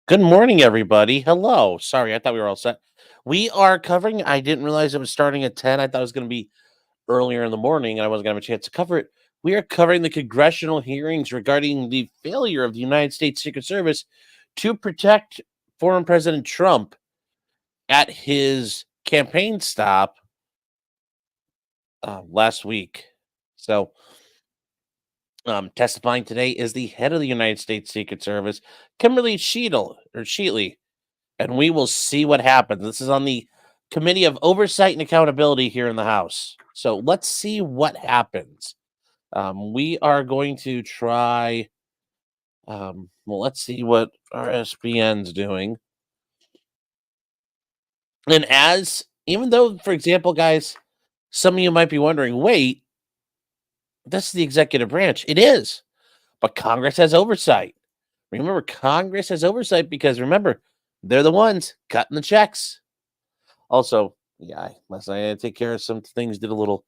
Good morning, everybody. Hello. Sorry, I thought we were all set. We are covering, I didn't realize it was starting at 10. I thought it was going to be earlier in the morning and I wasn't going to have a chance to cover it. We are covering the congressional hearings regarding the failure of the United States Secret Service to protect former President Trump at his campaign stop last week. So, testifying today is the head of the United States Secret Service, Kimberly Cheatle, and we will see what happens. This is on the Committee of Oversight and Accountability here in the House. So let's see what happens. We are going to try. Well, let's see what our SBN's doing. And even though, for example, guys, some of you might be wondering, wait, this is the executive branch. It is, but Congress has oversight. Remember, Congress has oversight because remember, they're the ones cutting the checks. Also, yeah, last night I had to take care of some things. Did a little,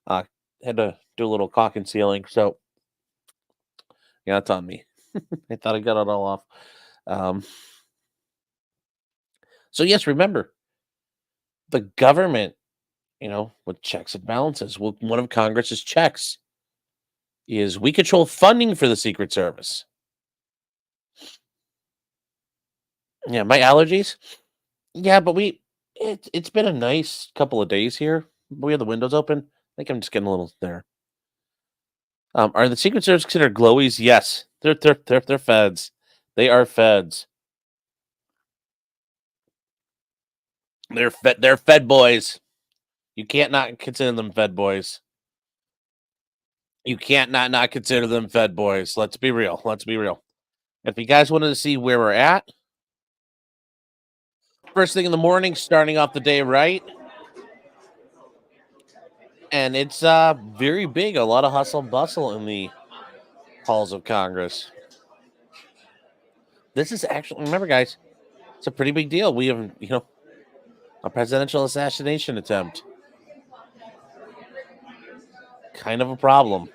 had to do a little caulk and sealing. So yeah, that's on me. I thought I got it all off. Um, so yes, remember the government, with checks and balances. One of Congress's checks is we control funding for the Secret Service. Yeah, my allergies. Yeah, but it's been a nice couple of days here. We have the windows open. I think I'm just getting a little there. Are the Secret Service considered glowies? Yes, they're feds. They are feds. They're fed boys. You can't not consider them fed boys. You can't not consider them fed boys. Let's be real. Let's be real. If you guys wanted to see where we're at, first thing in the morning, starting off the day right, and it's very big. A lot of hustle and bustle in the halls of Congress. This is actually remember, guys, it's a pretty big deal. We have a presidential assassination attempt. Kind of a problem.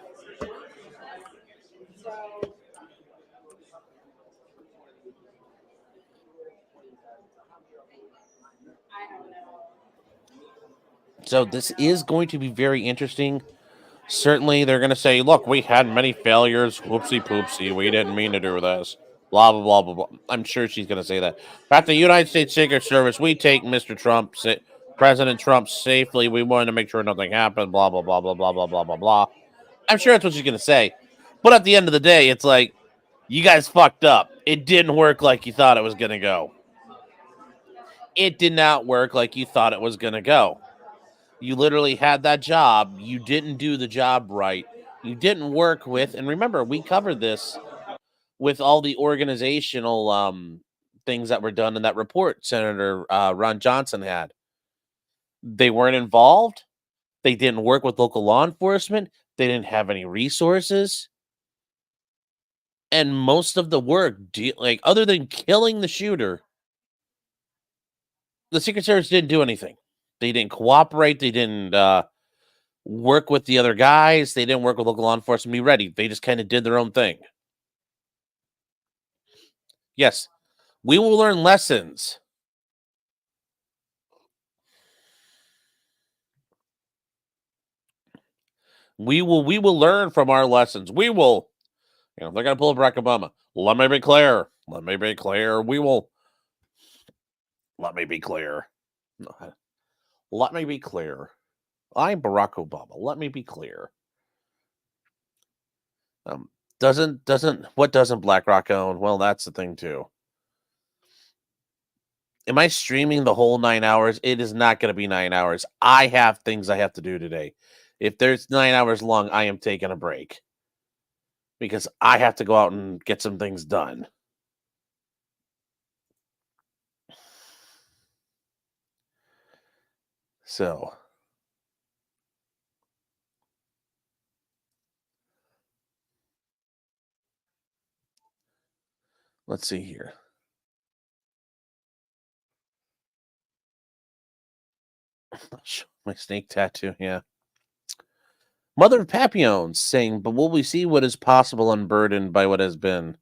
So this is going to be very interesting. Certainly, they're going to say, "Look, we had many failures. Whoopsie poopsie. We didn't mean to do this." Blah blah blah blah blah. I'm sure she's going to say that. At the United States Secret Service, we take Mr. Trump, President Trump, safely. We wanted to make sure nothing happened. Blah blah blah blah blah blah blah blah blah. I'm sure that's what she's going to say. But at the end of the day, it's like you guys fucked up. It didn't work like you thought it was going to go. It did not work like you thought it was going to go. You literally had that job. You didn't do the job right. You didn't work with, and remember, we covered this with all the organizational things that were done in that report Senator Ron Johnson had. They weren't involved. They didn't work with local law enforcement. They didn't have any resources. And most of the work, like other than killing the shooter, the Secret Service didn't do anything. They didn't cooperate. They didn't work with the other guys. They didn't work with local law enforcement. Be ready. They just kind of did their own thing. Yes, we will learn lessons. We will learn from our lessons. We will, they're gonna pull a Barack Obama. Let me be clear. Let me be clear. We will. Let me be clear. Let me be clear. I'm Barack Obama. Let me be clear. Doesn't what doesn't BlackRock own? Well, that's the thing too. Am I streaming the whole 9 hours? It is not going to be 9 hours. I have things I have to do today. If there's 9 hours long, I am taking a break because I have to go out and get some things done. So let's see here. My snake tattoo, yeah. Mother of Papillons saying, but will we see what is possible unburdened by what has been?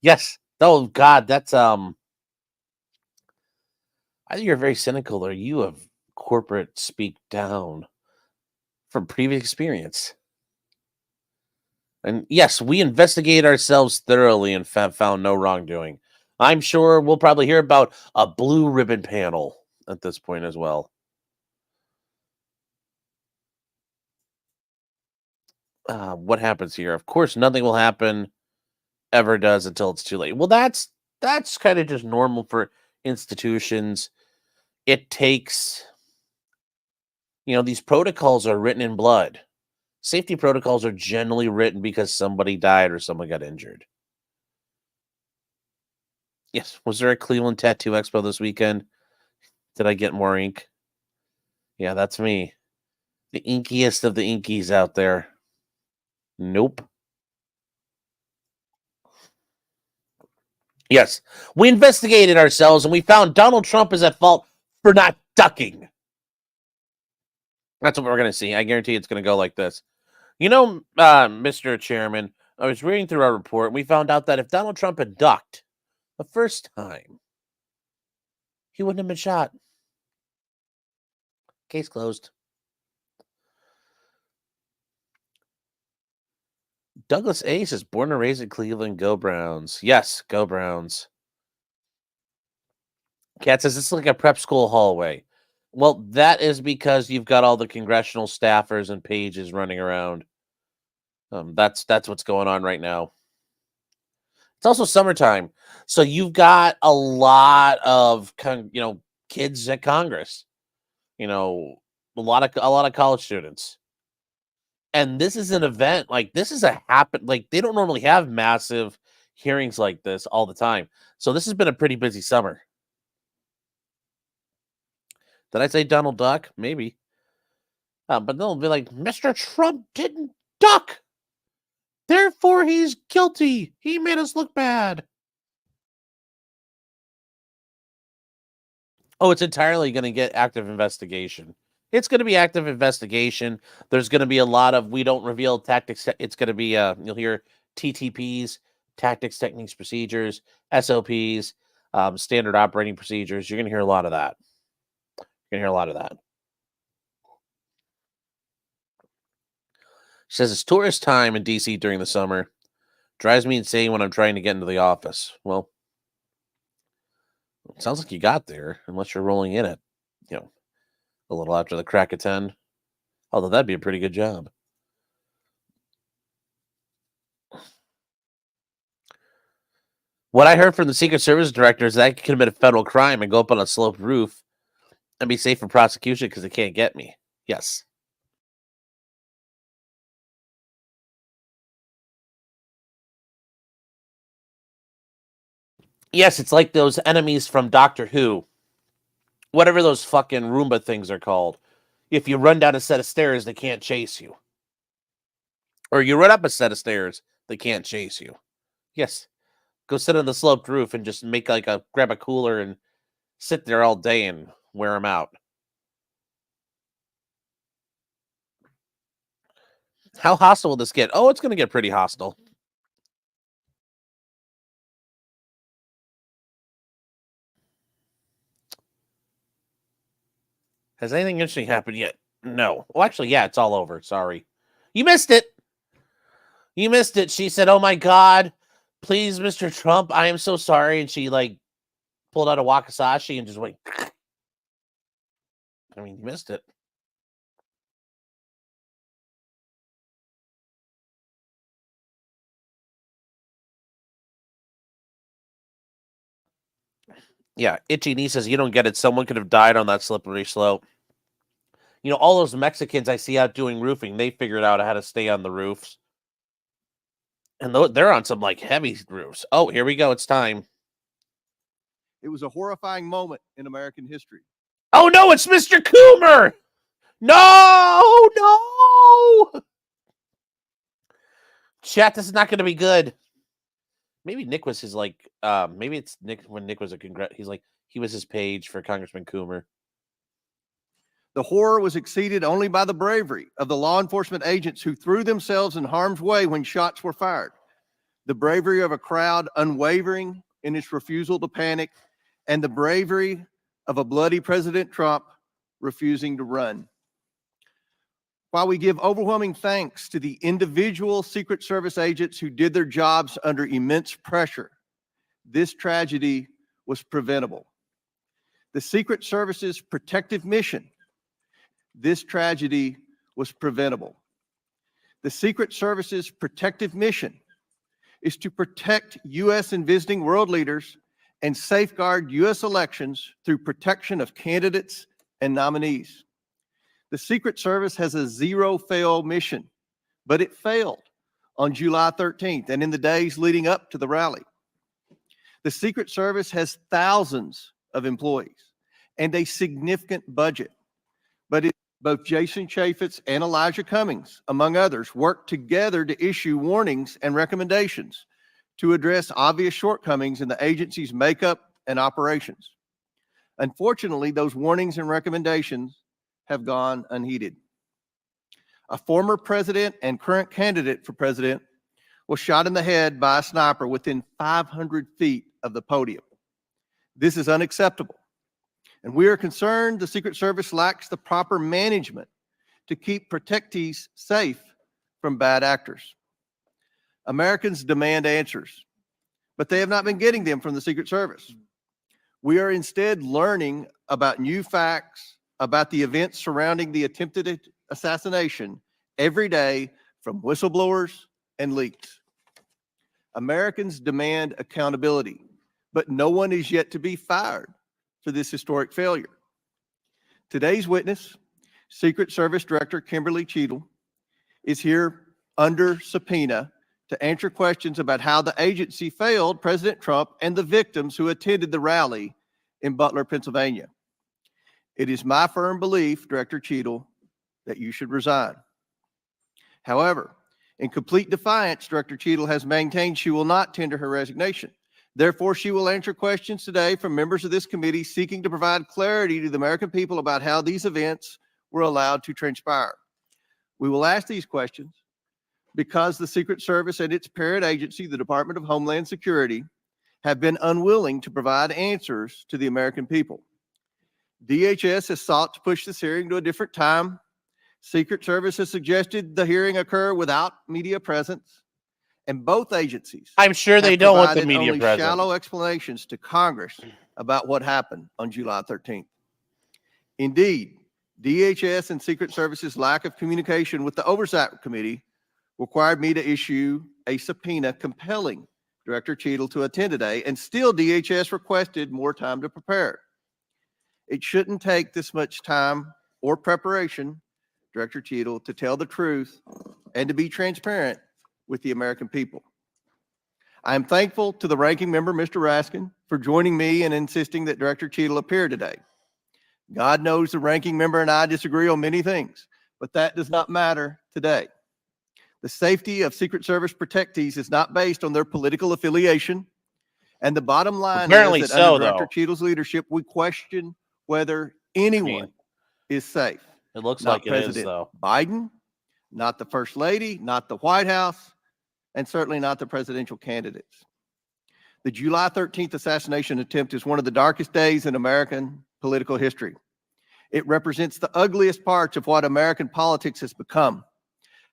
Yes, Oh God, that's I think you're very cynical, or you have corporate speak down from previous experience. And yes, we investigated ourselves thoroughly and found no wrongdoing. I'm sure we'll probably hear about a blue ribbon panel at this point as well. What happens here? Of course, nothing will happen, ever does, until it's too late. Well, that's kind of just normal for institutions. It takes, these protocols are written in blood. Safety protocols are generally written because somebody died or someone got injured. Yes. Was there a Cleveland Tattoo Expo this weekend? Did I get more ink? Yeah, that's me. The inkiest of the inkies out there. Nope. Yes. We investigated ourselves and we found Donald Trump is at fault for not ducking. That's what we're going to see. I guarantee it's going to go like this. Mr. Chairman, I was reading through our report and we found out that if Donald Trump had ducked the first time, he wouldn't have been shot. Case closed. Douglas Ace is born and raised in Cleveland. Go Browns. Yes, go Browns. Cat says it's like a prep school hallway. Well, that is because you've got all the congressional staffers and pages running around. That's what's going on right now. It's also summertime, so you've got a lot of kids at Congress. A lot of college students. And this is an event, like this is like they don't normally have massive hearings like this all the time. So this has been a pretty busy summer. Did I say Donald Duck? Maybe. But they'll be like, Mr. Trump didn't duck. Therefore, he's guilty. He made us look bad. Oh, it's entirely going to get active investigation. It's going to be active investigation. There's going to be a lot of we don't reveal tactics. It's going to be you'll hear TTPs, tactics, techniques, procedures, SOPs, standard operating procedures. You're going to hear a lot of that. You're going to hear a lot of that. She says it's tourist time in DC during the summer. Drives me insane when I'm trying to get into the office. Well, it sounds like you got there, unless you're rolling in it, a little after the crack of 10. Although that'd be a pretty good job. What I heard from the Secret Service director is that I could commit a federal crime and go up on a sloped roof and be safe from prosecution because they can't get me. Yes. Yes, it's like those enemies from Doctor Who. Whatever those fucking Roomba things are called. If you run down a set of stairs, they can't chase you. Or you run up a set of stairs, they can't chase you. Yes. Go sit on the sloped roof and just grab a cooler and sit there all day and wear them out. How hostile will this get? Oh, it's going to get pretty hostile. Has anything interesting happened yet? No. Well, actually, yeah, it's all over. Sorry. You missed it. You missed it. She said, oh my God, please, Mr. Trump, I am so sorry. And she pulled out a wakizashi and just went. I mean, you missed it. Yeah, Itchy Knee says, you don't get it. Someone could have died on that slippery slope. All those Mexicans I see out doing roofing, they figured out how to stay on the roofs. And they're on some heavy roofs. Oh, here we go. It's time. It was a horrifying moment in American history. Oh, no, it's Mr. Coomer. No. Chat, this is not going to be good. Maybe Nick was his maybe it's Nick when Nick was he was his page for Congressman Coomer. The horror was exceeded only by the bravery of the law enforcement agents who threw themselves in harm's way when shots were fired. The bravery of a crowd unwavering, in its refusal to panic, and the bravery of a bloody President Trump refusing to run. While we give overwhelming thanks to the individual Secret Service agents who did their jobs under immense pressure, this tragedy was preventable. The Secret Service's protective mission, this tragedy was preventable. The Secret Service's protective mission is to protect U.S. and visiting world leaders and safeguard U.S. elections through protection of candidates and nominees. The Secret Service has a zero-fail mission, but it failed on July 13th and in the days leading up to the rally. The Secret Service has thousands of employees and a significant budget, but both Jason Chaffetz and Elijah Cummings, among others, worked together to issue warnings and recommendations to address obvious shortcomings in the agency's makeup and operations. Unfortunately, those warnings and recommendations have gone unheeded. A former president and current candidate for president was shot in the head by a sniper within 500 feet of the podium. This is unacceptable, and we are concerned the Secret Service lacks the proper management to keep protectees safe from bad actors. Americans demand answers, but they have not been getting them from the Secret Service. We are instead learning about new facts about the events surrounding the attempted assassination every day from whistleblowers and leaks. Americans demand accountability, but no one is yet to be fired for this historic failure. Today's witness, Secret Service Director Kimberly Cheatle, is here under subpoena to answer questions about how the agency failed President Trump and the victims who attended the rally in Butler, Pennsylvania. It is my firm belief, Director Cheatle, that you should resign. However, in complete defiance, Director Cheatle has maintained she will not tender her resignation. Therefore, she will answer questions today from members of this committee seeking to provide clarity to the American people about how these events were allowed to transpire. We will ask these questions because the Secret Service and its parent agency, the Department of Homeland Security, have been unwilling to provide answers to the American people. DHS has sought to push this hearing to a different time. Secret Service has suggested the hearing occur without media presence, and both agencies I'm sure they don't want the media only present. shallow explanations to Congress about what happened on July 13th. Indeed, DHS and Secret Service's lack of communication with the Oversight Committee required me to issue a subpoena compelling Director Cheatle to attend today, and still DHS requested more time to prepare. It shouldn't take this much time or preparation, Director Cheatle, to tell the truth and to be transparent with the American people. I am thankful to the ranking member, Mr. Raskin, for joining me and insisting that Director Cheatle appear today. God knows the ranking member and I disagree on many things, but that does not matter today. The safety of Secret Service protectees is not based on their political affiliation, and the bottom line Apparently is that so, under Director though. Cheatle's leadership, we question whether anyone is safe. It looks Not like it President is, though. Biden, not the First Lady, not the White House, and certainly not the presidential candidates. The July 13th assassination attempt is one of the darkest days in American political history. It represents the ugliest parts of what American politics has become: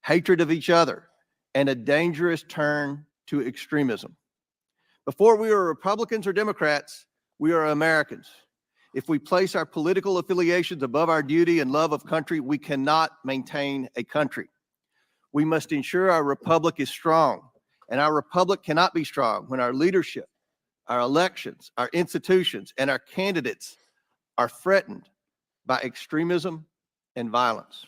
hatred of each other and a dangerous turn to extremism. Before we were Republicans or Democrats, we are Americans. If we place our political affiliations above our duty and love of country, we cannot maintain a country. We must ensure our republic is strong, and our republic cannot be strong when our leadership, our elections, our institutions, and our candidates are threatened by extremism and violence.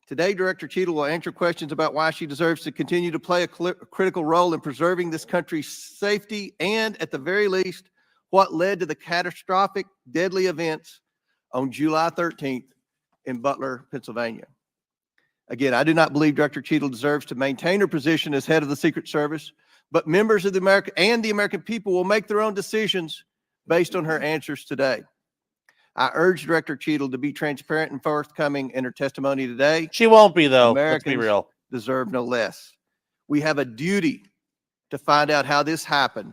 Today, Director Cheatle will answer questions about why she deserves to continue to play a critical role in preserving this country's safety and, at the very least, what led to the catastrophic, deadly events on July 13th in Butler, Pennsylvania. Again, I do not believe Director Cheatle deserves to maintain her position as head of the Secret Service, but members of the American people will make their own decisions based on her answers today. I urge Director Cheatle to be transparent and forthcoming in her testimony today. She won't be, though. Let's be Americans real. deserve no less. We have a duty to find out how this happened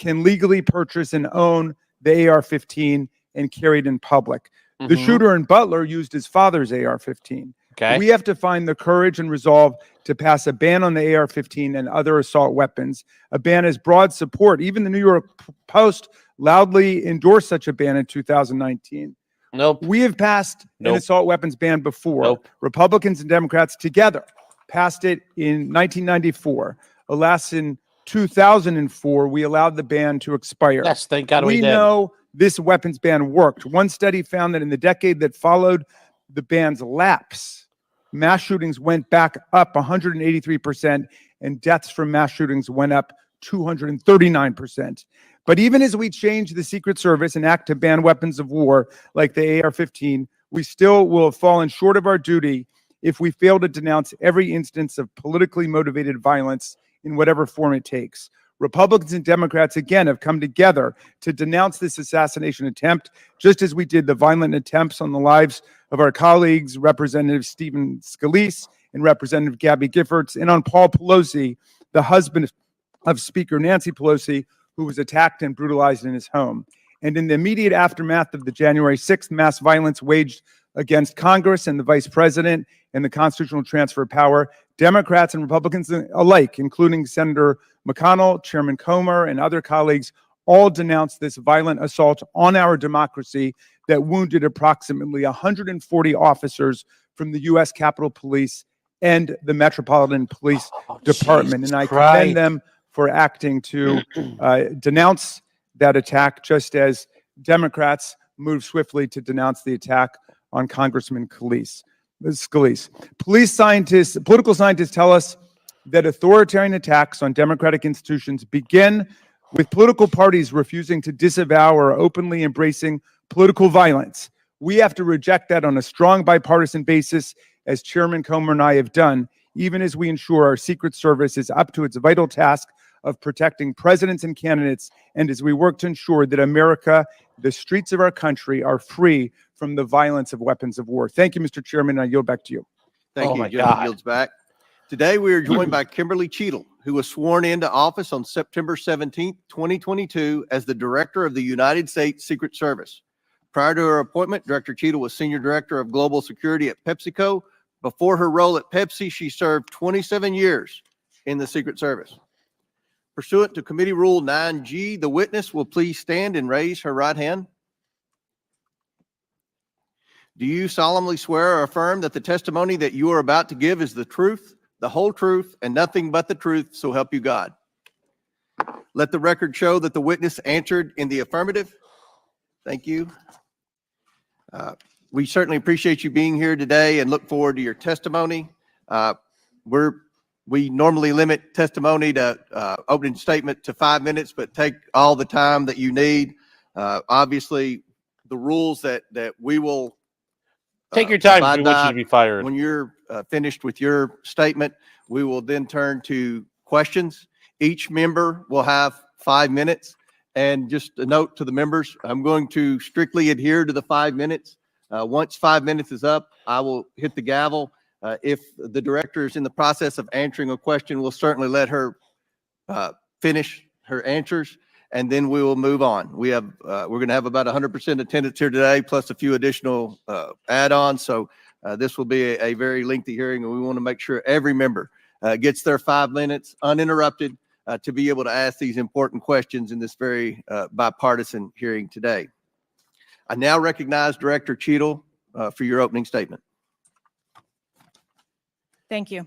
can legally purchase and own the AR-15 and carry it in public. The shooter in Butler used his father's AR-15. Okay. We have to find the courage and resolve to pass a ban on the AR-15 and other assault weapons. A ban has broad support. Even the New York Post loudly endorsed such a ban in 2019. Nope. We have passed an assault weapons ban before. Nope. Republicans and Democrats together passed it in 1994. Alas, in 2004, we allowed the ban to expire. Yes, thank God we We did. know this weapons ban worked. One study found that in the decade that followed the ban's lapse, mass shootings went back up 183%, and deaths from mass shootings went up 239%. But even as we change the Secret Service and act to ban weapons of war like the AR-15, we still will have fallen short of our duty if we fail to denounce every instance of politically motivated violence in whatever form it takes. Republicans and Democrats, again, have come together to denounce this assassination attempt, just as we did the violent attempts on the lives of our colleagues, Representative Stephen Scalise and Representative Gabby Giffords, and on Paul Pelosi, the husband of Speaker Nancy Pelosi, who was attacked and brutalized in his home. And in the immediate aftermath of the January 6th mass violence waged against Congress and the vice president and the constitutional transfer of power, Democrats and Republicans alike, including Senator McConnell, Chairman Comer, and other colleagues, all denounced this violent assault on our democracy that wounded approximately 140 officers from the U.S. Capitol Police and the Metropolitan Police Department. And I commend them for acting to denounce that attack, just as Democrats moved swiftly to denounce the attack on Congressman Scalise. Political scientists tell us that authoritarian attacks on democratic institutions begin with political parties refusing to disavow or openly embracing political violence. We have to reject that on a strong bipartisan basis, as Chairman Comer and I have done, even as we ensure our Secret Service is up to its vital task of protecting presidents and candidates, and as we work to ensure that America, the streets of our country, are free from the violence of weapons of war. Thank you, Mr. Chairman, and I yield back to you. Thank you. Gentleman yields back. Today, we are joined by Kimberly Cheatle, who was sworn into office on September 17th, 2022, as the Director of the United States Secret Service. Prior to her appointment, Director Cheatle was Senior Director of Global Security at PepsiCo. Before her role at Pepsi, she served 27 years in the Secret Service. Pursuant to Committee Rule 9G, the witness will please stand and raise her right hand. Do you solemnly swear or affirm that the testimony that you are about to give is the truth, the whole truth, and nothing but the truth, so help you God? Let the record show that the witness answered in the affirmative. Thank you. We certainly appreciate you being here today and look forward to your testimony. We normally limit testimony to opening statement to 5 minutes, but take all the time that you need. Obviously, the rules that we will take your time if you want you to be fired. When you're finished with your statement, we will then turn to questions. Each member will have 5 minutes. And just a note to the members, I'm going to strictly adhere to the 5 minutes. Once 5 minutes is up, I will hit the gavel. If the director is in the process of answering a question, we'll certainly let her finish her answers, and then we will move on. We're going to have about 100% attendance here today, plus a few additional add-ons. So this will be a very lengthy hearing, and we want to make sure every member gets their 5 minutes uninterrupted to be able to ask these important questions in this very bipartisan hearing today. I now recognize Director Cheatle for your opening statement. Thank you.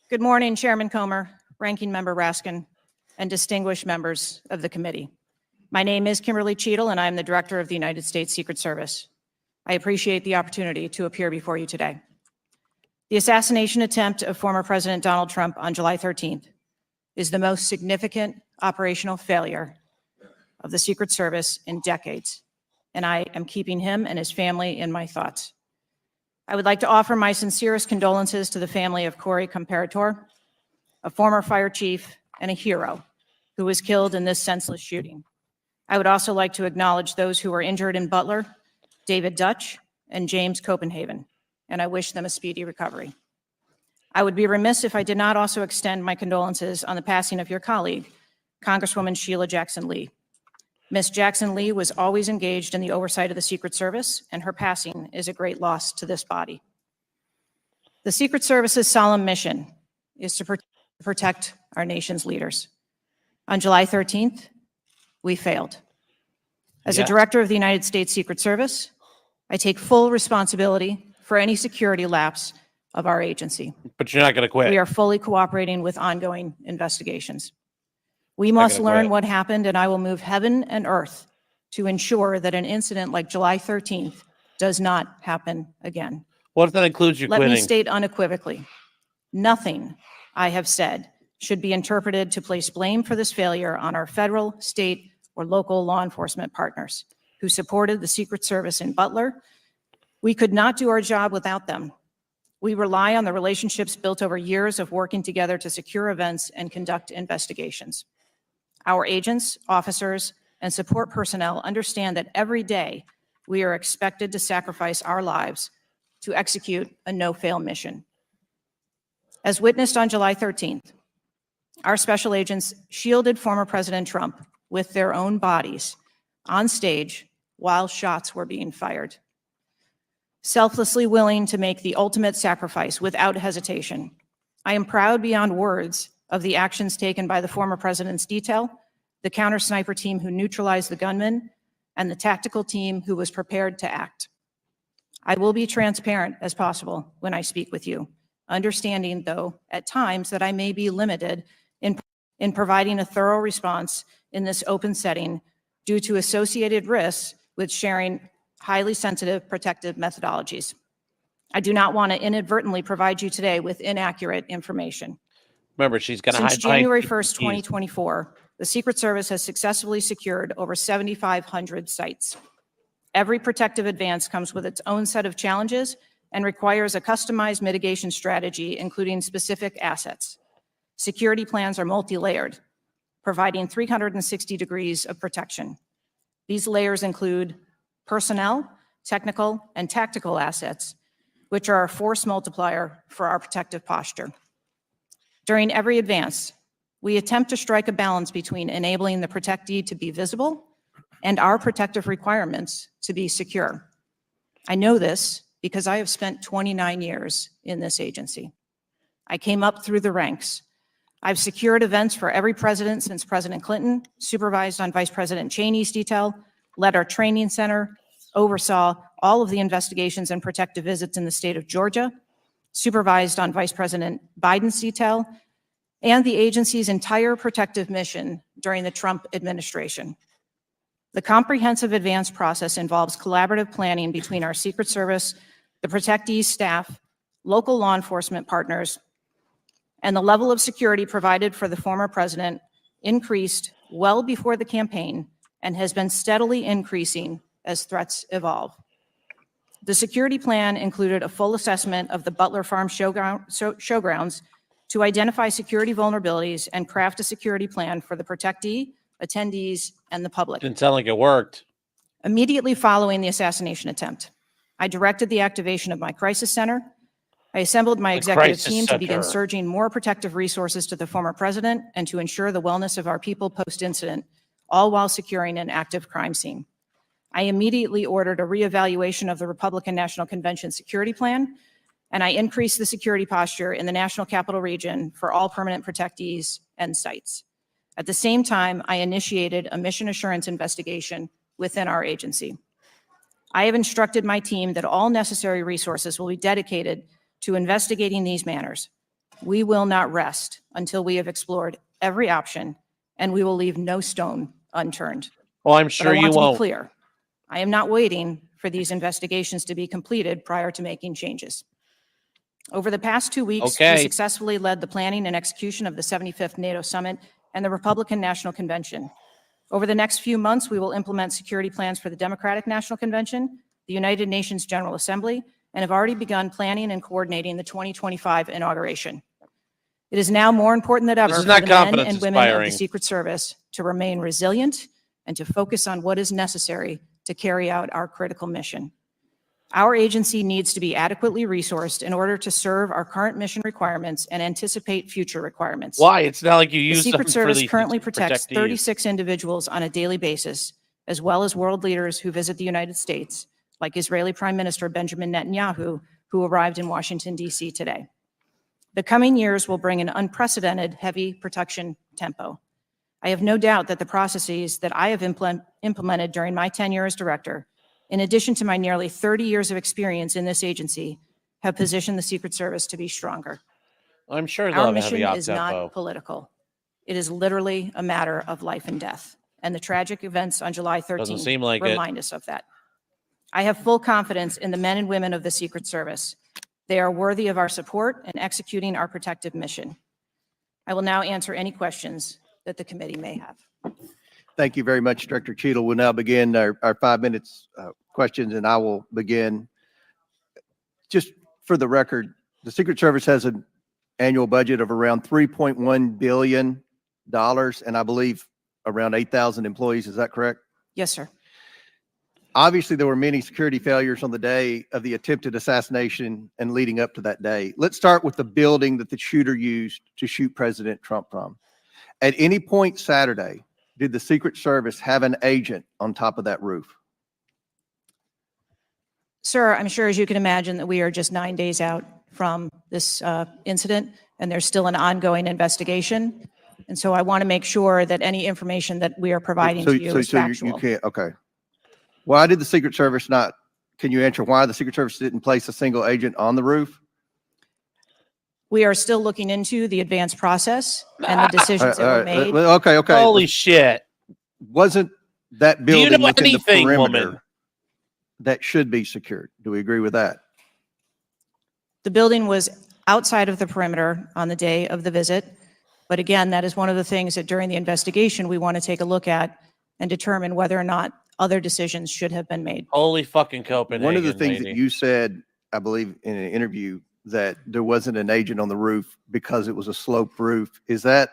Good morning, Chairman Comer, Ranking Member Raskin, and distinguished members of the committee. My name is Kimberly Cheatle, and I am the Director of the United States Secret Service. I appreciate the opportunity to appear before you today. The assassination attempt of former President Donald Trump on July 13th is the most significant operational failure of the Secret Service in decades, and I am keeping him and his family in my thoughts. I would like to offer my sincerest condolences to the family of Corey Comparator, a former fire chief and a hero who was killed in this senseless shooting. I would also like to acknowledge those who were injured in Butler, David Dutch and James Copenhagen, and I wish them a speedy recovery. I would be remiss if I did not also extend my condolences on the passing of your colleague, Congresswoman Sheila Jackson Lee. Ms. Jackson Lee was always engaged in the oversight of the Secret Service, and her passing is a great loss to this body. The Secret Service's solemn mission is to protect our nation's leaders. On July 13th, we failed. As a director of the United States Secret Service, I take full responsibility for any security lapse of our agency. But you're not going to quit. We are fully cooperating with ongoing investigations. We must learn what happened, and I will move heaven and earth to ensure that an incident like July 13th does not happen again. What if that includes you quitting? Let me state unequivocally, nothing I have said should be interpreted to place blame for this failure on our federal, state, or local law enforcement partners who supported the Secret Service in Butler. We could not do our job without them. We rely on the relationships built over years of working together to secure events and conduct investigations. Our agents, officers, and support personnel understand that every day we are expected to sacrifice our lives to execute a no-fail mission. As witnessed on July 13th, our special agents shielded former President Trump with their own bodies on stage while shots were being fired. Selflessly willing to make the ultimate sacrifice without hesitation, I am proud beyond words of the actions taken by the former president's detail, the counter-sniper team who neutralized the gunman, and the tactical team who was prepared to act. I will be transparent as possible when I speak with you, understanding, though, at times that I may be limited in providing a thorough response in this open setting due to associated risks with sharing highly sensitive protective methodologies. I do not want to inadvertently provide you today with inaccurate information. Remember, she's going to hide. Since January 1st, 2024, the Secret Service has successfully secured over 7,500 sites. Every protective advance comes with its own set of challenges and requires a customized mitigation strategy, including specific assets. Security plans are multi-layered, providing 360 degrees of protection. These layers include personnel, technical, and tactical assets, which are a force multiplier for our protective posture. During every advance, we attempt to strike a balance between enabling the protectee to be visible and our protective requirements to be secure. I know this because I have spent 29 years in this agency. I came up through the ranks. I've secured events for every president since President Clinton, supervised on Vice President Cheney's detail, led our training center, oversaw all of the investigations and protective visits in the state of Georgia, supervised on Vice President Biden's detail, and the agency's entire protective mission during the Trump administration. The comprehensive advance process involves collaborative planning between our Secret Service, the protectee's staff, local law enforcement partners, and the level of security provided for the former president increased well before the campaign and has been steadily increasing as threats evolve. The security plan included a full assessment of the Butler Farm showgrounds to identify security vulnerabilities and craft a security plan for the protectee, attendees, and the public. Didn't sound like it worked. Immediately following the assassination attempt, I directed the activation of my crisis center. I assembled my executive team to begin surging more protective resources to the former president and to ensure the wellness of our people post-incident, all while securing an active crime scene. I immediately ordered a reevaluation of the Republican National Convention security plan, and I increased the security posture in the National Capital Region for all permanent protectees and sites. At the same time, I initiated a mission assurance investigation within our agency. I have instructed my team that all necessary resources will be dedicated to investigating these matters. We will not rest until we have explored every option, and we will leave no stone unturned. Well, I'm sure you won't. To be won't. clear, I am not waiting for these investigations to be completed prior to making changes. Over the past 2 weeks, we successfully led the planning and execution of the 75th NATO Summit and the Republican National Convention. Over the next few months, we will implement security plans for the Democratic National Convention, the United Nations General Assembly, and have already begun planning and coordinating the 2025 inauguration. It is now more important than ever for the men and women of the Secret Service to remain resilient and to focus on what is necessary to carry out our critical mission. Our agency needs to be adequately resourced in order to serve our current mission requirements and anticipate future requirements. Why? It's not like you The use Secret them Service for the currently protects protectees. 36 individuals on a daily basis, as well as world leaders who visit the United States, like Israeli Prime Minister Benjamin Netanyahu, who arrived in Washington, D.C. today. The coming years will bring an unprecedented heavy protection tempo. I have no doubt that the processes that I have implemented during my tenure as director, in addition to my nearly 30 years of experience in this agency, have positioned the Secret Service to be stronger. I'm sure they'll Our have a mission heavy is op-tempo. not political. It is literally a matter of life and death. And the tragic events on July 13th seem like it. remind us of that. I have full confidence in the men and women of the Secret Service. They are worthy of our support in executing our protective mission. I will now answer any questions that the committee may have. Thank you very much, Director Cheetle. We'll now begin our 5 minutes questions, and I will begin. Just for the record, the Secret Service has an annual budget of around $3.1 billion, and I believe around 8,000 employees. Is that correct? Yes, sir. Obviously, there were many security failures on the day of the attempted assassination and leading up to that day. Let's start with the building that the shooter used to shoot President Trump from. At any point Saturday, did the Secret Service have an agent on top of that roof? Sir, I'm sure, as you can imagine, that we are just 9 days out from this incident, and there's still an ongoing investigation. And so I want to make sure that any information that we are providing to you is factual. You can't, okay. Why did the Secret Service not, can you answer why the Secret Service didn't place a single agent on the roof? We are still looking into the advanced process and the decisions that were made. Okay. Holy shit. Wasn't that building Do you know within anything, the perimeter woman? that should be secured? Do we agree with that? The building was outside of the perimeter on the day of the visit. But again, that is one of the things that during the investigation, we want to take a look at and determine whether or not other decisions should have been made. Holy fucking Copenhagen. One of the things lady. that you said, I believe in an interview, that there wasn't an agent on the roof because it was a sloped roof. Is that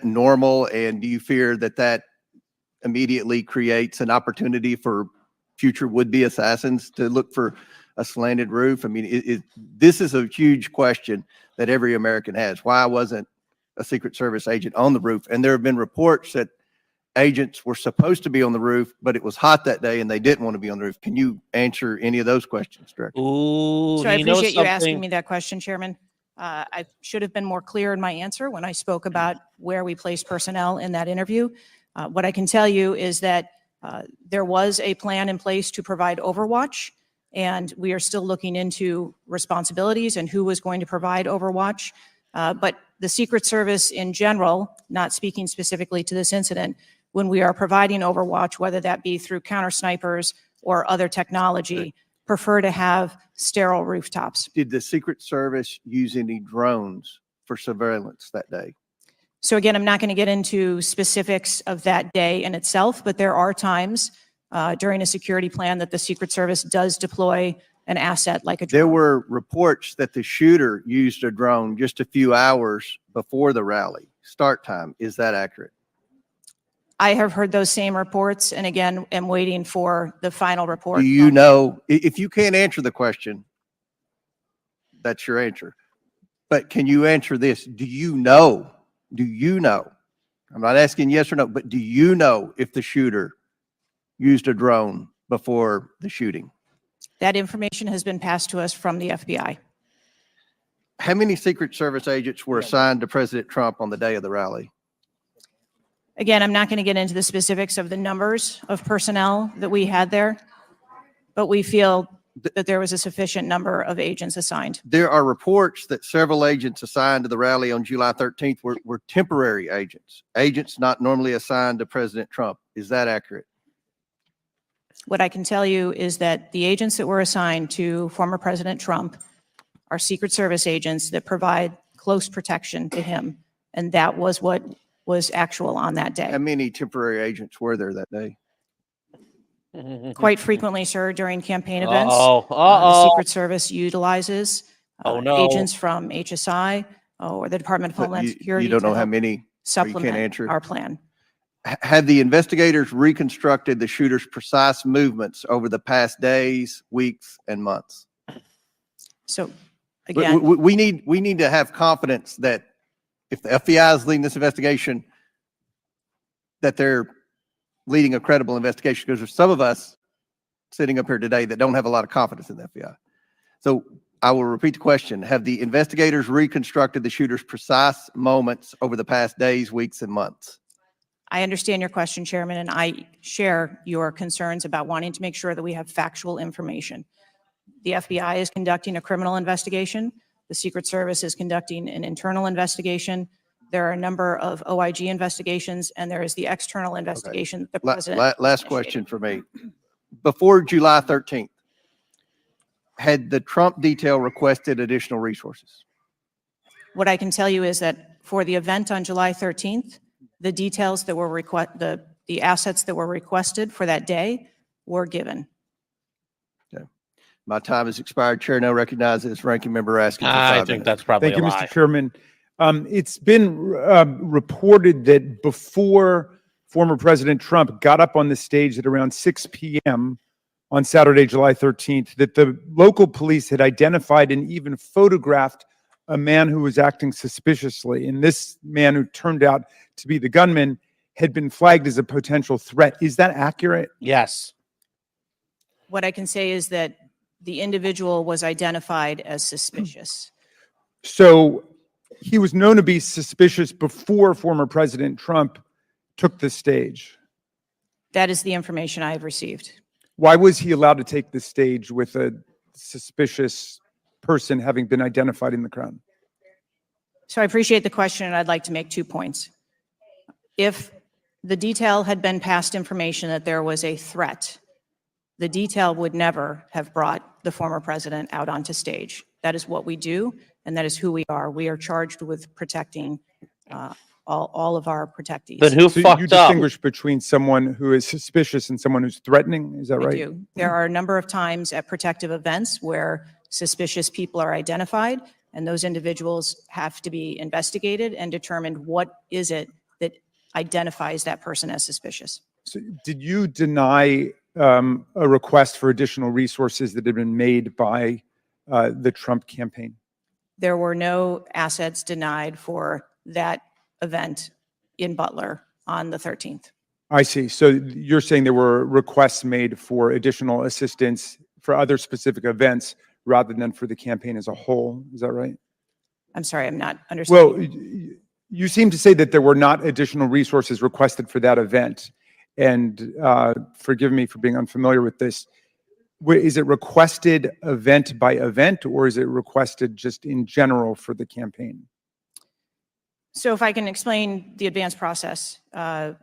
normal? And do you fear that that immediately creates an opportunity for future would-be assassins to look for a slanted roof? I mean, this is a huge question that every American has. Why wasn't a Secret Service agent on the roof? And there have been reports that agents were supposed to be on the roof, but it was hot that day and they didn't want to be on the roof. Can you answer any of those questions, Director? Ooh, So I you know appreciate you asking something? me that question, Chairman. I should have been more clear in my answer when I spoke about where we placed personnel in that interview. What I can tell you is that there was a plan in place to provide overwatch, and we are still looking into responsibilities and who was going to provide overwatch. But the Secret Service in general, not speaking specifically to this incident, when we are providing overwatch, whether that be through counter snipers or other technology, prefer to have sterile rooftops. Did the Secret Service use any drones for surveillance that day? So again, I'm not going to get into specifics of that day in itself, but there are times during a security plan that the Secret Service does deploy an asset like a drone. There were reports that the shooter used a drone just a few hours before the rally start time. Is that accurate? I have heard those same reports, and again, am waiting for the final report. Do you know, if you can't answer the question, that's your answer. But can you answer this? Do you know, I'm not asking yes or no, but do you know if the shooter used a drone before the shooting? That information has been passed to us from the FBI. How many Secret Service agents were assigned to President Trump on the day of the rally? Again, I'm not going to get into the specifics of the numbers of personnel that we had there, but we feel that there was a sufficient number of agents assigned. There are reports that several agents assigned to the rally on July 13th were temporary agents not normally assigned to President Trump. Is that accurate? What I can tell you is that the agents that were assigned to former President Trump are Secret Service agents that provide close protection to him, and that was what was actual on that day. How many temporary agents were there that day? Quite frequently, sir, during campaign events, Uh-oh. the Secret Service utilizes no. agents from HSI or the Department of But Homeland you Security. don't know to how help many, supplement answer? our plan. Had the investigators reconstructed the shooter's precise movements over the past days, weeks, and months? So We- again, We need to have confidence that if the FBI is leading this investigation, that they're leading a credible investigation, because there's some of us sitting up here today that don't have a lot of confidence in the FBI. So I will repeat the question. Have the investigators reconstructed the shooter's precise moments over the past days, weeks, and months? I understand your question, Chairman, and I share your concerns about wanting to make sure that we have factual information. The FBI is conducting a criminal investigation. The Secret Service is conducting an internal investigation. There are a number of OIG investigations, and there is the external investigation that the president. Last question for me. Before July 13th, had the Trump detail requested additional resources? What I can tell you is that for the event on July 13th, the details that were the assets that were requested for that day were given. My time has expired. Chair now recognizes Ranking Member Raskin for 5 I minutes. think that's probably Thank you, a lie. Mr. Chairman. It's been reported that before former President Trump got up on the stage at around 6 p.m. on Saturday, July 13th, that the local police had identified and even photographed a man who was acting suspiciously. And this man, who turned out to be the gunman, had been flagged as a potential threat. Is that accurate? Yes. What I can say is that the individual was identified as suspicious. So he was known to be suspicious before former President Trump took the stage. That is the information I have received. Why was he allowed to take the stage with a suspicious person having been identified in the crowd? So I appreciate the question, and I'd like to make 2 points. If the detail had been passed information that there was a threat, the detail would never have brought the former president out onto stage. That is what we do, and that is who we are. We are charged with protecting all of our protectees. Then who So you fucked up? distinguish between someone who is suspicious and someone who's threatening, is that I right? do. There are a number of times at protective events where suspicious people are identified, and those individuals have to be investigated and determined what is it that identifies that person as suspicious. So did you deny a request for additional resources that had been made by the Trump campaign? There were no assets denied for that event in Butler on the 13th. I see. So you're saying there were requests made for additional assistance for other specific events rather than for the campaign as a whole. Is that right? I'm sorry, I'm not understanding. Well, you seem to say that there were not additional resources requested for that event. And forgive me for being unfamiliar with this. Is it requested event by event, or is it requested just in general for the campaign? So if I can explain the advance process,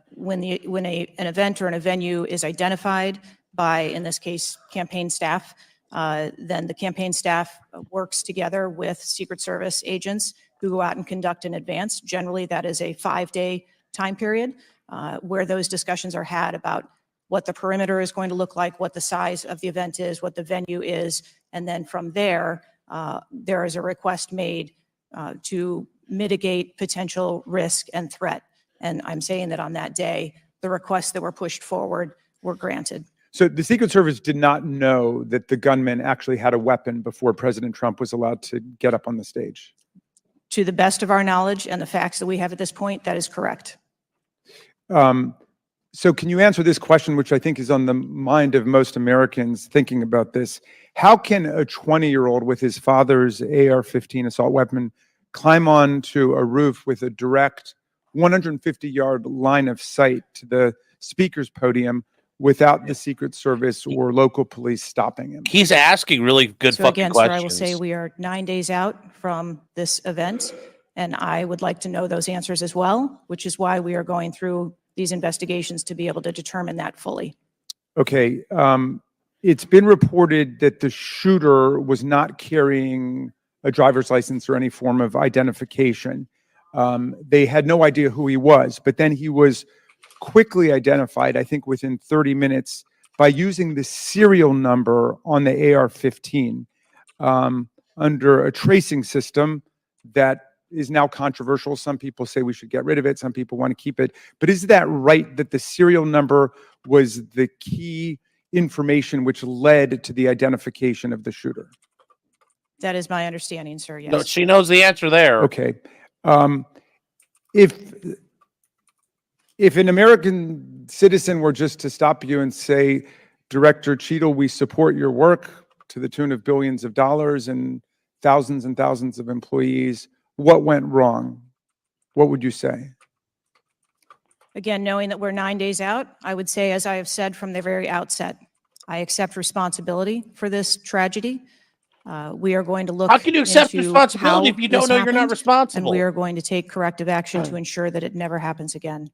when an event or a venue is identified by, in this case, campaign staff, then the campaign staff works together with Secret Service agents who go out and conduct an advance. Generally, that is a 5-day time period where those discussions are had about what the perimeter is going to look like, what the size of the event is, what the venue is, and then from there, there is a request made to mitigate potential risk and threat. And I'm saying that on that day, the requests that were pushed forward were granted. So the Secret Service did not know that the gunman actually had a weapon before President Trump was allowed to get up on the stage? To the best of our knowledge and the facts that we have at this point, that is correct. So can you answer this question, which I think is on the mind of most Americans thinking about this? How can a 20-year-old with his father's AR-15 assault weapon climb onto a roof with a direct 150-yard line of sight to the speaker's podium without the Secret Service or local police stopping him? He's asking really good So fucking again, sir, questions. I will say we are 9 days out from this event, and I would like to know those answers as well, which is why we are going through these investigations to be able to determine that fully. Okay. It's been reported that the shooter was not carrying a driver's license or any form of identification. They had no idea who he was, but then he was quickly identified, I think within 30 minutes, by using the serial number on the AR-15 under a tracing system that is now controversial. Some people say we should get rid of it. Some people want to keep it. But is that right that the serial number was the key information which led to the identification of the shooter? That is my understanding, sir, yes. No, she knows the answer there. Okay. If an American citizen were just to stop you and say, Director Cheetel, we support your work to the tune of billions of dollars and thousands of employees, what went wrong? What would you say? Again, knowing that we're 9 days out, I would say, as I have said from the very outset, I accept responsibility for this tragedy. We are going to look How can you accept into responsibility how if you don't this know you're not happened, responsible? And we are going to take corrective action to ensure that it never happens again.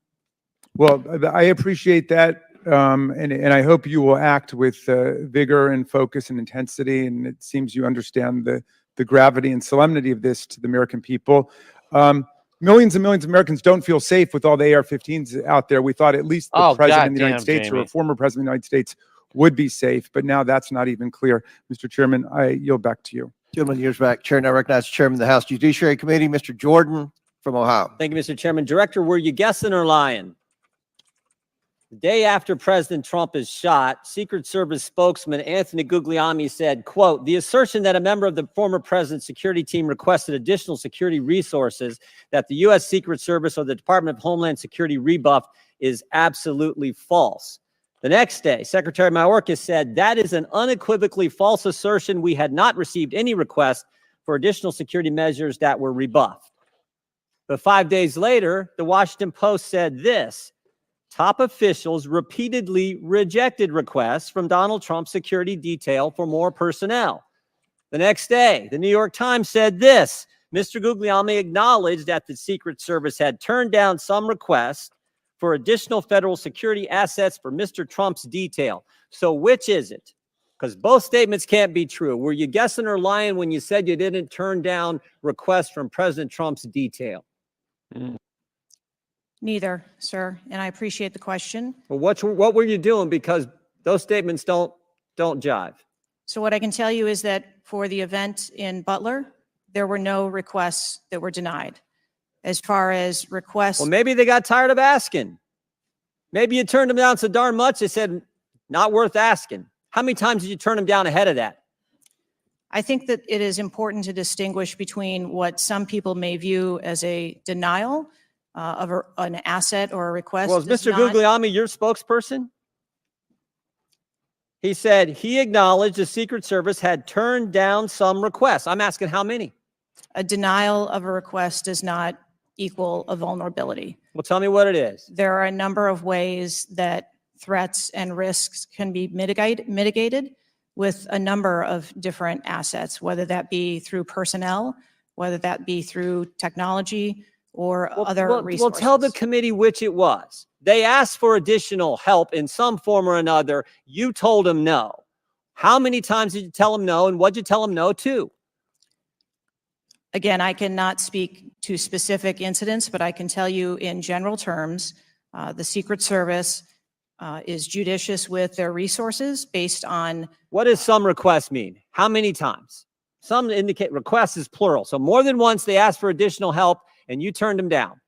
Well, I appreciate that. And I hope you will act with vigor and focus and intensity. And it seems you understand the gravity and solemnity of this to the American people. Millions and millions of Americans don't feel safe with all the AR-15s out there. We thought at least the president of the United States or a former president of the United States would be safe, but now that's not even clear. Mr. Chairman, I yield back to you. Gentleman yields back. Chair now recognizes Chairman of the House Judiciary Committee, Mr. Jordan from Ohio. Thank you, Mr. Chairman. Director, were you guessing or lying? The day after President Trump is shot, Secret Service spokesman Anthony Guglielmi said, quote, the assertion that a member of the former president's security team requested additional security resources that the U.S. Secret Service or the Department of Homeland Security rebuffed is absolutely false. The next day, Secretary Mayorkas said that is an unequivocally false assertion. We had not received any request for additional security measures that were rebuffed. But 5 days later, the Washington Post said this: top officials repeatedly rejected requests from Donald Trump's security detail for more personnel. The next day, the New York Times said this: Mr. Guglielmi acknowledged that the Secret Service had turned down some requests for additional federal security assets for Mr. Trump's detail. So which is it? Because both statements can't be true. Were you guessing or lying when you said you didn't turn down requests from President Trump's detail? Neither, sir, and I appreciate the question. Well, what were you doing? Because those statements don't jive. So what I can tell you is that for the event in Butler, there were no requests that were denied. As far as requests, Well, maybe they got tired of asking. Maybe you turned them down so darn much, they said, not worth asking. How many times did you turn them down ahead of that? I think that it is important to distinguish between what some people may view as a denial of an asset or a request. Well, is Mr. Guglielmi your spokesperson? He said he acknowledged the Secret Service had turned down some requests. I'm asking how many? A denial of a request does not equal a vulnerability. Well, tell me what it is. There are a number of ways that threats and risks can be mitigated with a number of different assets, whether that be through personnel, whether that be through technology or other resources. Well, tell the committee which it was. They asked for additional help in some form or another. You told them no. How many times did you tell them no, and what did you tell them no to? Again, I cannot speak to specific incidents, but I can tell you in general terms, the Secret Service is judicious with their resources based on. What does some requests mean? How many times? Some indicate requests is plural. So more than once they asked for additional help and you turned them down.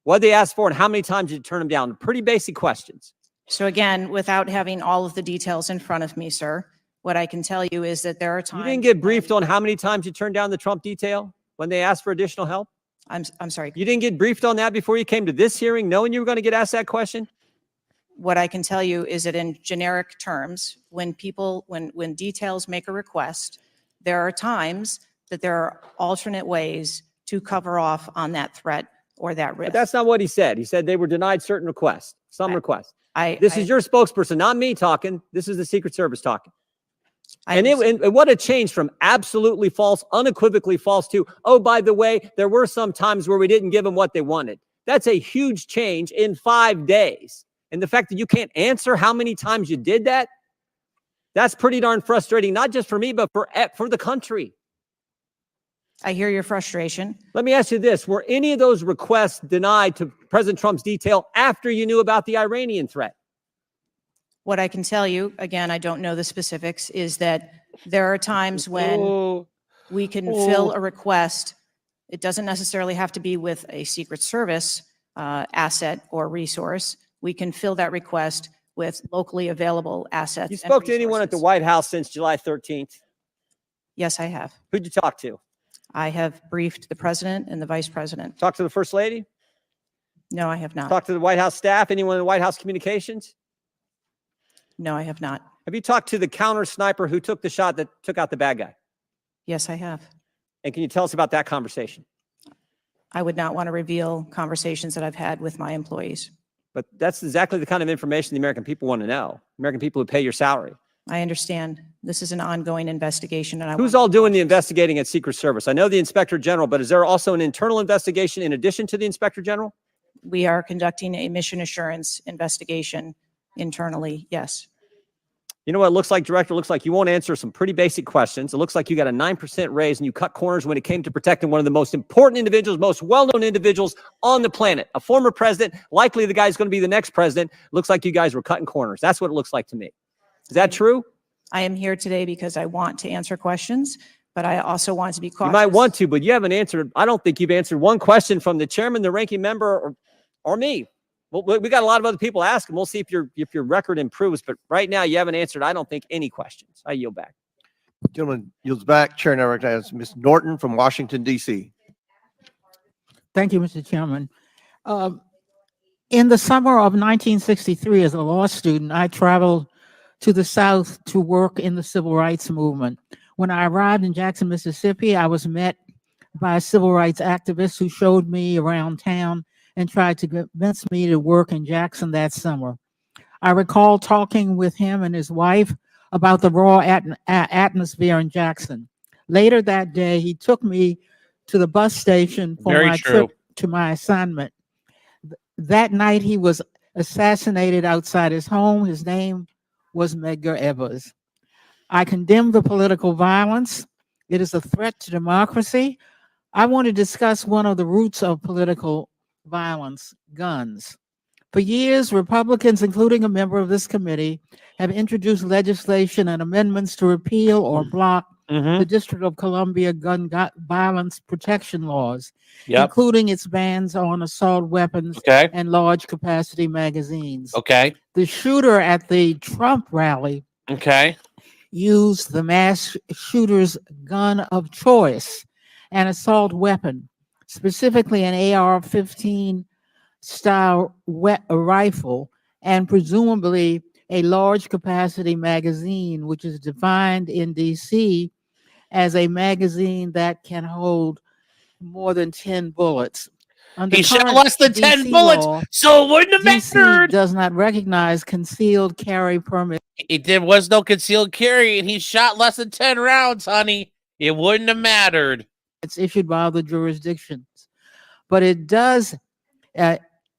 What did they ask for and how many times did you turn them down? Pretty basic questions. So again, without having all of the details in front of me, sir, what I can tell you is that there are times. You didn't get briefed on how many times you turned down the Trump detail when they asked for additional help? I'm sorry. You didn't get briefed on that before you came to this hearing, knowing you were going to get asked that question? What I can tell you is that in generic terms, when details make a request, there are times that there are alternate ways to cover off on that threat or that risk. But that's not what he said. He said they were denied certain requests, some requests. This is your spokesperson, not me talking. This is the Secret Service talking. And what a change from absolutely false, unequivocally false to, oh, by the way, there were some times where we didn't give them what they wanted. That's a huge change in 5 days. And the fact that you can't answer how many times you did that, that's pretty darn frustrating, not just for me, but for the country. I hear your frustration. Let me ask you this. Were any of those requests denied to President Trump's detail after you knew about the Iranian threat? What I can tell you, again, I don't know the specifics, is that there are times when we can fill a request It doesn't necessarily have to be with a Secret Service asset or resource. We can fill that request with locally available assets. You and spoke to anyone at the resources. White House since July 13th? Yes, I have. Who'd you talk to? I have briefed the president and the vice president. Talk to the First Lady? No, I have not. Talk to the White House staff? Anyone in the White House communications? No, I have not. Have you talked to the counter sniper who took the shot that took out the bad guy? Yes, I have. And can you tell us about that conversation? I would not want to reveal conversations that I've had with my employees. But that's exactly the kind of information the American people want to know. American people who pay your salary. I understand this is an ongoing investigation, and Who's all doing the investigating at Secret Service? I know the Inspector General, but is there also an internal investigation in addition to the Inspector General? We are conducting a mission assurance investigation internally, yes. You know what it looks like, Director? It looks like you won't answer some pretty basic questions. It looks like you got a 9% raise and you cut corners when it came to protecting one of the most important individuals, most well-known individuals on the planet. A former president, likely the guy's going to be the next president. Looks like you guys were cutting corners. That's what it looks like to me. Is that true? I am here today because I want to answer questions, but I also want to be cautious. You might want to, but you haven't answered. I don't think you've answered one question from the chairman, the ranking member, or me. Well, we got a lot of other people asking. We'll see if your record improves. But right now, you haven't answered, I don't think, any questions. I yield back. Gentleman yields back. Chair now recognizes Ms. Norton from Washington, D.C. Thank you, Mr. Chairman. In the summer of 1963, as a law student, I traveled to the South to work in the civil rights movement. When I arrived in Jackson, Mississippi, I was met by a civil rights activist who showed me around town and tried to convince me to work in Jackson that summer. I recall talking with him and his wife about the raw atmosphere in Jackson. Later that day, he took me to the bus station for my trip to my assignment. That night, he was assassinated outside his home. His name was Medgar Evers. I condemn the political violence. It is a threat to democracy. I want to discuss one of the roots of political violence, guns. For years, Republicans, including a member of this committee, have introduced legislation and amendments to repeal or block the District of Columbia gun violence protection laws, including its bans on assault weapons and large capacity magazines. The shooter at the Trump rally used the mass shooter's gun of choice, an assault weapon, specifically an AR-15 style rifle, and presumably a large capacity magazine, which is defined in DC as a magazine that can hold more than 10 bullets. He shot less than 10 bullets, so it wouldn't have mattered. Does not recognize concealed carry permit. There was no concealed carry, and he shot less than 10 rounds, honey. It wouldn't have mattered. It's issued by other jurisdictions, but it does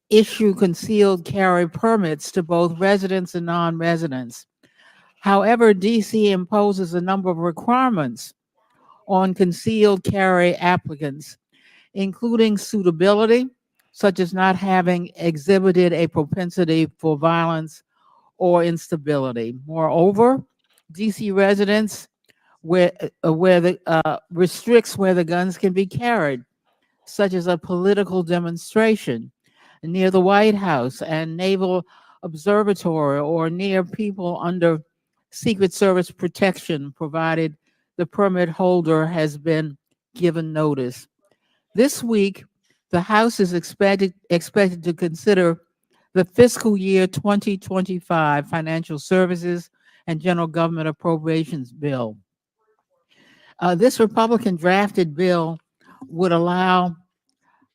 issue concealed carry permits to both residents and non-residents. However, DC imposes a number of requirements on concealed carry applicants, including suitability, such as not having exhibited a propensity for violence or instability. Moreover, DC residents restricts where the guns can be carried, such as a political demonstration near the White House and Naval Observatory, or near people under Secret Service protection, provided the permit holder has been given notice. This week, the House is expected to consider the fiscal year 2025 Financial Services and General Government Appropriations Bill. This Republican drafted bill would allow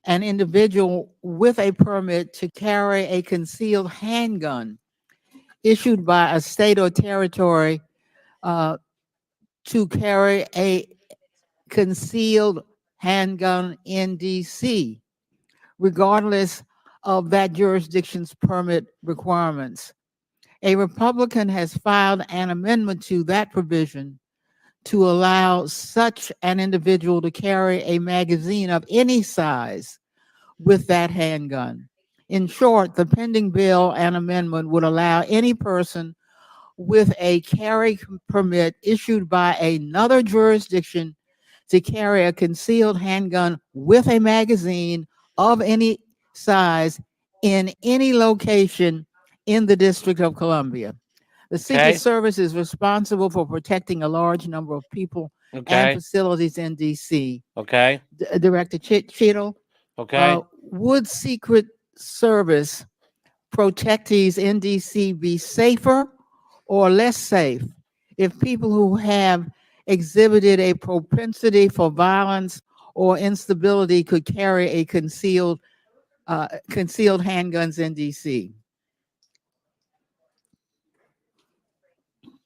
an individual with a permit to carry a concealed handgun issued by a state or territory to carry a concealed handgun in DC, regardless of that jurisdiction's permit requirements. A Republican has filed an amendment to that provision to allow such an individual to carry a magazine of any size with that handgun. In short, the pending bill and amendment would allow any person with a carry permit issued by another jurisdiction to carry a concealed handgun with a magazine of any size in any location in the District of Columbia. The Secret Okay. Service is responsible for protecting a large number of people and Okay. facilities in DC. Okay. Director Cheetel, Okay. would Secret Service protectees in DC be safer or less safe if people who have exhibited a propensity for violence or instability could carry a concealed handguns in DC?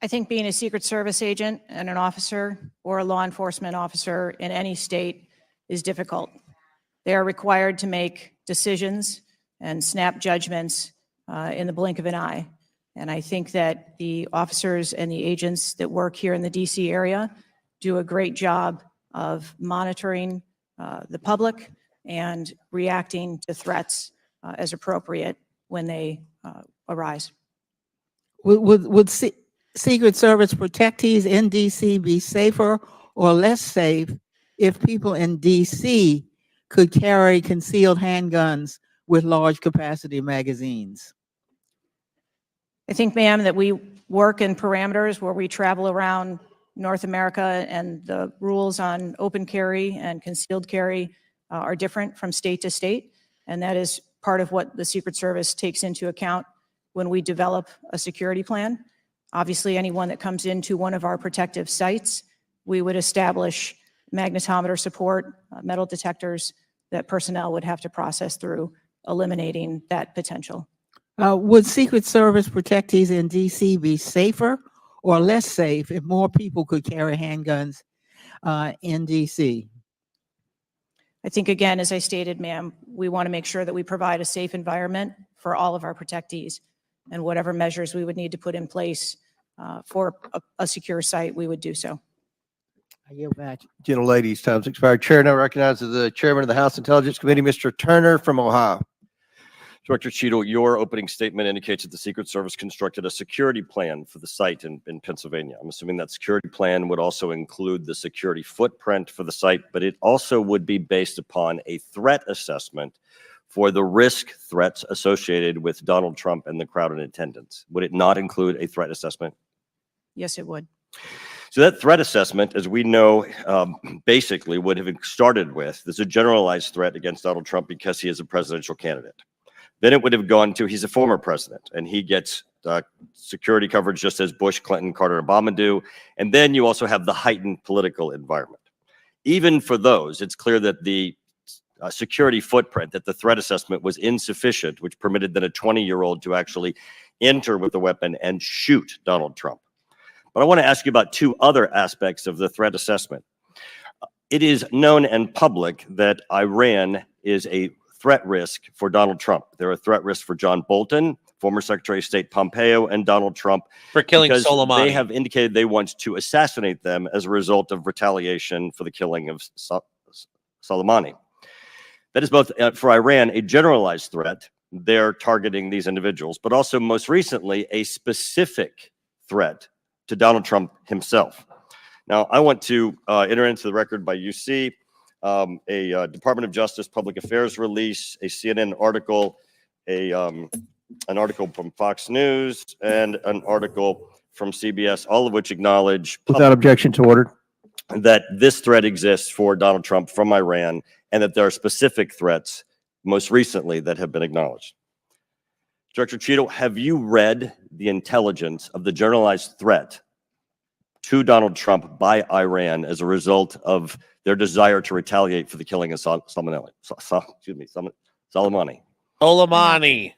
I think being a Secret Service agent and an officer or a law enforcement officer in any state is difficult. They are required to make decisions and snap judgments in the blink of an eye. And I think that the officers and the agents that work here in the DC area do a great job of monitoring the public and reacting to threats as appropriate when they arise. Would Secret Service protectees in DC be safer or less safe if people in DC could carry concealed handguns with large capacity magazines? I think, ma'am, that we work in parameters where we travel around North America, and the rules on open carry and concealed carry are different from state to state. And that is part of what the Secret Service takes into account when we develop a security plan. Obviously, anyone that comes into one of our protective sites, we would establish magnetometer support, metal detectors that personnel would have to process through, eliminating that potential. Would Secret Service protectees in DC be safer or less safe if more people could carry handguns in DC? I think, again, as I stated, ma'am, we want to make sure that we provide a safe environment for all of our protectees, and whatever measures we would need to put in place for a secure site, we would do so. I yield back. Gentlelady's time's expired. Chair now recognizes the chairman of the House Intelligence Committee, Mr. Turner from Ohio. Director Cheetle, your opening statement indicates that the Secret Service constructed a security plan for the site in Pennsylvania. I'm assuming that security plan would also include the security footprint for the site, but it also would be based upon a threat assessment for the risk threats associated with Donald Trump and the crowd in attendance. Would it not include a threat assessment? Yes, it would. So that threat assessment, as we know, basically would have started with, there's a generalized threat against Donald Trump because he is a presidential candidate. Then it would have gone to, he's a former president and he gets security coverage just as Bush, Clinton, Carter, and Obama do. And then you also have the heightened political environment. Even for those, it's clear that the security footprint, that the threat assessment was insufficient, which permitted then a 20-year-old to actually enter with a weapon and shoot Donald Trump. But I want to ask you about two other aspects of the threat assessment. It is known and public that Iran is a threat risk for Donald Trump. They're a threat risk for John Bolton, former Secretary of State Pompeo, and Donald Trump For killing because Soleimani. they have indicated they want to assassinate them as a result of retaliation for the killing of Soleimani. That is both for Iran a generalized threat. They're targeting these individuals, but also most recently a specific threat to Donald Trump himself. Now, I want to enter into the record by UC a Department of Justice Public Affairs release, a CNN article, an article from Fox News, and an article from CBS, all of which acknowledge Without objection to order. that this threat exists for Donald Trump from Iran, and that there are specific threats most recently that have been acknowledged. Director Cheetle, have you read the intelligence of the generalized threat to Donald Trump by Iran as a result of their desire to retaliate for the killing of Soleimani? Soleimani.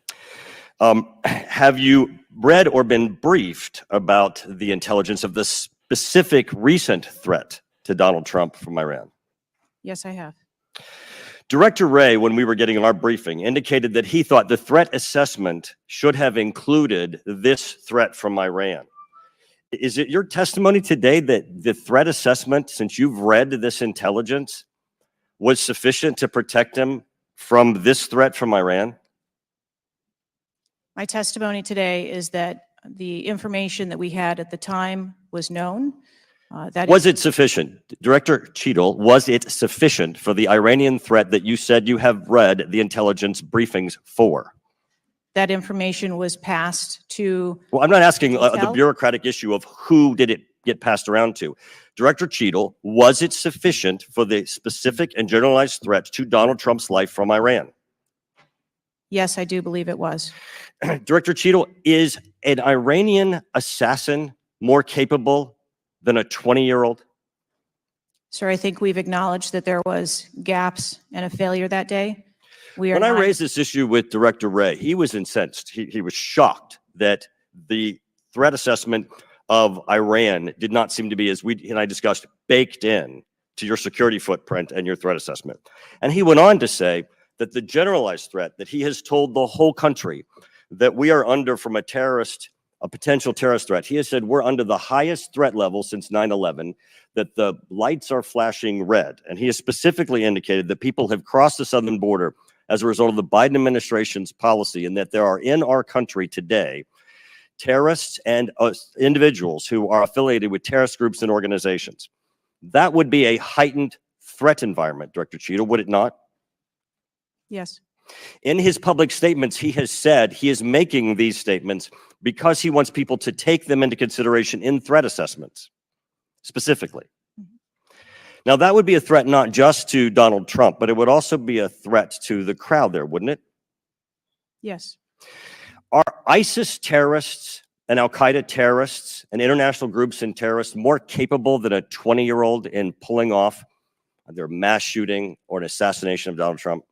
Have you read or been briefed about the intelligence of the specific recent threat to Donald Trump from Iran? Yes, I have. Director Wray, when we were getting our briefing, indicated that he thought the threat assessment should have included this threat from Iran. Is it your testimony today that the threat assessment, since you've read this intelligence, was sufficient to protect him from this threat from Iran? My testimony today is that the information that we had at the time was known, Was it sufficient? Director Cheetel, was it sufficient for the Iranian threat that you said you have read the intelligence briefings for? That information was passed to. Well, I'm not asking the Cheetel? bureaucratic issue of who did it get passed around to. Director Cheetel, was it sufficient for the specific and generalized threat to Donald Trump's life from Iran? Yes, I do believe it was. Director Cheetel, is an Iranian assassin more capable than a 20-year-old? Sir, I think we've acknowledged that there was gaps and a failure that day. When I raised this issue with Director Wray, he was incensed. He was shocked that the threat assessment of Iran did not seem to be, as we and I discussed, baked in to your security footprint and your threat assessment. And he went on to say that the generalized threat that he has told the whole country that we are under from a potential terrorist threat. He has said we're under the highest threat level since 9/11, that the lights are flashing red. And he has specifically indicated that people have crossed the southern border as a result of the Biden administration's policy, and that there are in our country today terrorists and individuals who are affiliated with terrorist groups and organizations. That would be a heightened threat environment, Director Cheetel, would it not? Yes. In his public statements, he has said he is making these statements because he wants people to take them into consideration in threat assessments, specifically. Now, that would be a threat not just to Donald Trump, but it would also be a threat to the crowd there, wouldn't it? Yes. Are ISIS terrorists and Al-Qaeda terrorists and international groups and terrorists more capable than a 20-year-old in pulling off either a mass shooting or an assassination of Donald Trump?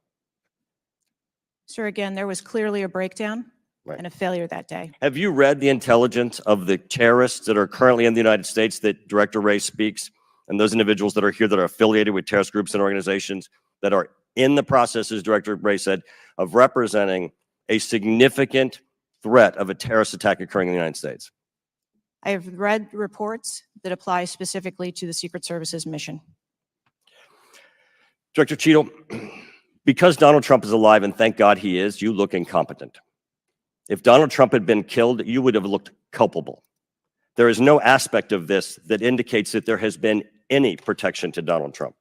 Sir, again, there was clearly a breakdown and a failure that day. Have you read the intelligence of the terrorists that are currently in the United States that Director Wray speaks, and those individuals that are here that are affiliated with terrorist groups and organizations that are in the process, as Director Wray said, of representing a significant threat of a terrorist attack occurring in the United States? I have read reports that apply specifically to the Secret Service's mission. Director Cheetel, because Donald Trump is alive, and thank God he is, you look incompetent. If Donald Trump had been killed, you would have looked culpable. There is no aspect of this that indicates that there has been any protection to Donald Trump.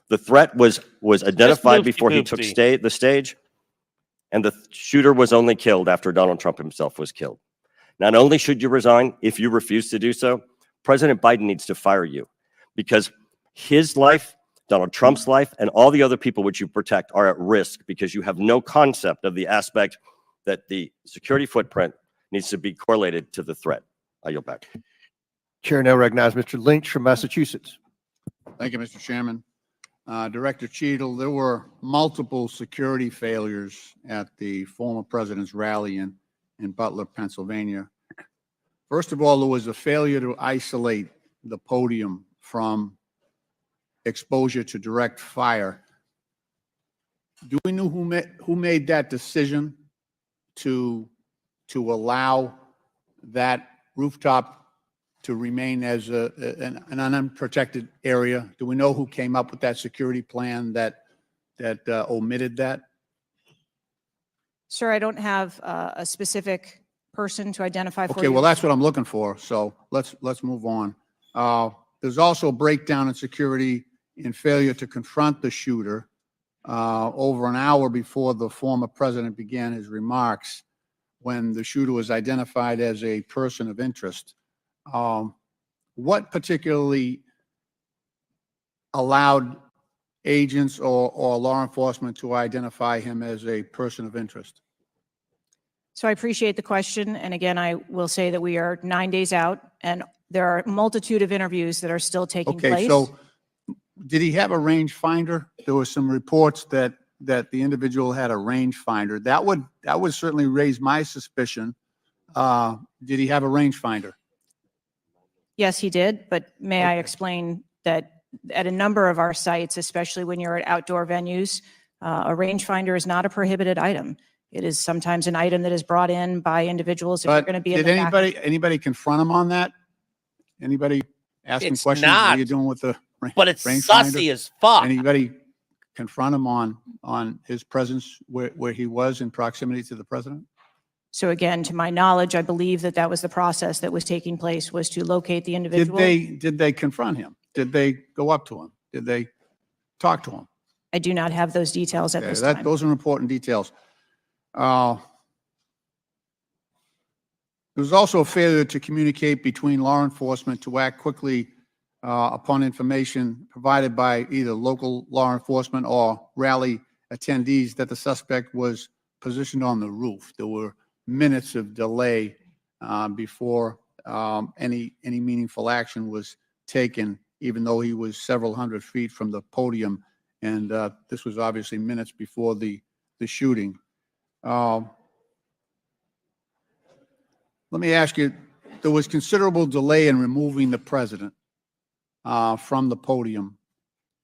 The threat was identified before he took the stage, and the shooter was only killed after Donald Trump himself was killed. Not only should you resign, if you refuse to do so, President Biden needs to fire you, because his life, Donald Trump's life, and all the other people which you protect are at risk because you have no concept of the aspect that the security footprint needs to be correlated to the threat. I yield back. Chair now recognizes Mr. Lynch from Massachusetts. Thank you, Mr. Chairman. Director Cheetel, there were multiple security failures at the former president's rally in Butler, Pennsylvania. First of all, there was a failure to isolate the podium from exposure to direct fire. Do we know who made that decision to allow that rooftop to remain as an unprotected area? Do we know who came up with that security plan that omitted that? Sir, I don't have a specific person to identify for you. Okay, well, that's what I'm looking for. So let's move on. There's also a breakdown in security and failure to confront the shooter over an hour before the former president began his remarks, when the shooter was identified as a person of interest. What particularly allowed agents or law enforcement to identify him as a person of interest? So I appreciate the question. And again, I will say that we are 9 days out, and there are a multitude of interviews that are still taking place. Okay, so did he have a rangefinder? There were some reports that the individual had a rangefinder. That would certainly raise my suspicion. Did he have a rangefinder? Yes, he did. But may I explain that at a number of our sites, especially when you're at outdoor venues, a rangefinder is not a prohibited item. It is sometimes an item that is brought in by individuals if you're going to be in the back. Did anybody confront him on that? Anybody asking It's questions? not. What are you doing with the But it's rangefinder? sussy as fuck. Anybody confront him on his presence where he was in proximity to the president? So again, to my knowledge, I believe that that was the process that was taking place, was to locate the Did individual. they confront him? Did they go up to him? Did they talk to him? I do not have those details at Okay, this time. those are important details. There was also a failure to communicate between law enforcement to act quickly upon information provided by either local law enforcement or rally attendees that the suspect was positioned on the roof. There were minutes of delay before any meaningful action was taken, even though he was several hundred feet from the podium. And this was obviously minutes before the shooting. Let me ask you, there was considerable delay in removing the president from the podium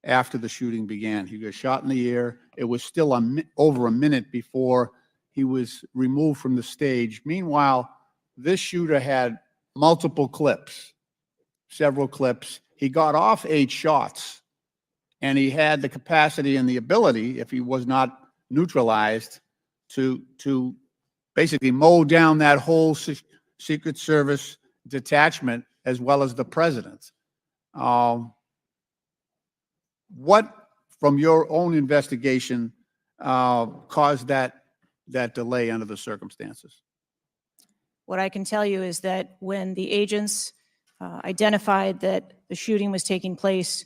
after the shooting began. He got shot in the air. It was still over a minute before he was removed from the stage. Meanwhile, this shooter had multiple clips, several clips. He got off 8 shots, and he had the capacity and the ability, if he was not neutralized, to basically mow down that whole Secret Service detachment as well as the president. What, from your own investigation, caused that delay under the circumstances? What I can tell you is that when the agents identified that the shooting was taking place,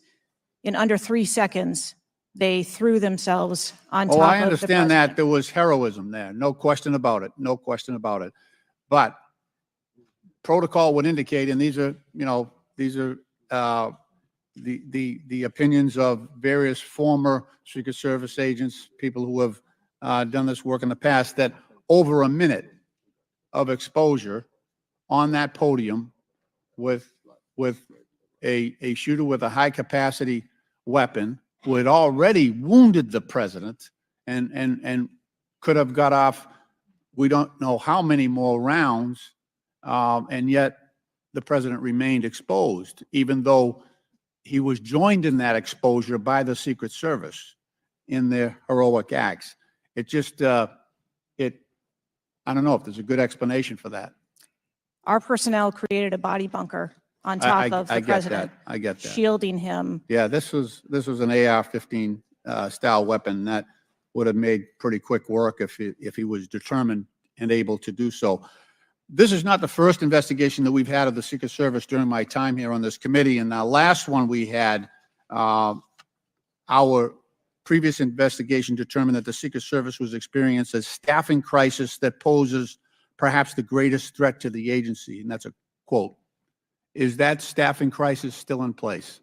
in under 3 seconds, they threw themselves on top of the I understand that president. there was heroism there. No question about it. No question about it. But protocol would indicate, and these are the opinions of various former Secret Service agents, people who have done this work in the past, that over a minute of exposure on that podium with a shooter with a high capacity weapon who had already wounded the president and could have got off, we don't know how many more rounds, and yet the president remained exposed, even though he was joined in that exposure by the Secret Service in their heroic acts. It just, I don't know if there's a good explanation for that. Our personnel created a body bunker on top of the president, I get that. shielding him. Yeah, this was an AR-15 style weapon that would have made pretty quick work if he was determined and able to do so. This is not the first investigation that we've had of the Secret Service during my time here on this committee. And the last one we had, our previous investigation determined that the Secret Service was experiencing a staffing crisis that poses perhaps the greatest threat to the agency. And that's a quote. Is that staffing crisis still in place?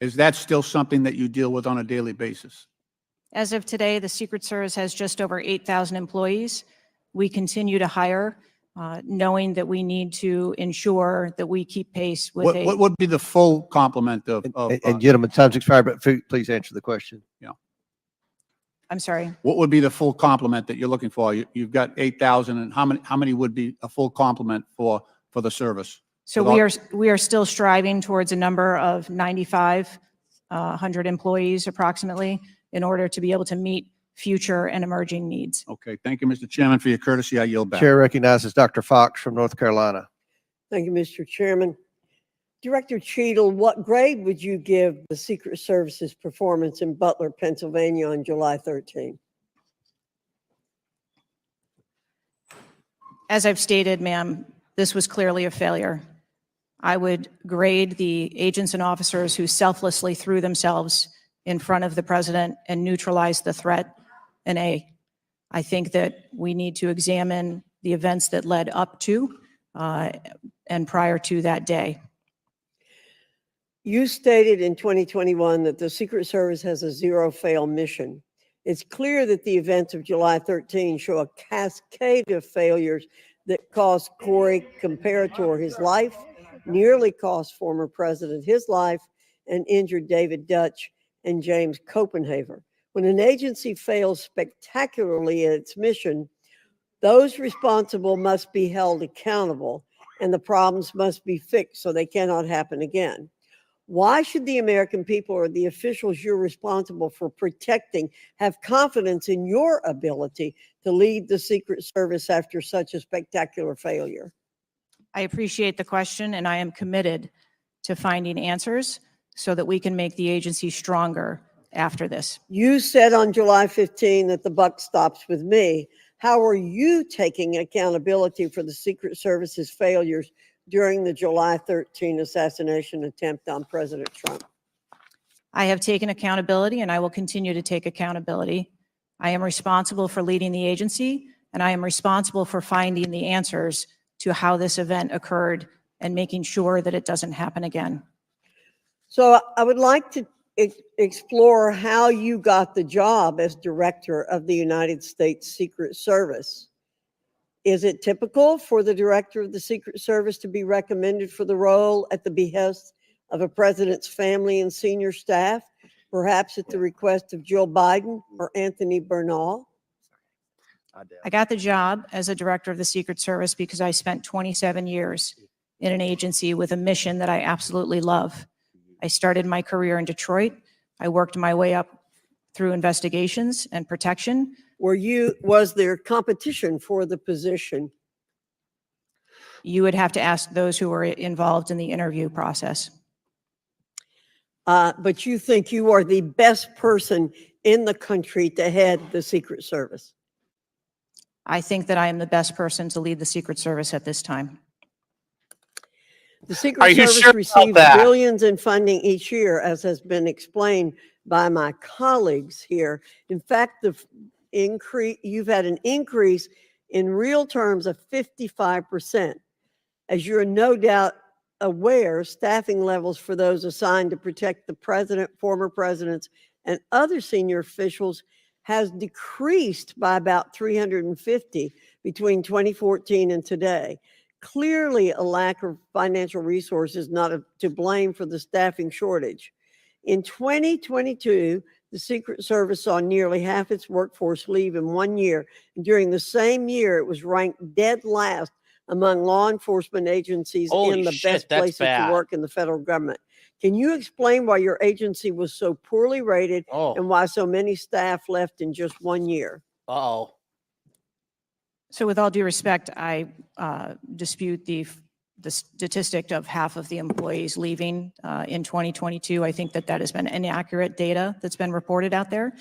Is that still something that you deal with on a daily basis? As of today, the Secret Service has just over 8,000 employees. We continue to hire, knowing that we need to ensure that we keep pace with What would be the full complement of And gentlemen, time's expired, but please answer the question. I'm sorry. what would be the full complement that you're looking for? You've got 8,000, and how many would be a full complement for the service? So we are still striving towards a number of 9,500 employees approximately in order to be able to meet future and emerging needs. Okay, thank you, Mr. Chairman, for your courtesy. I yield back. Chair recognizes Dr. Fox from North Carolina. Thank you, Mr. Chairman. Director Cheetel, what grade would you give the Secret Service's performance in Butler, Pennsylvania on July 13? As I've stated, ma'am, this was clearly a failure. I would grade the agents and officers who selflessly threw themselves in front of the president and neutralized the threat an A. I think that we need to examine the events that led up to and prior to that day. You stated in 2021 that the Secret Service has a zero-fail mission. It's clear that the events of July 13 show a cascade of failures that cost Corey Comparator his life, nearly cost former president his life, and injured David Dutch and James Copenhaver. When an agency fails spectacularly at its mission, those responsible must be held accountable, and the problems must be fixed so they cannot happen again. Why should the American people or the officials you're responsible for protecting have confidence in your ability to lead the Secret Service after such a spectacular failure? I appreciate the question, and I am committed to finding answers so that we can make the agency stronger after this. You said on July 15 that the buck stops with me. How are you taking accountability for the Secret Service's failures during the July 13 assassination attempt on President Trump? I have taken accountability, and I will continue to take accountability. I am responsible for leading the agency, and I am responsible for finding the answers to how this event occurred and making sure that it doesn't happen again. So I would like to explore how you got the job as director of the United States Secret Service. Is it typical for the director of the Secret Service to be recommended for the role at the behest of a president's family and senior staff, perhaps at the request of Jill Biden or Anthony Bernal? I got the job as a director of the Secret Service because I spent 27 years in an agency with a mission that I absolutely love. I started my career in Detroit. I worked my way up through investigations and protection. Was there competition for the position? You would have to ask those who were involved in the interview process. But you think you are the best person in the country to head the Secret Service? I think that I am the best person to lead the Secret Service at this time. The Secret Service receives billions in funding each year, as has been explained by my colleagues here. In fact, you've had an increase in real terms of 55%. As you're no doubt aware, staffing levels for those assigned to protect the president, former presidents, and other senior officials has decreased by about 350 between 2014 and today. Clearly, a lack of financial resources not to blame for the staffing shortage. In 2022, the Secret Service saw nearly half its workforce leave in 1 year. And during the same year, it was ranked dead last among law enforcement agencies in the best places to work in the federal government. Can you explain why your agency was so poorly rated and why so many staff left in just 1 year? Uh-oh. So with all due respect, I dispute the statistic of half of the employees leaving in 2022. I think that has been inaccurate data that's been reported out there.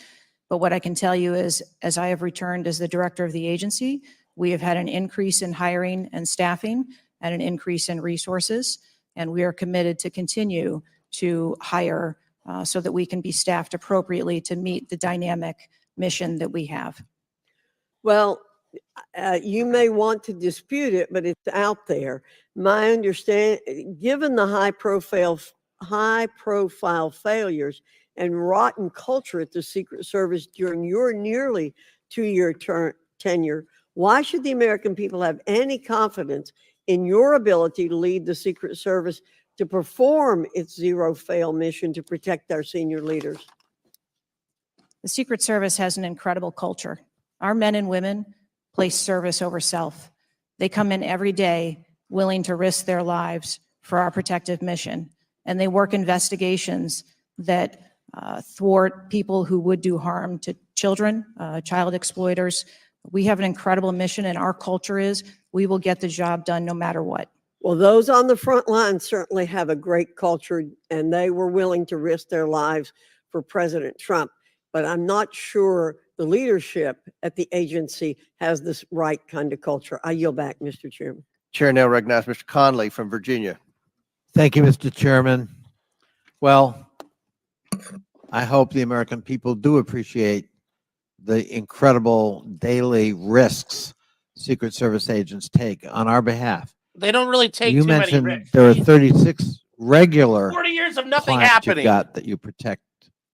But what I can tell you is, as I have returned as the director of the agency, we have had an increase in hiring and staffing and an increase in resources. And we are committed to continue to hire so that we can be staffed appropriately to meet the dynamic mission that we have. Well, you may want to dispute it, but it's out there. My understanding, given the high profile failures and rotten culture at the Secret Service during your nearly 2-year tenure, why should the American people have any confidence in your ability to lead the Secret Service to perform its zero-fail mission to protect our senior leaders? The Secret Service has an incredible culture. Our men and women place service over self. They come in every day willing to risk their lives for our protective mission. And they work investigations that thwart people who would do harm to children, child exploiters. We have an incredible mission, and our culture is we will get the job done no matter what. Well, those on the front line certainly have a great culture, and they were willing to risk their lives for President Trump. But I'm not sure the leadership at the agency has this right kind of culture. I yield back, Mr. Chairman. Chair now recognizes Mr. Conley from Virginia. Thank you, Mr. Chairman. Well, I hope the American people do appreciate the incredible daily risks Secret Service agents take on our behalf. They don't really take You too many mentioned risks. there are 36 regular 40 years of nothing clients happening. you've got that you protect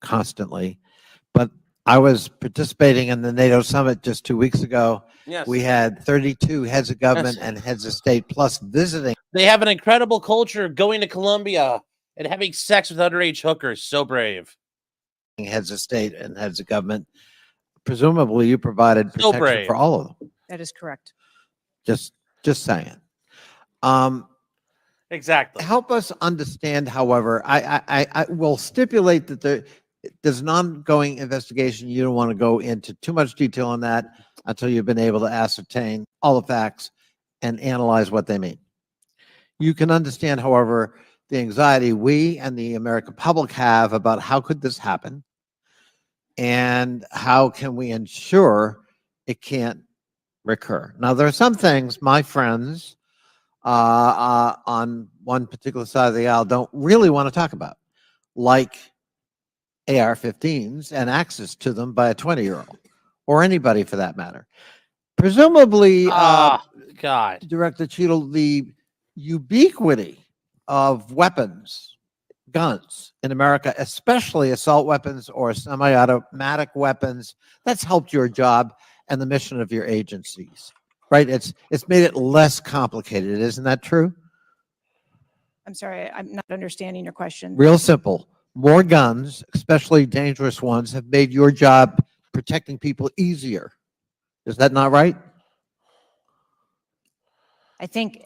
constantly. But I was participating in the NATO summit just 2 weeks ago. Yes. We had 32 heads of government and heads of state plus visiting. They have an incredible culture going to Colombia and having sex with underage hookers. So brave. Heads of state and heads of government. Presumably you provided So protection brave. for all of them. That is correct. Just saying. Exactly. Help us understand, however, I will stipulate that there's an ongoing investigation. You don't want to go into too much detail on that until you've been able to ascertain all the facts and analyze what they mean. You can understand, however, the anxiety we and the American public have about how could this happen and how can we ensure it can't recur. Now, there are some things my friends on one particular side of the aisle don't really want to talk about, like AR-15s and access to them by a 20-year-old or anybody for that matter. Presumably, God. Director Cheetle, the ubiquity of weapons, guns in America, especially assault weapons or semi-automatic weapons, that's helped your job and the mission of your agencies, right? It's made it less complicated. Isn't that true? I'm sorry, I'm not understanding your question. Real simple. More guns, especially dangerous ones, have made your job protecting people easier. Is that not right? I think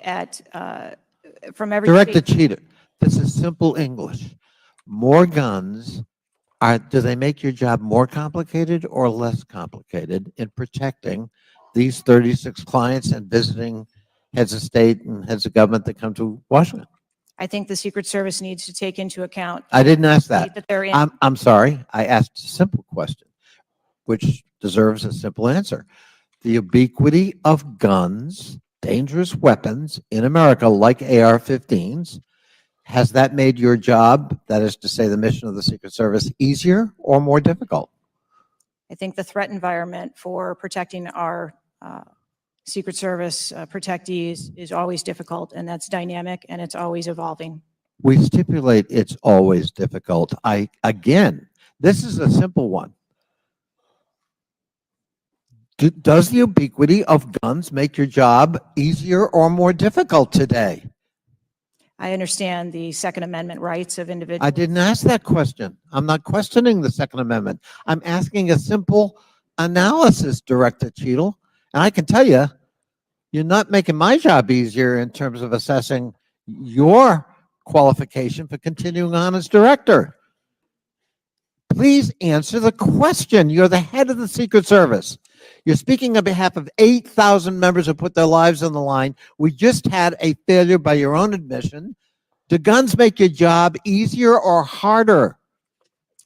from every Director state- Cheatle, this is simple English. More guns, do they make your job more complicated or less complicated in protecting these 36 clients and visiting heads of state and heads of government that come to Washington? I think the Secret Service needs to take into account. I didn't ask that. That they're in. I'm sorry. I asked a simple question, which deserves a simple answer. The ubiquity of guns, dangerous weapons in America, like AR-15s, has that made your job, that is to say the mission of the Secret Service, easier or more difficult? I think the threat environment for protecting our Secret Service protectees is always difficult, and that's dynamic, and it's always evolving. We stipulate it's always difficult. Again, this is a simple one. Does the ubiquity of guns make your job easier or more difficult today? I understand the Second Amendment rights of individuals. I didn't ask that question. I'm not questioning the Second Amendment. I'm asking a simple analysis, Director Cheatle. And I can tell you, you're not making my job easier in terms of assessing your qualification for continuing on as director. Please answer the question. You're the head of the Secret Service. You're speaking on behalf of 8,000 members who put their lives on the line. We just had a failure by your own admission. Do guns make your job easier or harder?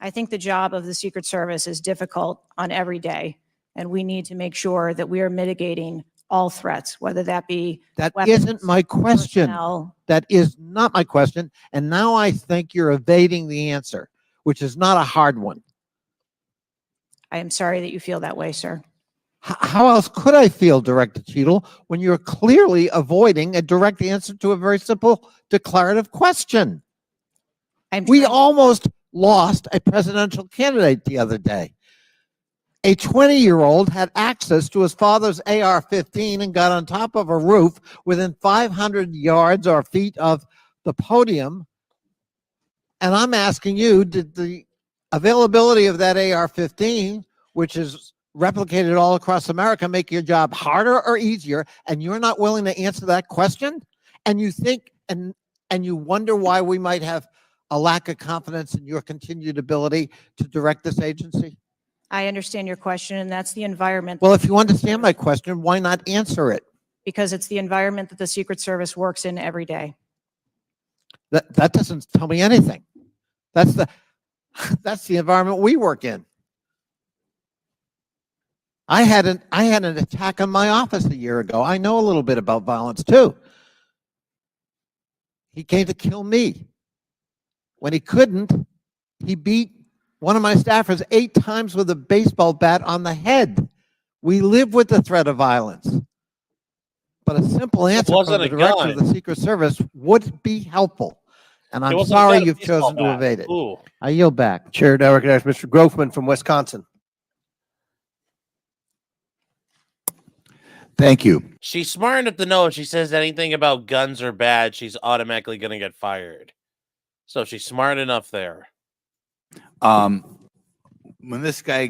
I think the job of the Secret Service is difficult on every day, and we need to make sure that we are mitigating all threats, whether that be That weapons, isn't my question. personnel. That is not my question. And now I think you're evading the answer, which is not a hard one. I am sorry that you feel that way, sir. How else could I feel, Director Cheatle, when you're clearly avoiding a direct answer to a very simple declarative question? We almost lost a presidential candidate the other day. A 20-year-old had access to his father's AR-15 and got on top of a roof within 500 yards or feet of the podium. And I'm asking you, did the availability of that AR-15, which is replicated all across America, make your job harder or easier? And you're not willing to answer that question? And you think and you wonder why we might have a lack of confidence in your continued ability to direct this agency? I understand your question, and that's the environment. Well, if you understand my question, why not answer it? Because it's the environment that the Secret Service works in every day. That doesn't tell me anything. That's the environment we work in. I had an attack on my office a year ago. I know a little bit about violence too. He came to kill me. When he couldn't, he beat one of my staffers 8 times with a baseball bat on the head. We live with the threat of violence. But a simple answer from the director of the Secret Service would be helpful. And I'm sorry you've chosen to evade it. Ooh. I yield back. Chair now recognizes Mr. Grofman from Wisconsin. Thank you. She's smart enough to know if she says anything about guns are bad, she's automatically going to get fired. So she's smart enough there. When this guy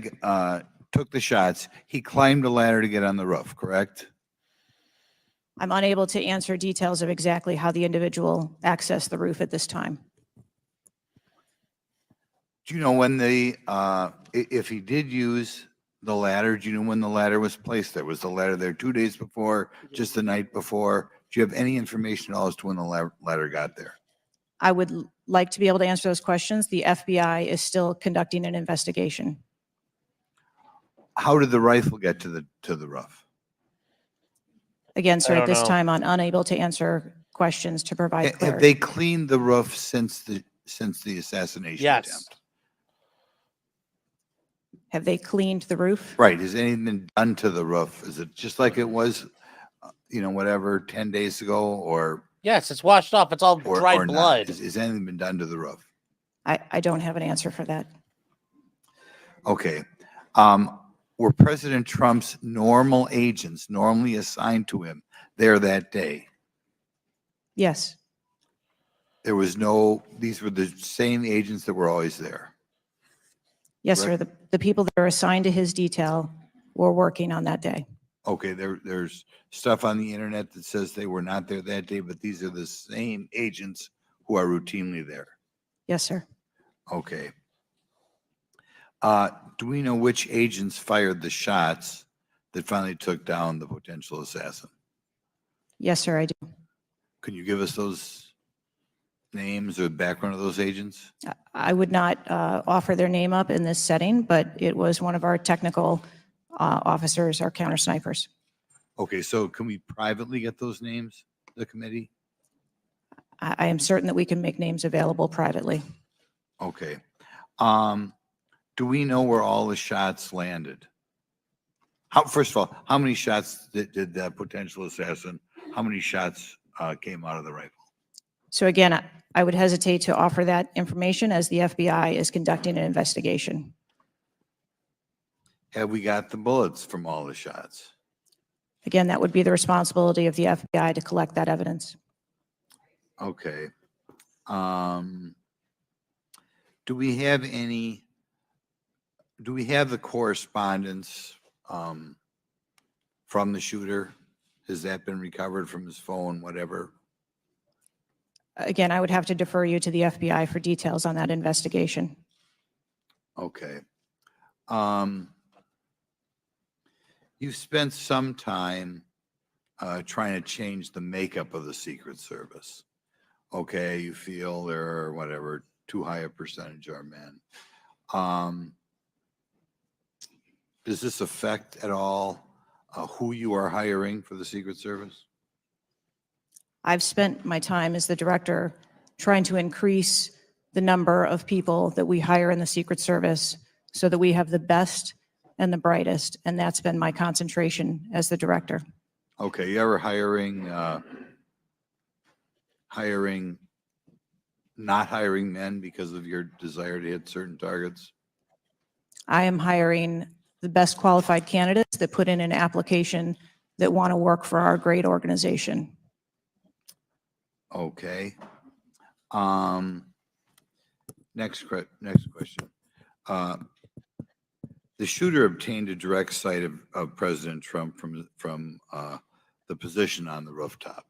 took the shots, he climbed a ladder to get on the roof, correct? I'm unable to answer details of exactly how the individual accessed the roof at this time. Do you know when if he did use the ladder, do you know when the ladder was placed there? Was the ladder there 2 days before, just the night before? Do you have any information at all as to when the ladder got there? I would like to be able to answer those questions. The FBI is still conducting an investigation. How did the rifle get to the roof? Again, sir, I at don't this know. time, I'm unable to answer questions to provide Have clarity. they cleaned the roof since the assassination Yes. attempt? Have they cleaned the roof? Right. Has anything been done to the roof? Is it just like it was, whatever, 10 days ago or Yes, it's washed off. It's all or dried not? blood. Has anything been done to the roof? I don't have an answer for that. Okay. Were President Trump's normal agents normally assigned to him there that day? Yes, These were the same agents that were always there. yes, sir. The people that are assigned to his detail were working on that day. Okay, there's stuff on the internet that says they were not there that day, but these are the same agents who are routinely there. Yes, sir. Okay. Do we know which agents fired the shots that finally took down the potential assassin? Yes, sir, I do. Can you give us those names or the background of those agents? I would not offer their name up in this setting, but it was one of our technical officers, our counter snipers. Okay, so can we privately get those names, the committee? I am certain that we can make names available privately. Okay. Do we know where all the shots landed? First of all, how many shots did that potential assassin, how many shots came out of the rifle? So again, I would hesitate to offer that information as the FBI is conducting an investigation. Have we got the bullets from all the shots? Again, that would be the responsibility of the FBI to collect that evidence. Okay. Do we have the correspondence from the shooter? Has that been recovered from his phone, whatever? Again, I would have to defer you to the FBI for details on that investigation. Okay. You've spent some time trying to change the makeup of the Secret Service. Okay, you feel there are, whatever, too high a percentage are men. Does this affect at all who you are hiring for the Secret Service? I've spent my time as the director trying to increase the number of people that we hire in the Secret Service so that we have the best and the brightest, and that's been my concentration as the director. Okay, you ever not hiring men because of your desire to hit certain targets? I am hiring the best qualified candidates that put in an application that want to work for our great organization. Okay. Next question. The shooter obtained a direct sight of President Trump from the position on the rooftop.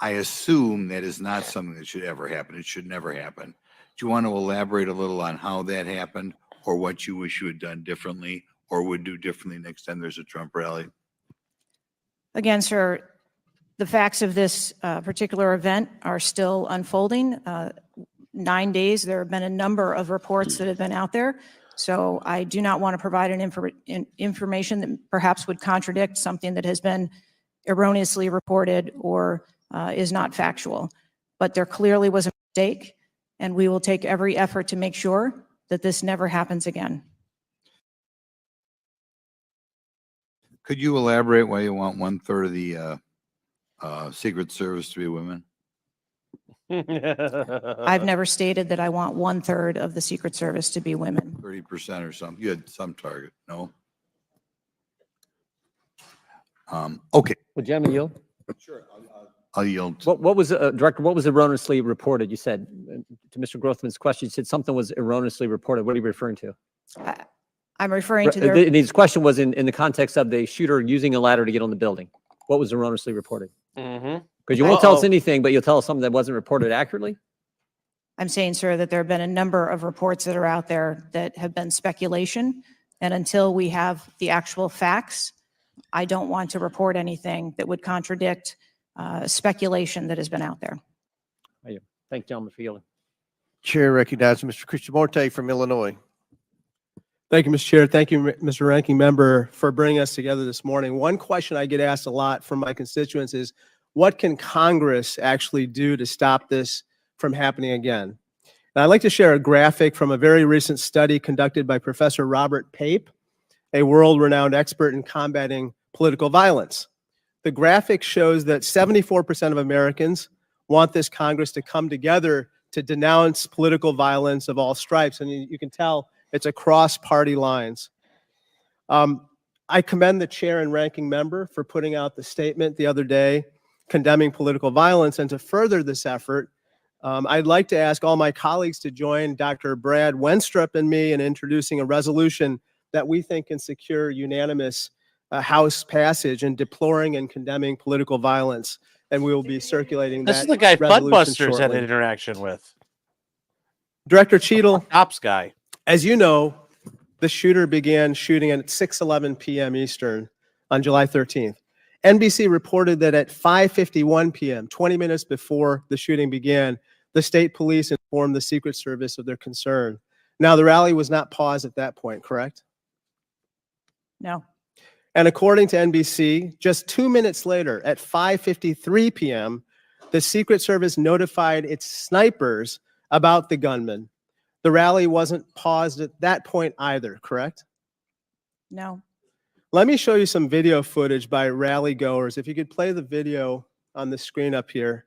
I assume that is not something that should ever happen. It should never happen. Do you want to elaborate a little on how that happened, or what you wish you had done differently or would do differently next time there's a Trump rally? Again, sir, the facts of this particular event are still unfolding. 9 days, there have been a number of reports that have been out there. So I do not want to provide information that perhaps would contradict something that has been erroneously reported or is not factual. But there clearly was a mistake, and we will take every effort to make sure that this never happens again. Could you elaborate why you want 1/3 of the Secret Service to be women? I've never stated that I want 1/3 of the Secret Service to be women. 30% or something. You had some target, no? Okay, Would you yield? I'll yield. What was, Director, what was erroneously reported? You said, to Mr. Grothman's question, you said something was erroneously reported. What are you referring to? I'm referring to His question was in the context of the shooter using a ladder to get on the building. What was erroneously reported? Mm-hmm. Because you won't tell us Uh-oh. anything, but you'll tell us something that wasn't reported accurately? I'm saying, sir, that there have been a number of reports that are out there that have been speculation. And until we have the actual facts, I don't want to report anything that would contradict speculation that has been out there. Thank you, gentlemen, for yielding. Chair recognizes Mr. Krishnamurti from Illinois. Thank you, Mr. Chair. Thank you, Mr. Ranking Member, for bringing us together this morning. One question I get asked a lot from my constituents is, what can Congress actually do to stop this from happening again? And I'd like to share a graphic from a very recent study conducted by Professor Robert Pape, a world-renowned expert in combating political violence. The graphic shows that 74% of Americans want this Congress to come together to denounce political violence of all stripes. And you can tell it's across party lines. I commend the chair and ranking member for putting out the statement the other day condemning political violence. And to further this effort, I'd like to ask all my colleagues to join Dr. Brad Wenstrup and me in introducing a resolution that we think can secure unanimous House passage in deploring and condemning political violence. And we will be circulating This that is the guy resolution Fuddbusters had shortly. an interaction with. Director Cheetle, Ops guy. as you know, the shooter began shooting at 6:11 p.m. Eastern on July 13th. NBC reported that at 5:51 p.m., 20 minutes before the shooting began, the state police informed the Secret Service of their concern. Now, the rally was not paused at that point, correct? No. And according to NBC, just 2 minutes later, at 5:53 p.m., the Secret Service notified its snipers about the gunman. The rally wasn't paused at that point either, correct? No. Let me show you some video footage by rally goers. If you could play the video on the screen up here.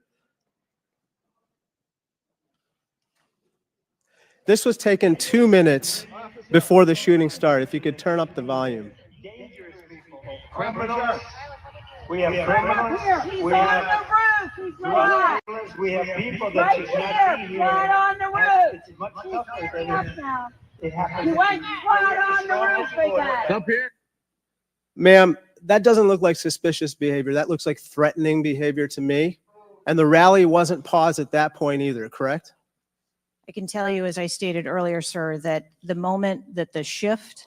This was taken 2 minutes before the shooting started. If you could turn up the volume. Criminals. We have criminals. We have drug dealers. We have people that should not be here. Right on the roof. It's much tougher than it happens. You went right on the roof, big guy. Up here. Ma'am, that doesn't look like suspicious behavior. That looks like threatening behavior to me. And the rally wasn't paused at that point either, correct? I can tell you, as I stated earlier, sir, that the moment that the shift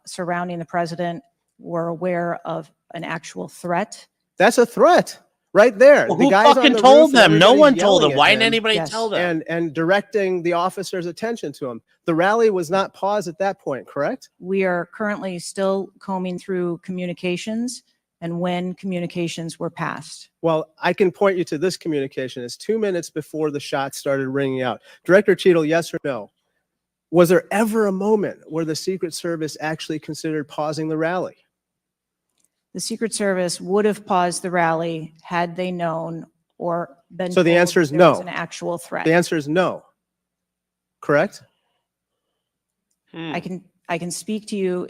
surrounding the president were aware of an actual threat. That's a threat right there. Well, The who guy's on fucking the told roof and them? No everybody's one told yelling them. at Why him didn't anybody Yes. tell them? and directing the officer's attention to him. The rally was not paused at that point, correct? We are currently still combing through communications and when communications were passed. Well, I can point you to this communication. It's 2 minutes before the shots started ringing out. Director Cheetle, yes or no? Was there ever a moment where the Secret Service actually considered pausing the rally? The Secret Service would have paused the rally had they known or been So the told answer is there no. was an actual threat. The answer is no, correct? I can speak to you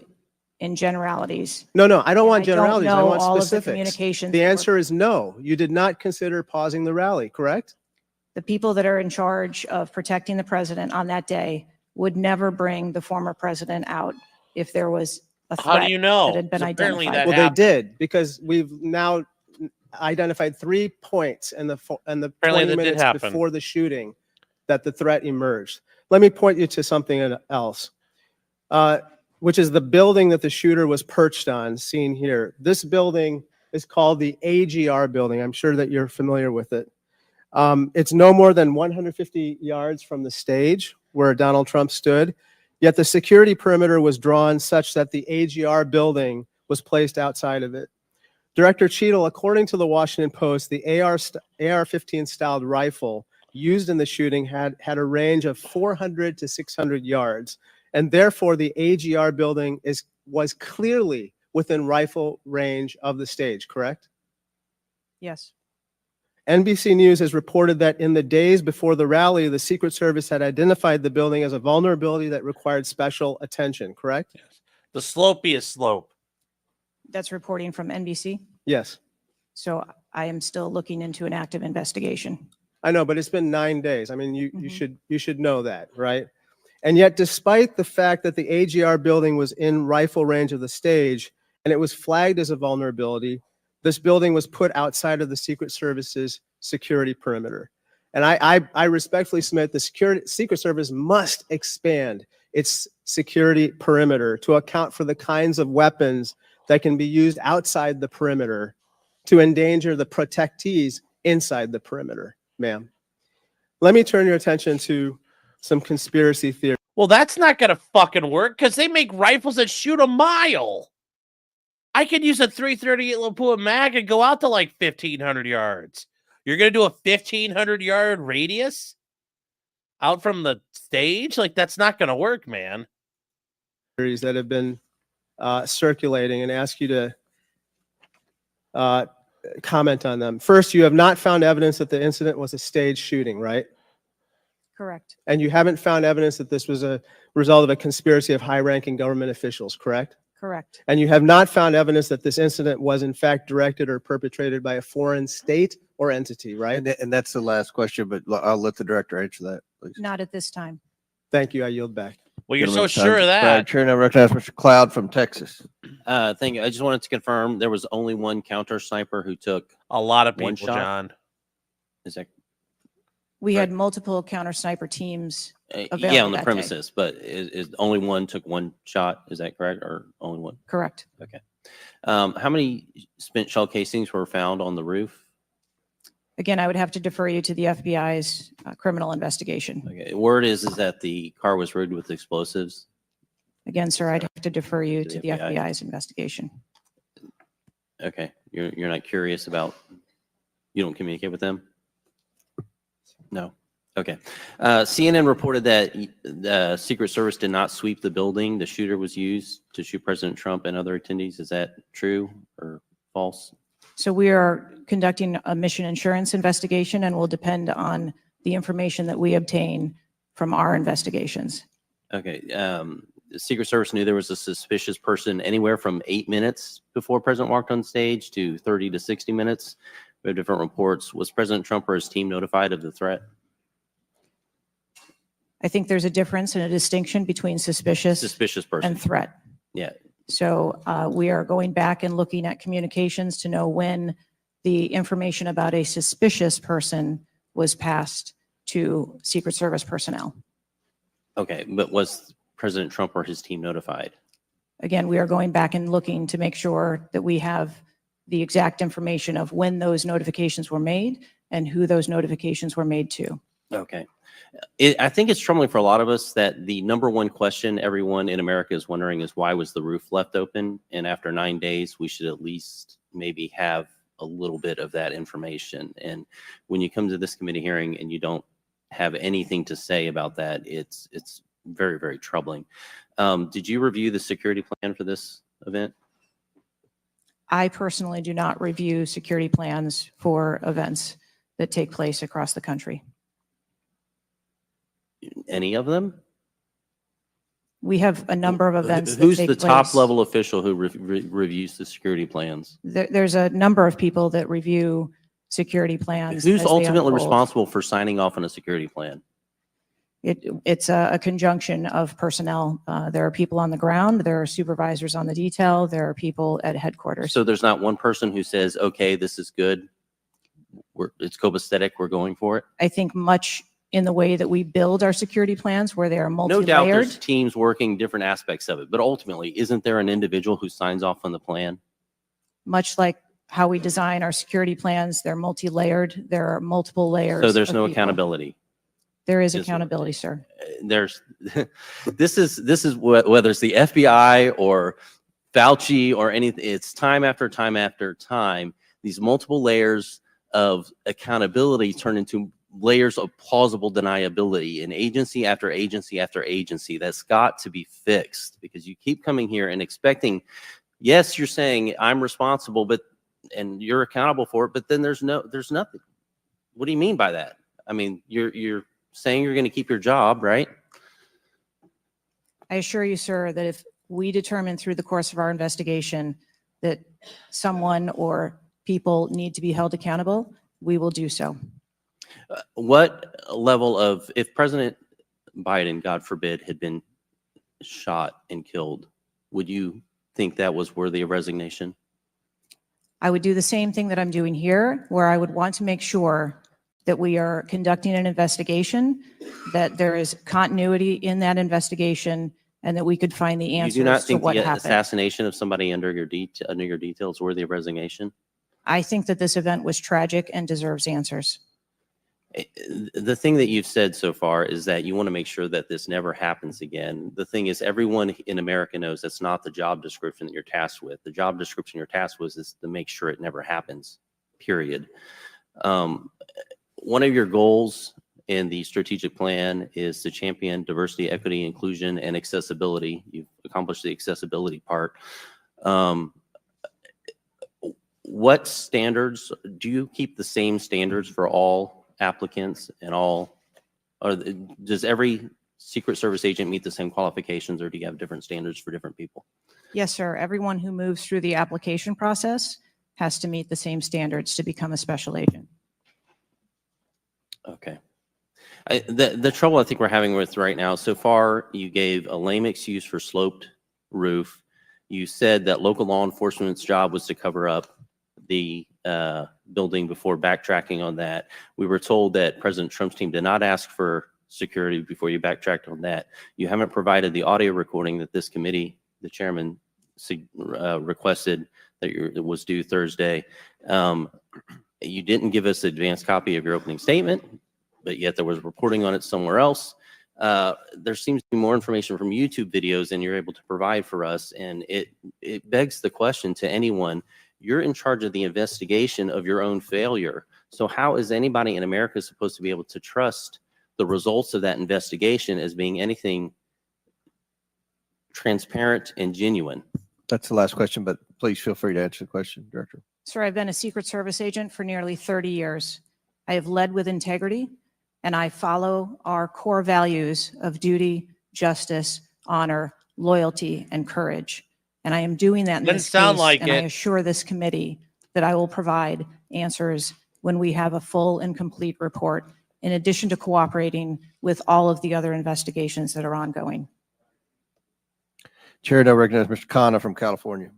in generalities. No, I don't want I don't generalities. I know want all of the specifics. communications The that were- answer is no. You did not consider pausing the rally, correct? The people that are in charge of protecting the president on that day would never bring the former president out if there was a How do threat you know? that had been 'Cause apparently identified. that Well, they happened. did, because we've now identified 3 points in the Apparently 20 that did minutes happen. before the shooting that the threat emerged. Let me point you to something else, which is the building that the shooter was perched on, seen here. This building is called the AGR building. I'm sure that you're familiar with it. It's no more than 150 yards from the stage where Donald Trump stood, yet the security perimeter was drawn such that the AGR building was placed outside of it. Director Cheetle, according to the Washington Post, the AR-15 styled rifle used in the shooting had a range of 400 to 600 yards, and therefore the AGR building was clearly within rifle range of the stage, correct? Yes. NBC News has reported that in the days before the rally, the Secret Service had identified the building as a vulnerability that required special attention, correct? Yes. The slopiest slope. That's reporting from NBC. Yes. So I am still looking into an active investigation. I know, but it's been 9 days. I mean, you Mhm. should know that, right? And yet, despite the fact that the AGR building was in rifle range of the stage and it was flagged as a vulnerability, this building was put outside of the Secret Service's security perimeter. And I respectfully submit the Secret Service must expand its security perimeter to account for the kinds of weapons that can be used outside the perimeter to endanger the protectees inside the perimeter, ma'am. Let me turn your attention to some conspiracy theories. Well, that's not going to fucking work because they make rifles that shoot a mile. I could use a 338 Lapua mag and go out to like 1,500 yards. You're going to do a 1,500-yard radius out from the stage? Like, that's not going to work, man. That have been circulating and ask you to comment on them. First, you have not found evidence that the incident was a staged shooting, right? Correct. And you haven't found evidence that this was a result of a conspiracy of high-ranking government officials, correct? Correct. And you have not found evidence that this incident was in fact directed or perpetrated by a foreign state or entity, right? And that's the last question, but I'll let the director answer that, please. Not at this time. Thank you. I yield back. Well, you're so Gentleman's sure time's of expired. that. Chair now recognizes Mr. Cloud from Texas. Thank you. I just wanted to confirm there was only one counter sniper who took A lot of one people, shot? John. Is that We had multiple counter sniper teams available yeah, on the that day. premises, but is only one took one shot? Is that correct, or only one? Correct. Okay. How many spent shell casings were found on the roof? Again, I would have to defer you to the FBI's criminal investigation. Okay. Word is that the car was rigged with explosives. Again, sir, I'd have to defer you To to the the FBI. FBI's investigation. Okay. You're not curious about, you don't communicate with them? No. Okay. CNN reported that the Secret Service did not sweep the building. The shooter was used to shoot President Trump and other attendees. Is that true or false? So we are conducting a mission insurance investigation and will depend on the information that we obtain from our investigations. Okay. The Secret Service knew there was a suspicious person anywhere from 8 minutes before President walked on stage to 30 to 60 minutes. We have different reports. Was President Trump or his team notified of the threat? I think there's a difference and a distinction between suspicious Person. and threat. Yeah. So we are going back and looking at communications to know when the information about a suspicious person was passed to Secret Service personnel. Okay. But was President Trump or his team notified? Again, we are going back and looking to make sure that we have the exact information of when those notifications were made and who those notifications were made to. Okay. I think it's troubling for a lot of us that the number one question everyone in America is wondering is why was the roof left open? And after 9 days, we should at least maybe have a little bit of that information. And when you come to this committee hearing and you don't have anything to say about that, it's very, very troubling. Did you review the security plan for this event? I personally do not review security plans for events that take place across the country. Any of them? We have a number of events that Who's take the place. top level official who reviews the security plans? There's a number of people that review security plans. Who's as they ultimately unfold. responsible for signing off on a security plan? It's a conjunction of personnel. There are people on the ground, there are supervisors on the detail, there are people at headquarters. So there's not one person who says, okay, this is good. It's copacetic, we're going for it. I think much in the way that we build our security plans where they are No multi-layered. doubt there's teams working different aspects of it, but ultimately, isn't there an individual who signs off on the plan? Much like how we design our security plans, they're multi-layered. There are multiple layers. So there's of no people. accountability. There is accountability, sir. There's this is whether it's the FBI or Fauci or anything, it's time after time after time, these multiple layers of accountability turn into layers of plausible deniability, and agency after agency after agency. That's got to be fixed, because you keep coming here and expecting, yes, you're saying I'm responsible, but and you're accountable for it, but then there's nothing. What do you mean by that? I mean, you're saying you're going to keep your job, right? I assure you, sir, that if we determine through the course of our investigation that someone or people need to be held accountable, we will do so. What level of, if President Biden, God forbid, had been shot and killed, would you think that was worthy of resignation? I would do the same thing that I'm doing here, where I would want to make sure that we are conducting an investigation, that there is continuity in that investigation, and that we could find the You answers do not to think what the happened. assassination of somebody under your detail is worthy of resignation? I think that this event was tragic and deserves answers. The thing that you've said so far is that you want to make sure that this never happens again. The thing is, everyone in America knows that's not the job description that you're tasked with. The job description you're tasked with is to make sure it never happens, period. One of your goals in the strategic plan is to champion diversity, equity, inclusion, and accessibility. You've accomplished the accessibility part. What standards, do you keep the same standards for all applicants and all, or does every Secret Service agent meet the same qualifications, or do you have different standards for different people? Yes, sir. Everyone who moves through the application process has to meet the same standards to become a special agent. Okay. The trouble I think we're having with right now, so far, you gave a lame excuse for sloped roof. You said that local law enforcement's job was to cover up the building before backtracking on that. We were told that President Trump's team did not ask for security before you backtracked on that. You haven't provided the audio recording that this committee, the chairman, requested that was due Thursday. You didn't give us an advanced copy of your opening statement, but yet there was reporting on it somewhere else. There seems to be more information from YouTube videos than you're able to provide for us, and it begs the question to anyone, you're in charge of the investigation of your own failure. So how is anybody in America supposed to be able to trust the results of that investigation as being anything transparent and genuine? That's the last question, but please feel free to answer the question, Director. Sir, I've been a Secret Service agent for nearly 30 years. I have led with integrity, and I follow our core values of duty, justice, honor, loyalty, and courage. And I am doing that in Didn't this sound case, like and I it. assure this committee that I will provide answers when we have a full and complete report, in addition to cooperating with all of the other investigations that are ongoing. Chair now recognizes Mr. Khanna from California.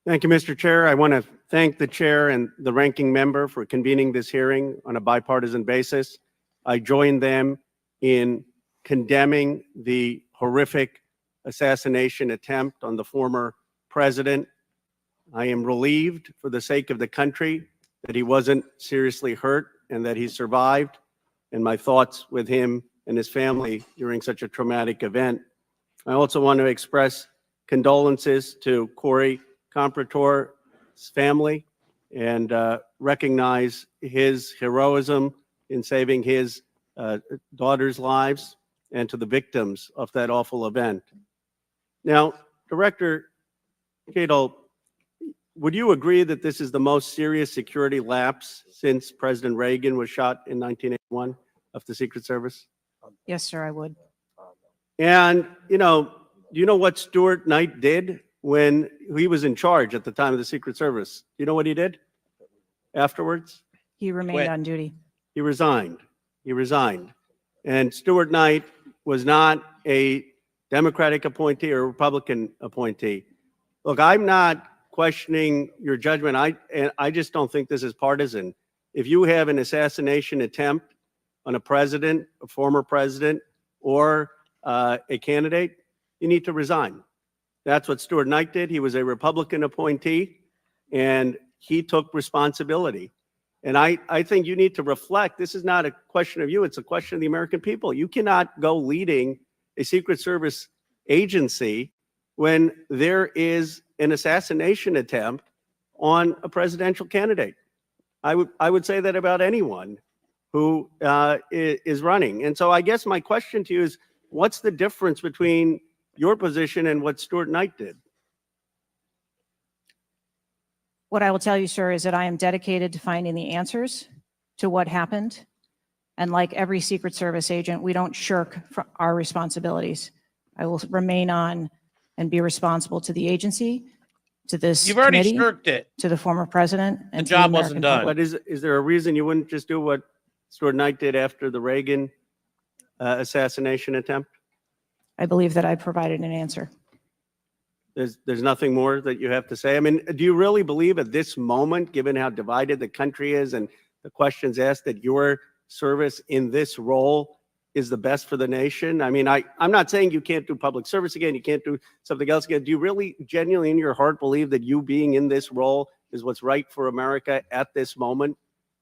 Thank you, Mr. Chair. I want to thank the chair and the ranking member for convening this hearing on a bipartisan basis. I join them in condemning the horrific assassination attempt on the former president. I am relieved for the sake of the country that he wasn't seriously hurt and that he survived, and my thoughts with him and his family during such a traumatic event. I also want to express condolences to Corey Comprator's family and recognize his heroism in saving his daughter's lives, and to the victims of that awful event. Now, Director Cheetel, would you agree that this is the most serious security lapse since President Reagan was shot in 1981 of the Secret Service? Yes, sir, I would. And, do you know what Stuart Knight did when he was in charge at the time of the Secret Service? Do you know what he did afterwards? He remained on duty. He resigned. He resigned. And Stuart Knight was not a Democratic appointee or Republican appointee. Look, I'm not questioning your judgment. I just don't think this is partisan. If you have an assassination attempt on a president, a former president, or a candidate, you need to resign. That's what Stuart Knight did. He was a Republican appointee, and he took responsibility. And I think you need to reflect. This is not a question of you. It's a question of the American people. You cannot go leading a Secret Service agency when there is an assassination attempt on a presidential candidate. I would say that about anyone who is running. And so I guess my question to you is, what's the difference between your position and what Stuart Knight did? What I will tell you, sir, is that I am dedicated to finding the answers to what happened. And like every Secret Service agent, we don't shirk from our responsibilities. I will remain on and be responsible to the agency, to this You've already committee, shirked it. to the former president, and The to job the wasn't American done. public. But is there a reason you wouldn't just do what Stuart Knight did after the Reagan assassination attempt? I believe that I provided an answer. There's nothing more that you have to say. I mean, do you really believe at this moment, given how divided the country is and the questions asked, that your service in this role is the best for the nation? I mean, I'm not saying you can't do public service again, you can't do something else again. Do you really genuinely in your heart believe that you being in this role is what's right for America at this moment?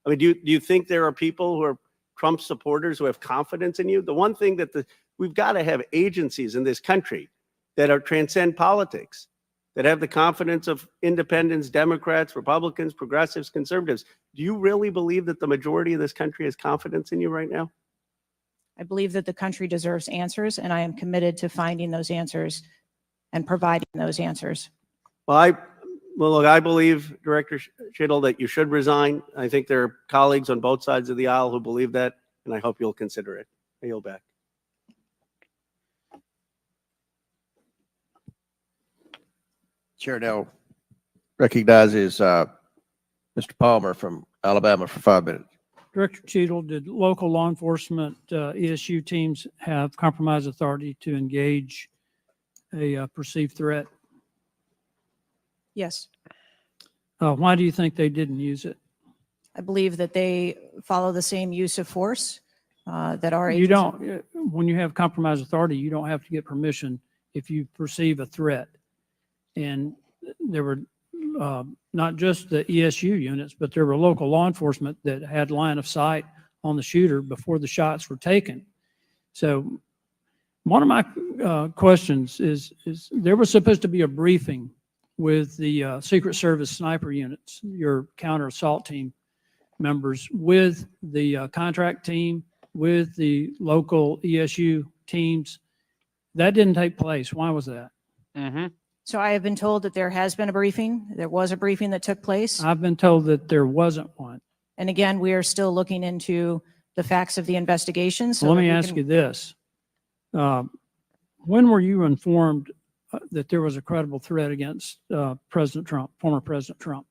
I mean, do you think there are people who are Trump supporters who have confidence in you? The one thing that we've got to have agencies in this country that are transcend politics, that have the confidence of independents, Democrats, Republicans, progressives, conservatives. Do you really believe that the majority of this country has confidence in you right now? I believe that the country deserves answers, and I am committed to finding those answers and providing those answers. Well, look, I believe, Director Cheetel, that you should resign. I think there are colleagues on both sides of the aisle who believe that, and I hope you'll consider it. I yield back. Chair now recognizes Mr. Palmer from Alabama for 5 minutes. Director Cheetle, did local law enforcement ESU teams have compromise authority to engage a perceived threat? Yes, Why do you think they didn't use it? I believe that they follow the same use of force that our You agency. don't, when you have compromise authority, you don't have to get permission if you perceive a threat. And there were not just the ESU units, but there were local law enforcement that had line of sight on the shooter before the shots were taken. So one of my questions is there was supposed to be a briefing with the Secret Service sniper units, your counter assault team members, with the contract team, with the local ESU teams. That didn't take place. Why was that? So I have been told that there has been a briefing. There was a briefing that took place. I've been told that there wasn't one. And again, we are still looking into the facts of the investigation. So Let me that we ask can- you this. When were you informed that there was a credible threat against President Trump, former President Trump?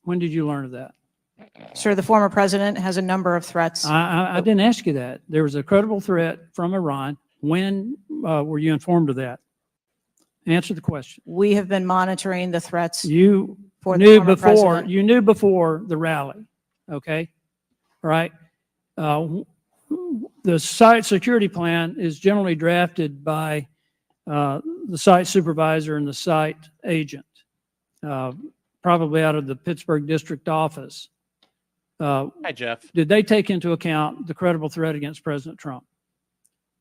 When did you learn of that? Sir, the former president has a number of threats. I didn't ask you that. There was a credible threat from Iran. When were you informed of that? Answer the question. We have been monitoring the threats. You for the knew former before, president. you knew before the rally, okay? All right? The site security plan is generally drafted by the site supervisor and the site agent, probably out of the Pittsburgh district office. Hi, Jeff. Did they take into account the credible threat against President Trump?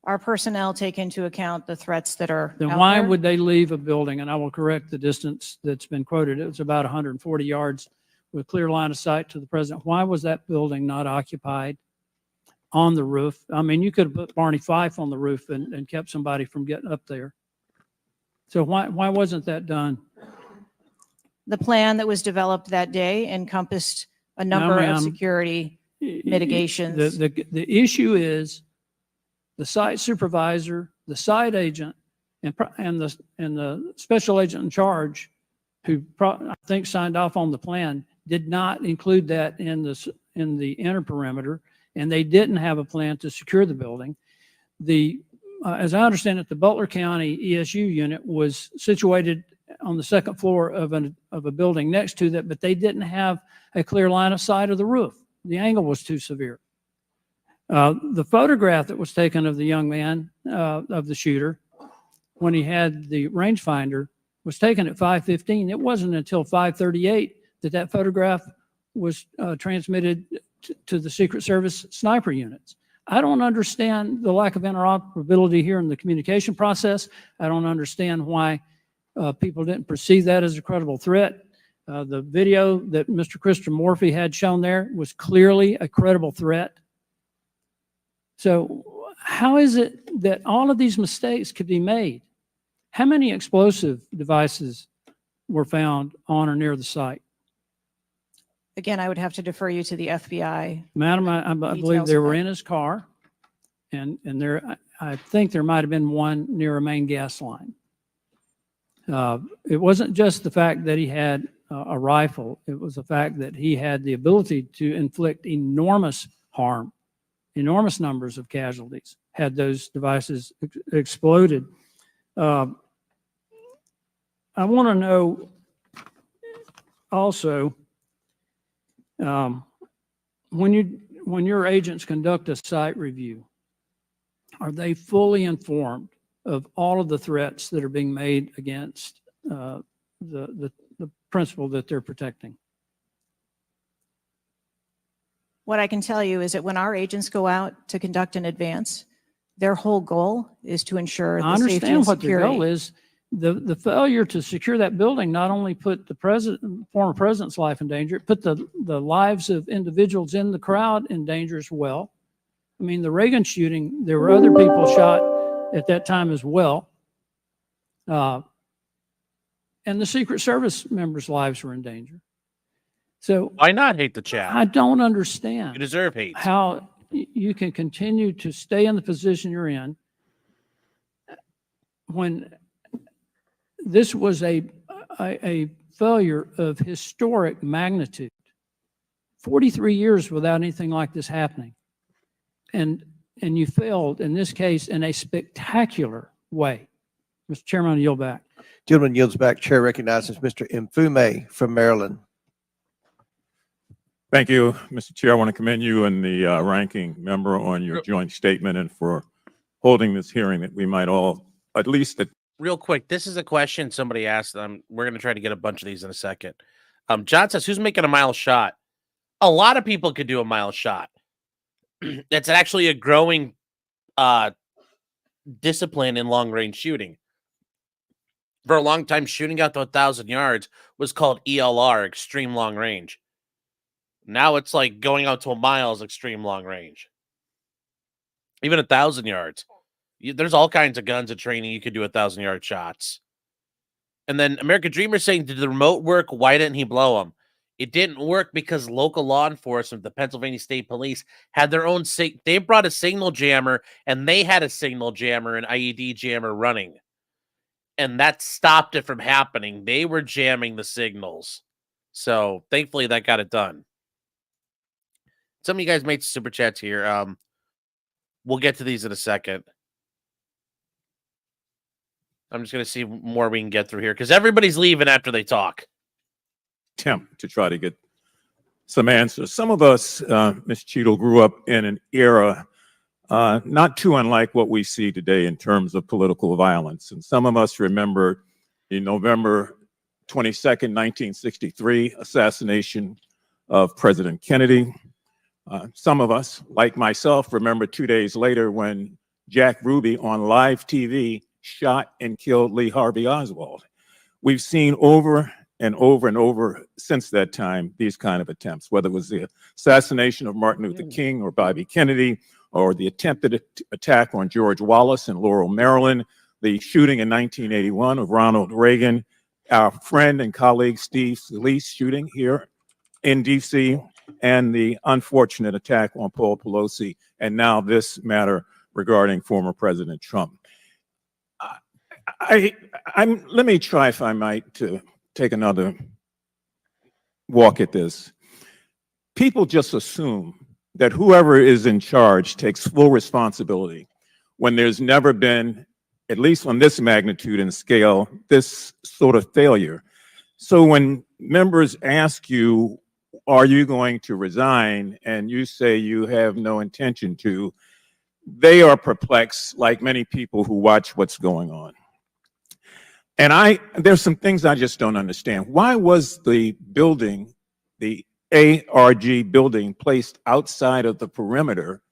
Our personnel take into account the threats that are Then out why there. would they leave a building? And I will correct the distance that's been quoted. It was about 140 yards with clear line of sight to the president. Why was that building not occupied on the roof? I mean, you could have put Barney Fife on the roof and kept somebody from getting up there. So why wasn't that done? The plan that was developed that day encompassed a number ma'am. of security mitigations. The issue is the site supervisor, the site agent, and the special agent in charge, who I think signed off on the plan, did not include that in the inner perimeter, and they didn't have a plan to secure the building. As I understand it, the Butler County ESU unit was situated on the second floor of a building next to that, but they didn't have a clear line of sight of the roof. The angle was too severe. The photograph that was taken of the young man, of the shooter, when he had the rangefinder, was taken at 5:15. It wasn't until 5:38 that photograph was transmitted to the Secret Service sniper units. I don't understand the lack of interoperability here in the communication process. I don't understand why people didn't perceive that as a credible threat. The video that Mr. Christian Morphy had shown there was clearly a credible threat. So how is it that all of these mistakes could be made? How many explosive devices were found on or near the site? Again, I would have to defer you to the FBI. Madam, I believe Details they of were that. in his car, and I think there might have been one near a main gas line. It wasn't just the fact that he had a rifle. It was the fact that he had the ability to inflict enormous harm, enormous numbers of casualties had those devices exploded. I want to know also, when your agents conduct a site review, are they fully informed of all of the threats that are being made against the principle that they're protecting? What I can tell you is that when our agents go out to conduct an advance, their whole goal is to ensure I the safety understand and what their goal security. is. The failure to secure that building not only put the former president's life in danger, it put the lives of individuals in the crowd in danger as well. I mean, the Reagan shooting, there were other people shot at that time as well. And the Secret Service members' lives were in danger. So Why not hate the chat? I don't understand You deserve hate. how you can continue to stay in the position you're in when this was a failure of historic magnitude. 43 years without anything like this happening. And you failed in this case in a spectacular way. Mr. Chairman, I yield back. Gentleman yields back. Chair recognizes Mr. Mfume from Maryland. Thank you, Mr. Chair. I want to commend you and the ranking member on your joint statement and for holding this hearing that we might all, at least Real quick, this is a question somebody asked. We're going to try to get a bunch of these in a second. John says, who's making a mile shot? A lot of people could do a mile shot. It's actually a growing discipline in long-range shooting. For a long time, shooting out to 1,000 yards was called ELR, extreme long range. Now it's like going out to a mile is extreme long range. Even 1,000 yards. There's all kinds of guns and training you could do 1,000-yard shots. And then American Dreamer saying, did the remote work? Why didn't he blow them? It didn't work because local law enforcement, the Pennsylvania State Police, had their own they brought a signal jammer, and they had a signal jammer and IED jammer running. And that stopped it from happening. They were jamming the signals. So thankfully that got it done. Some of you guys made super chats here. We'll get to these in a second. I'm just going to see more we can get through here because everybody's leaving after they talk. attempt to try to get some answers. Some of us, Ms. Cheetle, grew up in an era not too unlike what we see today in terms of political violence. And some of us remember the November 22nd, 1963 assassination of President Kennedy. Some of us, like myself, remember 2 days later when Jack Ruby on live TV shot and killed Lee Harvey Oswald. We've seen over and over and over since that time these kind of attempts, whether it was the assassination of Martin Luther King or Bobby Kennedy, or the attempted attack on George Wallace in Laurel, Maryland, the shooting in 1981 of Ronald Reagan, our friend and colleague Steve Scalise shooting here in DC, and the unfortunate attack on Paul Pelosi, and now this matter regarding former President Trump. Let me try, if I might, to take another walk at this. People just assume that whoever is in charge takes full responsibility when there's never been, at least on this magnitude and scale, this sort of failure. So when members ask you, are you going to resign, and you say you have no intention to, they are perplexed, like many people who watch what's going on. And there's some things I just don't understand. Why was the building, the ARG building, placed outside of the perimeter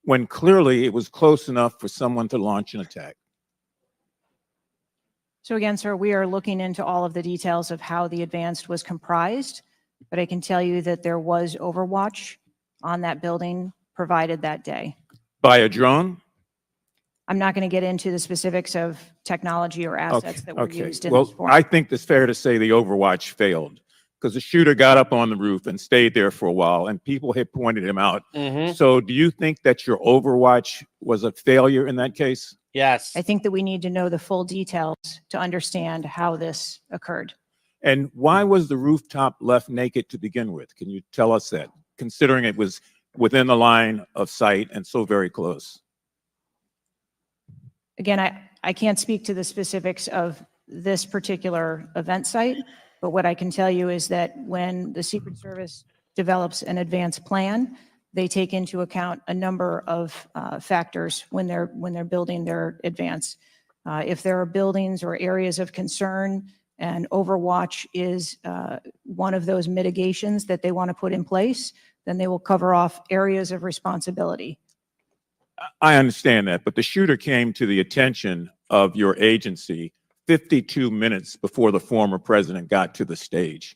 when clearly it was close enough for someone to launch an attack? So again, sir, we are looking into all of the details of how the advance was comprised, but I can tell you that there was overwatch on that building provided that day. By a drone? I'm not going to get into the specifics of technology or assets that were used in well, this forum. I think it's fair to say the overwatch failed because the shooter got up on the roof and stayed there for a while, and people had pointed him out. So do you think that your overwatch was a failure in that case? Yes. I think that we need to know the full details to understand how this occurred. And why was the rooftop left naked to begin with? Can you tell us that, considering it was within the line of sight and so very close? Again, I can't speak to the specifics of this particular event site, but what I can tell you is that when the Secret Service develops an advanced plan, they take into account a number of factors when they're building their advance. If there are buildings or areas of concern, and Overwatch is one of those mitigations that they want to put in place, then they will cover off areas of responsibility. I understand that, but the shooter came to the attention of your agency 52 minutes before the former president got to the stage.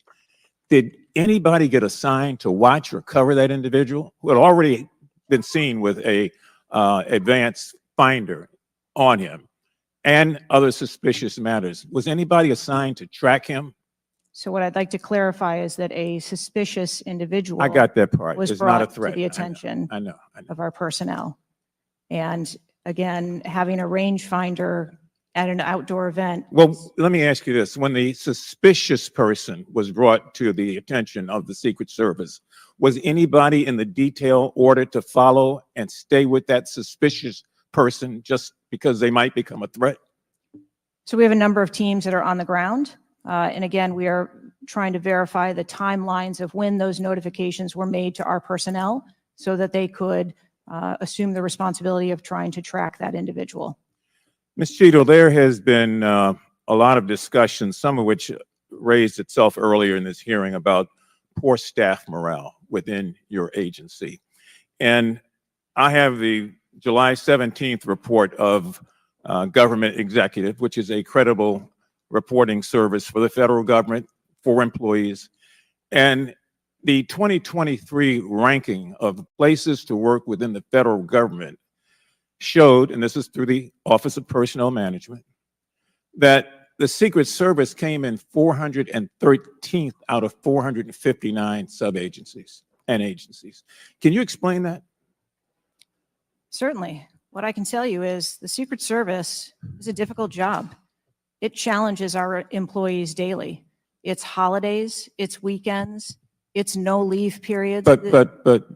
Did anybody get assigned to watch or cover that individual who had already been seen with a advanced finder on him and other suspicious matters? Was anybody assigned to track him? So what I'd like to clarify is that a suspicious individual I got that part. was It's not a brought threat. to the attention I know. of our personnel. And again, having a rangefinder at an outdoor event. Well, let me ask you this. When the suspicious person was brought to the attention of the Secret Service, was anybody in the detail ordered to follow and stay with that suspicious person just because they might become a threat? So we have a number of teams that are on the ground. And again, we are trying to verify the timelines of when those notifications were made to our personnel so that they could assume the responsibility of trying to track that individual. Ms. Cheetle, there has been a lot of discussion, some of which raised itself earlier in this hearing, about poor staff morale within your agency. And I have the July 17th report of Government Executive, which is a credible reporting service for the federal government, for employees. And the 2023 ranking of places to work within the federal government showed, and this is through the Office of Personnel Management, that the Secret Service came in 413th out of 459 sub-agencies and agencies. Can you explain that? Certainly. What I can tell you is the Secret Service is a difficult job. It challenges our employees daily. It's holidays, it's weekends, it's no leave periods. But,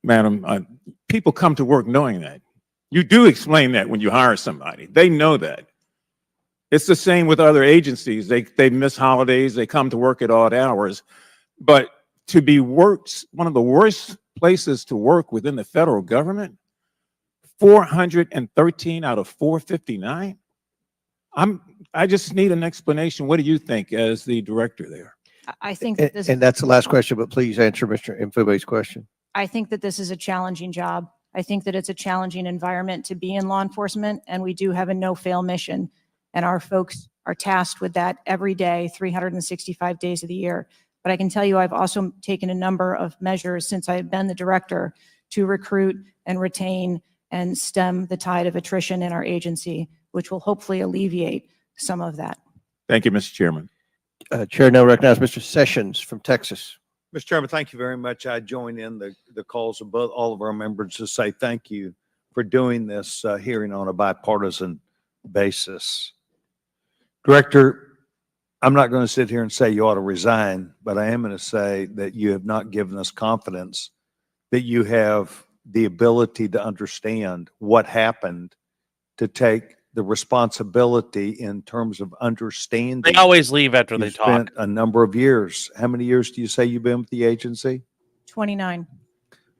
madam, people come to work knowing that. You do explain that when you hire somebody. They know that. It's the same with other agencies. They miss holidays. They come to work at odd hours. But to be one of the worst places to work within the federal government, 413 out of 459? I just need an explanation. What do you think as the director there? I think that this, And that's the last question, but please answer Mr. Mfube's question. I think that this is a challenging job. I think that it's a challenging environment to be in law enforcement, and we do have a no-fail mission. And our folks are tasked with that every day, 365 days of the year. But I can tell you, I've also taken a number of measures since I've been the director to recruit and retain and stem the tide of attrition in our agency, which will hopefully alleviate some of that. Thank you, Mr. Chairman. Chair now recognizes Mr. Sessions from Texas. Mr. Chairman, thank you very much. I join in the calls of all of our members to say thank you for doing this hearing on a bipartisan basis. Director, I'm not going to sit here and say you ought to resign, but I am going to say that you have not given us confidence that you have the ability to understand what happened, to take the responsibility in terms of understanding. They always leave after they You talk. spent a number of years. How many years do you say you've been with the agency? 29.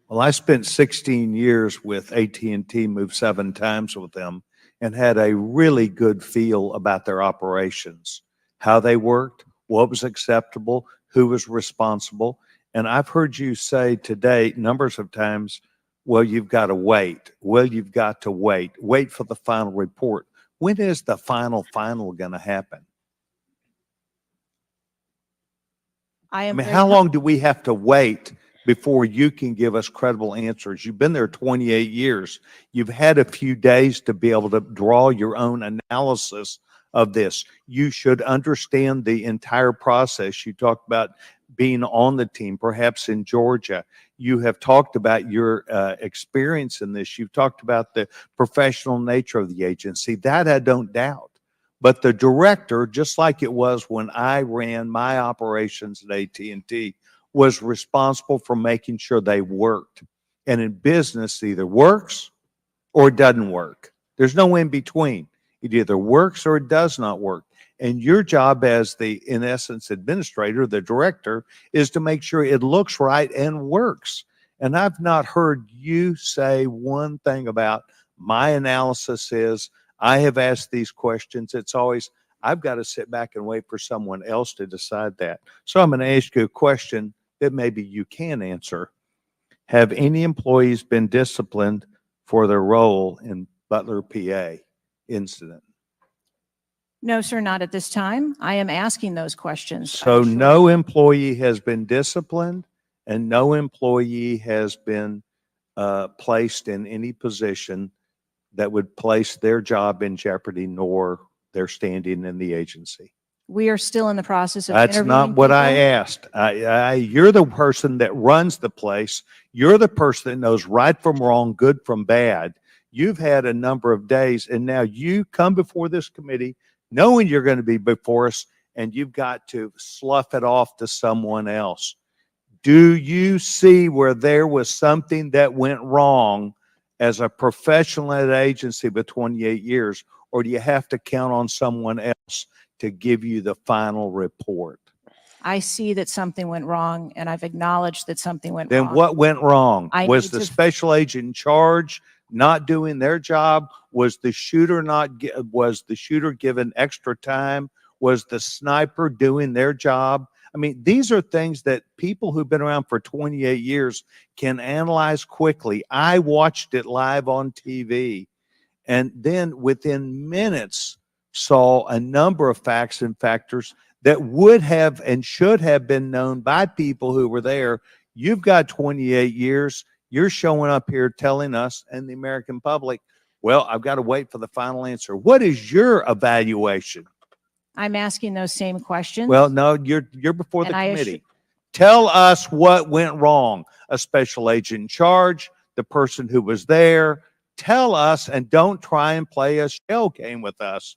Well, I spent 16 years with AT&T, moved 7 times with them, and had a really good feel about their operations, how they worked, what was acceptable, who was responsible. And I've heard you say today numbers of times, well, you've got to wait. Well, you've got to wait. Wait for the final report. When is the final going to happen? I mean, how long do we have to wait before you can give us credible answers? You've been there 28 years. You've had a few days to be able to draw your own analysis of this. You should understand the entire process. You talked about being on the team, perhaps in Georgia. You have talked about your experience in this. You've talked about the professional nature of the agency. That I don't doubt. But the director, just like it was when I ran my operations at AT&T, was responsible for making sure they worked. And in business, it either works or it doesn't work. There's no in between. It either works or it does not work. And your job as the, in essence, administrator, the director, is to make sure it looks right and works. And I've not heard you say one thing about my analysis is, I have asked these questions. It's always, I've got to sit back and wait for someone else to decide that. So I'm going to ask you a question that maybe you can answer. Have any employees been disciplined for their role in Butler, PA incident? No, sir, not at this time. I am asking those questions. So no employee has been disciplined and no employee has been placed in any position that would place their job in jeopardy nor their standing in the agency. We are still in the process of That's interviewing not what I people. asked. You're the person that runs the place. You're the person that knows right from wrong, good from bad. You've had a number of days, and now you come before this committee knowing you're going to be before us, and you've got to slough it off to someone else. Do you see where there was something that went wrong as a professional at an agency with 28 years, or do you have to count on someone else to give you the final report? I see that something went wrong, and I've acknowledged that something went Then wrong. what went wrong? I Was need the to- special agent in charge not doing their job? Was the shooter was the shooter given extra time? Was the sniper doing their job? I mean, these are things that people who've been around for 28 years can analyze quickly. I watched it live on TV, and then within minutes saw a number of facts and factors that would have and should have been known by people who were there. You've got 28 years. You're showing up here telling us and the American public, well, I've got to wait for the final answer. What is your evaluation? I'm asking those same questions. Well, no, you're before the And I committee. Tell us what went wrong. A special agent in charge, the person who was there. Tell us, and don't try and play a shell game with us.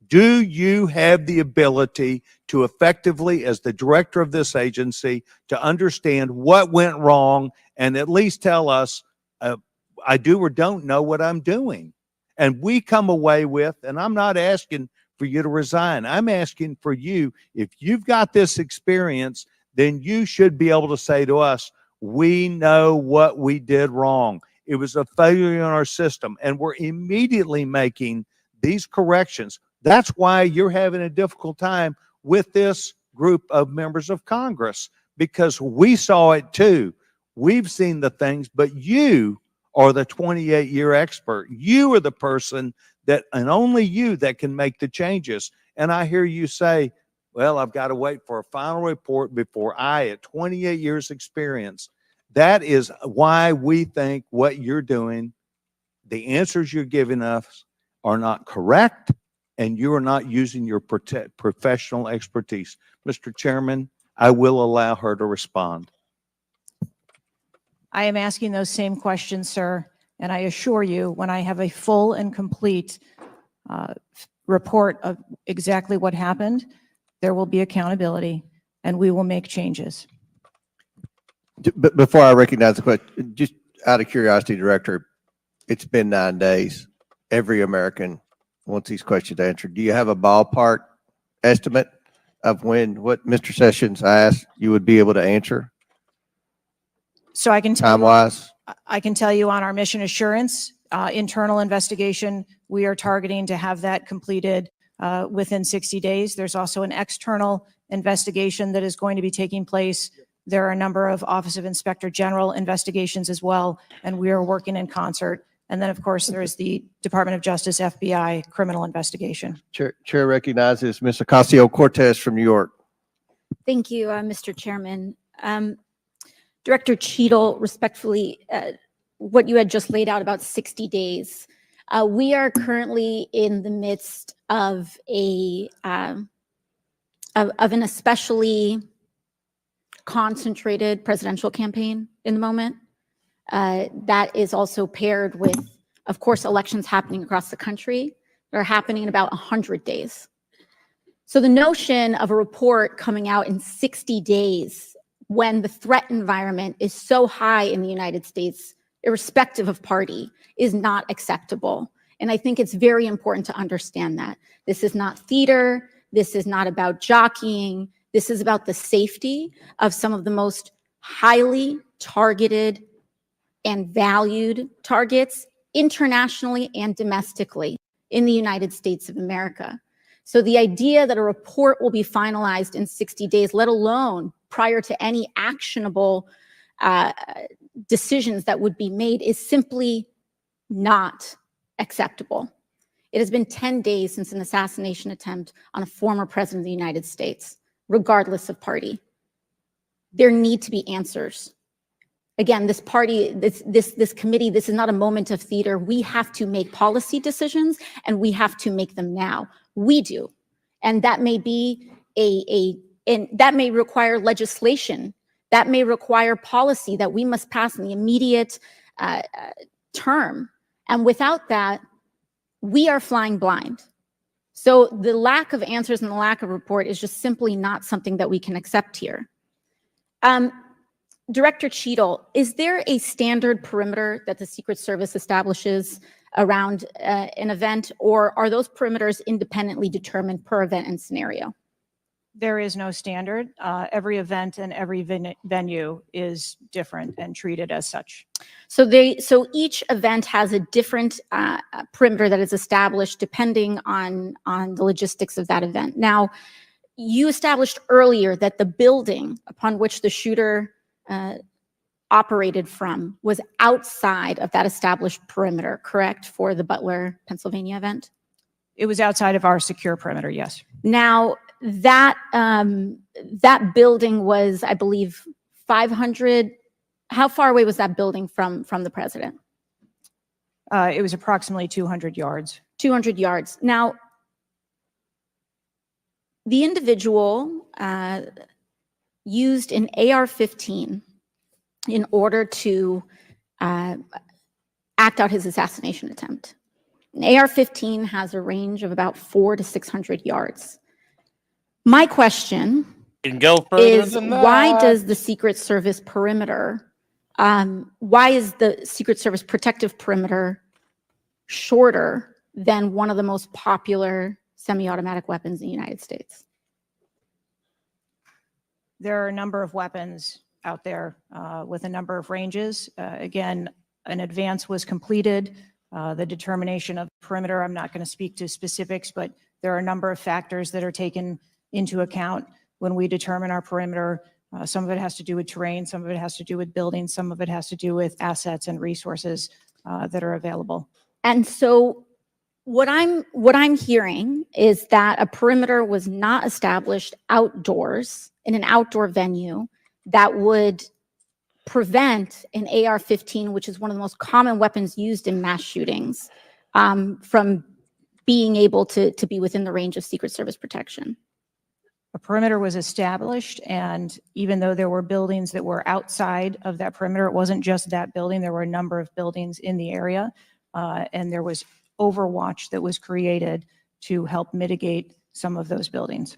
Do you have the ability to effectively, as the director of this agency, to understand what went wrong and at least tell us, I do or don't know what I'm doing? And we come away with, and I'm not asking for you to resign. I'm asking for you, if you've got this experience, then you should be able to say to us, we know what we did wrong. It was a failure in our system, and we're immediately making these corrections. That's why you're having a difficult time with this group of members of Congress, because we saw it too. We've seen the things, but you are the 28-year expert. You are the person that, and only you, that can make the changes. And I hear you say, well, I've got to wait for a final report before I, at 28 years experience. That is why we think what you're doing, the answers you're giving us are not correct, and you are not using your professional expertise. Mr. Chairman, I will allow her to respond. I am asking those same questions, sir, and I assure you, when I have a full and complete report of exactly what happened, there will be accountability, and we will make changes. Before I recognize the question, just out of curiosity, Director, it's been 9 days. Every American wants these questions answered. Do you have a ballpark estimate of what Mr. Sessions asked you would be able to answer? So I can tell Time-wise? I can tell you on our mission assurance, internal investigation, we are targeting to have that completed within 60 days. There's also an external investigation that is going to be taking place. There are a number of Office of Inspector General investigations as well, and we are working in concert. And then, of course, there is the Department of Justice, FBI, criminal investigation. Chair recognizes Ms. Ocasio-Cortez from New York. Thank you, Mr. Chairman. Director Cheetle, respectfully, what you had just laid out about 60 days. We are currently in the midst of an especially concentrated presidential campaign in the moment. That is also paired with, of course, elections happening across the country. They're happening in about 100 days. So the notion of a report coming out in 60 days when the threat environment is so high in the United States, irrespective of party, is not acceptable. And I think it's very important to understand that. This is not theater. This is not about jockeying. This is about the safety of some of the most highly targeted and valued targets internationally and domestically in the United States of America. So the idea that a report will be finalized in 60 days, let alone prior to any actionable decisions that would be made, is simply not acceptable. It has been 10 days since an assassination attempt on a former president of the United States, regardless of party. There need to be answers. Again, this committee, this is not a moment of theater. We have to make policy decisions, and we have to make them now. We do. And that may be and that may require legislation. That may require policy that we must pass in the immediate term. And without that, we are flying blind. So the lack of answers and the lack of report is just simply not something that we can accept here. Director Cheetle, is there a standard perimeter that the Secret Service establishes around an event, or are those perimeters independently determined per event and scenario? There is no standard. Every event and every venue is different and treated as such. So each event has a different perimeter that is established depending on the logistics of that event. Now, you established earlier that the building upon which the shooter operated from was outside of that established perimeter, correct, for the Butler, Pennsylvania event? It was outside of our secure perimeter, yes. Now, that building was, I believe, 500. How far away was that building from the president? It was approximately 200 yards. 200 yards. Now, the individual used an AR-15 in order to act out his assassination attempt. An AR-15 has a range of about 400 to 600 yards. My question is, why does the Secret Service perimeter, why is the Secret Service protective perimeter shorter than one of the most popular semi-automatic weapons in the United States? There are a number of weapons out there with a number of ranges. Again, an advance was completed. The determination of perimeter, I'm not going to speak to specifics, but there are a number of factors that are taken into account when we determine our perimeter. Some of it has to do with terrain, some of it has to do with buildings, some of it has to do with assets and resources that are available. And so what I'm hearing is that a perimeter was not established outdoors in an outdoor venue that would prevent an AR-15, which is one of the most common weapons used in mass shootings, from being able to be within the range of Secret Service protection. A perimeter was established, and even though there were buildings that were outside of that perimeter, it wasn't just that building. There were a number of buildings in the area, and there was overwatch that was created to help mitigate some of those buildings.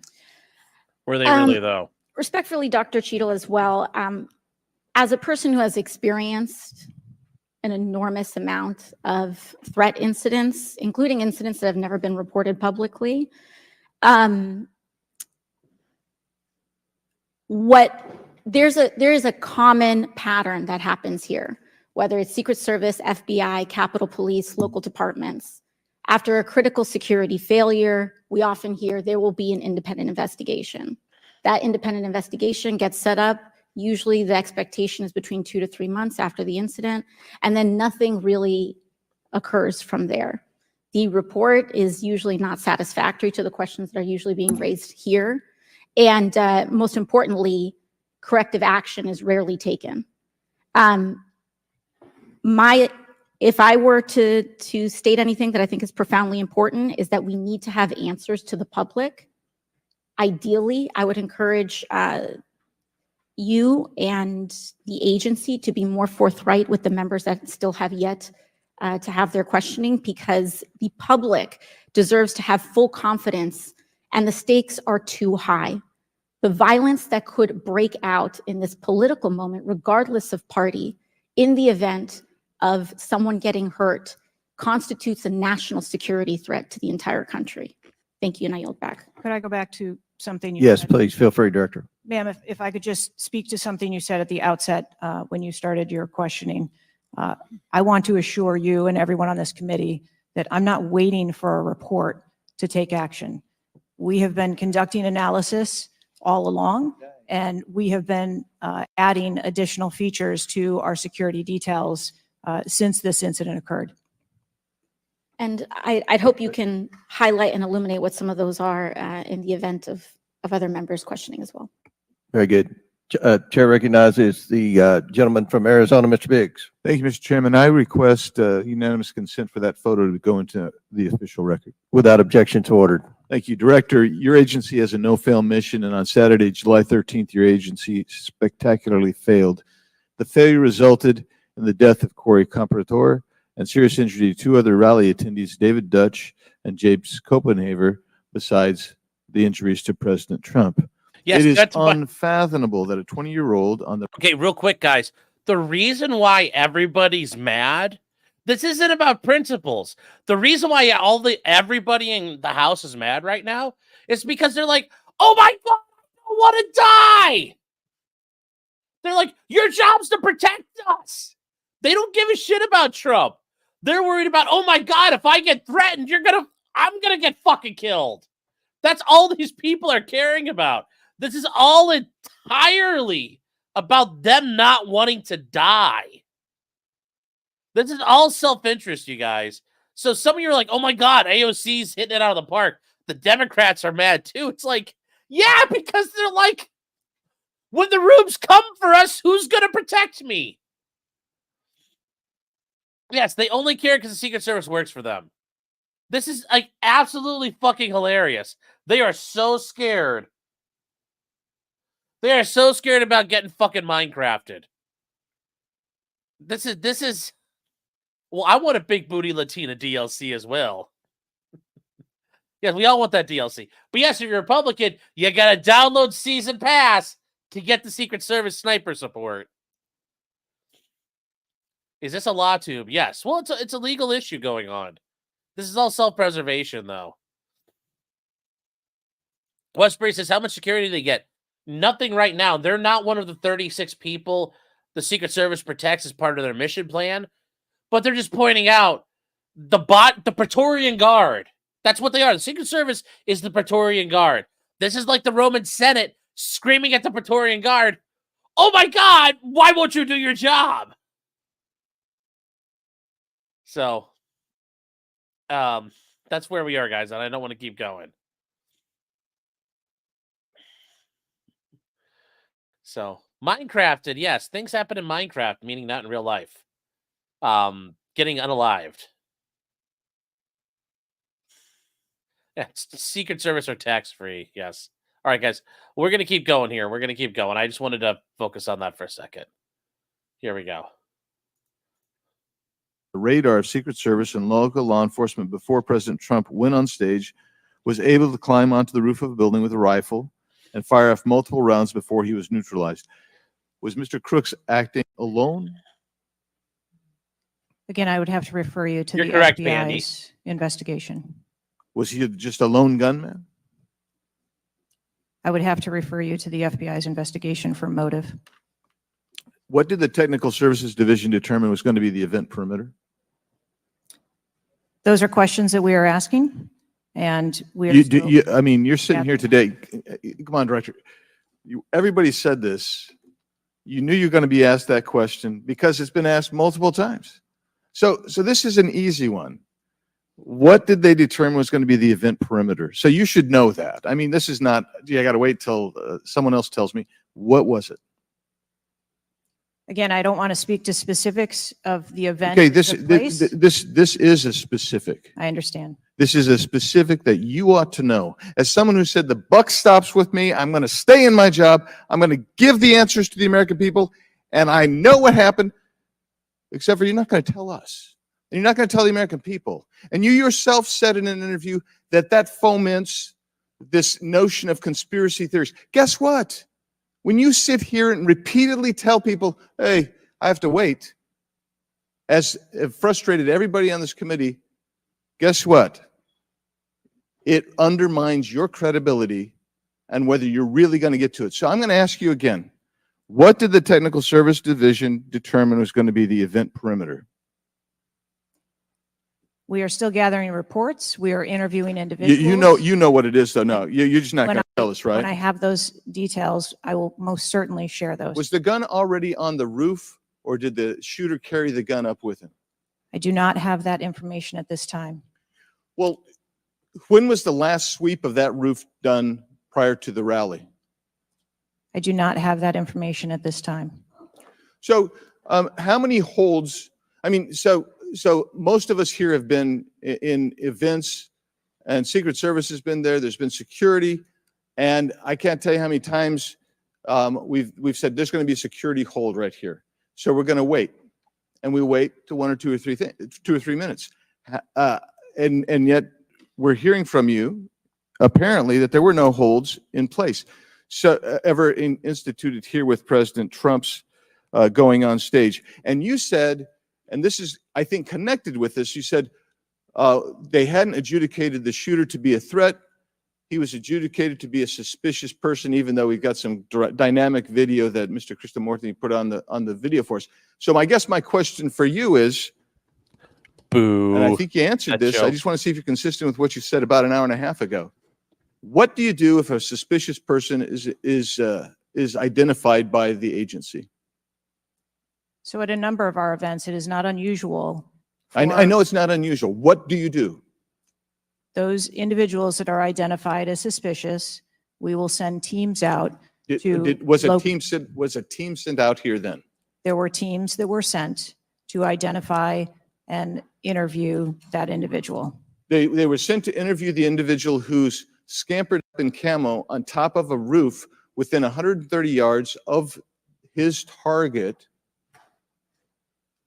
Were they really, though? Respectfully, Dr. Cheetle, as well, as a person who has experienced an enormous amount of threat incidents, including incidents that have never been reported publicly, there is a common pattern that happens here, whether it's Secret Service, FBI, Capitol Police, local departments. After a critical security failure, we often hear there will be an independent investigation. That independent investigation gets set up. Usually the expectation is between 2 to 3 months after the incident, and then nothing really occurs from there. The report is usually not satisfactory to the questions that are usually being raised here. And most importantly, corrective action is rarely taken. If I were to state anything that I think is profoundly important, is that we need to have answers to the public. Ideally, I would encourage you and the agency to be more forthright with the members that still have yet to have their questioning, because the public deserves to have full confidence, and the stakes are too high. The violence that could break out in this political moment, regardless of party, in the event of someone getting hurt, constitutes a national security threat to the entire country. Thank you, and I yield back. Could I go back to something you Yes, said? please. Feel free, Director. Ma'am, if I could just speak to something you said at the outset when you started your questioning. I want to assure you and everyone on this committee that I'm not waiting for a report to take action. We have been conducting analysis all along, and we have been adding additional features to our security details since this incident occurred. And I'd hope you can highlight and illuminate what some of those are in the event of other members questioning as well. Very good. Chair recognizes the gentleman from Arizona, Mr. Biggs. Thank you, Mr. Chairman. I request unanimous consent for that photo to go into the official record. Without objection to ordered. Thank you, Director. Your agency has a no-fail mission, and on Saturday, July 13th, your agency spectacularly failed. The failure resulted in the death of Corey Comparator and serious injury to two other rally attendees, David Dutch and James Copenhaver, besides the injuries to President Trump. Yes, it is that's what- unfathomable that a 20-year-old on the Okay, real quick, guys. The reason why everybody's mad, this isn't about principles. The reason why everybody in the House is mad right now is because they're like, oh my God, I don't want to die. They're like, your job's to protect us. They don't give a shit about Trump. They're worried about, oh my God, if I get threatened, I'm gonna get fucking killed. That's all these people are caring about. This is all entirely about them not wanting to die. This is all self-interest, you guys. So some of you are like, oh my God, AOC's hitting it out of the park. The Democrats are mad too. It's like, yeah, because they're like, when the rubes come for us, who's going to protect me? Yes, they only care because the Secret Service works for them. This is like absolutely fucking hilarious. They are so scared. They are so scared about getting fucking Minecrafted. This is. Well, I want a Big Booty Latina DLC as well. Yes, we all want that DLC. But yes, if you're a Republican, you gotta download Season Pass to get the Secret Service sniper support. Is this a law tube? Yes. Well, it's a legal issue going on. This is all self-preservation, though. Westbury says, how much security do they get? Nothing right now. They're not one of the 36 people the Secret Service protects as part of their mission plan, but they're just pointing out the Praetorian Guard. That's what they are. The Secret Service is the Praetorian Guard. This is like the Roman Senate screaming at the Praetorian Guard, oh my God, why won't you do your job? So, that's where we are, guys, and I don't want to keep going. So, Minecrafted, yes, things happen in Minecraft, meaning not in real life. Getting unalived. Yeah, Secret Service or tax-free, yes. All right, guys, we're going to keep going here. We're going to keep going. I just wanted to focus on that for a second. Here we go. The radar of Secret Service and local law enforcement before President Trump went on stage was able to climb onto the roof of a building with a rifle and fire off multiple rounds before he was neutralized. Was Mr. Crooks acting alone? Again, I would have to refer you to You're the correct, FBI's investigation. Was he just a lone gunman? I would have to refer you to the FBI's investigation for motive. What did the Technical Services Division determine was going to be the event perimeter? Those are questions that we are asking, and we are I mean, you're sitting here today. Come on, Director. Everybody said this. You knew you were going to be asked that question because it's been asked multiple times. So this is an easy one. What did they determine was going to be the event perimeter? So you should know that. I mean, this is not, I got to wait till someone else tells me. What was it? Again, I don't want to speak to specifics of the event. Okay, that this took place. this is a specific. I understand. This is a specific that you ought to know. As someone who said the buck stops with me, I'm going to stay in my job. I'm going to give the answers to the American people, and I know what happened, except for you're not going to tell us. And you're not going to tell the American people. And you yourself said in an interview that foments this notion of conspiracy theories. Guess what? When you sit here and repeatedly tell people, hey, I have to wait, as it frustrated everybody on this committee, guess what? it undermines your credibility and whether you're really going to get to it. So I'm going to ask you again, what did the Technical Service Division determine was going to be the event perimeter? We are still gathering reports. We are interviewing individuals. You know what it is, though. No, you're just not going to tell us, right? When I have those details, I will most certainly share those. Was the gun already on the roof, or did the shooter carry the gun up with him? I do not have that information at this time. Well, when was the last sweep of that roof done prior to the rally? I do not have that information at this time. So how many holds? I mean, so most of us here have been in events, and Secret Service has been there. There's been security, and I can't tell you how many times we've said there's going to be a security hold right here. So we're going to wait, and we wait to 1 or 2 or 3 minutes, and yet we're hearing from you apparently that there were no holds in place. So ever instituted here with President Trump's going on stage. And you said, and this is, I think, connected with this, you said they hadn't adjudicated the shooter to be a threat. He was adjudicated to be a suspicious person, even though we've got some dynamic video that Mr. Krishnamurthy put on the video for us. So I guess my question for you is, boo. And I think you answered this. I just want to see if you're consistent with what you said about an hour and a half ago. What do you do if a suspicious person is identified by the agency? So at a number of our events, it is not unusual. I know it's not unusual. What do you do? Those individuals that are identified as suspicious, we will send teams out to. Was a team sent out here then? There were teams that were sent to identify and interview that individual. They were sent to interview the individual who's scampered up in camo on top of a roof within 130 yards of his target.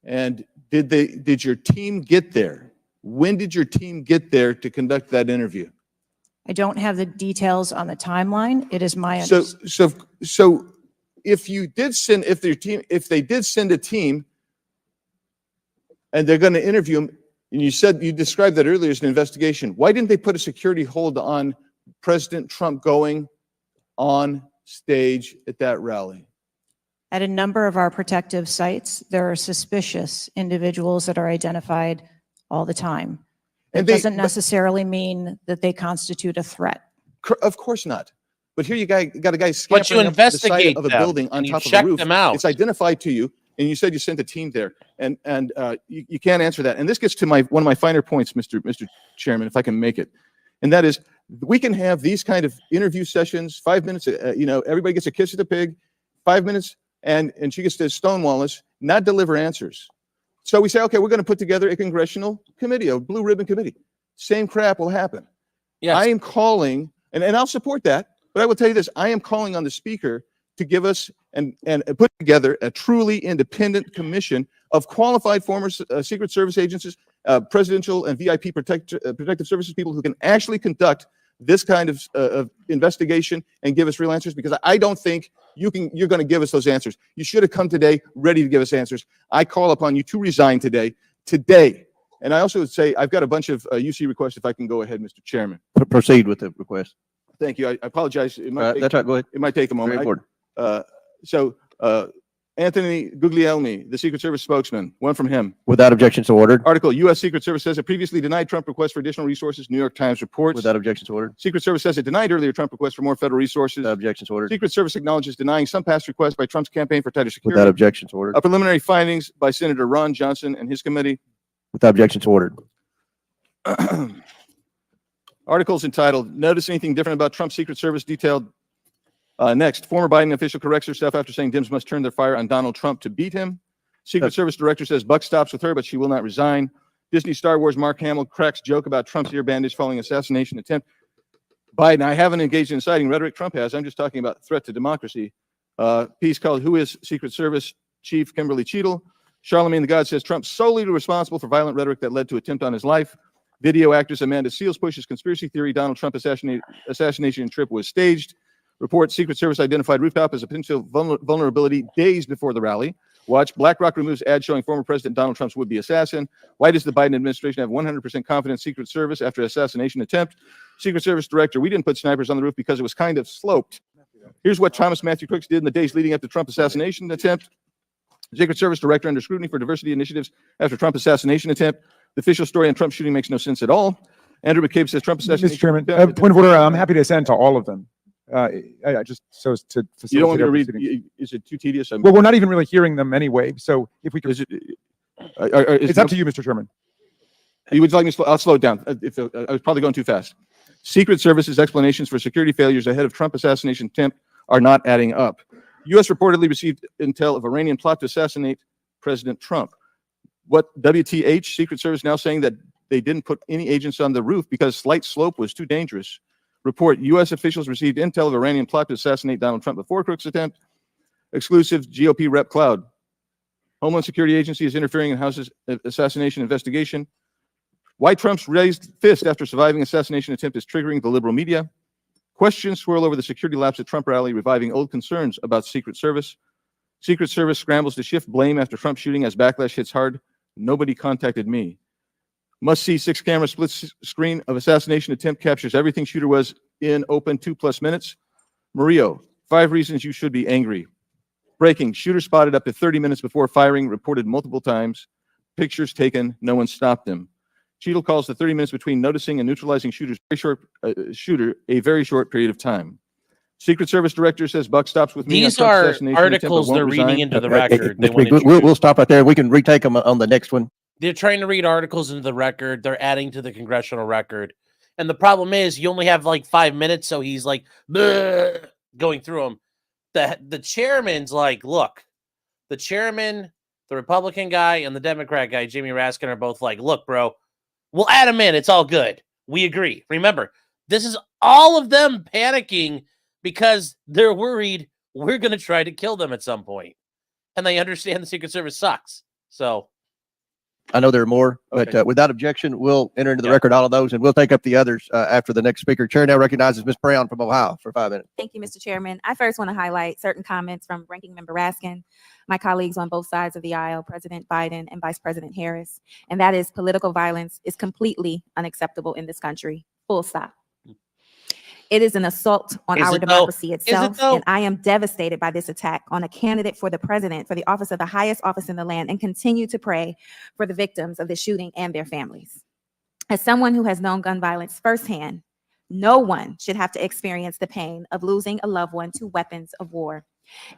And did your team get there? When did your team get there to conduct that interview? I don't have the details on the timeline. It is my So if you did send, if they did send a team and they're going to interview him, and you described that earlier as an investigation, why didn't they put a security hold on President Trump going on stage at that rally? At a number of our protective sites, there are suspicious individuals that are identified all the time. It doesn't necessarily mean that they constitute a threat. Of course not. But here you got a guy scampering up the side of a building on top of a roof. It's identified to you, and you said you sent a team there, and you can't answer that. And this gets to one of my finer points, Mr. Chairman, if I can make it, and that is we can have these kind of interview sessions, 5 minutes. Everybody gets a kiss of the pig, 5 minutes, and she gets to stonewall us, not deliver answers. So we say, okay, we're going to put together a congressional committee, a blue ribbon committee. Same crap will happen. Yes. I am calling, and I'll support that, but I will tell you this, I am calling on the speaker to give us and put together a truly independent commission of qualified former Secret Service agents, presidential and VIP protective services people who can actually conduct this kind of investigation and give us real answers, because I don't think you're going to give us those answers. You should have come today ready to give us answers. I call upon you to resign today. And I also would say I've got a bunch of UC requests, if I can go ahead, Mr. Chairman. Proceed with the request. Thank you. I apologize. That's right. Go ahead. It might take a moment. Anthony Guglielmi, the Secret Service spokesman, one from him. Without objection, so ordered. Article, U.S. Secret Service says it previously denied Trump requests for additional resources. New York Times reports. Without objection, so ordered. Secret Service says it denied earlier Trump requests for more federal resources. Without objection, so ordered. Secret Service acknowledges denying some past requests by Trump's campaign for tighter security. Without objection, so ordered. Preliminary findings by Senator Ron Johnson and his committee. Without objection, so ordered. Articles entitled, Notice Anything Different About Trump's Secret Service Detailed. Next, former Biden official corrects herself after saying Dems must turn their fire on Donald Trump to beat him. Secret Service director says buck stops with her, but she will not resign. Disney Star Wars Mark Hamill cracks joke about Trump's ear bandage following assassination attempt. Biden, I haven't engaged in inciting rhetoric. Trump has. I'm just talking about threat to democracy. Piece called Who is Secret Service Chief Kimberly Cheatle? Charlemagne the God says Trump solely responsible for violent rhetoric that led to attempt on his life. Video actress Amanda Seals pushes conspiracy theory Donald Trump assassination trip was staged. Report Secret Service identified rooftop as a potential vulnerability days before the rally. Watch BlackRock removes ad showing former President Donald Trump's would-be assassin. Why does the Biden administration have 100% confidence Secret Service after assassination attempt? Secret Service director, we didn't put snipers on the roof because it was kind of sloped. Here's what Thomas Matthew Crooks did in the days leading up to Trump assassination attempt. Secret Service director under scrutiny for diversity initiatives after Trump assassination attempt. The official story on Trump shooting makes no sense at all. Andrew McCabe says Trump assassination. Mr. Chairman, point of order. I'm happy to send to all of them. I just so as to facilitate. You don't want me to our read? proceedings. Is it too tedious? Well, we're not even really hearing them anyway. So if we could, it's up to you, Mr. Chairman. You would like me to I'll slow it down. I was probably going too fast. Secret Service's explanations for security failures ahead of Trump assassination attempt are not adding up. U.S. reportedly received intel of Iranian plot to assassinate President Trump. What WTH? Secret Service now saying that they didn't put any agents on the roof because slight slope was too dangerous. Report, U.S. officials received intel of Iranian plot to assassinate Donald Trump before Crooks' attempt. Exclusive GOP rep cloud. Homeland Security Agency is interfering in House's assassination investigation. Why Trump's raised fist after surviving assassination attempt is triggering the liberal media. Questions swirl over the security lapse at Trump rally, reviving old concerns about Secret Service. Secret Service scrambles to shift blame after Trump shooting as backlash hits hard. Nobody contacted me. Must see 6-camera split screen of assassination attempt captures everything shooter was in open 2+ minutes. Murillo, 5 reasons you should be angry. Breaking, shooter spotted up to 30 minutes before firing, reported multiple times. Pictures taken, no one stopped him. Cheetel calls the 30 minutes between noticing and neutralizing shooter a very short period of time. Secret Service director says buck stops with me. These are articles they're reading into the record. We'll stop right there. We can retake them on the next one. They're trying to read articles into the record. They're adding to the congressional record. And the problem is you only have like 5 minutes, so he's like going through them. The chairman's like, look, the chairman, the Republican guy, and the Democrat guy, Jamie Raskin, are both like, look, bro, we'll add them in. It's all good. We agree. Remember, this is all of them panicking because they're worried we're going to try to kill them at some point. And they understand the Secret Service sucks. So I know there are more, but without objection, we'll enter into the record all of those, and we'll take up the others after the next speaker. Chair now recognizes Ms. Brown from Ohio for 5 minutes. Thank you, Mr. Chairman. I first want to highlight certain comments from Ranking Member Raskin, my colleagues on both sides of the aisle, President Biden and Vice President Harris, and that is political violence is completely unacceptable in this country, full stop. It is an assault on our democracy itself, and I am devastated by this attack on a candidate for the president, for the office of the highest office in the land, and continue to pray for the victims of the shooting and their families. As someone who has known gun violence firsthand, no one should have to experience the pain of losing a loved one to weapons of war.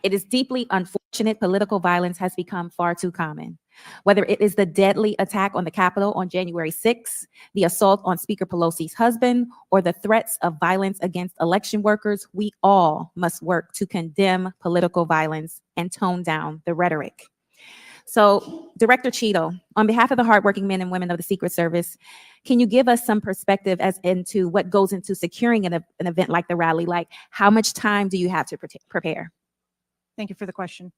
It is deeply unfortunate political violence has become far too common. Whether it is the deadly attack on the Capitol on January 6th, the assault on Speaker Pelosi's husband, or the threats of violence against election workers, we all must work to condemn political violence and tone down the rhetoric. So, Director Cheetel, on behalf of the hardworking men and women of the Secret Service, can you give us some perspective as into what goes into securing an event like the rally? Like, how much time do you have to prepare? Thank you for the question.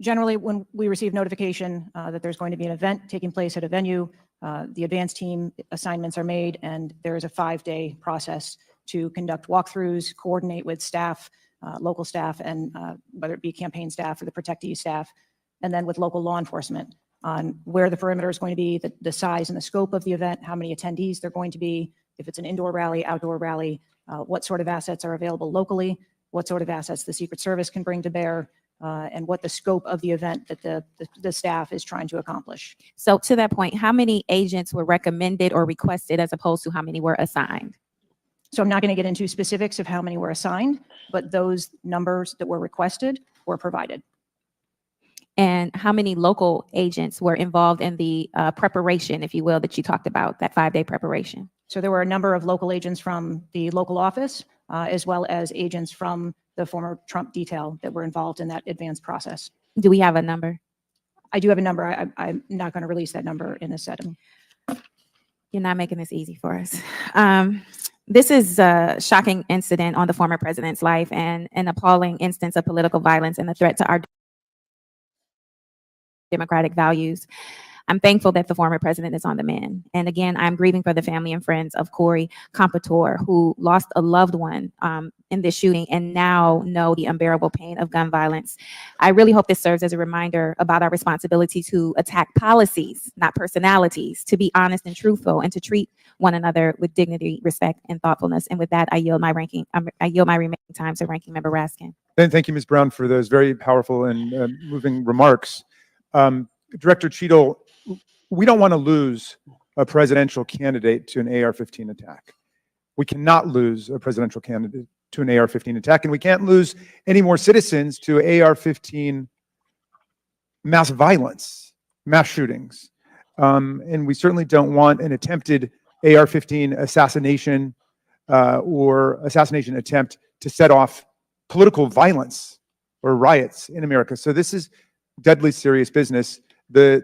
Generally, when we receive notification that there's going to be an event taking place at a venue, the advance team assignments are made, and there is a 5-day process to conduct walkthroughs, coordinate with staff, local staff, and whether it be campaign staff or the protectee staff, and then with local law enforcement on where the perimeter is going to be, the size and the scope of the event, how many attendees there are going to be, if it's an indoor rally, outdoor rally, what sort of assets are available locally, what sort of assets the Secret Service can bring to bear, and what the scope of the event that the staff is trying to accomplish. So to that point, how many agents were recommended or requested as opposed to how many were assigned? So I'm not going to get into specifics of how many were assigned, but those numbers that were requested were provided. And how many local agents were involved in the preparation, if you will, that you talked about, that 5-day preparation? So there were a number of local agents from the local office, as well as agents from the former Trump detail that were involved in that advanced process. Do we have a number? I do have a number. I'm not going to release that number in this setting. You're not making this easy for us. This is a shocking incident on the former president's life and an appalling instance of political violence and the threat to our democratic values. I'm thankful that the former president is on the mend. And again, I'm grieving for the family and friends of Corey Compatore, who lost a loved one in this shooting and now know the unbearable pain of gun violence. I really hope this serves as a reminder about our responsibility to attack policies, not personalities, to be honest and truthful, and to treat one another with dignity, respect, and thoughtfulness. And with that, I yield my remaining time to Ranking Member Raskin. Thank you, Ms. Brown, for those very powerful and moving remarks. Director Cheetle, we don't want to lose a presidential candidate to an AR-15 attack. We cannot lose a presidential candidate to an AR-15 attack, and we can't lose any more citizens to AR-15 mass violence, mass shootings. And we certainly don't want an attempted AR-15 assassination or assassination attempt to set off political violence or riots in America. So this is deadly serious business.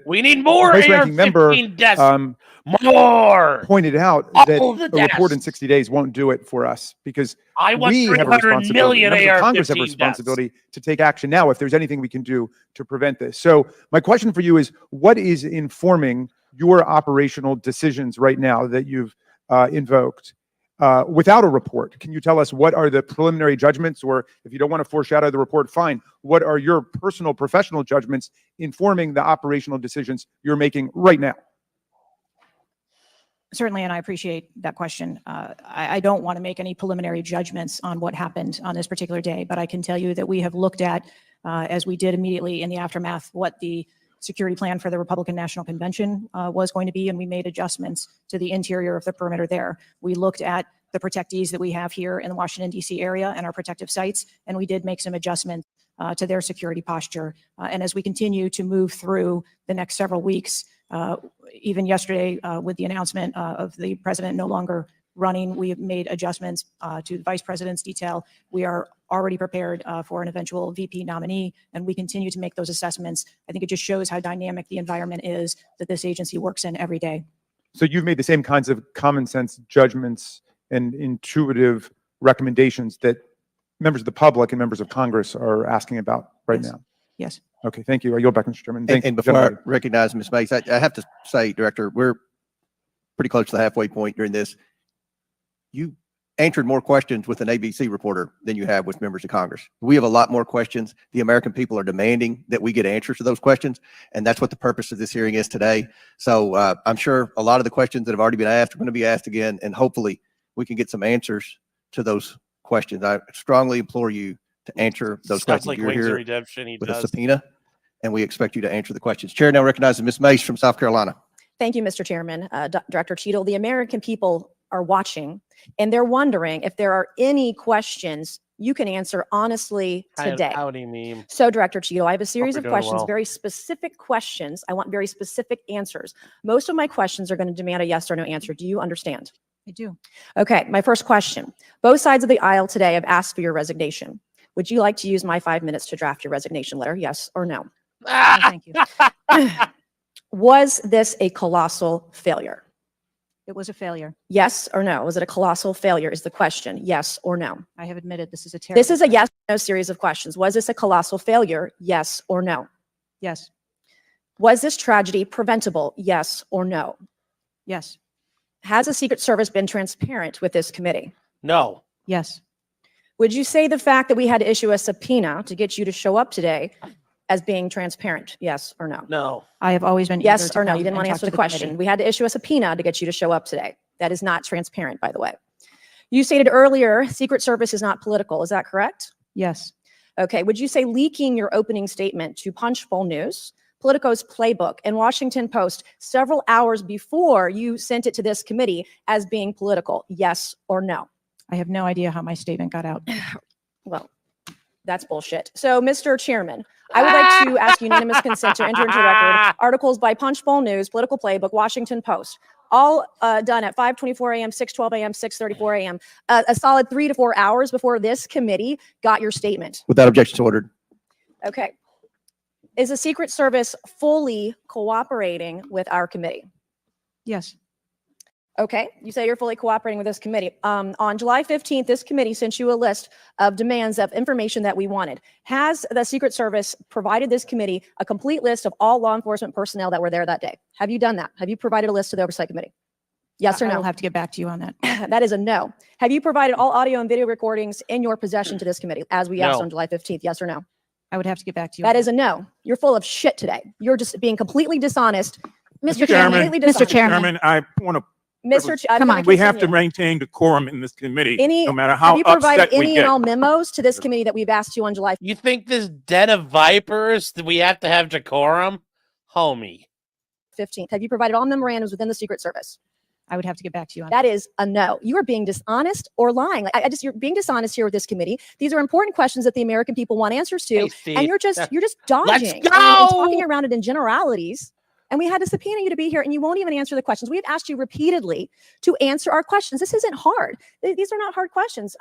We need more Vice-ranking member AR-15 deaths. More. pointed out All that the a report in deaths. 60 days won't do it for us, because I want we have a 300 responsibility. million Members of Congress have a AR-15 responsibility to take action now if there's anything we can do to prevent this. So my question for you is, what is informing your operational decisions right now that you've invoked without a report? Can you tell us what are the preliminary judgments, or if you don't want to foreshadow the report, fine. What are your personal professional judgments informing the operational decisions you're making right now? Certainly, and I appreciate that question. I don't want to make any preliminary judgments on what happened on this particular day, but I can tell you that we have looked at, as we did immediately in the aftermath, what the security plan for the Republican National Convention was going to be, and we made adjustments to the interior of the perimeter there. We looked at the protectees that we have here in the Washington, D.C. area and our protective sites, and we did make some adjustments to their security posture. And as we continue to move through the next several weeks, even yesterday with the announcement of the president no longer running, we have made adjustments to the vice president's detail. We are already prepared for an eventual VP nominee, and we continue to make those assessments. I think it just shows how dynamic the environment is that this agency works in every day. So you've made the same kinds of common sense judgments and intuitive recommendations that members of the public and members of Congress are asking about right now. Yes. Okay, thank you. I yield back, Mr. Chairman. Thank And you, before I gentlemen. recognize Ms. Mace, I have to say, Director, we're pretty close to the halfway point during this. You answered more questions with an ABC reporter than you have with members of Congress. We have a lot more questions. The American people are demanding that we get answers to those questions, and that's what the purpose of this hearing is today. So I'm sure a lot of the questions that have already been asked are going to be asked again, and hopefully we can get some answers to those questions. I strongly implore you to answer those Sounds questions. like You're Wings of here Redemption. He with a does. subpoena, and we expect you to answer the questions. Chair now recognizes Ms. Mace from South Carolina. Thank you, Mr. Chairman. Director Cheetle, the American people are watching, and they're wondering if there are any questions you can answer honestly today. Howdy meme. So, Director Cheetle, I have a series you're of doing questions, well. very specific questions. I want very specific answers. Most of my questions are going to demand a yes or no answer. Do you understand? I do. Okay, my first question. Both sides of the aisle today have asked for your resignation. Would you like to use my 5 minutes to draft your resignation letter? Yes or no? No, thank you. Was this a colossal failure? It was a failure. Yes or no? Was it a colossal failure is the question. Yes or no? I have admitted this is a terrible. This is a yes or no series of questions. Was this a colossal failure? Yes or no? Yes. Was this tragedy preventable? Yes or no? Yes. Has the Secret Service been transparent with this committee? No. Yes. Would you say the fact that we had to issue a subpoena to get you to show up today as being transparent? Yes or no? No. I have always been. eager Yes to or no? come You didn't want and to talk answer to the question. committee. We had to issue a subpoena to get you to show up today. That is not transparent, by the way. You stated earlier, Secret Service is not political. Is that correct? Yes. Okay. Would you say leaking your opening statement to Punchbowl News, Politico's Playbook, and Washington Post several hours before you sent it to this committee as being political? Yes or no? I have no idea how my statement got out. Well, that's bullshit. So, Mr. Chairman, I would like to ask unanimous consent to enter into record articles by Punchbowl News, Political Playbook, Washington Post, all done at 5:24 a.m., 6:12 a.m., 6:34 a.m., a solid 3 to 4 hours before this committee got your statement. Without objection, ordered. Okay. Is the Secret Service fully cooperating with our committee? Yes. Okay, you say you're fully cooperating with this committee. On July 15th, this committee sent you a list of demands of information that we wanted. Has the Secret Service provided this committee a complete list of all law enforcement personnel that were there that day? Have you done that? Have you provided a list to the Oversight Committee? Yes or no? I'll have to get back to you on that. That is a no. Have you provided all audio and video recordings in your possession to this committee, as we asked No. on July 15th? Yes or no? I would have to get back to you. That is a no. You're full of shit today. You're just being completely dishonest. Mr. Chairman, Mr. Chairman, I want to. Come on. We have to maintain decorum in this committee, no matter Have how you provided upset we any get. and all memos to this committee that we've asked you on July You think this den of vipers that we have to have decorum? Homie. 15th? Have you provided all memorandums within the Secret Service? I would have to get back to you on that. Is a no. You are being dishonest or lying. You're being dishonest here with this committee. These are important questions that the American people want answers to, Steve. and you're just dodging Let's and go! talking around it in generalities. And we had to subpoena you to be here, and you won't even answer the questions. We've asked you repeatedly to answer our questions. This isn't hard. These are not hard questions.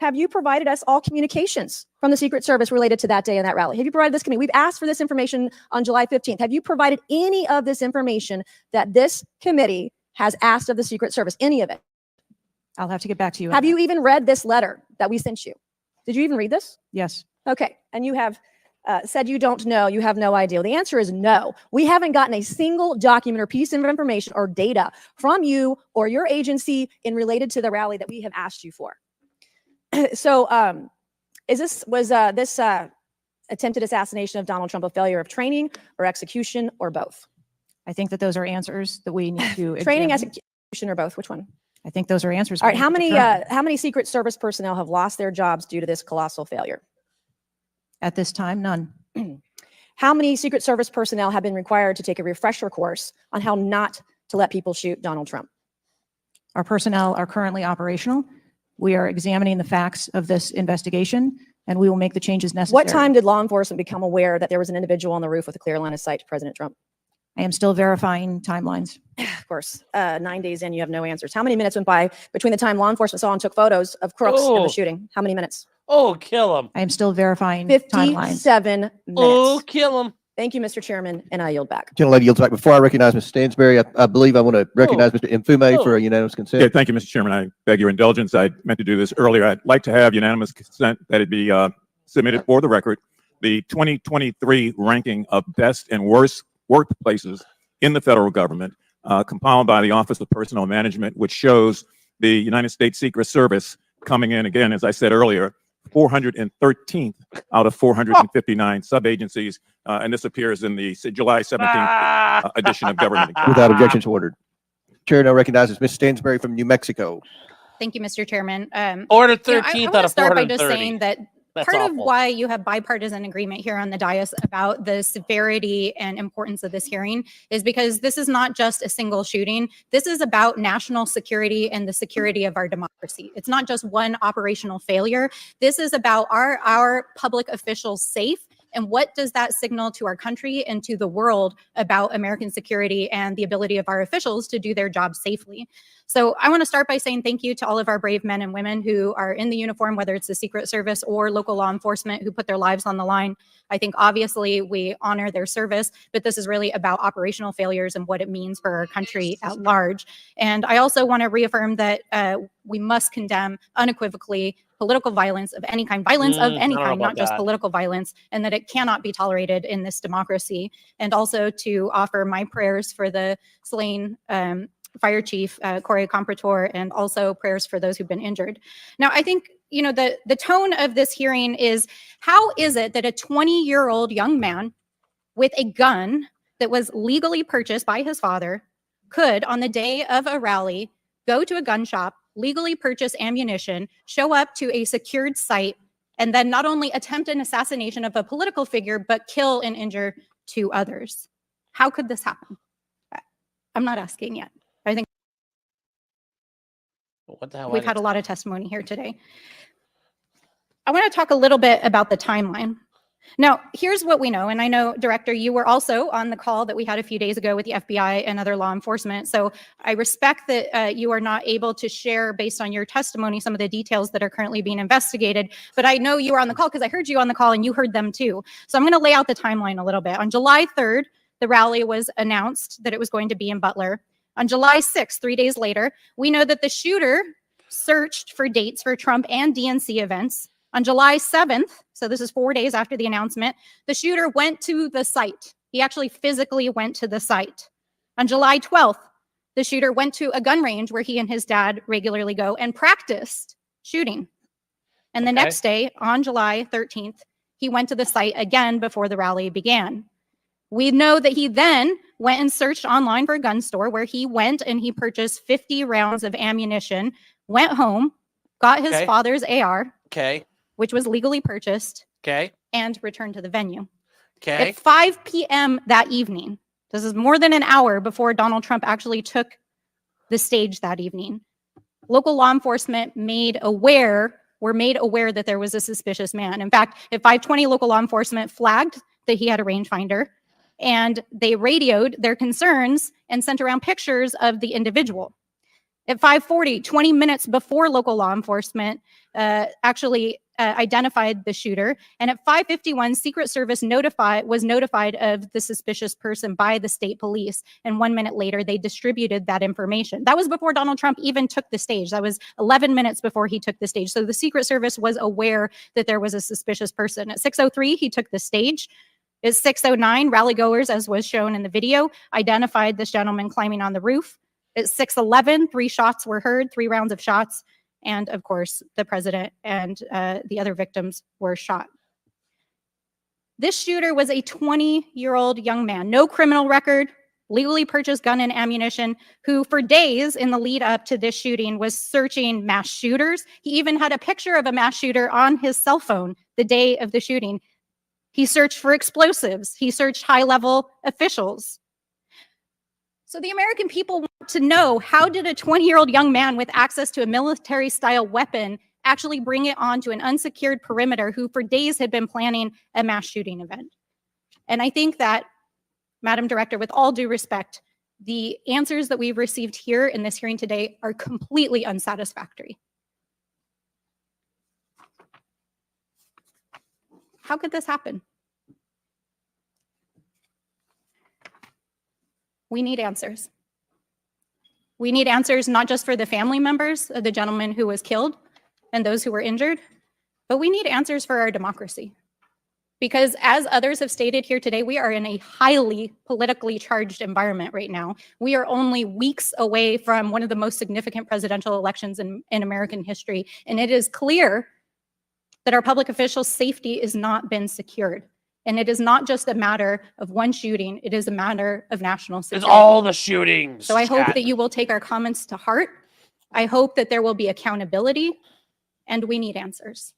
Have you provided us all communications from the Secret Service related to that day and that rally? Have you provided this committee? We've asked for this information on July 15th. Have you provided any of this information that this committee has asked of the Secret Service? Any of it? I'll have to get back to you. Have you even read this letter that we sent you? Did you even read this? Yes. Okay. And you have said you don't know, you have no idea. The answer is no. We haven't gotten a single document or piece of information or data from you or your agency in related to the rally that we have asked you for. So was this attempted assassination of Donald Trump a failure of training or execution or both? I think that those are answers that we need to Training, examine. execution, or both? Which one? I think those are answers. All right. we How need to many determine. how many Secret Service personnel have lost their jobs due to this colossal failure? At this time, none. How many Secret Service personnel have been required to take a refresher course on how not to let people shoot Donald Trump? Our personnel are currently operational. We are examining the facts of this investigation, and we will make the changes necessary. What time did law enforcement become aware that there was an individual on the roof with a clear line of sight to President Trump? I am still verifying timelines. Of course, 9 days in, you have no answers. How many minutes went by between the time law enforcement saw and took photos of crooks in Oh. the shooting? How many minutes? Oh, kill him. I am still verifying timelines. 57 minutes. Oh, kill him. Thank you, Mr. Chairman, and I yield back. Gentlelady yields back. Before I recognize Mr. Stansberry, I believe I want to recognize Mr. Mfume for a unanimous consent. Yeah, thank you, Mr. Chairman. I beg your indulgence. I meant to do this earlier. I'd like to have unanimous consent that it be submitted for the record. The 2023 ranking of best and worst workplaces in the federal government, compiled by the Office of Personnel Management, which shows the United States Secret Service coming in again, as I said earlier, 413th out of 459 sub-agencies, and this appears in the July 17th edition of Government. Without objections ordered. Chair now recognizes Ms. Stansberry from New Mexico. Thank you, Mr. Chairman. Order You know, 13th I out of start by just 430. saying that That's part of awful. why you have bipartisan agreement here on the dais about the severity and importance of this hearing is because this is not just a single shooting. This is about national security and the security of our democracy. It's not just one operational failure. This is about our public officials safe. And what does that signal to our country and to the world about American security and the ability of our officials to do their job safely? So I want to start by saying thank you to all of our brave men and women who are in the uniform, whether it's the Secret Service or local law enforcement who put their lives on the line. I think obviously we honor their service, but this is really about operational failures and what it means for our country at large. And I also want to reaffirm that we must condemn unequivocally political violence of any kind, violence of any kind, not just political violence, and that it cannot be tolerated in this democracy. And also to offer my prayers for the slain Fire Chief Corey Comprator, and also prayers for those who've been injured. Now, I think, you know, the tone of this hearing is, how is it that a 20-year-old young man with a gun that was legally purchased by his father could, on the day of a rally, go to a gun shop, legally purchase ammunition, show up to a secured site, and then not only attempt an assassination of a political figure, but kill and injure 2 others? How could this happen? I'm not asking yet. I think What the hell? we've had a lot of testimony here today. I want to talk a little bit about the timeline. Now, here's what we know, and I know, Director, you were also on the call that we had a few days ago with the FBI and other law enforcement, so I respect that you are not able to share, based on your testimony, some of the details that are currently being investigated, but I know you were on the call because I heard you on the call and you heard them too. So I'm going to lay out the timeline a little bit. On July 3rd, the rally was announced that it was going to be in Butler. On July 6th, 3 days later, we know that the shooter searched for dates for Trump and DNC events. On July 7th, so this is 4 days after the announcement, the shooter went to the site. He actually physically went to the site. On July 12th, the shooter went to a gun range where he and his dad regularly go and practiced shooting. And the next day, on July 13th, he went to the site again before the rally began. We know that he then went and searched online for a gun store where he went and he purchased 50 rounds of ammunition, went home, got his father's AR, which was legally purchased, and returned to the venue. At 5 p.m. that evening, this is more than an hour before Donald Trump actually took the stage that evening, local law enforcement were made aware that there was a suspicious man. In fact, at 5:20, local law enforcement flagged that he had a rangefinder, and they radioed their concerns and sent around pictures of the individual. At 5:40, 20 minutes before local law enforcement actually identified the shooter, and at 5:51, Secret Service was notified of the suspicious person by the state police, and 1 minute later, they distributed that information. That was before Donald Trump even took the stage. That was 11 minutes before he took the stage. So the Secret Service was aware that there was a suspicious person. At 6:03, he took the stage. At 6:09, rally goers, as was shown in the video, identified this gentleman climbing on the roof. At 6:11, 3 shots were heard, 3 rounds of shots. And of course, the president and the other victims were shot. This shooter was a 20-year-old young man, no criminal record, legally purchased gun and ammunition, who for days in the lead up to this shooting was searching mass shooters. He even had a picture of a mass shooter on his cell phone the day of the shooting. He searched for explosives. He searched high-level officials. So the American people want to know, how did a 20-year-old young man with access to a military-style weapon actually bring it onto an unsecured perimeter who for days had been planning a mass shooting event? And I think that, Madam Director, with all due respect, the answers that we've received here in this hearing today are completely unsatisfactory. How could this happen? We need answers. We need answers not just for the family members of the gentleman who was killed and those who were injured, but we need answers for our democracy. Because as others have stated here today, we are in a highly politically charged environment right now. We are only weeks away from one of the most significant presidential elections in American history. And it is clear that our public officials' safety has not been secured. And it is not just a matter of one shooting, it is a matter of national security. It's all the shootings. So I hope that you will take our comments to heart. I hope that there will be accountability, and we need answers.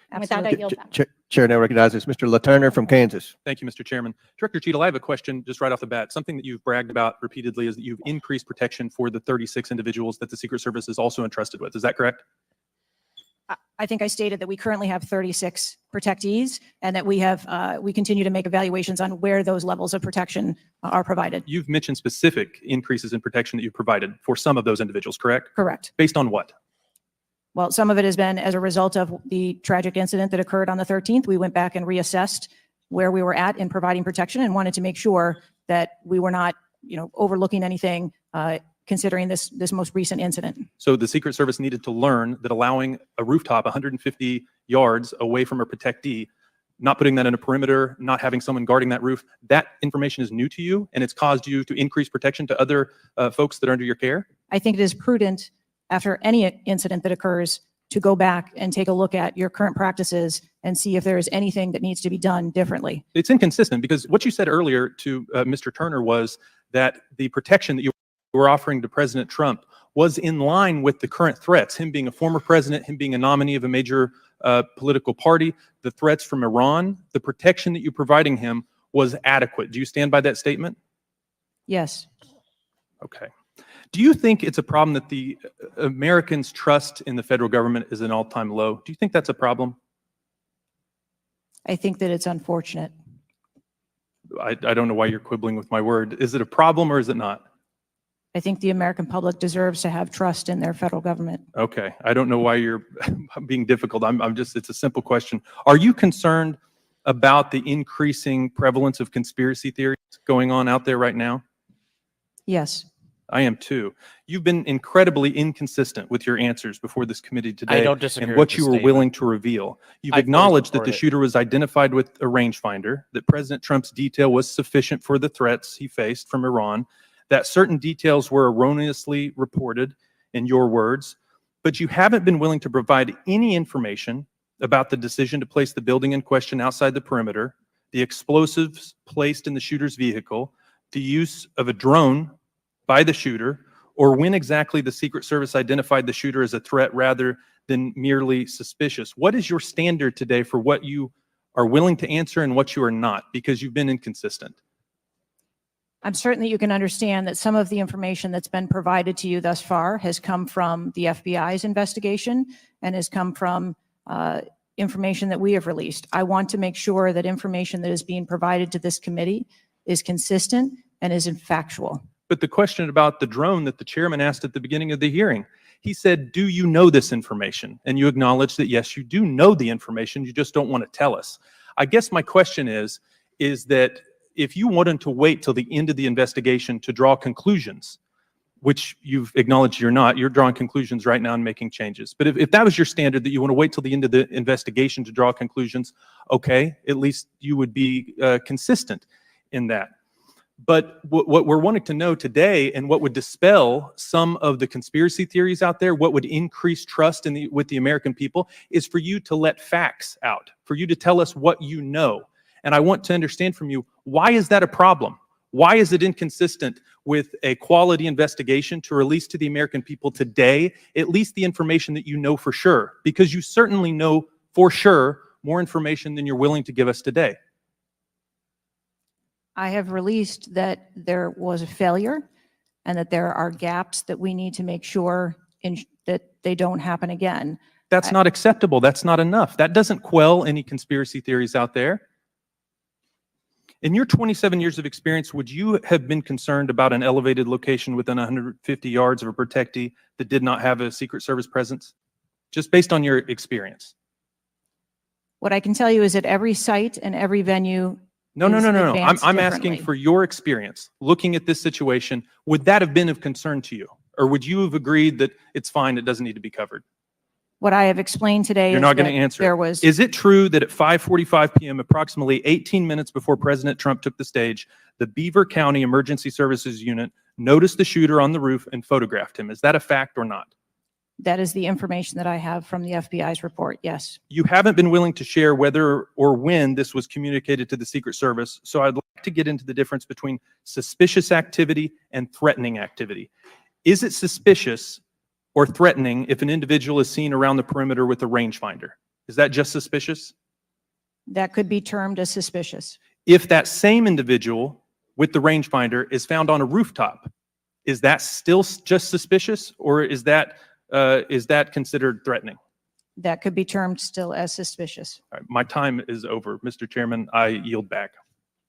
And with that, I yield back. Chair now recognizes Mr. LaTurner from Kansas. Thank you, Mr. Chairman. Director Cheetle, I have a question just right off the bat. Something that you've bragged about repeatedly is that you've increased protection for the 36 individuals that the Secret Service is also entrusted with. Is that correct? I think I stated that we currently have 36 protectees and that we continue to make evaluations on where those levels of protection are provided. You've mentioned specific increases in protection that you've provided for some of those individuals, correct? Correct. Based on what? Well, some of it has been as a result of the tragic incident that occurred on the 13th. We went back and reassessed where we were at in providing protection and wanted to make sure that we were not, overlooking anything considering this most recent incident. So the Secret Service needed to learn that allowing a rooftop 150 yards away from a protectee, not putting that in a perimeter, not having someone guarding that roof, that information is new to you and it's caused you to increase protection to other folks that are under your care? I think it is prudent after any incident that occurs to go back and take a look at your current practices and see if there is anything that needs to be done differently. It's inconsistent because what you said earlier to Mr. Turner was that the protection that you were offering to President Trump was in line with the current threats, him being a former president, him being a nominee of a major political party, the threats from Iran, the protection that you're providing him was adequate. Do you stand by that statement? Yes. Okay. Do you think it's a problem that the Americans' trust in the federal government is an all-time low? Do you think that's a problem? I think that it's unfortunate. I don't know why you're quibbling with my word. Is it a problem or is it not? I think the American public deserves to have trust in their federal government. Okay. I don't know why you're being difficult. I'm just, it's a simple question. Are you concerned about the increasing prevalence of conspiracy theories going on out there right now? Yes. I am too. You've been incredibly inconsistent with your answers before this committee today. I don't disagree and with what the you were statement. willing to reveal. You've I fully acknowledged that support the it. shooter was identified with a rangefinder, that President Trump's detail was sufficient for the threats he faced from Iran, that certain details were erroneously reported, in your words, but you haven't been willing to provide any information about the decision to place the building in question outside the perimeter, the explosives placed in the shooter's vehicle, the use of a drone by the shooter, or when exactly the Secret Service identified the shooter as a threat rather than merely suspicious. What is your standard today for what you are willing to answer and what you are not? Because you've been inconsistent. I'm certain that you can understand that some of the information that's been provided to you thus far has come from the FBI's investigation and has come from information that we have released. I want to make sure that information that is being provided to this committee is consistent and is factual. But the question about the drone that the chairman asked at the beginning of the hearing, he said, do you know this information? And you acknowledge that, yes, you do know the information, you just don't want to tell us. I guess my question is that if you wanted to wait till the end of the investigation to draw conclusions, which you've acknowledged you're not, you're drawing conclusions right now and making changes. But if that was your standard, that you want to wait till the end of the investigation to draw conclusions, okay, at least you would be consistent in that. But what we're wanting to know today, and what would dispel some of the conspiracy theories out there, what would increase trust with the American people, is for you to let facts out, for you to tell us what you know. And I want to understand from you, why is that a problem? Why is it inconsistent with a quality investigation to release to the American people today at least the information that you know for sure? Because you certainly know for sure more information than you're willing to give us today. I have released that there was a failure and that there are gaps that we need to make sure that they don't happen again. That's not acceptable. That's not enough. That doesn't quell any conspiracy theories out there. In your 27 years of experience, would you have been concerned about an elevated location within 150 yards of a protectee that did not have a Secret Service presence? Just based on your experience. What I can tell you is that every site and every venue No. I'm asking for your experience. Looking at this situation, would that have been of concern to you? Or would you have agreed that it's fine, it doesn't need to be covered? What I have explained today You're is not going to that answer. there was. Is it true that at 5:45 p.m., approximately 18 minutes before President Trump took the stage, the Beaver County Emergency Services Unit noticed the shooter on the roof and photographed him? Is that a fact or not? That is the information that I have from the FBI's report, yes. You haven't been willing to share whether or when this was communicated to the Secret Service, so I'd like to get into the difference between suspicious activity and threatening activity. Is it suspicious or threatening if an individual is seen around the perimeter with a rangefinder? Is that just suspicious? That could be termed as suspicious. If that same individual with the rangefinder is found on a rooftop, is that still just suspicious, or is that considered threatening? That could be termed still as suspicious. All right, my time is over. Mr. Chairman, I yield back.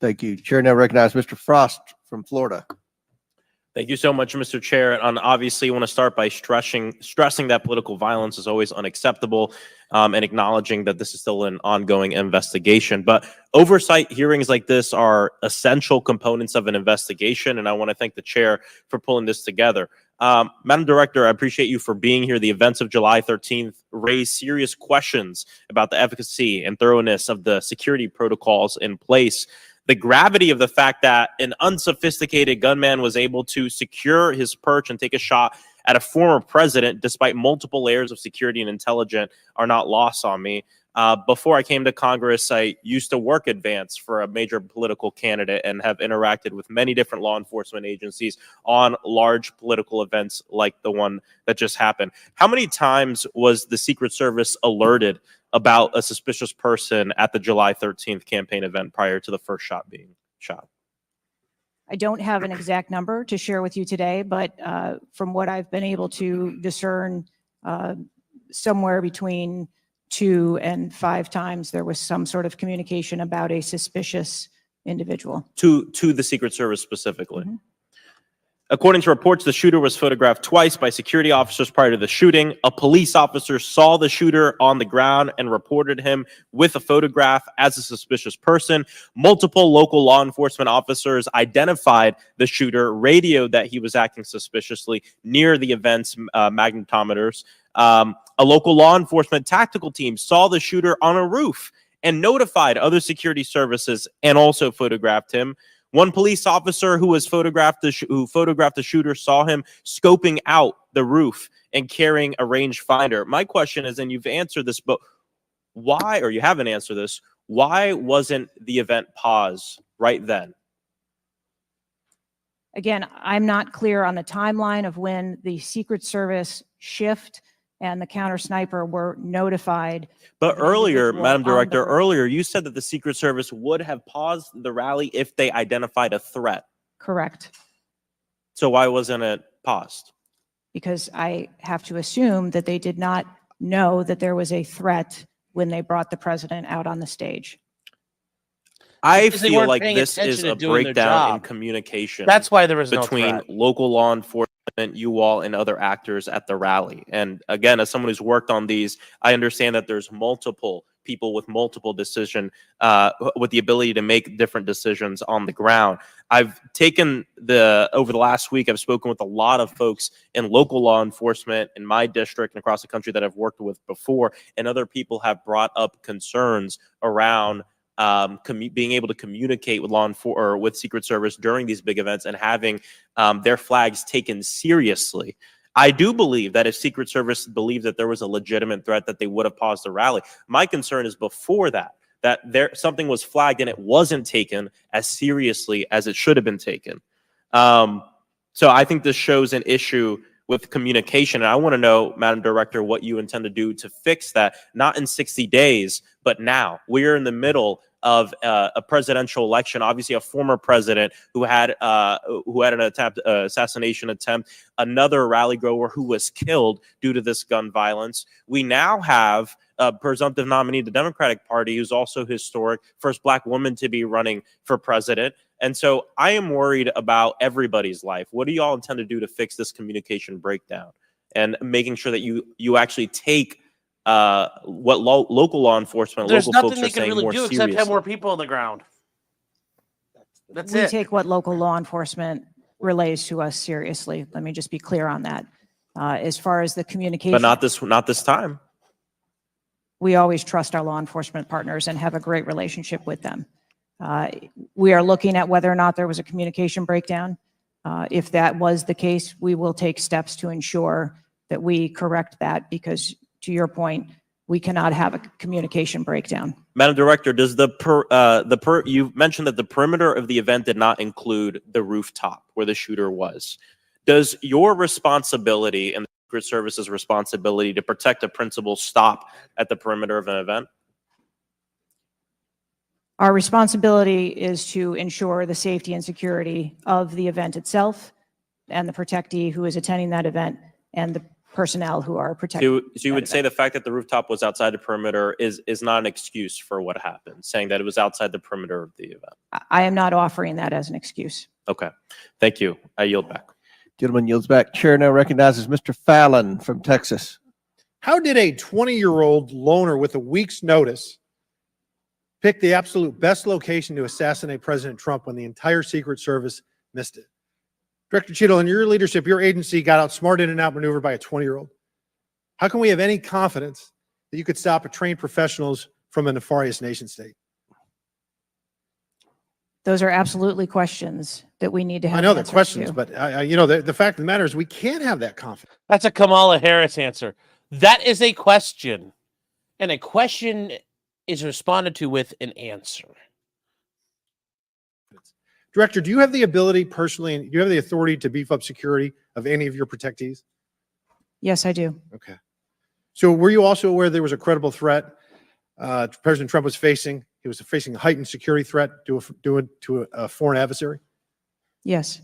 Thank you. Chair now recognizes Mr. Frost from Florida. Thank you so much, Mr. Chair. And obviously, I want to start by stressing that political violence is always unacceptable, and acknowledging that this is still an ongoing investigation. But oversight hearings like this are essential components of an investigation, and I want to thank the chair for pulling this together. Madam Director, I appreciate you for being here. The events of July 13th raised serious questions about the efficacy and thoroughness of the security protocols in place. The gravity of the fact that an unsophisticated gunman was able to secure his perch and take a shot at a former president despite multiple layers of security and intelligence are not lost on me. Before I came to Congress, I used to work advance for a major political candidate and have interacted with many different law enforcement agencies on large political events like the one that just happened. How many times was the Secret Service alerted about a suspicious person at the July 13th campaign event prior to the first shot being shot? I don't have an exact number to share with you today, but from what I've been able to discern, somewhere between 2 and 5 times there was some sort of communication about a suspicious individual. To the Secret Service specifically. Mm-hmm. According to reports, the shooter was photographed twice by security officers prior to the shooting. A police officer saw the shooter on the ground and reported him with a photograph as a suspicious person. Multiple local law enforcement officers identified the shooter, radioed that he was acting suspiciously near the event's magnetometers. A local law enforcement tactical team saw the shooter on a roof and notified other security services and also photographed him. One police officer who photographed the shooter saw him scoping out the roof and carrying a rangefinder. My question is, and you've answered this, but why, or you haven't answered this, why wasn't the event paused right then? Again, I'm not clear on the timeline of when the Secret Service shift and the counter sniper were notified. But earlier, Madam Director, earlier you said that the Secret Service would have paused the rally if they identified a threat. Correct. So why wasn't it paused? Because I have to assume that they did not know that there was a threat when they brought the president out on the stage. I Because they feel weren't like paying this attention is to a doing their breakdown in job. communication. That's why there was no between threat. local law enforcement, you all, and other actors at the rally. And again, as someone who's worked on these, I understand that there's multiple people with multiple decision, with the ability to make different decisions on the ground. I've taken over the last week, I've spoken with a lot of folks in local law enforcement in my district and across the country that I've worked with before, and other people have brought up concerns around being able to communicate with law enforcement or with Secret Service during these big events and having their flags taken seriously. I do believe that if Secret Service believed that there was a legitimate threat, that they would have paused the rally. My concern is before that something was flagged and it wasn't taken as seriously as it should have been taken. So I think this shows an issue with communication. And I want to know, Madam Director, what you intend to do to fix that, not in 60 days, but now. We're in the middle of a presidential election. Obviously, a former president who had an assassination attempt, another rally goer who was killed due to this gun violence. We now have a presumptive nominee of the Democratic Party who's also historic, first Black woman to be running for president. And so I am worried about everybody's life. What do you all intend to do to fix this communication breakdown and making sure that you actually take what local law enforcement, There's local nothing folks they are can saying really more do except seriously? have more people on the ground. That's We it. take what local law enforcement relays to us seriously. Let me just be clear on that. As far as the communication. But not this time. We always trust our law enforcement partners and have a great relationship with them. We are looking at whether or not there was a communication breakdown. If that was the case, we will take steps to ensure that we correct that, because to your point, we cannot have a communication breakdown. Madam Director, does you mentioned that the perimeter of the event did not include the rooftop where the shooter was. Does your responsibility and the Secret Service's responsibility to protect a principal stop at the perimeter of an event? Our responsibility is to ensure the safety and security of the event itself and the protectee who is attending that event and the personnel who are protecting. So you would say the fact that the rooftop was outside the perimeter is not an excuse for what happened, saying that it was outside the perimeter of the event? I am not offering that as an excuse. Okay. Thank you. I yield back. Gentleman yields back. Chair now recognizes Mr. Fallon from Texas. How did a 20-year-old loner with a week's notice pick the absolute best location to assassinate President Trump when the entire Secret Service missed it? Director Cheetel, in your leadership, your agency got outsmarted and outmaneuvered by a 20-year-old. How can we have any confidence that you could stop a trained professionals from a nefarious nation state? Those are absolutely questions that we need to have. I know they're answers questions, to. but the fact of the matter is we can't have that confidence. That's a Kamala Harris answer. That is a question. And a question is responded to with an answer. Director, do you have the ability personally, and do you have the authority to beef up security of any of your protectees? Yes, I do. Okay. So were you also aware there was a credible threat President Trump was facing? He was facing a heightened security threat to a foreign adversary? Yes.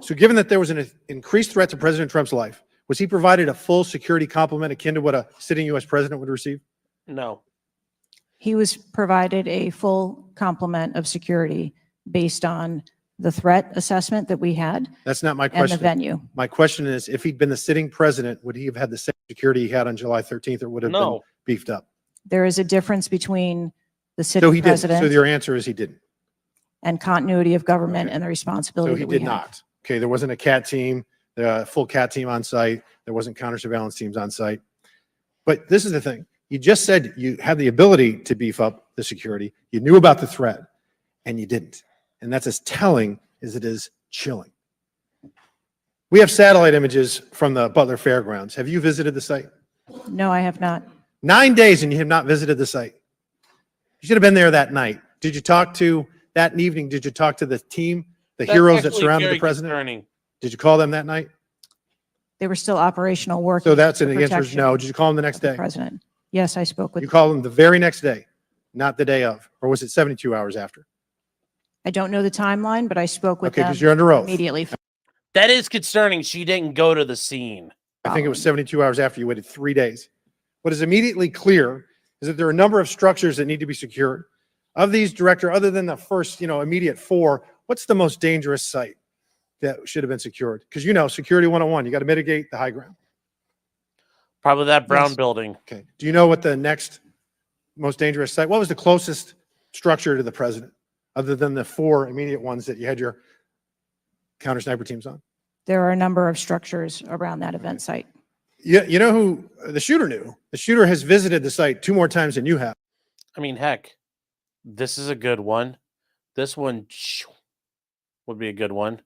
So given that there was an increased threat to President Trump's life, was he provided a full security complement akin to what a sitting U.S. president would receive? No. He was provided a full complement of security based on the threat assessment that we had That's not my and the question. venue. My question is, if he'd been the sitting president, would he have had the same security he had on July 13th, or would it have been No. beefed up? There is a difference between the So sitting he didn't. So president your answer is he didn't. and continuity of government and the So responsibility he that we did have. not. Okay, there wasn't a CAT team, full CAT team on site. There wasn't counter surveillance teams on site. But this is the thing. You just said you had the ability to beef up the security. You knew about the threat, and you didn't. And that's as telling as it is chilling. We have satellite images from the Butler Fairgrounds. Have you visited the site? No, I have not. 9 days and you have not visited the site. You should have been there that night. Did you talk to, that evening, did you talk to the team, the heroes that surrounded the president? Concerning. Did you call them that night? They were still operational work. So that's an answer is no. Did you call them the next day? President. Yes, I spoke with. You called them the very next day, not the day of, or was it 72 hours after? I don't know the timeline, but I spoke with Okay, them because you're under oath. immediately. That is concerning. She didn't go to the scene. I think it was 72 hours after. You waited 3 days. What is immediately clear is that there are a number of structures that need to be secured. Of these, Director, other than the first, immediate 4, what's the most dangerous site that should have been secured? Because security 101, you got to mitigate the high ground. Probably that brown Yes. building. Okay. Do you know what the next most dangerous site? What was the closest structure to the president, other than the 4 immediate ones that you had your counter sniper teams on? There are a number of structures around that event site. You know who the shooter knew? The shooter has visited the site 2 more times than you have. I mean, heck, this is a good one. This one would be a good one.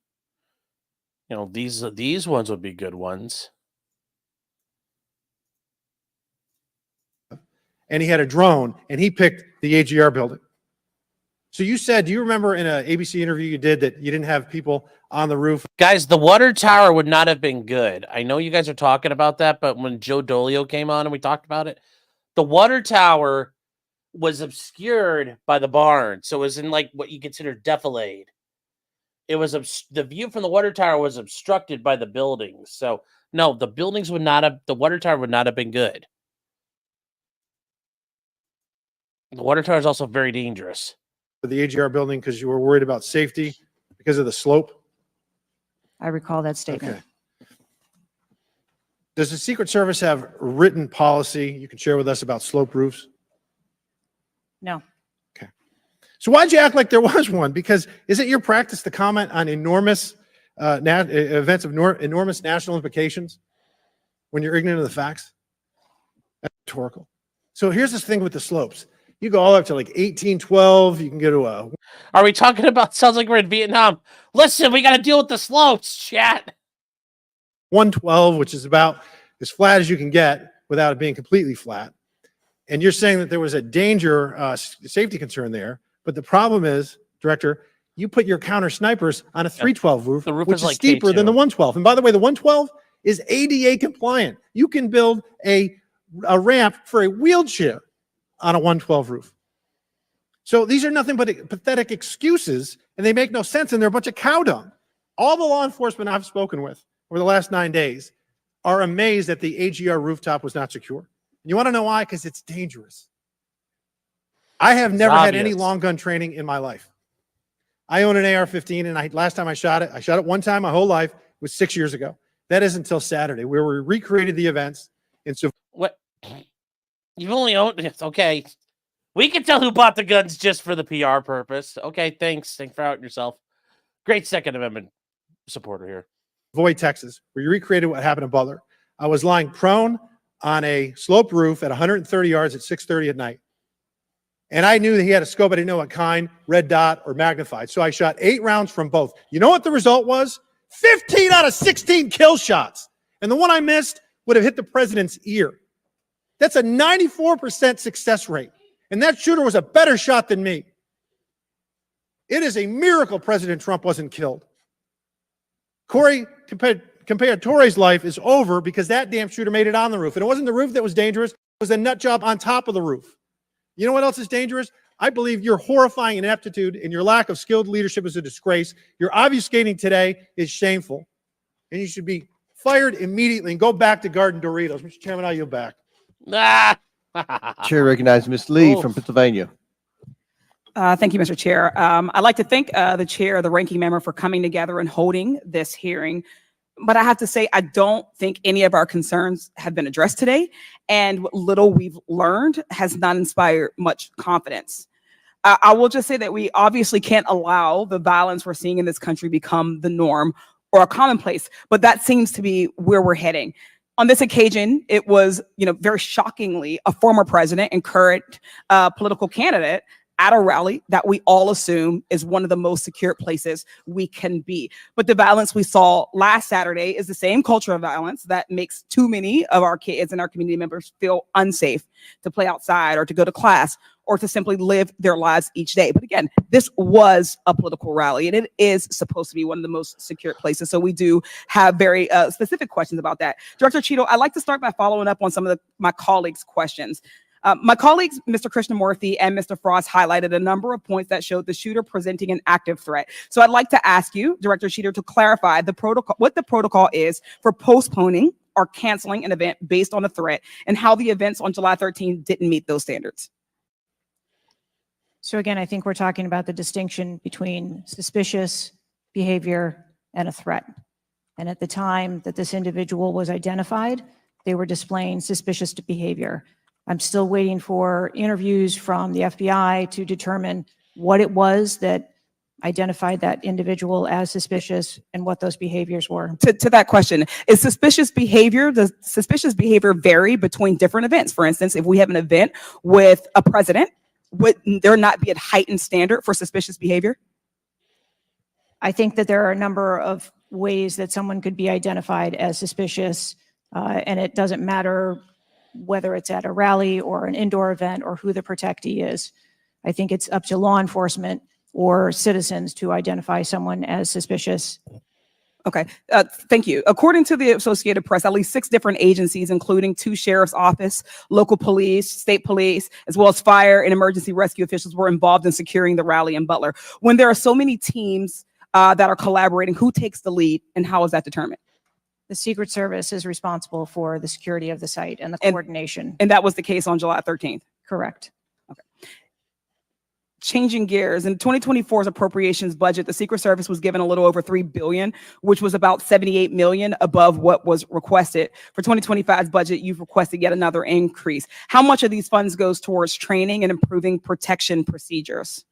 These ones would be good ones. And he had a drone, and he picked the AGR building. So you said, do you remember in an ABC interview you did that you didn't have people on the roof? Guys, the water tower would not have been good. I know you guys are talking about that, but when Joe Dolio came on and we talked about it, the water tower was obscured by the barn. So it was in like what you consider defilade. It was the view from the water tower was obstructed by the buildings. So no, the buildings would not have, the water tower would not have been good. The water tower is also very dangerous. The AGR building because you were worried about safety because of the slope? I recall that statement. Okay. Does the Secret Service have written policy you can share with us about slope roofs? No. Okay. So why'd you act like there was one? Because is it your practice to comment on enormous events of enormous national implications when you're ignorant of the facts? That's rhetorical. So here's this thing with the slopes. You go all up to like 1812. You can go to a. Are we talking about? Sounds like we're in Vietnam. Listen, we got to deal with the slopes, chat. 112, which is about as flat as you can get without it being completely flat. And you're saying that there was a danger, safety concern there. But the problem is, Director, you put your counter snipers on a 312 roof, the roof which is is like steeper K2. than the 112. And by the way, the 112 is ADA compliant. You can build a ramp for a wheelchair on a 112 roof. So these are nothing but pathetic excuses, and they make no sense, and they're a bunch of cow dung. All the law enforcement I've spoken with over the last 9 days are amazed that the AGR rooftop was not secure. You want to know why? Because it's dangerous. I have never had any long gun training in my life. I own an AR-15, and last time I shot it one time my whole life. It was 6 years ago. That is until Saturday, where we recreated the events. And so what? You've only owned it. Okay. We can tell who bought the guns just for the PR purpose. Okay, thanks. Thanks for outing yourself. Great Second Amendment supporter here. Void, Texas, where you recreated what happened in Butler. I was lying prone on a sloped roof at 130 yards at 6:30 at night. And I knew that he had a scope. I didn't know what kind, red dot or magnified. So I shot 8 rounds from both. You know what the result was? 15 out of 16 kill shots. And the one I missed would have hit the president's ear. That's a 94% success rate. And that shooter was a better shot than me. It is a miracle President Trump wasn't killed. Corey Comparatore's life is over because that damn shooter made it on the roof. And it wasn't the roof that was dangerous. It was a nut job on top of the roof. You know what else is dangerous? I believe your horrifying ineptitude and your lack of skilled leadership is a disgrace. Your obfuscating today is shameful. And you should be fired immediately and go back to Garden Doritos. Mr. Chairman, I yield back. Ah! Chair recognizes Ms. Lee from Pennsylvania. Thank you, Mr. Chair. I'd like to thank the chair, the ranking member, for coming together and holding this hearing. But I have to say, I don't think any of our concerns have been addressed today. And what little we've learned has not inspired much confidence. I will just say that we obviously can't allow the violence we're seeing in this country become the norm or a commonplace, but that seems to be where we're heading. On this occasion, it was, very shockingly, a former president and current political candidate at a rally that we all assume is one of the most secure places we can be. But the violence we saw last Saturday is the same culture of violence that makes too many of our kids and our community members feel unsafe to play outside or to go to class or to simply live their lives each day. But again, this was a political rally and it is supposed to be one of the most secure places. So we do have very specific questions about that. Director Cheetle, I'd like to start by following up on some of my colleagues' questions. My colleagues, Mr. Krishnamurthy and Mr. Frost, highlighted a number of points that showed the shooter presenting an active threat. So I'd like to ask you, Director Cheetle, to clarify what the protocol is for postponing or canceling an event based on a threat and how the events on July 13th didn't meet those standards. So again, I think we're talking about the distinction between suspicious behavior and a threat. And at the time that this individual was identified, they were displaying suspicious behavior. I'm still waiting for interviews from the FBI to determine what it was that identified that individual as suspicious and what those behaviors were. To that question, does suspicious behavior vary between different events? For instance, if we have an event with a president, would there not be a heightened standard for suspicious behavior? I think that there are a number of ways that someone could be identified as suspicious, and it doesn't matter whether it's at a rally or an indoor event or who the protectee is. I think it's up to law enforcement or citizens to identify someone as suspicious. Okay, thank you. According to the Associated Press, at least 6 different agencies, including 2 sheriff's office, local police, state police, as well as fire and emergency rescue officials were involved in securing the rally in Butler. When there are so many teams that are collaborating, who takes the lead and how is that determined? The Secret Service is responsible for the security of the site and the coordination. And that was the case on July 13th? Correct. Okay. Changing gears, in 2024's appropriations budget, the Secret Service was given a little over $3 billion, which was about $78 million above what was requested. For 2025's budget, you've requested yet another increase. How much of these funds goes towards training and improving protection procedures?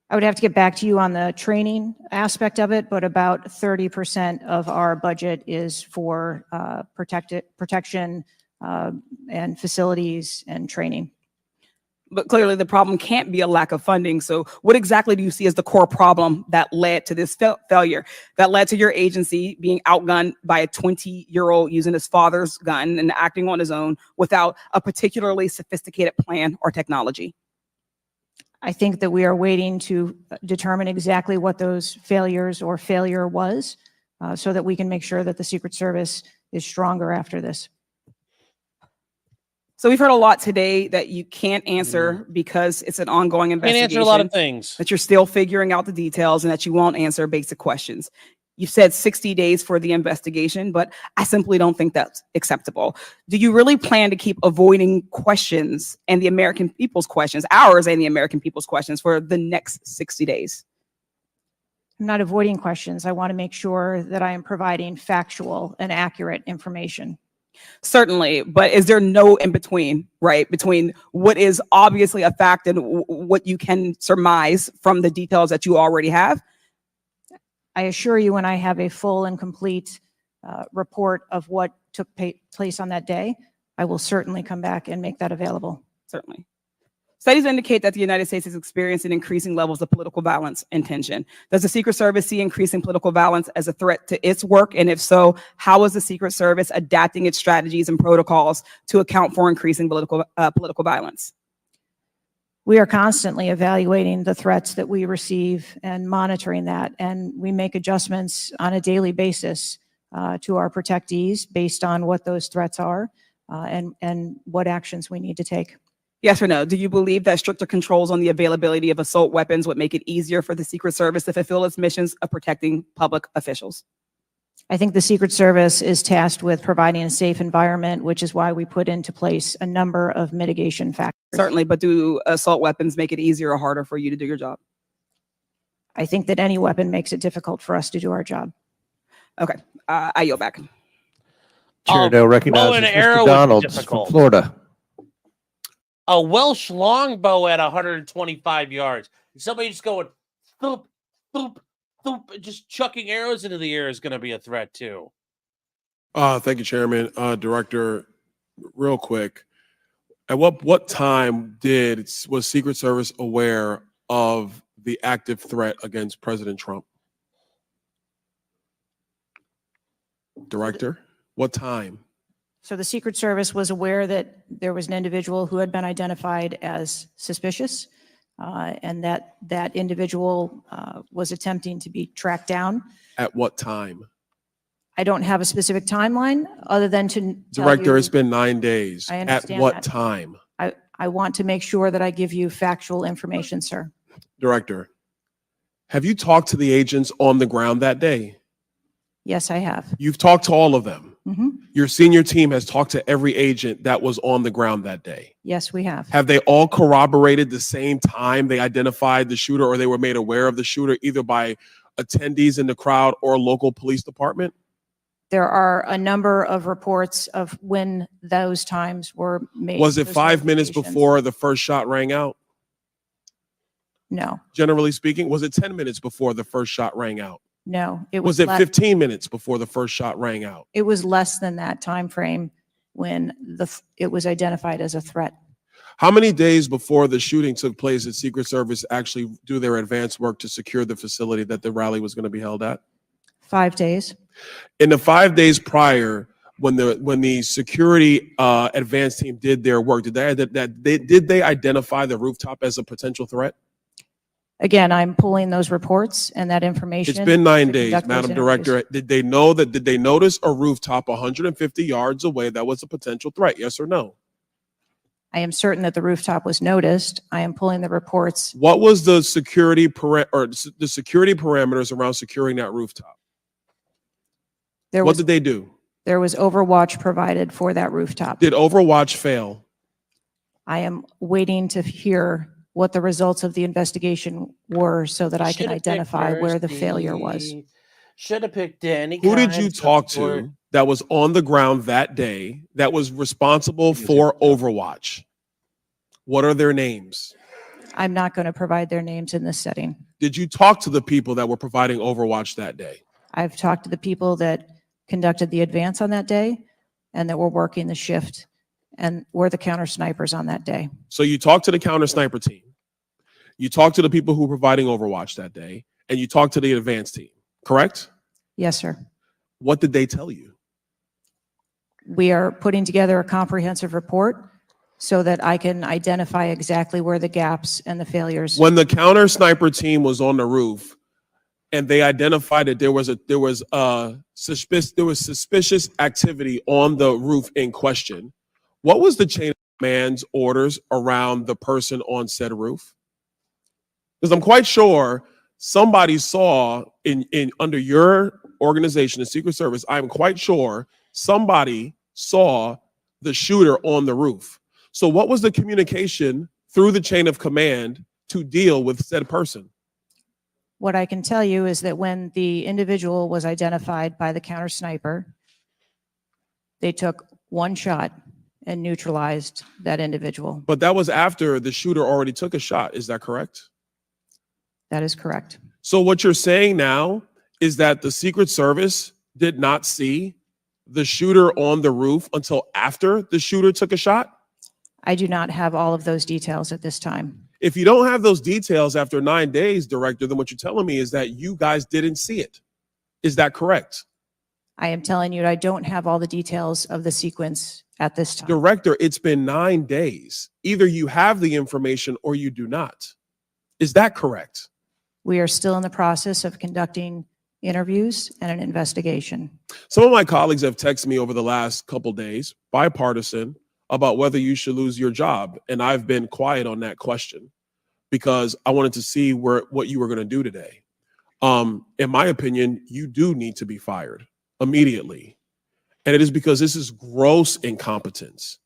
I would have to get back to you on the training aspect of it, but about 30% of our budget is for protection and facilities and training. But clearly the problem can't be a lack of funding. So what exactly do you see as the core problem that led to this failure, that led to your agency being outgunned by a 20-year-old using his father's gun and acting on his own without a particularly sophisticated plan or technology? I think that we are waiting to determine exactly what those failures or failure was so that we can make sure that the Secret Service is stronger after this. So we've heard a lot today that you can't answer because it's an ongoing investigation. Can't answer a lot of things. That you're still figuring out the details and that you won't answer basic questions. You've said 60 days for the investigation, but I simply don't think that's acceptable. Do you really plan to keep avoiding questions and the American people's questions, ours and the American people's questions, for the next 60 days? I'm not avoiding questions. I want to make sure that I am providing factual and accurate information. Certainly, but is there no in between, right? Between what is obviously a fact and what you can surmise from the details that you already have? I assure you, when I have a full and complete report of what took place on that day, I will certainly come back and make that available. Certainly. Studies indicate that the United States is experiencing increasing levels of political violence and tension. Does the Secret Service see increasing political violence as a threat to its work? And if so, how is the Secret Service adapting its strategies and protocols to account for increasing political violence? We are constantly evaluating the threats that we receive and monitoring that, and we make adjustments on a daily basis to our protectees based on what those threats are and what actions we need to take. Yes or no? Do you believe that stricter controls on the availability of assault weapons would make it easier for the Secret Service to fulfill its missions of protecting public officials? I think the Secret Service is tasked with providing a safe environment, which is why we put into place a number of mitigation factors. Certainly, but do assault weapons make it easier or harder for you to do your job? I think that any weapon makes it difficult for us to do our job. Okay, I yield back. Chair now recognizes Mr. Donalds from Florida. A Welsh longbow at 125 yards. Somebody just going, thoop, thoop, thoop, just chucking arrows into the air is going to be a threat too. Thank you, Chairman. Director, real quick, at what time was Secret Service aware of the active threat against President Trump? Director, what time? So the Secret Service was aware that there was an individual who had been identified as suspicious, and that individual was attempting to be tracked down. At what time? I don't have a specific timeline other than to tell Director, you, it's been 9 days. I At understand what that. time? I want to make sure that I give you factual information, sir. Director, have you talked to the agents on the ground that day? Yes, I have. You've talked to all of them. Mhm. Your senior team has talked to every agent that was on the ground that day. Yes, we have. Have they all corroborated the same time they identified the shooter or they were made aware of the shooter, either by attendees in the crowd or local police department? There are a number of reports of when those times were made. Was it those 5 minutes notifications. before the first shot rang out? No, Generally speaking, was it 10 minutes before the first shot rang out? no. Was it 15 minutes before the first shot rang out? It was less than that time frame when it was identified as a threat. How many days before the shooting took place did Secret Service actually do their advance work to secure the facility that the rally was going to be held at? 5 days. In the 5 days prior, when the security advance team did their work, did they identify the rooftop as a potential threat? Again, I'm pulling those reports and that information. It's been 9 to days, conduct those Madam interviews. Director. Did they notice a rooftop 150 yards away that was a potential threat? Yes or no? I am certain that the rooftop was noticed. I am pulling the reports. What was the security parameters around securing that rooftop? What did they do? There was overwatch provided for that rooftop. Did Overwatch fail? I am waiting to hear what the results of the investigation were so that I can identify where the failure was. Should have picked Danny. Who did you talk to that was on the ground that day that was responsible for Overwatch? What are their names? I'm not going to provide their names in this setting. Did you talk to the people that were providing Overwatch that day? I've talked to the people that conducted the advance on that day and that were working the shift and were the counter snipers on that day. So you talked to the counter sniper team. You talked to the people who were providing Overwatch that day, and you talked to the advance team, correct? Yes, sir. What did they tell you? We are putting together a comprehensive report so that I can identify exactly where the gaps and the failures. When the counter sniper team was on the roof and they identified that there was suspicious activity on the roof in question, what was the chain of command's orders around the person on said roof? Because I'm quite sure somebody saw in under your organization, the Secret Service, I'm quite sure somebody saw the shooter on the roof. So what was the communication through the chain of command to deal with said person? What I can tell you is that when the individual was identified by the counter sniper, they took one shot and neutralized that individual. But that was after the shooter already took a shot. Is that correct? That is correct. So what you're saying now is that the Secret Service did not see the shooter on the roof until after the shooter took a shot? I do not have all of those details at this time. If you don't have those details after 9 days, Director, then what you're telling me is that you guys didn't see it. Is that correct? I am telling you, I don't have all the details of the sequence at this time. Director, it's been 9 days. Either you have the information or you do not. Is that correct? We are still in the process of conducting interviews and an investigation. Some of my colleagues have texted me over the last couple days, bipartisan, about whether you should lose your job. And I've been quiet on that question because I wanted to see what you were going to do today. In my opinion, you do need to be fired. immediately. And it is because this is gross incompetence.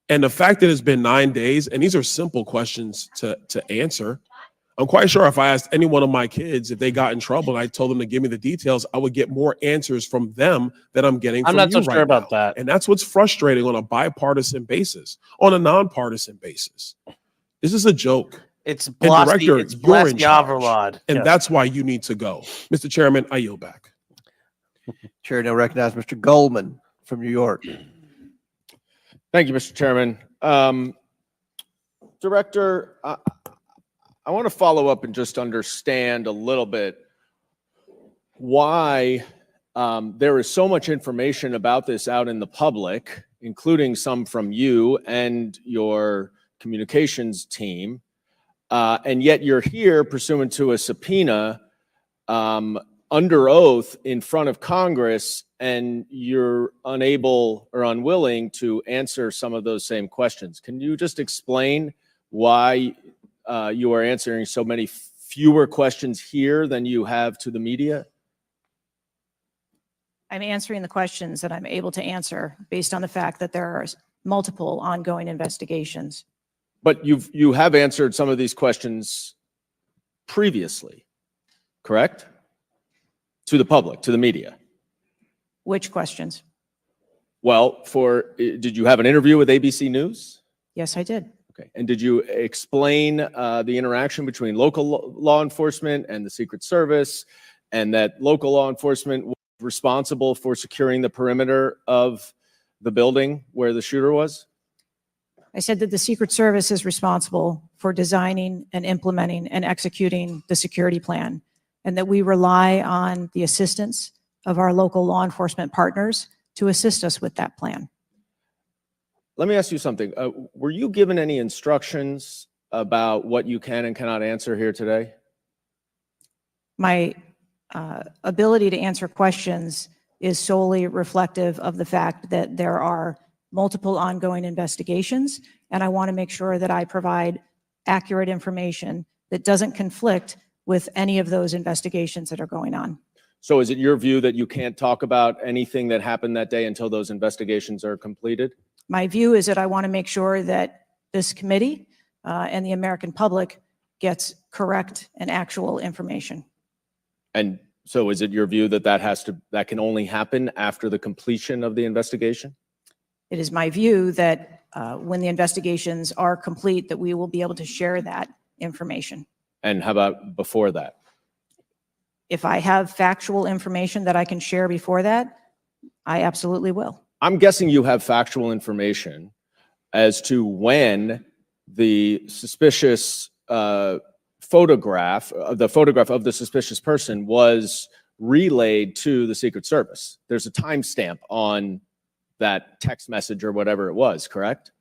And the fact that it's been 9 days, and these are simple questions to answer. I'm quite sure if I asked any one of my kids if they got in trouble and I told them to give me the details, I would get more answers from them than I'm getting from you right now. I'm not so sure about that. And that's what's frustrating on a bipartisan basis, on a nonpartisan basis. This is a joke. It's And Blasty, Director, it's you're in Blasty charge, Overlord. and Yes. that's why you need to go. Mr. Chairman, I yield back. Chair now recognize Mr. Goldman from New York. Thank you, Mr. Chairman. Director, I want to follow up and just understand a little bit why there is so much information about this out in the public, including some from you and your communications team, and yet you're here pursuant to a subpoena under oath in front of Congress, and you're unable or unwilling to answer some of those same questions. Can you just explain why you are answering so many fewer questions here than you have to the media? I'm answering the questions that I'm able to answer based on the fact that there are multiple ongoing investigations. But you have answered some of these questions previously, correct? To the public, to the media. Which questions? Well, did you have an interview with ABC News? Yes, I did. Okay. And did you explain the interaction between local law enforcement and the Secret Service, and that local law enforcement was responsible for securing the perimeter of the building where the shooter was? I said that the Secret Service is responsible for designing and implementing and executing the security plan, and that we rely on the assistance of our local law enforcement partners to assist us with that plan. Let me ask you something. Were you given any instructions about what you can and cannot answer here today? My ability to answer questions is solely reflective of the fact that there are multiple ongoing investigations, and I want to make sure that I provide accurate information that doesn't conflict with any of those investigations that are going on. So is it your view that you can't talk about anything that happened that day until those investigations are completed? My view is that I want to make sure that this committee and the American public gets correct and actual information. And so is it your view that that can only happen after the completion of the investigation? It is my view that when the investigations are complete, that we will be able to share that information. And how about before that? If I have factual information that I can share before that, I absolutely will. I'm guessing you have factual information as to when the suspicious photograph of the suspicious person was relayed to the Secret Service. There's a timestamp on that text message or whatever it was, correct?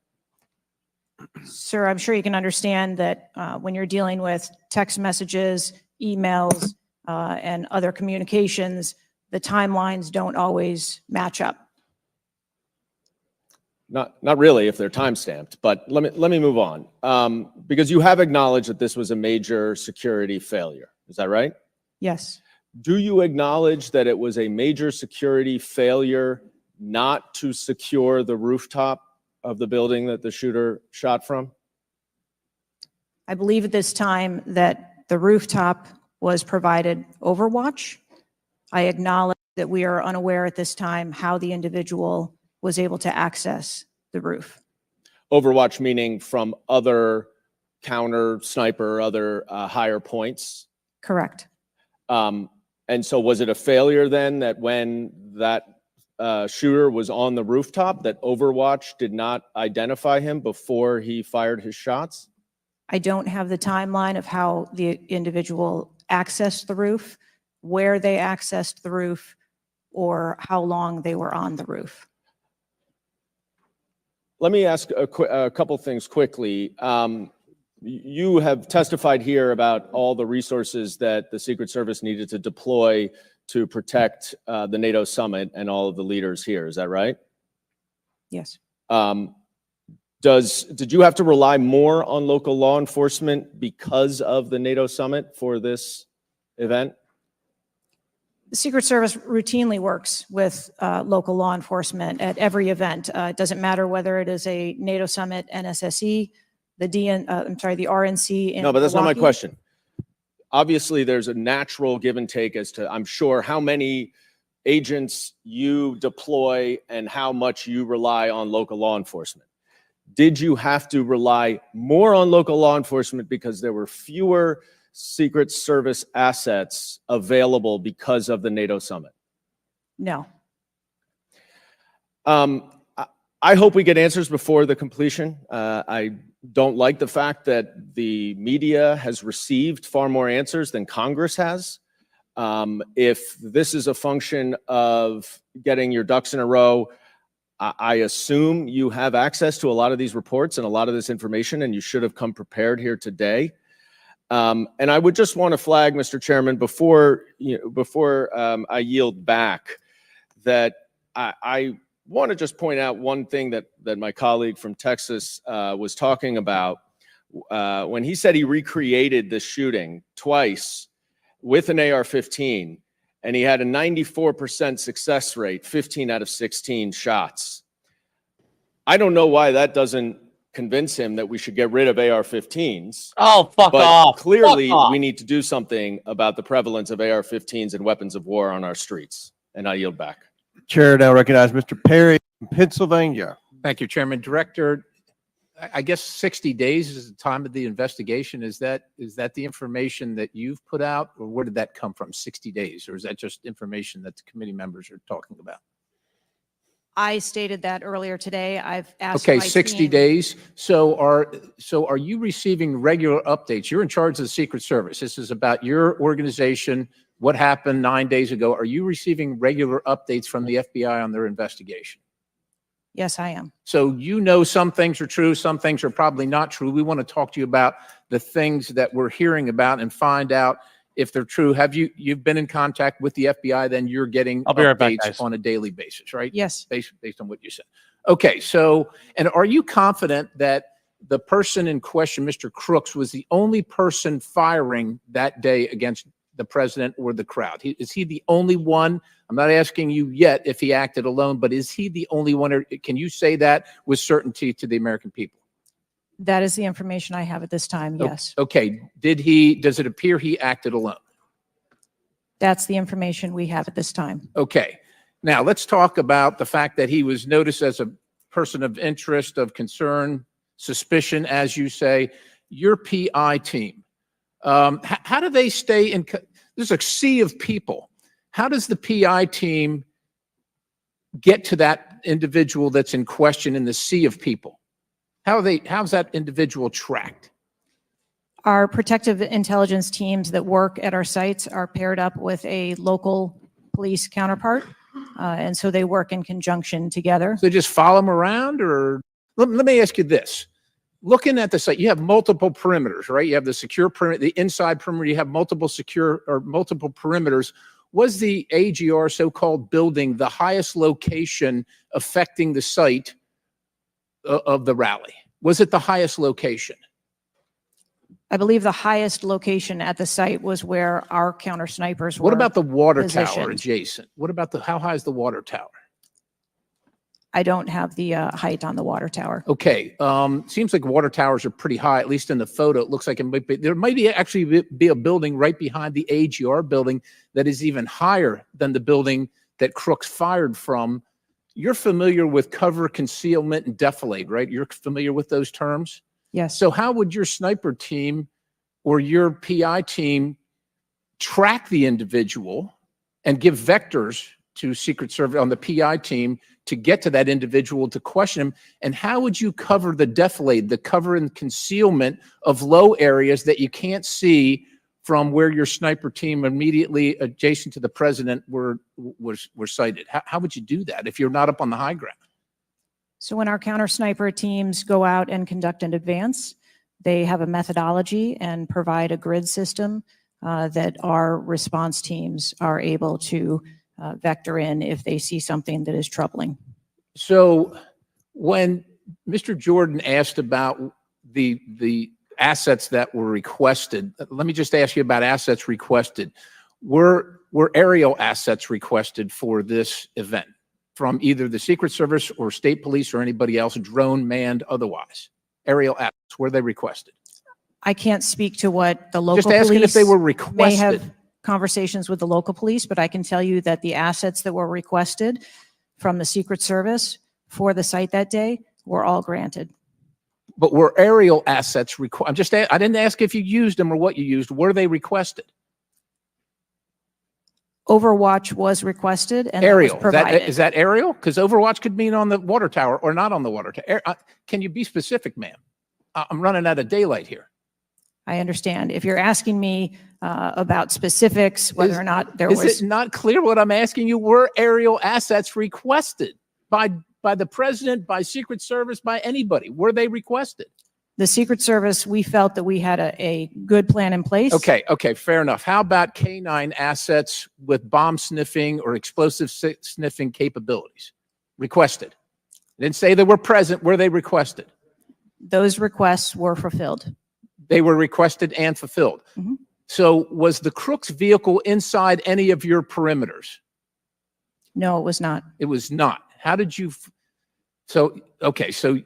Sir, I'm sure you can understand that when you're dealing with text messages, emails, and other communications, the timelines don't always match up. Not really if they're timestamped, but let me move on. Because you have acknowledged that this was a major security failure. Is that right? Yes. Do you acknowledge that it was a major security failure not to secure the rooftop of the building that the shooter shot from? I believe at this time that the rooftop was provided Overwatch. I acknowledge that we are unaware at this time how the individual was able to access the roof. Overwatch meaning from other counter sniper, other higher points? Correct. And so was it a failure then that when that shooter was on the rooftop that Overwatch did not identify him before he fired his shots? I don't have the timeline of how the individual accessed the roof, where they accessed the roof, or how long they were on the roof. Let me ask a couple things quickly. You have testified here about all the resources that the Secret Service needed to deploy to protect the NATO summit and all of the leaders here. Is that right? Yes. Did you have to rely more on local law enforcement because of the NATO summit for this event? The Secret Service routinely works with local law enforcement at every event. It doesn't matter whether it is a NATO summit, NSSE, the RNC. In No, but that's not my Milwaukee. question. Obviously, there's a natural give and take as to, I'm sure, how many agents you deploy and how much you rely on local law enforcement. Did you have to rely more on local law enforcement because there were fewer Secret Service assets available because of the NATO summit? No. I hope we get answers before the completion. I don't like the fact that the media has received far more answers than Congress has. If this is a function of getting your ducks in a row, I assume you have access to a lot of these reports and a lot of this information, and you should have come prepared here today. And I would just want to flag, Mr. Chairman, before I yield back, that I want to just point out one thing that my colleague from Texas was talking about when he said he recreated this shooting twice with an AR-15, and he had a 94% success rate, 15 out of 16 shots. I don't know why that doesn't convince him that we should get rid of AR-15s. Oh, fuck but off. Clearly, Fuck off. we need to do something about the prevalence of AR-15s and weapons of war on our streets. And I yield back. Chair now recognize Mr. Perry from Pennsylvania. Thank you, Chairman. Director, I guess 60 days is the time of the investigation. Is that the information that you've put out, or where did that come from, 60 days? Or is that just information that the committee members are talking about? I stated that earlier today. I've asked. Okay, my 60 team- days. So are you receiving regular updates? You're in charge of the Secret Service. This is about your organization. What happened 9 days ago? Are you receiving regular updates from the FBI on their investigation? Yes, I am. So you know some things are true, some things are probably not true. We want to talk to you about the things that we're hearing about and find out if they're true. Have you've been in contact with the FBI, then you're getting I'll be right back, updates guys. on a daily basis, right? Yes. Based on what you said. Okay, so, and are you confident that the person in question, Mr. Crooks, was the only person firing that day against the president or the crowd? Is he the only one? I'm not asking you yet if he acted alone, but is he the only one? Or can you say that with certainty to the American people? That is the information I have at this time, yes. Okay, does it appear he acted alone? That's the information we have at this time. Okay, now let's talk about the fact that he was noticed as a person of interest, of concern, suspicion, as you say. Your PI team, how do they stay in? There's a sea of people. How does the PI team get to that individual that's in question in the sea of people? How's that individual tracked? Our protective intelligence teams that work at our sites are paired up with a local police counterpart. And so they work in conjunction together. So they just follow them around, or let me ask you this. Looking at the site, you have multiple perimeters, right? You have the secure perimeter, the inside perimeter, you have multiple secure or multiple perimeters. Was the AGR so-called building the highest location affecting the site of the rally? Was it the highest location? I believe the highest location at the site was where our counter snipers were. What about the water tower positioned. adjacent? What about how high is the water tower? I don't have the height on the water tower. Okay, seems like water towers are pretty high, at least in the photo. It looks like there might actually be a building right behind the AGR building that is even higher than the building that Crooks fired from. You're familiar with cover, concealment, and defilade, right? You're familiar with those terms? Yes. So how would your sniper team or your PI team track the individual and give vectors to Secret Service on the PI team to get to that individual to question him? And how would you cover the defilade, the cover and concealment of low areas that you can't see from where your sniper team immediately adjacent to the president were sighted? How would you do that if you're not up on the high ground? So when our counter sniper teams go out and conduct an advance, they have a methodology and provide a grid system that our response teams are able to vector in if they see something that is troubling. So when Mr. Jordan asked about the assets that were requested, let me just ask you about assets requested. Were were aerial assets requested for this event from either the Secret Service or state police or anybody else, drone, manned, otherwise? Aerial assets, were they requested? I can't speak to what the local Just asking police if they were may requested. have conversations with the local police, but I can tell you that the assets that were requested from the Secret Service for the site that day were all granted. But were aerial assets required? I didn't ask if you used them or what you used. Were they requested? Overwatch was requested and that Aerial, was provided. is that aerial? Because Overwatch could mean on the water tower or not on the water tower. Can you be specific, ma'am? I'm running out of daylight here. I understand. If you're asking me about specifics, whether or not there was. Is it not clear what I'm asking you? Were aerial assets requested by the president, by Secret Service, by anybody? Were they requested? The Secret Service, we felt that we had a good plan in place. Okay, fair enough. How about K9 assets with bomb sniffing or explosive sniffing capabilities? Requested. I didn't say they were present. Were they requested? Those requests were fulfilled. They were requested and fulfilled. Mhm. So was the Crooks vehicle inside any of your perimeters? No, it was not. It was not. How did you? So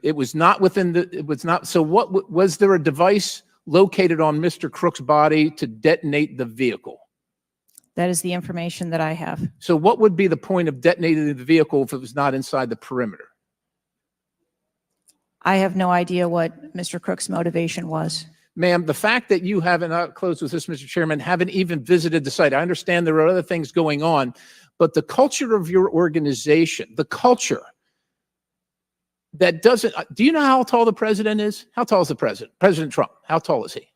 it was not within it was not. So what was there a device located on Mr. Crook's body to detonate the vehicle? That is the information that I have. So what would be the point of detonating the vehicle if it was not inside the perimeter? I have no idea what Mr. Crook's motivation was. Ma'am, the fact that you haven't, I'll close with this, Mr. Chairman, haven't even visited the site. I understand there are other things going on, but the culture of your organization, the culture that doesn't, do you know how tall the president is? How tall is the president? President Trump, how tall is he?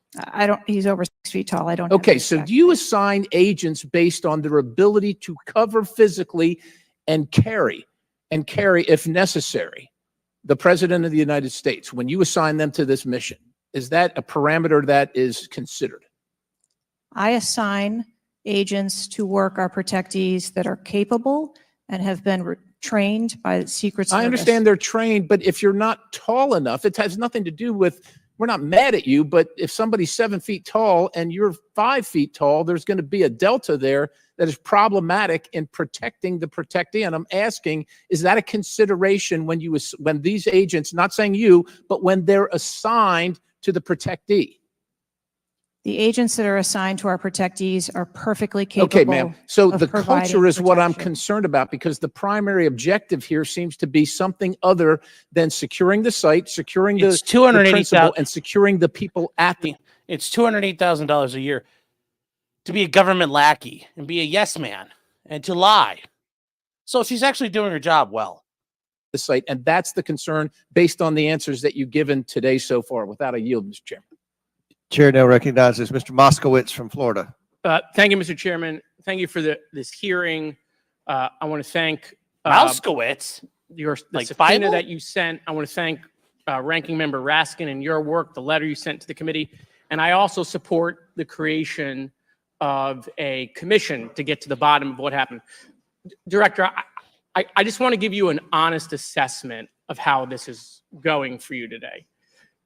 He's over 6 feet tall. I don't know. Okay, so do you assign agents based on their ability to cover physically and carry, if necessary, the president of the United States when you assign them to this mission? Is that a parameter that is considered? I assign agents to work our protectees that are capable and have been trained by the Secret Service. I understand they're trained, but if you're not tall enough, it has nothing to do with, we're not mad at you, but if somebody's 7 feet tall and you're 5 feet tall, there's going to be a delta there that is problematic in protecting the protectee. And I'm asking, is that a consideration when these agents, not saying you, but when they're assigned to the protectee? The agents that are assigned to our protectees are perfectly capable. Okay, ma'am. So of the providing culture is what I'm protection. concerned about, because the primary objective here seems to be something other than securing the site, securing It's the principal, and securing the people at the. It's $208,000 a year to be a government lackey and be a yes man and to lie. So she's actually doing her job well. The site, and that's the concern based on the answers that you've given today so far. Without a yield, Mr. Chairman. Chair now recognizes Mr. Moskowitz from Florida. Thank you, Mr. Chairman. Thank you for this hearing. I want to thank Moskowitz, the like subpoena Bible? that you sent. I want to thank Ranking Member Raskin and your work, the letter you sent to the committee. And I also support the creation of a commission to get to the bottom of what happened. Director, I just want to give you an honest assessment of how this is going for you today.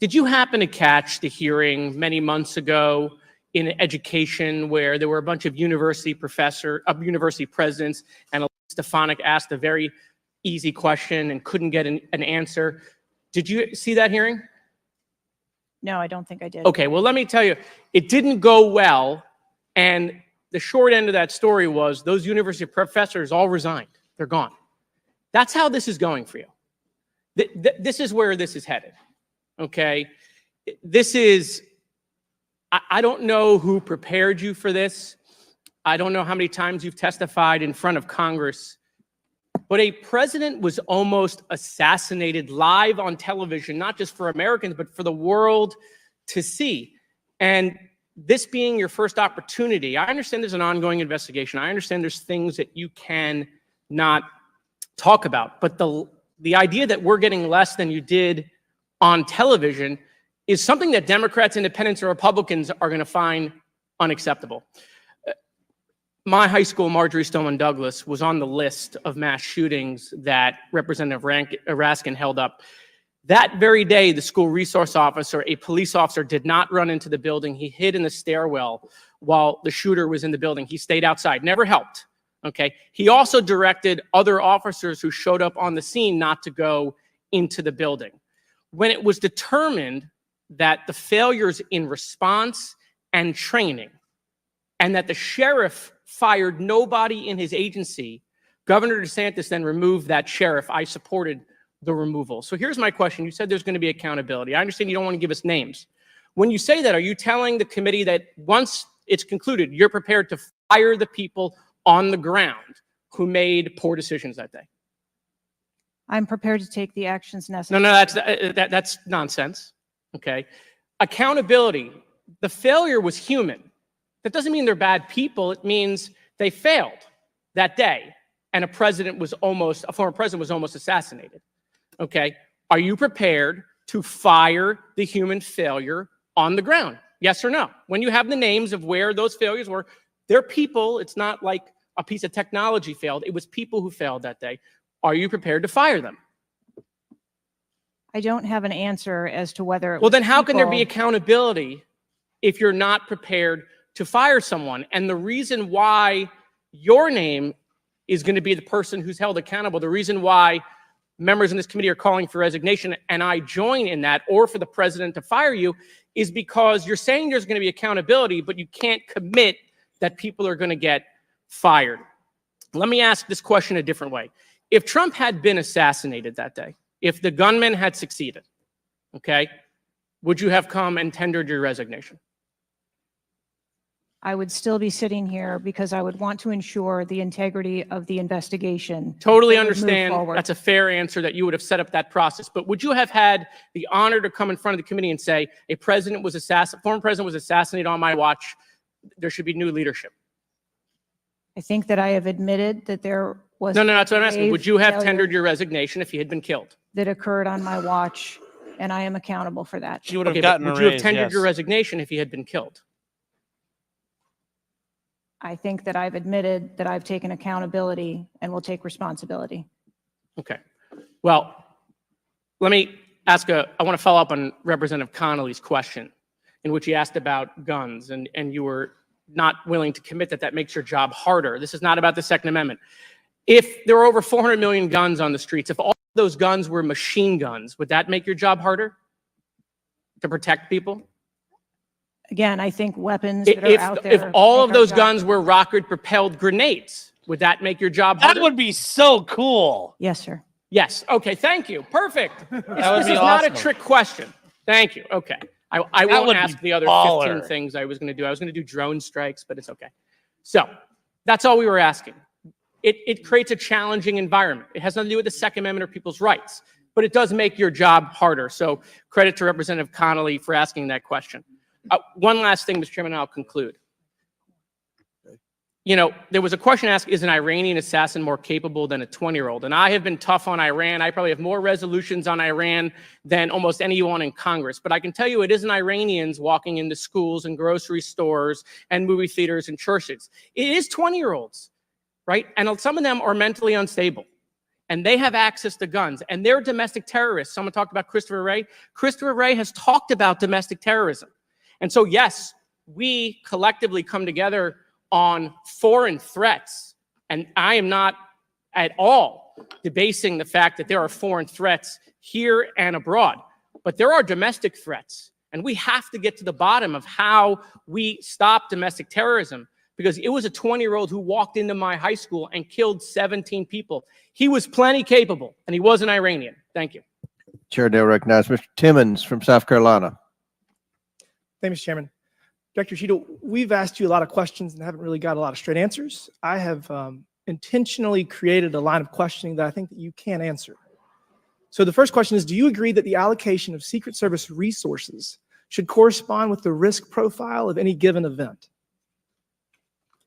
Did you happen to catch the hearing many months ago in education where there were a bunch of university presidents and Stefanik asked a very easy question and couldn't get an answer? Did you see that hearing? No, I don't think I did. Okay, well, let me tell you, it didn't go well. And the short end of that story was those university professors all resigned. They're gone. That's how this is going for you. This is where this is headed. Okay, this is, I don't know who prepared you for this. I don't know how many times you've testified in front of Congress, but a president was almost assassinated live on television, not just for Americans, but for the world to see. And this being your first opportunity, I understand there's an ongoing investigation. I understand there's things that you can not talk about, but the idea that we're getting less than you did on television is something that Democrats, Independents, or Republicans are going to find unacceptable. My high school, Marjorie Stoneman Douglas, was on the list of mass shootings that Representative Raskin held up. That very day, the school resource officer, a police officer, did not run into the building. He hid in the stairwell while the shooter was in the building. He stayed outside, never helped, okay? He also directed other officers who showed up on the scene not to go into the building. When it was determined that the failures in response and training, and that the sheriff fired nobody in his agency, Governor DeSantis then removed that sheriff. I supported the removal. So here's my question. You said there's going to be accountability. I understand you don't want to give us names. When you say that, are you telling the committee that once it's concluded, you're prepared to fire the people on the ground who made poor decisions that day? I'm prepared to take the actions necessary. No, that's nonsense. Okay. Accountability. The failure was human. That doesn't mean they're bad people. It means they failed that day, and a former president was almost assassinated. Okay. Are you prepared to fire the human failure on the ground? Yes or no? When you have the names of where those failures were, they're people. It's not like a piece of technology failed. It was people who failed that day. Are you prepared to fire them? I don't have an answer as to whether. Well, then how can there be accountability if you're not prepared to fire someone? And the reason why your name is going to be the person who's held accountable, the reason why members in this committee are calling for resignation, and I join in that, or for the president to fire you, is because you're saying there's going to be accountability, but you can't commit that people are going to get fired. Let me ask this question a different way. If Trump had been assassinated that day, if the gunman had succeeded, okay, would you have come and tendered your resignation? I would still be sitting here because I would want to ensure the integrity of the investigation. Totally understand. That's a fair answer, that you would have set up that process. But would you have had the honor to come in front of the committee and say, a former president was assassinated on my watch, there should be new leadership? I think that I have admitted that there was. No, that's what I'm asking. Would you have tendered your resignation if he had been killed? That occurred on my watch, and I am accountable for that. She would have gotten a raise, would you have tendered your resignation if he had been killed? I think that I've admitted that I've taken accountability and will take responsibility. Okay. Well, let me ask I want to follow up on Representative Connolly's question, in which he asked about guns, and you were not willing to commit that makes your job harder. This is not about the Second Amendment. If there were over 400 million guns on the streets, if all those guns were machine guns, would that make your job harder to protect people? Again, I think weapons that are out there. If all of those guns were rocket-propelled grenades, would that make your job harder? That would be so cool. Yes, sir. Yes. Okay. Thank you. Perfect. That would this be is awesome. not a trick question. Thank you. Okay. I won't ask the other 15 things I was going to do. I was going to do drone strikes, but it's okay. So that's all we were asking. It creates a challenging environment. It has nothing to do with the Second Amendment or people's rights, but it does make your job harder. So credit to Representative Connolly for asking that question. One last thing, Mr. Chairman, and I'll conclude. You know, there was a question asked, is an Iranian assassin more capable than a 20-year-old? And I have been tough on Iran. I probably have more resolutions on Iran than almost anyone in Congress. But I can tell you it isn't Iranians walking into schools and grocery stores and movie theaters and churches. It is 20-year-olds, right? And some of them are mentally unstable. And they have access to guns. And they're domestic terrorists. Someone talked about Christopher Wray. Christopher Wray has talked about domestic terrorism. And so, yes, we collectively come together on foreign threats. And I am not at all debasing the fact that there are foreign threats here and abroad. But there are domestic threats. And we have to get to the bottom of how we stop domestic terrorism. Because it was a 20-year-old who walked into my high school and killed 17 people. He was plenty capable, and he was an Iranian. Thank you. Chair now recognizes Mr. Timmons from South Carolina. Thank you, Mr. Chairman. Director Cheetle, we've asked you a lot of questions and haven't really got a lot of straight answers. I have intentionally created a line of questioning that I think that you can answer. So the first question is, do you agree that the allocation of Secret Service resources should correspond with the risk profile of any given event?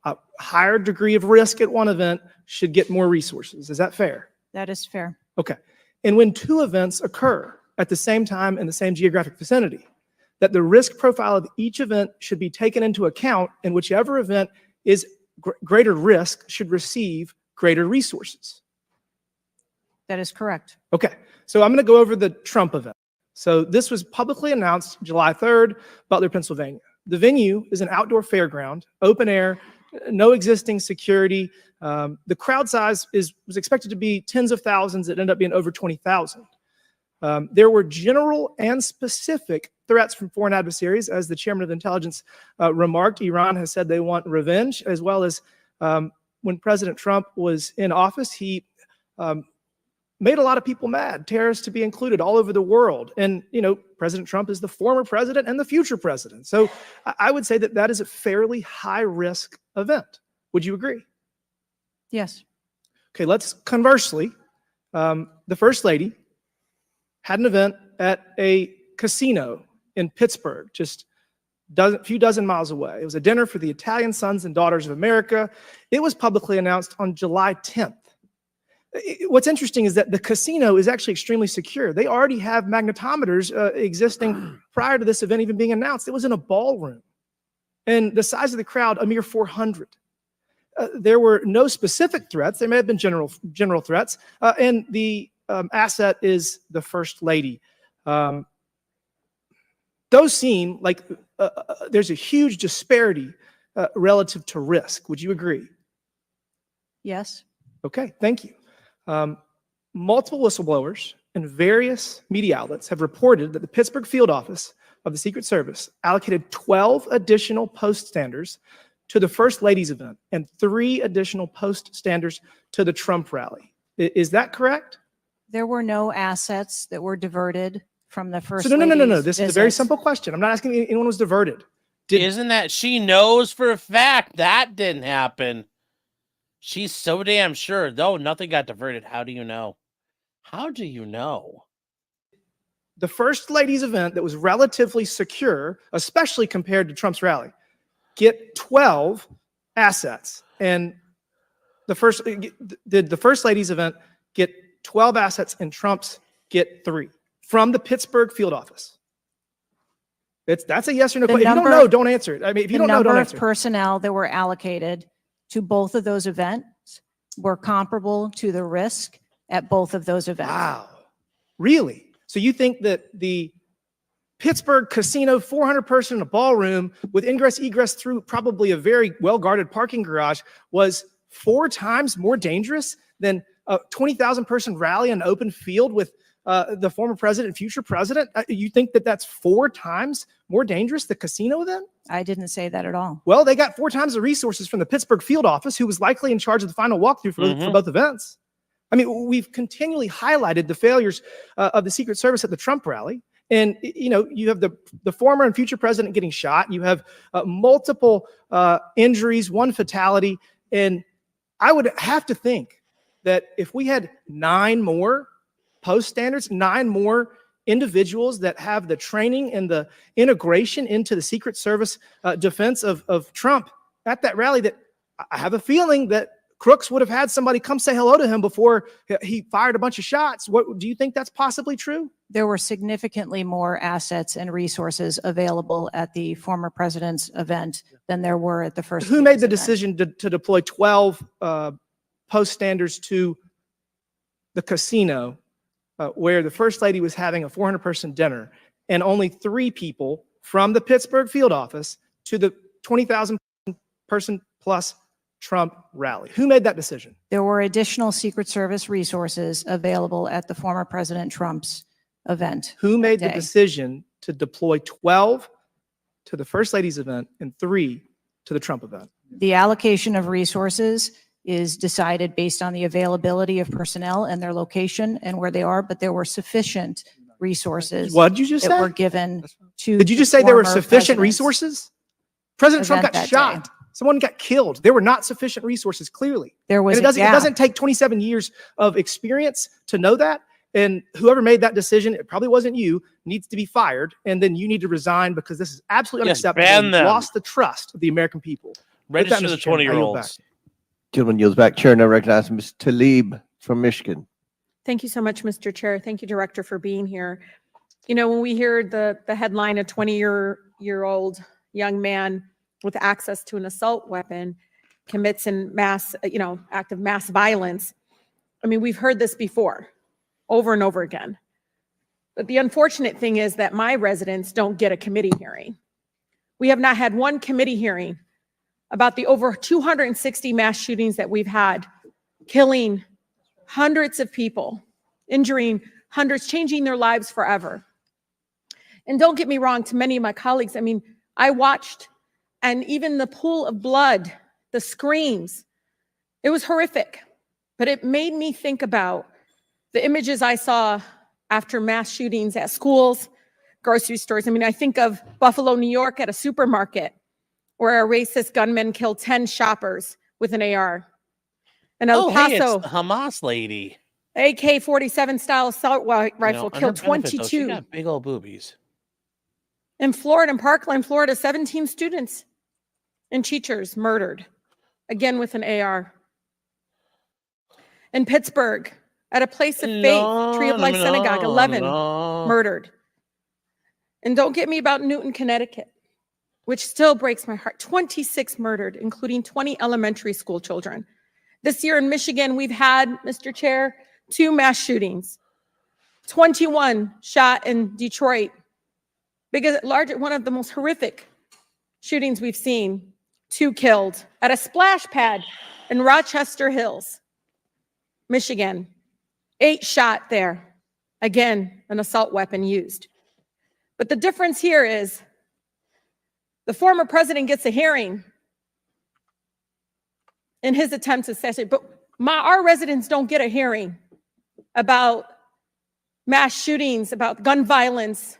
A higher degree of risk at one event should get more resources. Is that fair? That is fair. Okay. And when two events occur at the same time in the same geographic vicinity, that the risk profile of each event should be taken into account, and whichever event is greater risk should receive greater resources. That is correct. Okay, so I'm going to go over the Trump event. So this was publicly announced July 3rd, Butler, Pennsylvania. The venue is an outdoor fairground, open air, no existing security. The crowd size was expected to be tens of thousands. It ended up being over 20,000. There were general and specific threats from foreign adversaries. As the chairman of intelligence remarked, Iran has said they want revenge, as well as when President Trump was in office, he made a lot of people mad, terrorists to be included all over the world. And, you know, President Trump is the former president and the future president. So I would say that that is a fairly high risk event. Would you agree? Yes. Okay, let's conversely, the First Lady had an event at a casino in Pittsburgh, just a few dozen miles away. It was a dinner for the Italian Sons and Daughters of America. It was publicly announced on July 10th. What's interesting is that the casino is actually extremely secure. They already have magnetometers existing prior to this event even being announced. It was in a ballroom. And the size of the crowd, a mere 400. There were no specific threats. There may have been general threats. And the asset is the First Lady. Those seem like there's a huge disparity relative to risk. Would you agree? Yes. Okay, thank you. Multiple whistleblowers and various media outlets have reported that the Pittsburgh field office of the Secret Service allocated 12 additional post standers to the First Lady's event and 3 additional post standers to the Trump rally. Is that correct? There were no assets that were diverted from the First So no. Lady's This is a very simple question. I'm not asking if anyone was diverted. Isn't that she knows for a fact that didn't happen? She's so damn sure. No, nothing got diverted. How do you know? How do you know? The First Lady's event that was relatively secure, especially compared to Trump's rally, get 12 assets. And did the First Lady's event get 12 assets and Trump's get 3 from the Pittsburgh field office? That's a yes or no question. If you don't know, don't answer it. I mean, if you don't know, don't answer it. The number of personnel that were allocated to both of those events were comparable to the risk at both of those events. Wow. Really? So you think that the Pittsburgh casino, 400 person in a ballroom with ingress egress through probably a very well-guarded parking garage was 4 times more dangerous than a 20,000 person rally in an open field with the former president and future president? You think that that's 4 times more dangerous, the casino event? I didn't say that at all. Well, they got 4 times the resources from the Pittsburgh field office, who was likely in charge of the final walkthrough for both events. I mean, we've continually highlighted the failures of the Secret Service at the Trump rally. And, you know, you have the former and future president getting shot. You have multiple injuries, 1 fatality. And I would have to think that if we had 9 more post standards, 9 more individuals that have the training and the integration into the Secret Service defense of Trump at that rally, that I have a feeling that Crooks would have had somebody come say hello to him before he fired a bunch of shots. What do you think that's possibly true? There were significantly more assets and resources available at the former president's event than there were at the First Who made the decision to deploy 12 post standards to the casino where the First Lady was having a 400 person dinner and only 3 people from the Pittsburgh field office to the 20,000 person plus Trump rally? Who made that decision? There were additional Secret Service resources available at the former President Trump's event. Who made the decision to deploy 12 to the First Lady's event and 3 to the Trump event? The allocation of resources is decided based on the availability of personnel and their location and where they are, but there were sufficient resources. What did you just that say? were given to. Did you just say there were sufficient resources? President Trump event got that shot. day. Someone got killed. There were not sufficient resources, clearly. There was And a it gap. doesn't take 27 years of experience to know that. And whoever made that decision, it probably wasn't you, needs to be fired. And then you need to resign because this is absolutely Yes, unacceptable. ban You've them. lost the trust of the American people. With that, Register Mr. the Chairman, I yield 20-year-olds. Gentleman yields back. Chair now recognizes Ms. Tlaib from Michigan. Thank you so much, Mr. Chair. Thank you, Director, for being here. You know, when we hear the headline, a 20-year-old young man with access to an assault weapon commits an act of mass violence. I mean, we've heard this before. over and over again. But the unfortunate thing is that my residents don't get a committee hearing. We have not had one committee hearing about the over 260 mass shootings that we've had, killing hundreds of people, injuring hundreds, changing their lives forever. And don't get me wrong, to many of my colleagues, I mean, I watched, and even the pool of blood, the screams, it was horrific. But it made me think about the images I saw after mass shootings at schools, grocery stores. I mean, I think of Buffalo, New York at a supermarket where a racist gunman killed 10 shoppers with an AR. And El Hey, Paso, it's the Hamas lady. AK-47 style assault rifle On her killed benefit, though, she 22. got big old boobies. In Florida, in Parkland, Florida, 17 students and teachers murdered, again with an AR. In Pittsburgh, at a place of faith, Tree of Life Synagogue, 11 murdered. And don't get me about Newton, Connecticut, which still breaks my heart. 26 murdered, including 20 elementary school children. This year in Michigan, we've had, Mr. Chair, 2 mass shootings. 21 shot in Detroit. One of the most horrific shootings we've seen. 2 killed at a splash pad in Rochester Hills, Michigan. 8 shot there. Again, an assault weapon used. But the difference here is the former president gets a hearing in his attempt to assassinate, but our residents don't get a hearing about mass shootings, about gun violence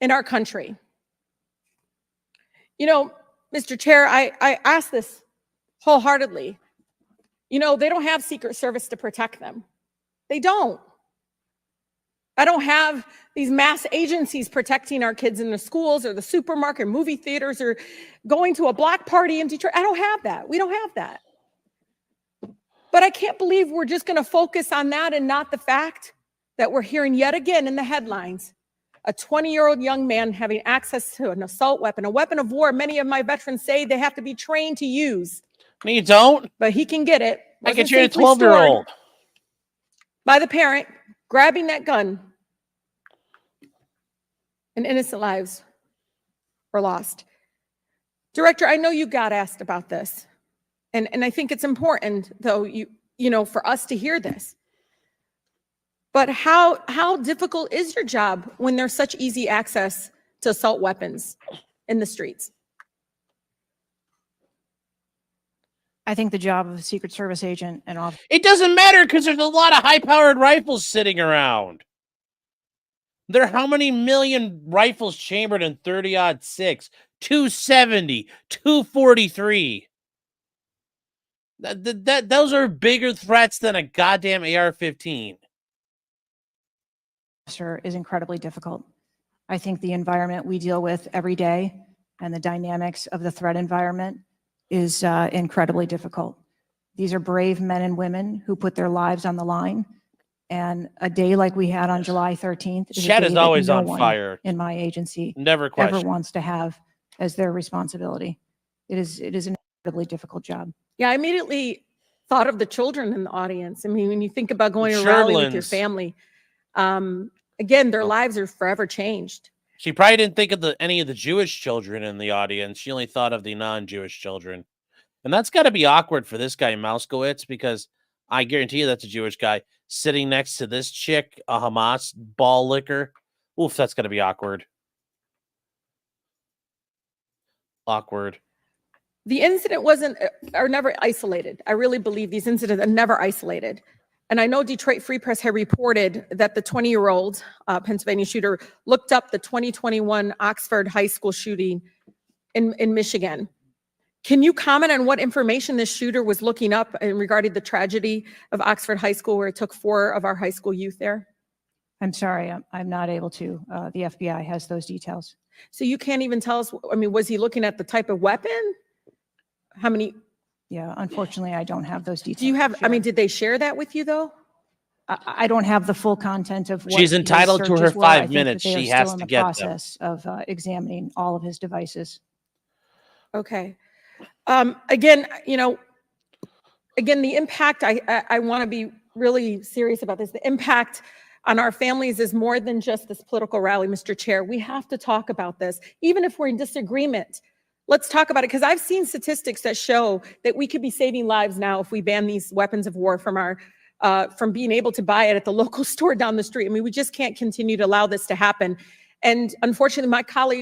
in our country. You know, Mr. Chair, I ask this wholeheartedly. You know, they don't have Secret Service to protect them. They don't. I don't have these mass agencies protecting our kids in the schools or the supermarket, movie theaters, or going to a block party in Detroit. I don't have that. We don't have that. But I can't believe we're just going to focus on that and not the fact that we're hearing yet again in the headlines, a 20-year-old young man having access to an assault weapon, a weapon of war. Many of my veterans say they have to be trained to use. No, you don't. But he can get it. I can Wasn't train a safely 12-year-old. stored by the parent, grabbing that gun, and innocent lives were lost. Director, I know you got asked about this, and I think it's important, though, you know, for us to hear this. But how difficult is your job when there's such easy access to assault weapons in the streets? I think the job of a Secret Service agent and officer. It doesn't matter because there's a lot of high-powered rifles sitting around. There are how many million rifles chambered in 30-06, 270, 243? Those are bigger threats than a goddamn AR-15. Is incredibly difficult. I think the environment we deal with every day and the dynamics of the threat environment is incredibly difficult. These are brave men and women who put their lives on the line. And a day like we had on July 13th is Chat a day is that always no on one fire. in my agency Never question. ever wants to have as their responsibility. It is an incredibly difficult job. Yeah, I immediately thought of the children in the audience. I mean, when you think about going to a rally with your family, again, their lives are forever changed. She probably didn't think of any of the Jewish children in the audience. She only thought of the non-Jewish children. And that's got to be awkward for this guy, Mouskowitz, because I guarantee you that's a Jewish guy sitting next to this chick, a Hamas ball licker. Oof, that's got to be awkward. Awkward. The incident are never isolated. I really believe these incidents are never isolated. And I know Detroit Free Press had reported that the 20-year-old Pennsylvania shooter looked up the 2021 Oxford High School shooting in Michigan. Can you comment on what information this shooter was looking up in regarding the tragedy of Oxford High School, where it took 4 of our high school youth there? I'm sorry, I'm not able to. The FBI has those details. So you can't even tell us, I mean, was he looking at the type of weapon? How many? Yeah, unfortunately, I don't have those details. Do you have, I mean, did they share that with you though? I don't have the full content of what She's his entitled to her searches were. 5 I think that minutes. they are She still has in to the get them. process of examining all of his devices. Okay. Again, you know, again, the impact, I want to be really serious about this. The impact on our families is more than just this political rally, Mr. Chair. We have to talk about this, even if we're in disagreement. Let's talk about it, because I've seen statistics that show that we could be saving lives now if we ban these weapons of war from our from being able to buy it at the local store down the street. I mean, we just can't continue to allow this to happen. And unfortunately,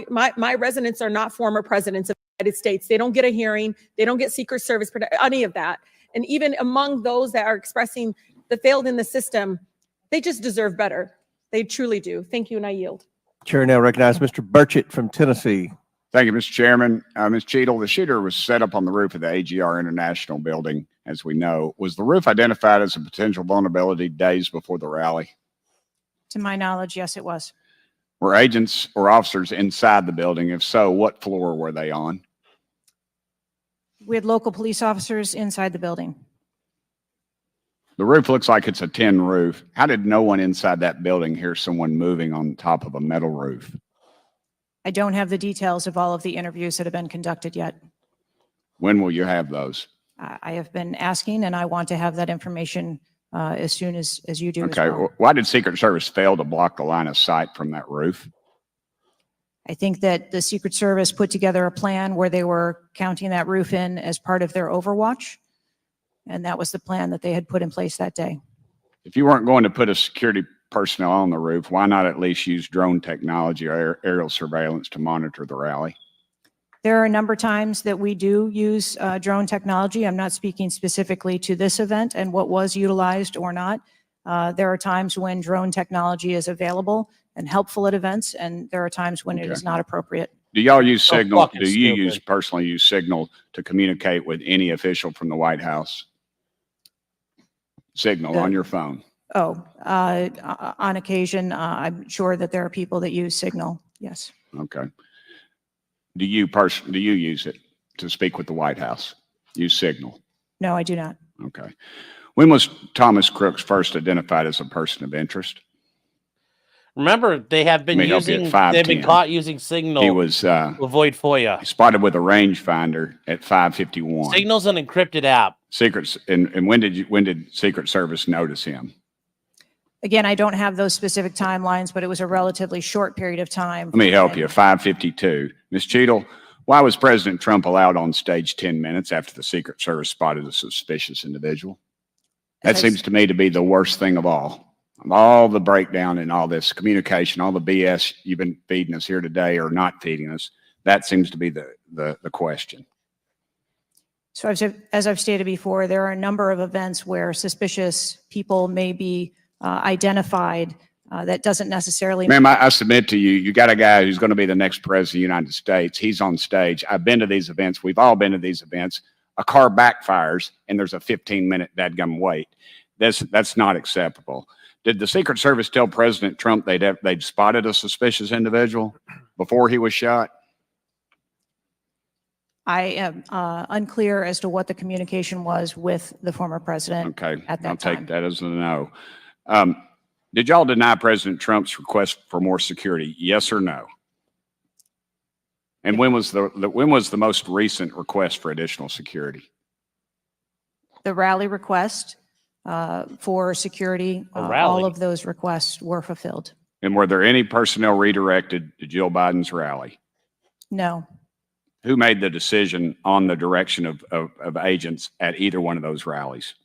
my residents are not former presidents of the United States. They don't get a hearing. They don't get Secret Service, any of that. And even among those that are expressing the failed in the system, they just deserve better. They truly do. Thank you, and I yield. Chair now recognize Mr. Burchett from Tennessee. Thank you, Mr. Chairman. Ms. Cheetle, the shooter was set up on the roof of the AGR International building, as we know. Was the roof identified as a potential vulnerability days before the rally? To my knowledge, yes, it was. Were agents or officers inside the building? If so, what floor were they on? We had local police officers inside the building. The roof looks like it's a tin roof. How did no one inside that building hear someone moving on top of a metal roof? I don't have the details of all of the interviews that have been conducted yet. When will you have those? I have been asking, and I want to have that information as soon as you do. Okay. As well. Why did Secret Service fail to block the line of sight from that roof? I think that the Secret Service put together a plan where they were counting that roof in as part of their overwatch. And that was the plan that they had put in place that day. If you weren't going to put a security personnel on the roof, why not at least use drone technology or aerial surveillance to monitor the rally? There are a number of times that we do use drone technology. I'm not speaking specifically to this event and what was utilized or not. There are times when drone technology is available and helpful at events, and there are times when it is not appropriate. Do y'all use Signal? Do you personally use Signal to communicate with any official from the White House? Signal on your phone? Oh, on occasion, I'm sure that there are people that use Signal. Yes. Okay. Do you use it to speak with the White House? Use Signal? No, I do not. Okay. When was Thomas Crooks first identified as a person of interest? Remember, they have been using. They've been caught using Signal. He was to avoid FOIA. Spotted with a rangefinder at 5:51. Signal's an encrypted app. Secrets. And when did Secret Service notice him? Again, I don't have those specific timelines, but it was a relatively short period of time. Let me help you. 5:52. Ms. Cheetle, why was President Trump allowed on stage 10 minutes after the Secret Service spotted a suspicious individual? That seems to me to be the worst thing of all. All the breakdown and all this communication, all the BS you've been feeding us here today or not feeding us, that seems to be the question. So as I've stated before, there are a number of events where suspicious people may be identified. That doesn't necessarily. Ma'am, I submit to you, you got a guy who's going to be the next president of the United States. He's on stage. I've been to these events. We've all been to these events. A car backfires and there's a 15-minute dadgum wait. That's not acceptable. Did the Secret Service tell President Trump they'd spotted a suspicious individual before he was shot? I am unclear as to what the communication was with the former president. Okay, at that I'll time. take that as a no. Did y'all deny President Trump's request for more security? Yes or no? And when was the most recent request for additional security? The rally request for security, all of those requests were fulfilled. And were there any personnel redirected to Jill Biden's rally? No. Who made the decision on the direction of agents at either one of those rallies?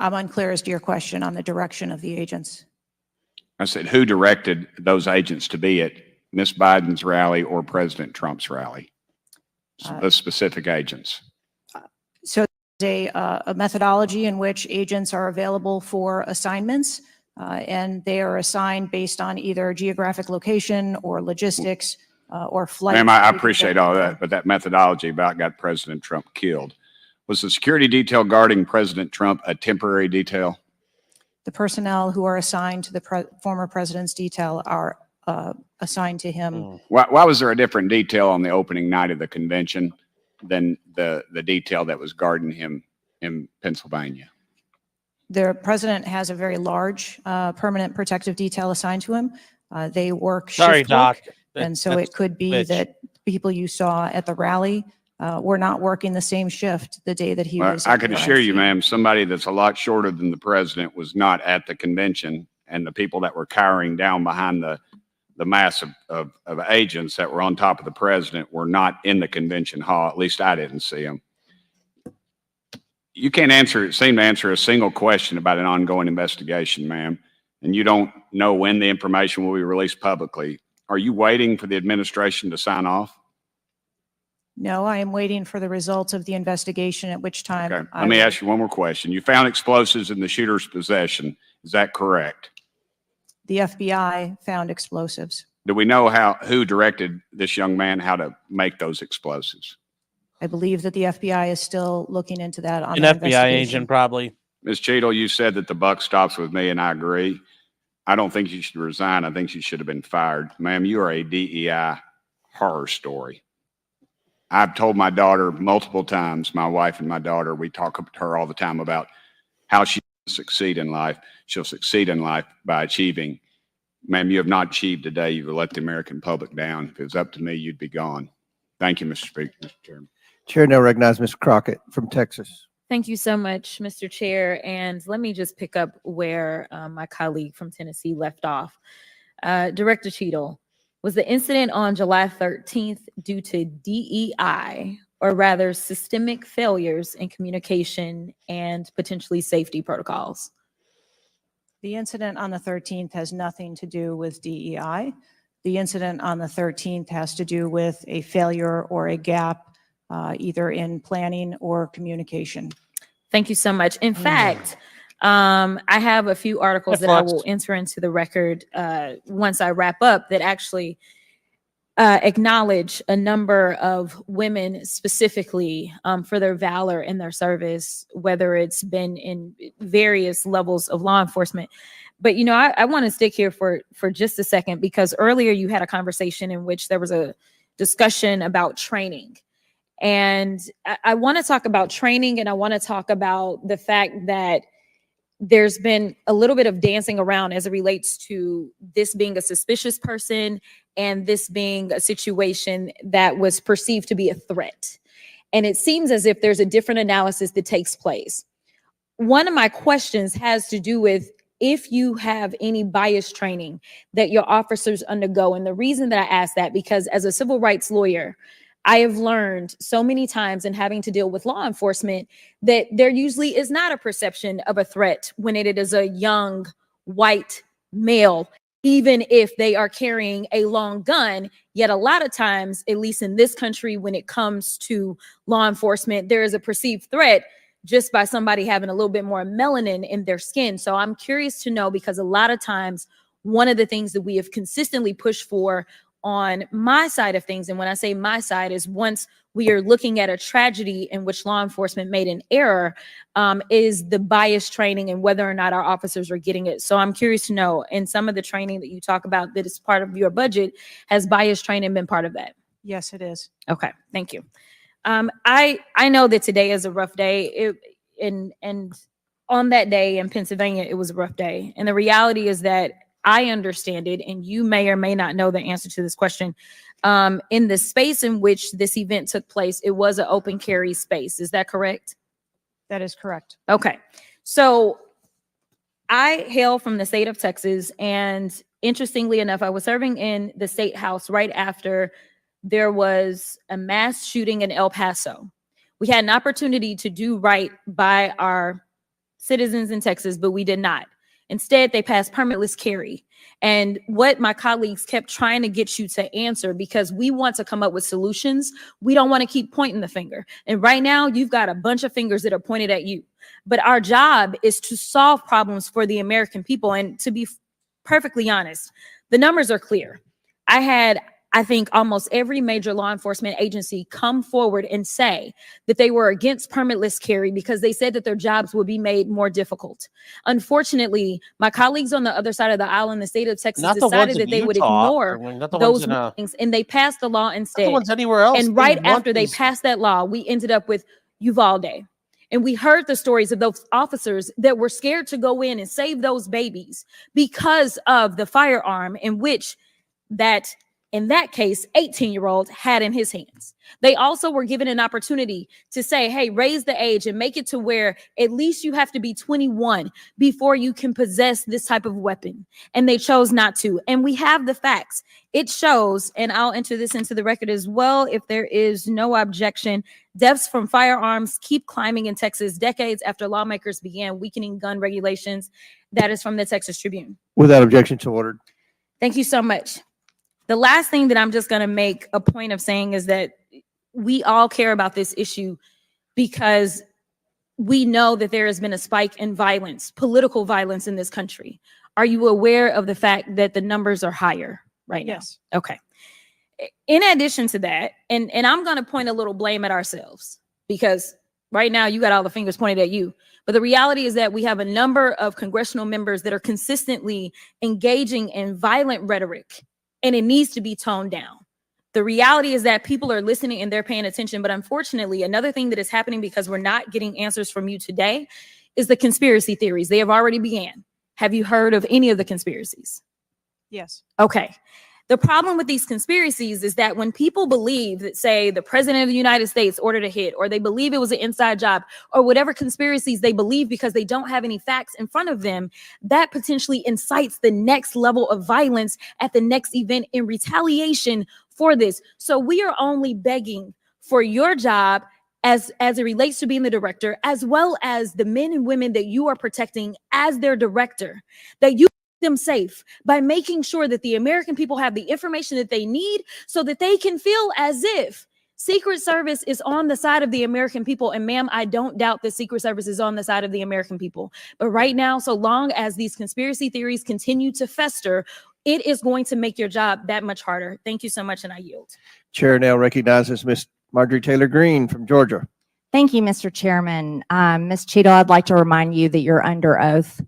I'm unclear as to your question on the direction of the agents. I said, who directed those agents to be at Miss Biden's rally or President Trump's rally? The specific agents. So there's a methodology in which agents are available for assignments, and they are assigned based on either geographic location or logistics or flight. Ma'am, I appreciate all that, but that methodology about got President Trump killed. Was the security detail guarding President Trump a temporary detail? The personnel who are assigned to the former president's detail are assigned to him. Why was there a different detail on the opening night of the convention than the detail that was guarding him in Pennsylvania? The president has a very large permanent protective detail assigned to him. They work shift Sorry, work, Doc. and so it could be that people you saw at the rally were not working the same shift the day that he Well, was. I can assure you, arrested. ma'am, somebody that's a lot shorter than the president was not at the convention, and the people that were cowering down behind the mass of agents that were on top of the president were not in the convention hall. At least I didn't see them. You can't seem to answer a single question about an ongoing investigation, ma'am, and you don't know when the information will be released publicly. Are you waiting for the administration to sign off? No, I am waiting for the results of the investigation, at which time. Okay. Let me ask you one more question. You found explosives in the shooter's possession. Is that correct? The FBI found explosives. Do we know who directed this young man how to make those explosives? I believe that the FBI is still looking into that on An their FBI investigation. agent, probably. Ms. Cheetle, you said that the buck stops with me, and I agree. I don't think you should resign. I think you should have been fired. Ma'am, you are a DEI horror story. I've told my daughter multiple times, my wife and my daughter, we talk to her all the time about how she will succeed in life. She'll succeed in life by achieving. Ma'am, you have not achieved today. You've let the American public down. If it was up to me, you'd be gone. Thank you, Mr. Speaker, Mr. Chairman. Chair now recognizes Mr. Crockett from Texas. Thank you so much, Mr. Chair. And let me just pick up where my colleague from Tennessee left off. Director Cheetle, was the incident on July 13th due to DEI, or rather systemic failures in communication and potentially safety protocols? The incident on the 13th has nothing to do with DEI. The incident on the 13th has to do with a failure or a gap, either in planning or communication. Thank you so much. In fact, I have a few articles that I will enter into the record once I wrap up that actually acknowledge a number of women specifically for their valor in their service, whether it's been in various levels of law enforcement. But, you know, I want to stick here for just a second, because earlier you had a conversation in which there was a discussion about training. And I want to talk about training, and I want to talk about the fact that there's been a little bit of dancing around as it relates to this being a suspicious person and this being a situation that was perceived to be a threat. And it seems as if there's a different analysis that takes place. One of my questions has to do with if you have any bias training that your officers undergo. And the reason that I ask that, because as a civil rights lawyer, I have learned so many times in having to deal with law enforcement that there usually is not a perception of a threat when it is a young white male, even if they are carrying a long gun. Yet a lot of times, at least in this country, when it comes to law enforcement, there is a perceived threat just by somebody having a little bit more melanin in their skin. So I'm curious to know, because a lot of times, one of the things that we have consistently pushed for on my side of things, and when I say my side, is once we are looking at a tragedy in which law enforcement made an error, is the bias training and whether or not our officers are getting it. So I'm curious to know, in some of the training that you talk about that is part of your budget, has bias training been part of that? Yes, it is. Okay, thank you. I know that today is a rough day, and on that day in Pennsylvania, it was a rough day. And the reality is that I understand it, and you may or may not know the answer to this question. In the space in which this event took place, it was an open carry space. Is that correct? That is correct. Okay. So I hail from the state of Texas, and interestingly enough, I was serving in the state house right after there was a mass shooting in El Paso. We had an opportunity to do right by our citizens in Texas, but we did not. Instead, they passed permitless carry. And what my colleagues kept trying to get you to answer, because we want to come up with solutions, we don't want to keep pointing the finger. And right now, you've got a bunch of fingers that are pointed at you. But our job is to solve problems for the American people. And to be perfectly honest, the numbers are clear. I had, I think, almost every major law enforcement agency come forward and say that they were against permitless carry because they said that their jobs would be made more difficult. Unfortunately, my colleagues on the other side of the aisle in the state of Texas decided that they would ignore those warnings, and they passed the law instead. Not the ones anywhere else. And right after they passed that law, we ended up with Uvalde. And we heard the stories of those officers that were scared to go in and save those babies because of the firearm in which that in that case, 18-year-olds had in his hands. They also were given an opportunity to say, hey, raise the age and make it to where at least you have to be 21 before you can possess this type of weapon. And they chose not to. And we have the facts. It shows, and I'll enter this into the record as well if there is no objection, deaths from firearms keep climbing in Texas decades after lawmakers began weakening gun regulations. That is from the Texas Tribune. Without objection, so ordered. Thank you so much. The last thing that I'm just going to make a point of saying is that we all care about this issue because we know that there has been a spike in violence, political violence in this country. Are you aware of the fact that the numbers are higher right now? Yes. Okay. In addition to that, and I'm going to point a little blame at ourselves because right now you got all the fingers pointed at you. But the reality is that we have a number of congressional members that are consistently engaging in violent rhetoric, and it needs to be toned down. The reality is that people are listening and they're paying attention. But unfortunately, another thing that is happening because we're not getting answers from you today is the conspiracy theories. They have already began. Have you heard of any of the conspiracies? Yes. Okay. The problem with these conspiracies is that when people believe that, say, the president of the United States ordered a hit, or they believe it was an inside job, or whatever conspiracies they believe because they don't have any facts in front of them, that potentially incites the next level of violence at the next event in retaliation for this. So we are only begging for your job as it relates to being the director, as well as the men and women that you are protecting as their director, that you them safe by making sure that the American people have the information that they need so that they can feel as if Secret Service is on the side of the American people. And ma'am, I don't doubt that Secret Service is on the side of the American people. But right now, so long as these conspiracy theories continue to fester, it is going to make your job that much harder. Thank you so much, and I yield. Chair now recognizes Ms. Marjorie Taylor Greene from Georgia. Thank you, Mr. Chairman. Ms. Cheetel, I'd like to remind you that you're under oath.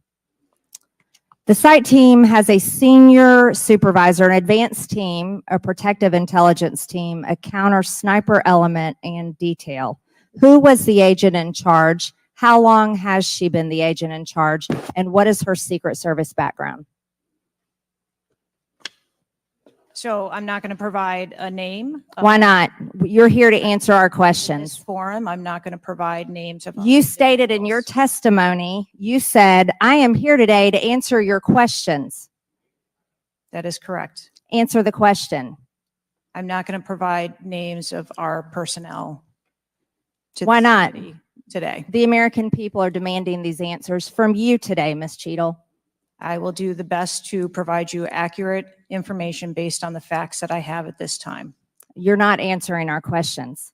The site team has a senior supervisor, an advanced team, a protective intelligence team, a counter sniper element, and detail. Who was the agent in charge? How long has she been the agent in charge? And what is her Secret Service background? So I'm not going to provide a name. Why not? You're here to answer our In this questions. forum, I'm not going to provide names of. You stated in your testimony, you said, I am here today to answer your questions. That is correct. Answer the question. I'm not going to provide names of our personnel. To Why this not? committee today. The American people are demanding these answers from you today, Ms. Cheetle. I will do the best to provide you accurate information based on the facts that I have at this time. You're not answering our questions.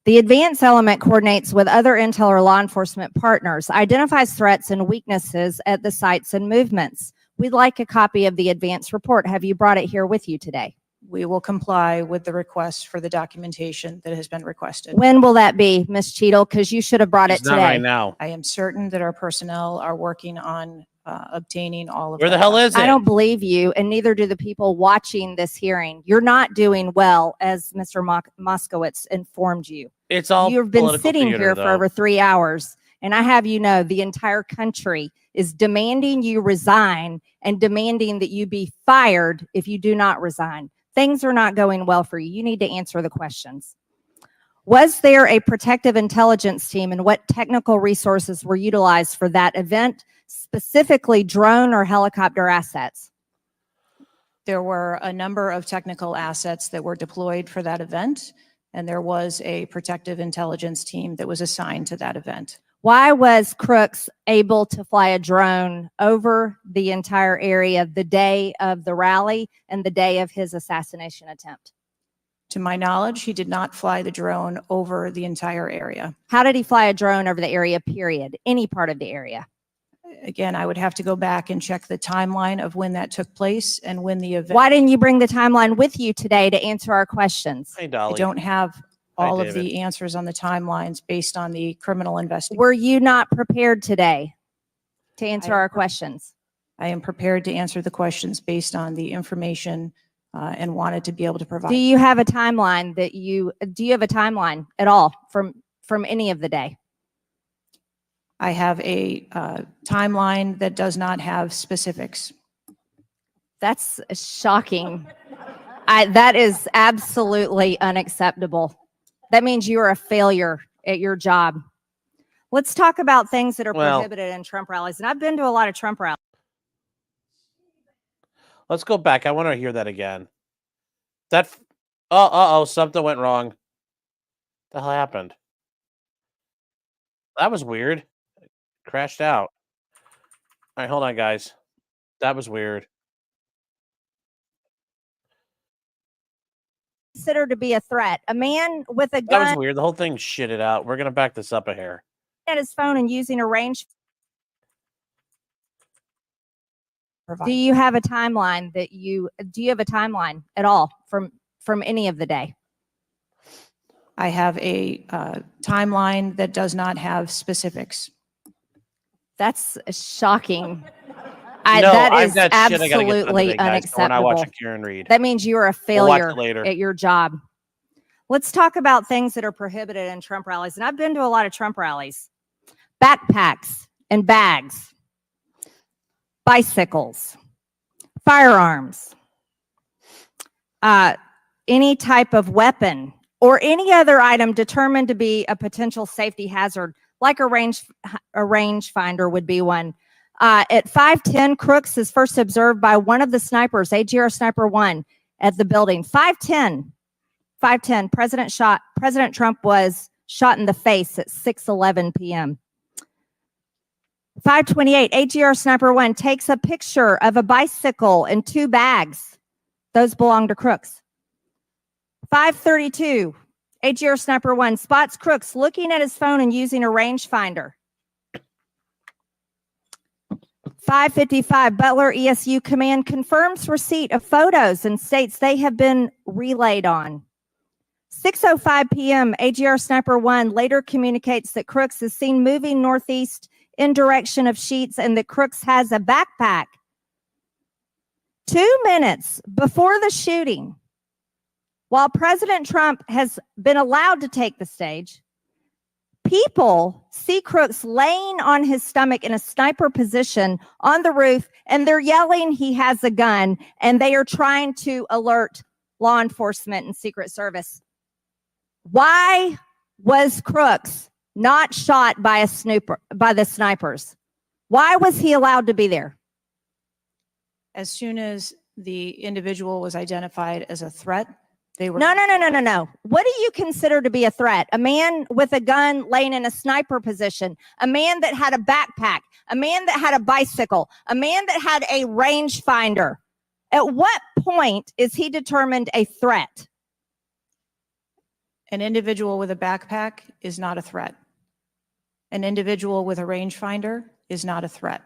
The advance element coordinates with other intel or law enforcement partners, identifies threats and weaknesses at the sites and movements. We'd like a copy of the advance report. Have you brought it here with you today? We will comply with the request for the documentation that has been requested. When will that be, Ms. Cheetle? Because you should have brought it It's not today. right now. I am certain that our personnel are working on obtaining all of Where the that hell is it? I don't believe you, and neither do the people watching this hearing. You're not doing well, as Mr. Moskowitz informed you. It's all You've been political sitting theater, here for though. over 3 hours, and I have you know the entire country is demanding you resign and demanding that you be fired if you do not resign. Things are not going well for you. You need to answer the questions. Was there a protective intelligence team, and what technical resources were utilized for that event, specifically drone or helicopter assets? There were a number of technical assets that were deployed for that event, and there was a protective intelligence team that was assigned to that event. Why was Crooks able to fly a drone over the entire area the day of the rally and the day of his assassination attempt? To my knowledge, he did not fly the drone over the entire area. How did he fly a drone over the area, period? Any part of the area? Again, I would have to go back and check the timeline of when that took place and when the event. Why didn't you bring the timeline with you today to answer our questions? Hey, I Dolly. don't have all Hi, of David. the answers on the timelines based on the criminal investigation. Were you not prepared today to answer our questions? I am prepared to answer the questions based on the information and wanted to be able to provide. Do you have a timeline do you have a timeline at all from any of the day? I have a timeline that does not have specifics. That's shocking. That is absolutely unacceptable. That means you are a failure at your job. Let's talk about things that are Well- prohibited in Trump rallies. And I've been to a lot of Trump rallies. Let's go back. I want to hear that again. Oh, something went wrong. The hell happened? That was weird. Crashed out. All right, hold on, guys. That was weird. Considered to be a threat. A man with a That was gun weird. The whole thing shitted out. We're gonna back this up a hair. at his phone and using a range. Do you have a timeline do you have a timeline at all from any of the day? I have a timeline that does not have specifics. That's shocking. No, that I've is got shit I gotta get done absolutely today, guys, so we're not unacceptable. watching Karen Reed. That means you are a We'll watch failure it later. at your job. Let's talk about things that are prohibited in Trump rallies. And I've been to a lot of Trump rallies. Backpacks and bags, bicycles, firearms, any type of weapon or any other item determined to be a potential safety hazard, like a range finder would be one. At 5:10, Crooks is first observed by one of the snipers, AGR Sniper 1, at the building. 5:10, President Trump was shot in the face at 6:11 p.m. 5:28, AGR Sniper 1 takes a picture of a bicycle and 2 bags. Those belong to Crooks. 5:32, AGR Sniper 1 spots Crooks looking at his phone and using a rangefinder. 5:55, Butler ESU Command confirms receipt of photos and states they have been relayed on. 6:05 p.m., AGR Sniper 1 later communicates that Crooks is seen moving northeast in direction of Sheets and that Crooks has a backpack. 2 minutes before the shooting, while President Trump has been allowed to take the stage, people see Crooks laying on his stomach in a sniper position on the roof, and they're yelling he has a gun, and they are trying to alert law enforcement and Secret Service. Why was Crooks not shot by the snipers? Why was he allowed to be there? As soon as the individual was identified as a threat, they were. No. What do you consider to be a threat? A man with a gun laying in a sniper position, a man that had a backpack, a man that had a bicycle, a man that had a rangefinder. At what point is he determined a threat? An individual with a backpack is not a threat. An individual with a rangefinder is not a threat.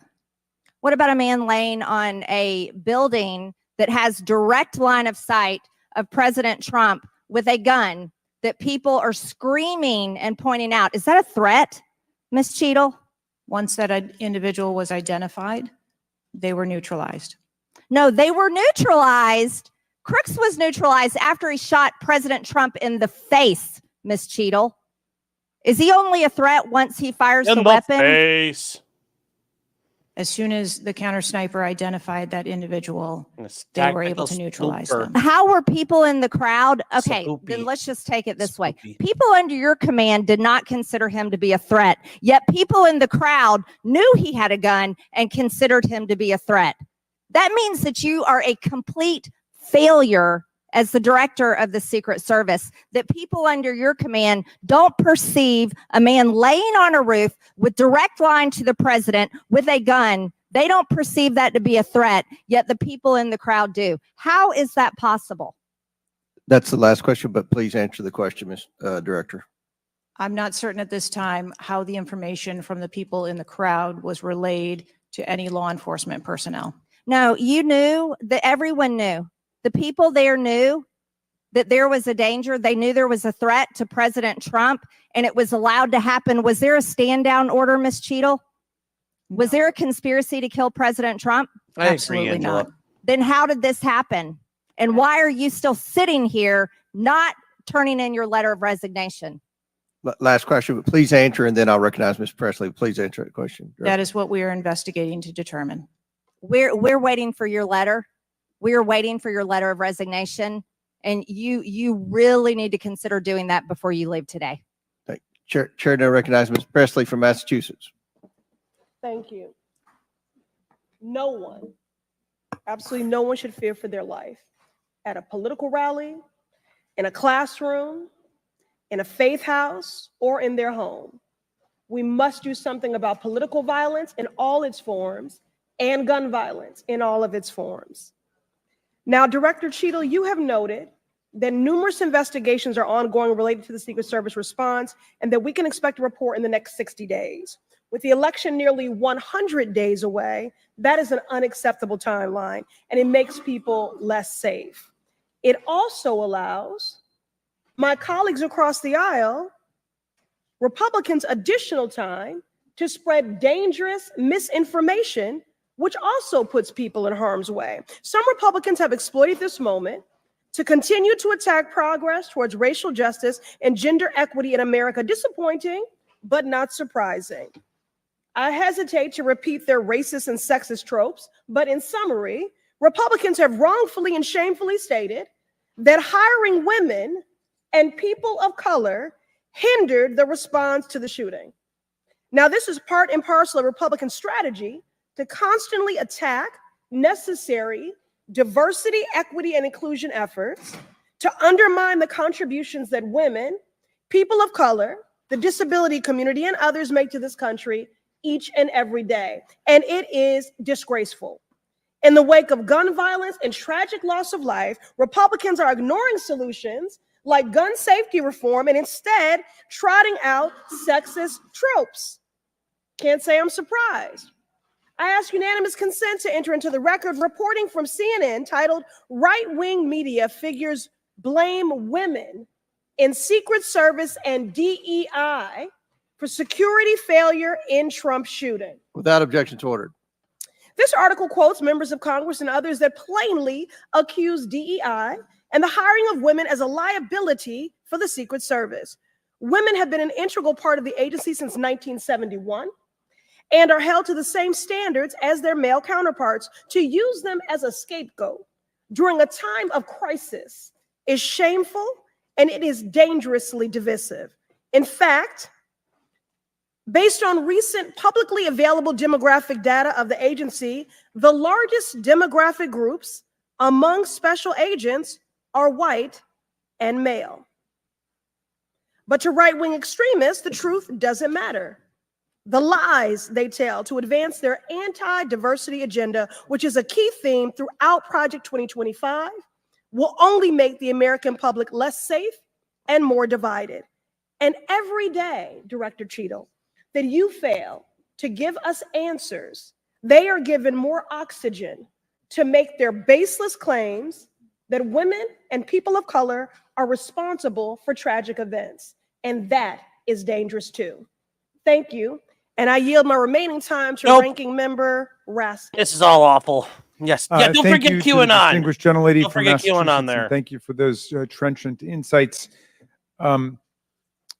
What about a man laying on a building that has direct line of sight of President Trump with a gun that people are screaming and pointing out? Is that a threat, Ms. Cheetle? Once that individual was identified, they were neutralized. No, they were neutralized. Crooks was neutralized after he shot President Trump in the face, Ms. Cheetle. Is he only a threat once he fires the weapon? Face. As soon as the counter sniper identified that individual, they were able to neutralize them. How were people in the crowd? Okay, then let's just take it this way. People under your command did not consider him to be a threat, yet people in the crowd knew he had a gun and considered him to be a threat. That means that you are a complete failure as the director of the Secret Service, that people under your command don't perceive a man laying on a roof with direct line to the president with a gun. They don't perceive that to be a threat, yet the people in the crowd do. How is that possible? That's the last question, but please answer the question, Ms. Director. I'm not certain at this time how the information from the people in the crowd was relayed to any law enforcement personnel. No, you knew that everyone knew. The people there knew that there was a danger. They knew there was a threat to President Trump, and it was allowed to happen. Was there a stand down order, Ms. Cheetle? Was there a conspiracy to kill President Trump? Absolutely not. Then how did this happen? And why are you still sitting here not turning in your letter of resignation? Last question, but please answer, and then I'll recognize Ms. Presley. Please answer the question. That is what we are investigating to determine. We're waiting for your letter. We are waiting for your letter of resignation. And you really need to consider doing that before you leave today. Chair now recognizes Ms. Presley from Massachusetts. Thank you. No one, absolutely no one should fear for their life at a political rally, in a classroom, in a faith house, or in their home. We must do something about political violence in all its forms and gun violence in all of its forms. Now, Director Cheetle, you have noted that numerous investigations are ongoing related to the Secret Service response and that we can expect a report in the next 60 days. With the election nearly 100 days away, that is an unacceptable timeline, and it makes people less safe. It also allows my colleagues across the aisle, Republicans, additional time to spread dangerous misinformation, which also puts people in harm's way. Some Republicans have exploited this moment to continue to attack progress towards racial justice and gender equity in America. Disappointing, but not surprising. I hesitate to repeat their racist and sexist tropes, but in summary, Republicans have wrongfully and shamefully stated that hiring women and people of color hindered the response to the shooting. Now, this is part and parcel of Republican strategy to constantly attack necessary diversity, equity, and inclusion efforts, to undermine the contributions that women, people of color, the disability community, and others make to this country each and every day. And it is disgraceful. In the wake of gun violence and tragic loss of life, Republicans are ignoring solutions like gun safety reform and instead trotting out sexist tropes. Can't say I'm surprised. I ask unanimous consent to enter into the record reporting from CNN titled "Right-Wing Media Figures Blame Women in Secret Service and DEI for Security Failure in Trump Shooting." Without objections ordered. This article quotes members of Congress and others that plainly accuse DEI and the hiring of women as a liability for the Secret Service. Women have been an integral part of the agency since 1971 and are held to the same standards as their male counterparts. To use them as a scapegoat during a time of crisis is shameful and it is dangerously divisive. In fact, based on recent publicly available demographic data of the agency, the largest demographic groups among special agents are white and male. But to right-wing extremists, the truth doesn't matter. The lies they tell to advance their anti-diversity agenda, which is a key theme throughout Project 2025, will only make the American public less safe and more divided. And every day, Director Cheetle, that you fail to give us answers, they are given more oxygen to make their baseless claims that women and people of color are responsible for tragic events. And that is dangerous too. Thank you. And I yield my remaining time to Ranking Member Raskin. This is all awful. Yes. Yeah, don't Thank forget you to the QAnon. distinguished gentlelady Don't from forget Massachusetts, QAnon and there. thank you for those trenchant insights. I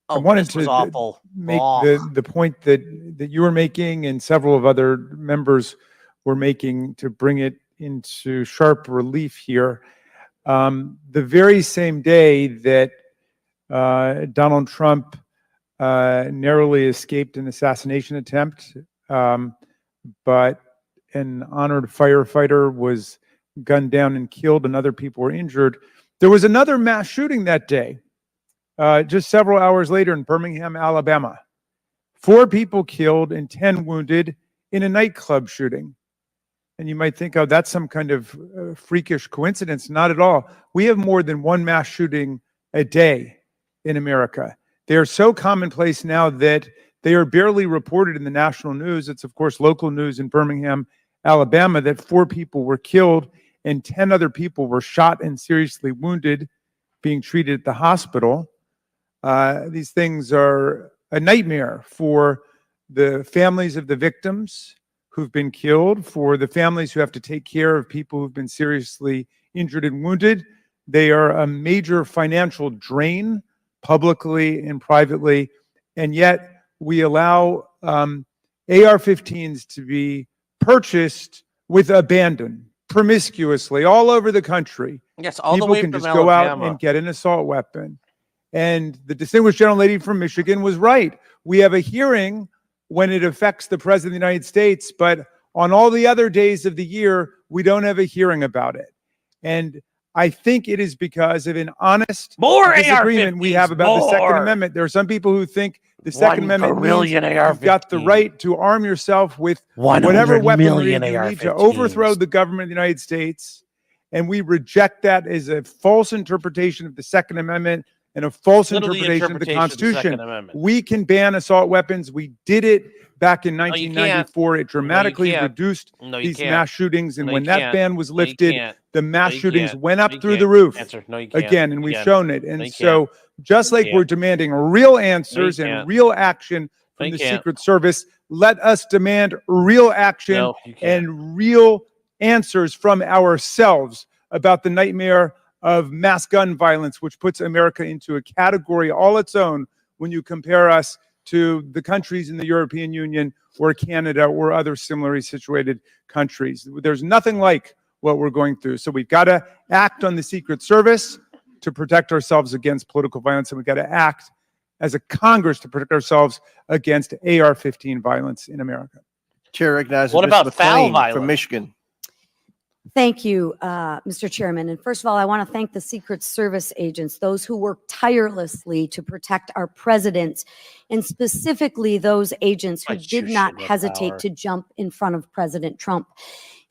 Oh, wanted this was to awful. make Oh. the point that you were making and several of other members were making to bring it into sharp relief here. The very same day that Donald Trump narrowly escaped an assassination attempt, but an honored firefighter was gunned down and killed and other people were injured. There was another mass shooting that day, just several hours later in Birmingham, Alabama. 4 people killed and 10 wounded in a nightclub shooting. And you might think, oh, that's some kind of freakish coincidence. Not at all. We have more than one mass shooting a day in America. They are so commonplace now that they are barely reported in the national news. It's, of course, local news in Birmingham, Alabama, that 4 people were killed and 10 other people were shot and seriously wounded, being treated at the hospital. These things are a nightmare for the families of the victims who've been killed, for the families who have to take care of people who've been seriously injured and wounded. They are a major financial drain, publicly and privately, and yet we allow AR-15s to be purchased with abandon, promiscuously all over the country. Yes, all the People way can from just go out Alabama. and get an assault weapon. And the distinguished gentlelady from Michigan was right. We have a hearing when it affects the President of the United States, but on all the other days of the year, we don't have a hearing about it. And I think it is because of an honest disagreement we have about the Second Amendment. There are some people who think the Second Amendment means you've got the right to arm yourself with whatever weaponry you need to overthrow the government of the United States. And we reject that as a false interpretation of the Second Amendment and a false interpretation of the Constitution. We can ban assault weapons. We did it back in 1994. It dramatically reduced these mass shootings. And when that ban was lifted, the mass shootings went up through the roof again, and we've shown it. And so just like we're demanding real answers and real action from the Secret Service, let us demand real action and real answers from ourselves about the nightmare of mass gun violence, which puts America into a category all its own when you compare us to the countries in the European Union or Canada or other similarly situated countries. There's nothing like what we're going through. So we've got to act on the Secret Service to protect ourselves against political violence, and we've got to act as a Congress to protect ourselves against AR-15 violence in America. Chair recognizes What Ms. about foul McLean violence? from Michigan. Thank you, Mr. Chairman. And first of all, I want to thank the Secret Service agents, those who work tirelessly to protect our president, and specifically those agents who did not hesitate to jump in front of President Trump.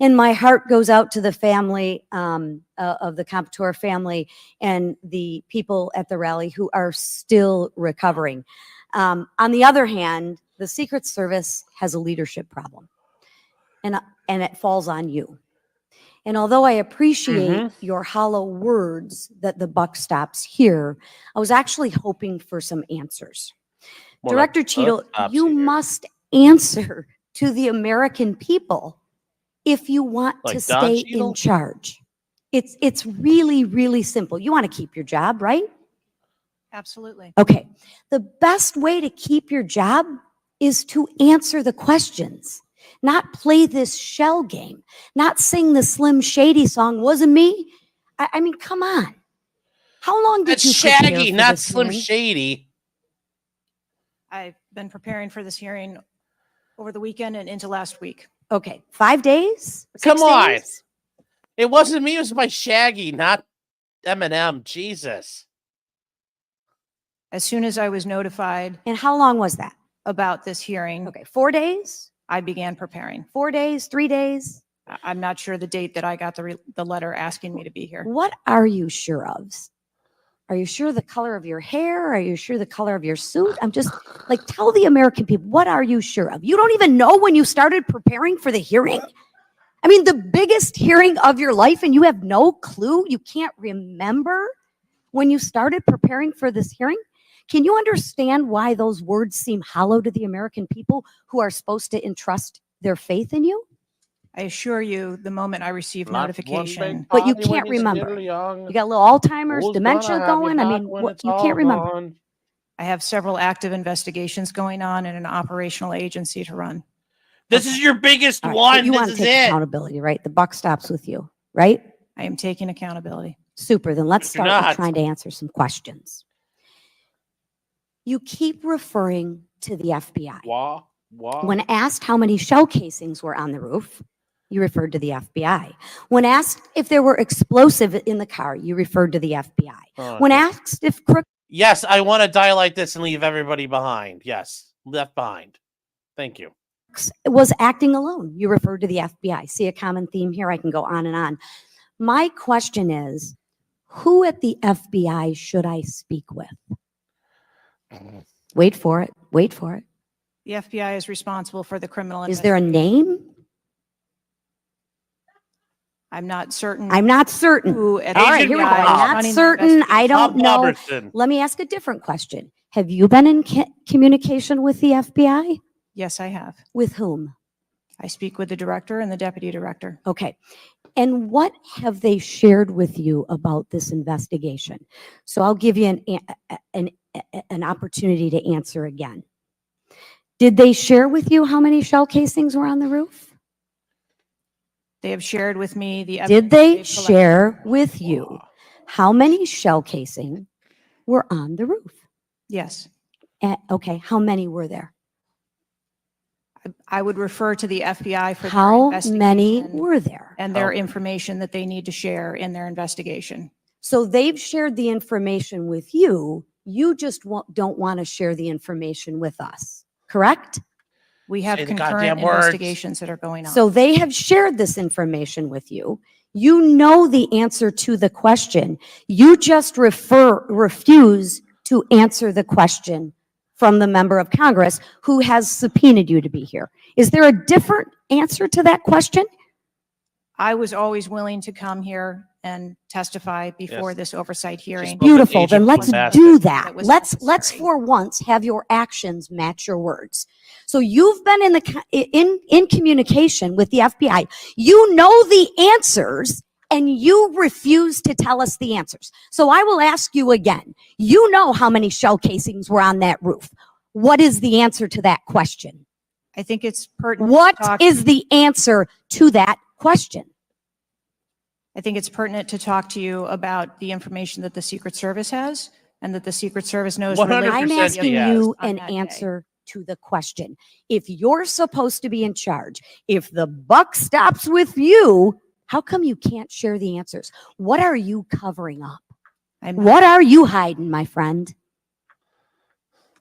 And my heart goes out to the family of the Comptoir family and the people at the rally who are still recovering. On the other hand, the Secret Service has a leadership problem, and it falls on you. And although I appreciate your hollow words that the buck stops here, I was actually hoping for some answers. More Director like Cheetle, stops you here. must answer to the American people if you want Like to Don stay in Cheetle? charge. It's really, really simple. You want to keep your job, right? Absolutely. Okay. The best way to keep your job is to answer the questions, not play this shell game, not sing the Slim Shady song. Wasn't me. I mean, come on. How long did That's you prepare Shaggy, for not this Slim hearing? Shady. I've been preparing for this hearing over the weekend and into last week. Okay, 5 days? Come 6 on. days? It wasn't me. It was my Shaggy, not Eminem. Jesus. As soon as I was notified And how long was that? about this hearing, Okay, 4 days? I began preparing. 4 days? 3 days? I'm not sure the date that I got the letter asking me to be here. What are you sure of? Are you sure the color of your hair? Are you sure the color of your suit? I'm just like, tell the American people, what are you sure of? You don't even know when you started preparing for the hearing? I mean, the biggest hearing of your life, and you have no clue? You can't remember when you started preparing for this hearing? Can you understand why those words seem hollow to the American people who are supposed to entrust their faith in you? I assure you, the moment I received Not one notification, big But you party when can't he's remember. still young. You got a little Alzheimer's, Who's dementia gonna have you going? I back mean, when what, it's you all can't remember. gone? I have several active investigations going on and an operational agency to run. This is your biggest All right, one. but you This want to is take it. accountability, right? The buck stops with you, right? I am taking accountability. Super. Then let's You're start with not. trying to answer some questions. You keep referring to the FBI. Wah, wah. When asked how many shell casings were on the roof, you referred to the FBI. When asked if there were explosive in the car, you referred to the FBI. Oh, When okay. asked if crook Yes, I want to die like this and leave everybody behind. Yes, left behind. Thank you. was acting alone, you referred to the FBI. See a common theme here? I can go on and on. My question is, who at the FBI should I speak with? Wait for it. Wait for it. The FBI is responsible for the criminal Is there a name? I'm not certain. I'm not certain. Who at All the right, here we go. FBI is I'm not running the certain. I don't Bob know. Robertson. Let me ask a different question. Have you been in communication with the FBI? Yes, I have. With whom? I speak with the director and the deputy director. Okay. And what have they shared with you about this investigation? So I'll give you an opportunity to answer again. Did they share with you how many shell casings were on the roof? They have shared with me the Did evidence they they've collected. share with you how many shell casing were on the roof? Yes. Okay, how many were there? I would refer to the FBI for their How investigation many were there? and their information that they need to share in their investigation. So they've shared the information with you. You just don't want to share the information with us, correct? We have Say the concurrent goddamn words. investigations that are going on. So they have shared this information with you. You know the answer to the question. You just refuse to answer the question from the member of Congress who has subpoenaed you to be here. Is there a different answer to that question? I was always willing to come here and testify before Yes. this oversight hearing. Beautiful. Then let's Fantastic. do that. That was Let's necessary. for once have your actions match your words. So you've been in communication with the FBI. You know the answers and you refuse to tell us the answers. So I will ask you again. You know how many shell casings were on that roof. What is the answer to that question? I think it's pertinent. What to talk, is the answer to that question? I think it's pertinent to talk to you about the information that the Secret Service has and that the Secret Service knows. 100% related to I'm the asking yes. you on an that day. answer to the question. If you're supposed to be in charge, if the buck stops with you, how come you can't share the answers? What are you covering up? What are you hiding, my friend?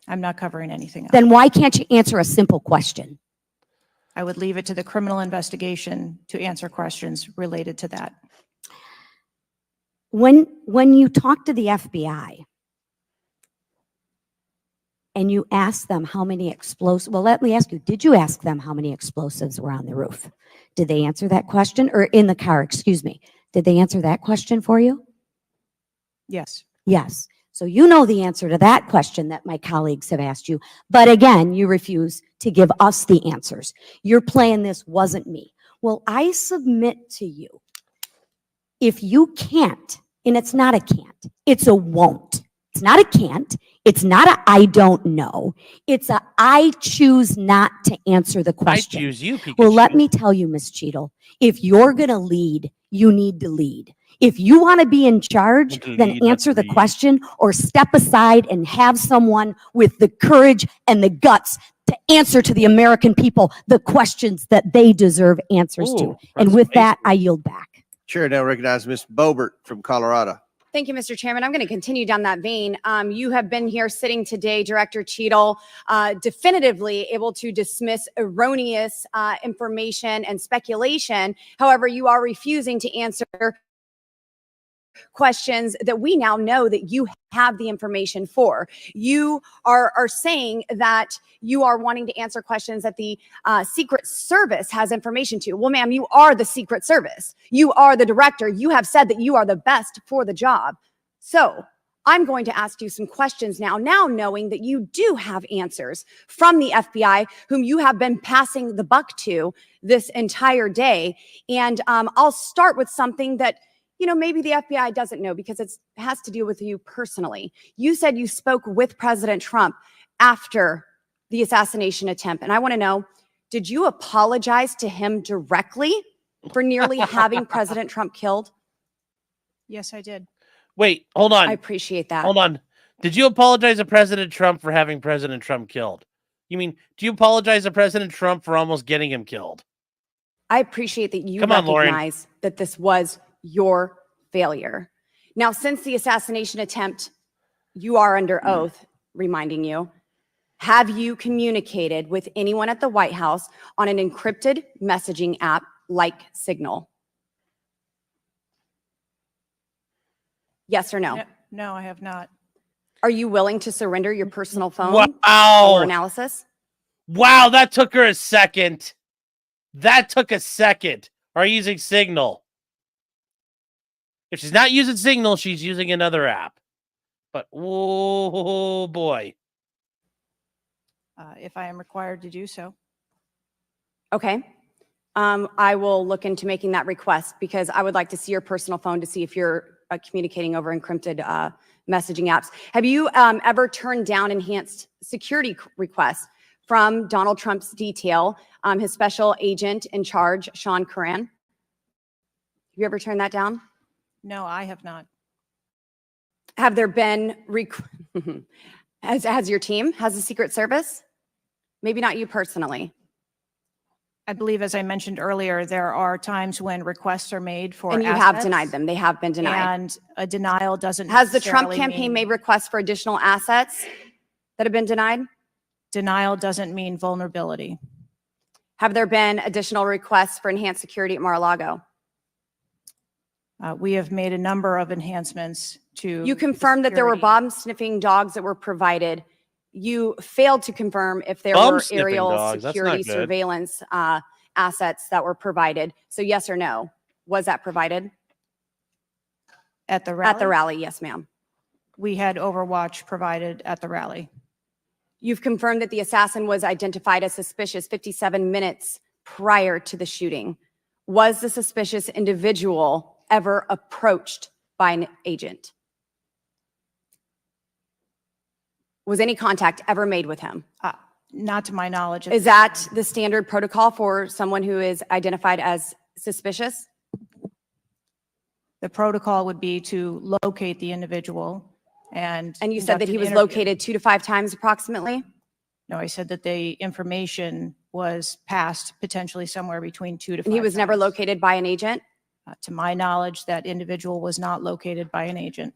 I'm not covering anything else. Then why can't you answer a simple question? I would leave it to the criminal investigation to answer questions related to that. When you talk to the FBI and you ask them how many explosives, well, let me ask you, did you ask them how many explosives were on the roof? Did they answer that question? Or in the car, excuse me. Did they answer that question for you? Yes. Yes. So you know the answer to that question that my colleagues have asked you. But again, you refuse to give us the answers. You're playing this wasn't me. Well, I submit to you, if you can't, and it's not a can't, it's a won't. It's not a can't. It's not a I don't know. It's a I choose not to answer the I question. choose you, Pikachu. Well, let me tell you, Ms. Cheetle, if you're going to lead, you need to lead. If you want to be in charge, then answer the question or step aside and have someone with the courage and the guts to answer to the American people the questions that they deserve answers to. Ooh, And that's with that, I yield back. Chair now recognizes Ms. Bobert from Colorado. Thank you, Mr. Chairman. I'm going to continue down that vein. You have been here sitting today, Director Cheetel, definitively able to dismiss erroneous information and speculation. However, you are refusing to answer questions that we now know that you have the information for. You are saying that you are wanting to answer questions that the Secret Service has information to. Well, ma'am, you are the Secret Service. You are the director. You have said that you are the best for the job. So I'm going to ask you some questions now knowing that you do have answers from the FBI, whom you have been passing the buck to this entire day. And I'll start with something that maybe the FBI doesn't know because it has to do with you personally. You said you spoke with President Trump after the assassination attempt. And I want to know, did you apologize to him directly for nearly having President Trump killed? Yes, I did. Wait, hold on. I appreciate that. Hold on. Did you apologize to President Trump for having President Trump killed? You mean, do you apologize to President Trump for almost getting him killed? I appreciate that you Come on, Lauren. recognize that this was your failure. Now, since the assassination attempt, you are under oath, reminding you, have you communicated with anyone at the White House on an encrypted messaging app like Signal? Yes or no? No, I have not. Are you willing to surrender your personal phone Wow. for analysis? Wow, that took her a second. That took a second. Are you using Signal? If she's not using Signal, she's using another app. But, oh boy. If I am required to do so. Okay. I will look into making that request because I would like to see your personal phone to see if you're communicating over encrypted messaging apps. Have you ever turned down enhanced security requests from Donald Trump's detail, his special agent in charge, Sean Curran? you ever turned that down? No, I have not. Have there been, has your team, has the Secret Service? Maybe not you personally. I believe, as I mentioned earlier, there are times when requests are made for And you have assets, denied them. They have been denied. and a denial doesn't Has the Trump necessarily campaign mean- made requests for additional assets that have been denied? Denial doesn't mean vulnerability. Have there been additional requests for enhanced security at Mar-a-Lago? We have made a number of enhancements to. You the confirmed that there were security. bomb sniffing dogs that were provided. You failed to confirm if there Bomb were sniffing aerial dogs, that's not security good. surveillance assets that were provided. So yes or no? Was that provided? At the rally? At the rally, yes, ma'am. We had Overwatch provided at the rally. You've confirmed that the assassin was identified as suspicious 57 minutes prior to the shooting. Was the suspicious individual ever approached by an agent? Was any contact ever made with him? Not to my knowledge. Is that the standard protocol for someone who is identified as suspicious? The protocol would be to locate the individual and. And you said that conduct he an was interview. located 2 to 5 times approximately? No, I said that the information was passed potentially somewhere between 2 to 5 And he was never times. located by an agent? To my knowledge, that individual was not located by an agent.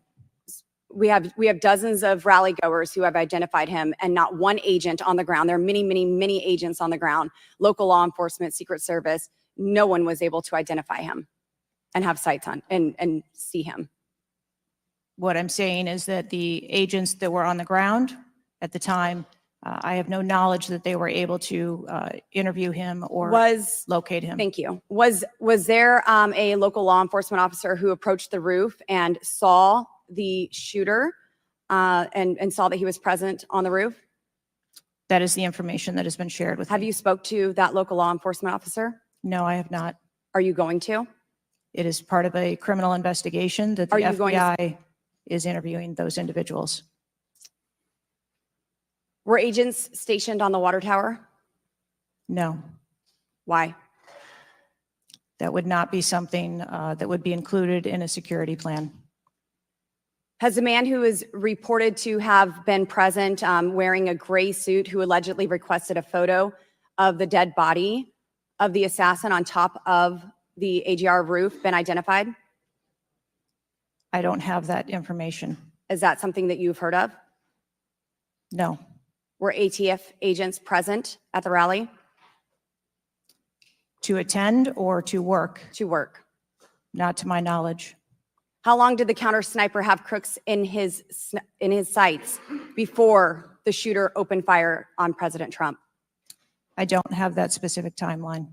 We have dozens of rally goers who have identified him and not one agent on the ground. There are many, many, many agents on the ground, local law enforcement, Secret Service. No one was able to identify him and have sights on and see him. What I'm saying is that the agents that were on the ground at the time, I have no knowledge that they were able to interview him or locate him. Thank you. Was there a local law enforcement officer who approached the roof and saw the shooter and saw that he was present on the roof? That is the information that has been shared with me. Have you spoke to that local law enforcement officer? No, I have not. Are you going to? It is part of a criminal investigation that the Are you going to- FBI is interviewing those individuals. Were agents stationed on the water tower? No, Why? that would not be something that would be included in a security plan. Has the man who is reported to have been present wearing a gray suit who allegedly requested a photo of the dead body of the assassin on top of the AGR roof been identified? I don't have that information. Is that something that you've heard of? No, Were ATF agents present at the rally? to attend or to work, To work. not to my knowledge. How long did the counter sniper have crooks in his sights before the shooter opened fire on President Trump? I don't have that specific timeline.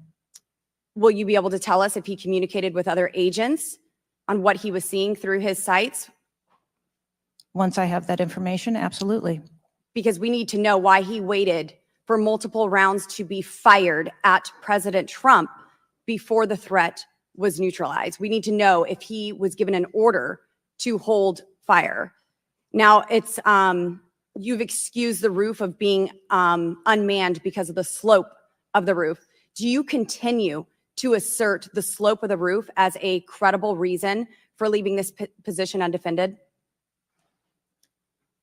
Will you be able to tell us if he communicated with other agents on what he was seeing through his sights? Once I have that information, absolutely. Because we need to know why he waited for multiple rounds to be fired at President Trump before the threat was neutralized. We need to know if he was given an order to hold fire. Now, it's you've excused the roof of being unmanned because of the slope of the roof. Do you continue to assert the slope of the roof as a credible reason for leaving this position undefended?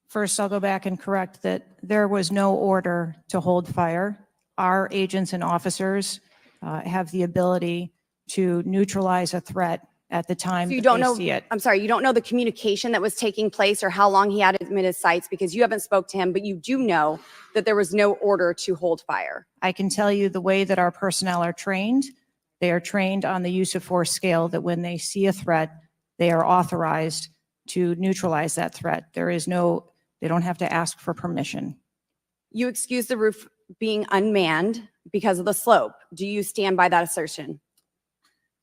First, I'll go back and correct that there was no order to hold fire. Our agents and officers have the ability to neutralize a threat at the time So you that don't they know, see it. I'm sorry, you don't know the communication that was taking place or how long he had him in his sights because you haven't spoke to him, but you do know that there was no order to hold fire. I can tell you the way that our personnel are trained. They are trained on the use of force scale that when they see a threat, they are authorized to neutralize that threat. They don't have to ask for permission. You excuse the roof being unmanned because of the slope. Do you stand by that assertion?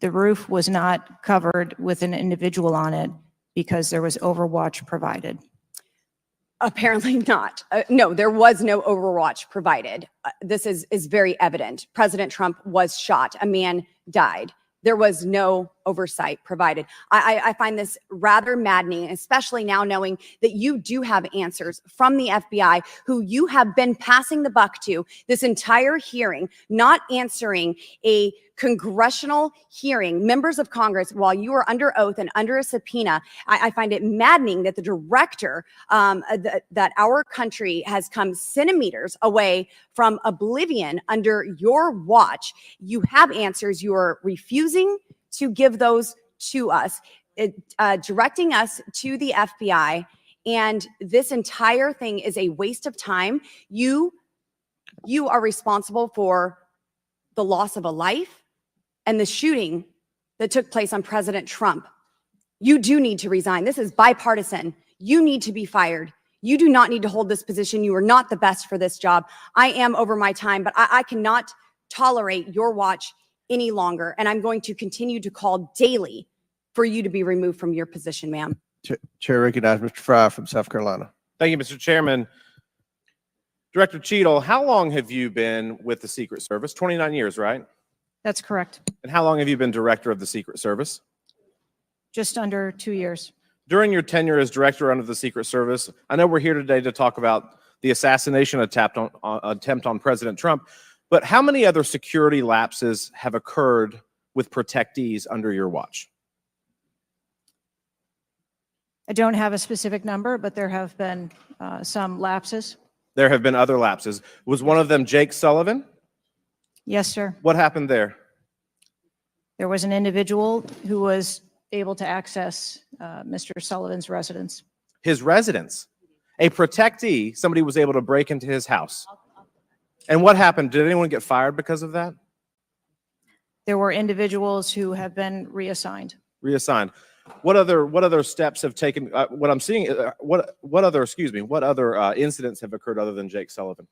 The roof was not covered with an individual on it because there was overwatch provided. Apparently not. No, there was no overwatch provided. This is very evident. President Trump was shot. A man died. There was no oversight provided. I find this rather maddening, especially now knowing that you do have answers from the FBI, who you have been passing the buck to this entire hearing, not answering a congressional hearing, members of Congress, while you are under oath and under a subpoena. I find it maddening that the director, that our country has come centimeters away from oblivion under your watch. You have answers. You are refusing to give those to us, directing us to the FBI. And this entire thing is a waste of time. You are responsible for the loss of a life and the shooting that took place on President Trump. You do need to resign. This is bipartisan. You need to be fired. You do not need to hold this position. You are not the best for this job. I am over my time, but I cannot tolerate your watch any longer. And I'm going to continue to call daily for you to be removed from your position, ma'am. Chair recognizes Mr. Fry from South Carolina. Thank you, Mr. Chairman. Director Cheetle, how long have you been with the Secret Service? 29 years, right? That's correct. And how long have you been director of the Secret Service? Just under 2 years. During your tenure as director under the Secret Service, I know we're here today to talk about the assassination attempt on President Trump, but how many other security lapses have occurred with protectees under your watch? I don't have a specific number, but there have been some lapses. There have been other lapses. Was one of them Jake Sullivan? Yes, sir. What happened there? There was an individual who was able to access Mr. Sullivan's residence. His residence. A protectee, somebody was able to break into his house. And what happened? Did anyone get fired because of that? There were individuals who have been reassigned. Reassigned. What other steps have taken? What I'm seeing, what other incidents have occurred other than Jake Sullivan?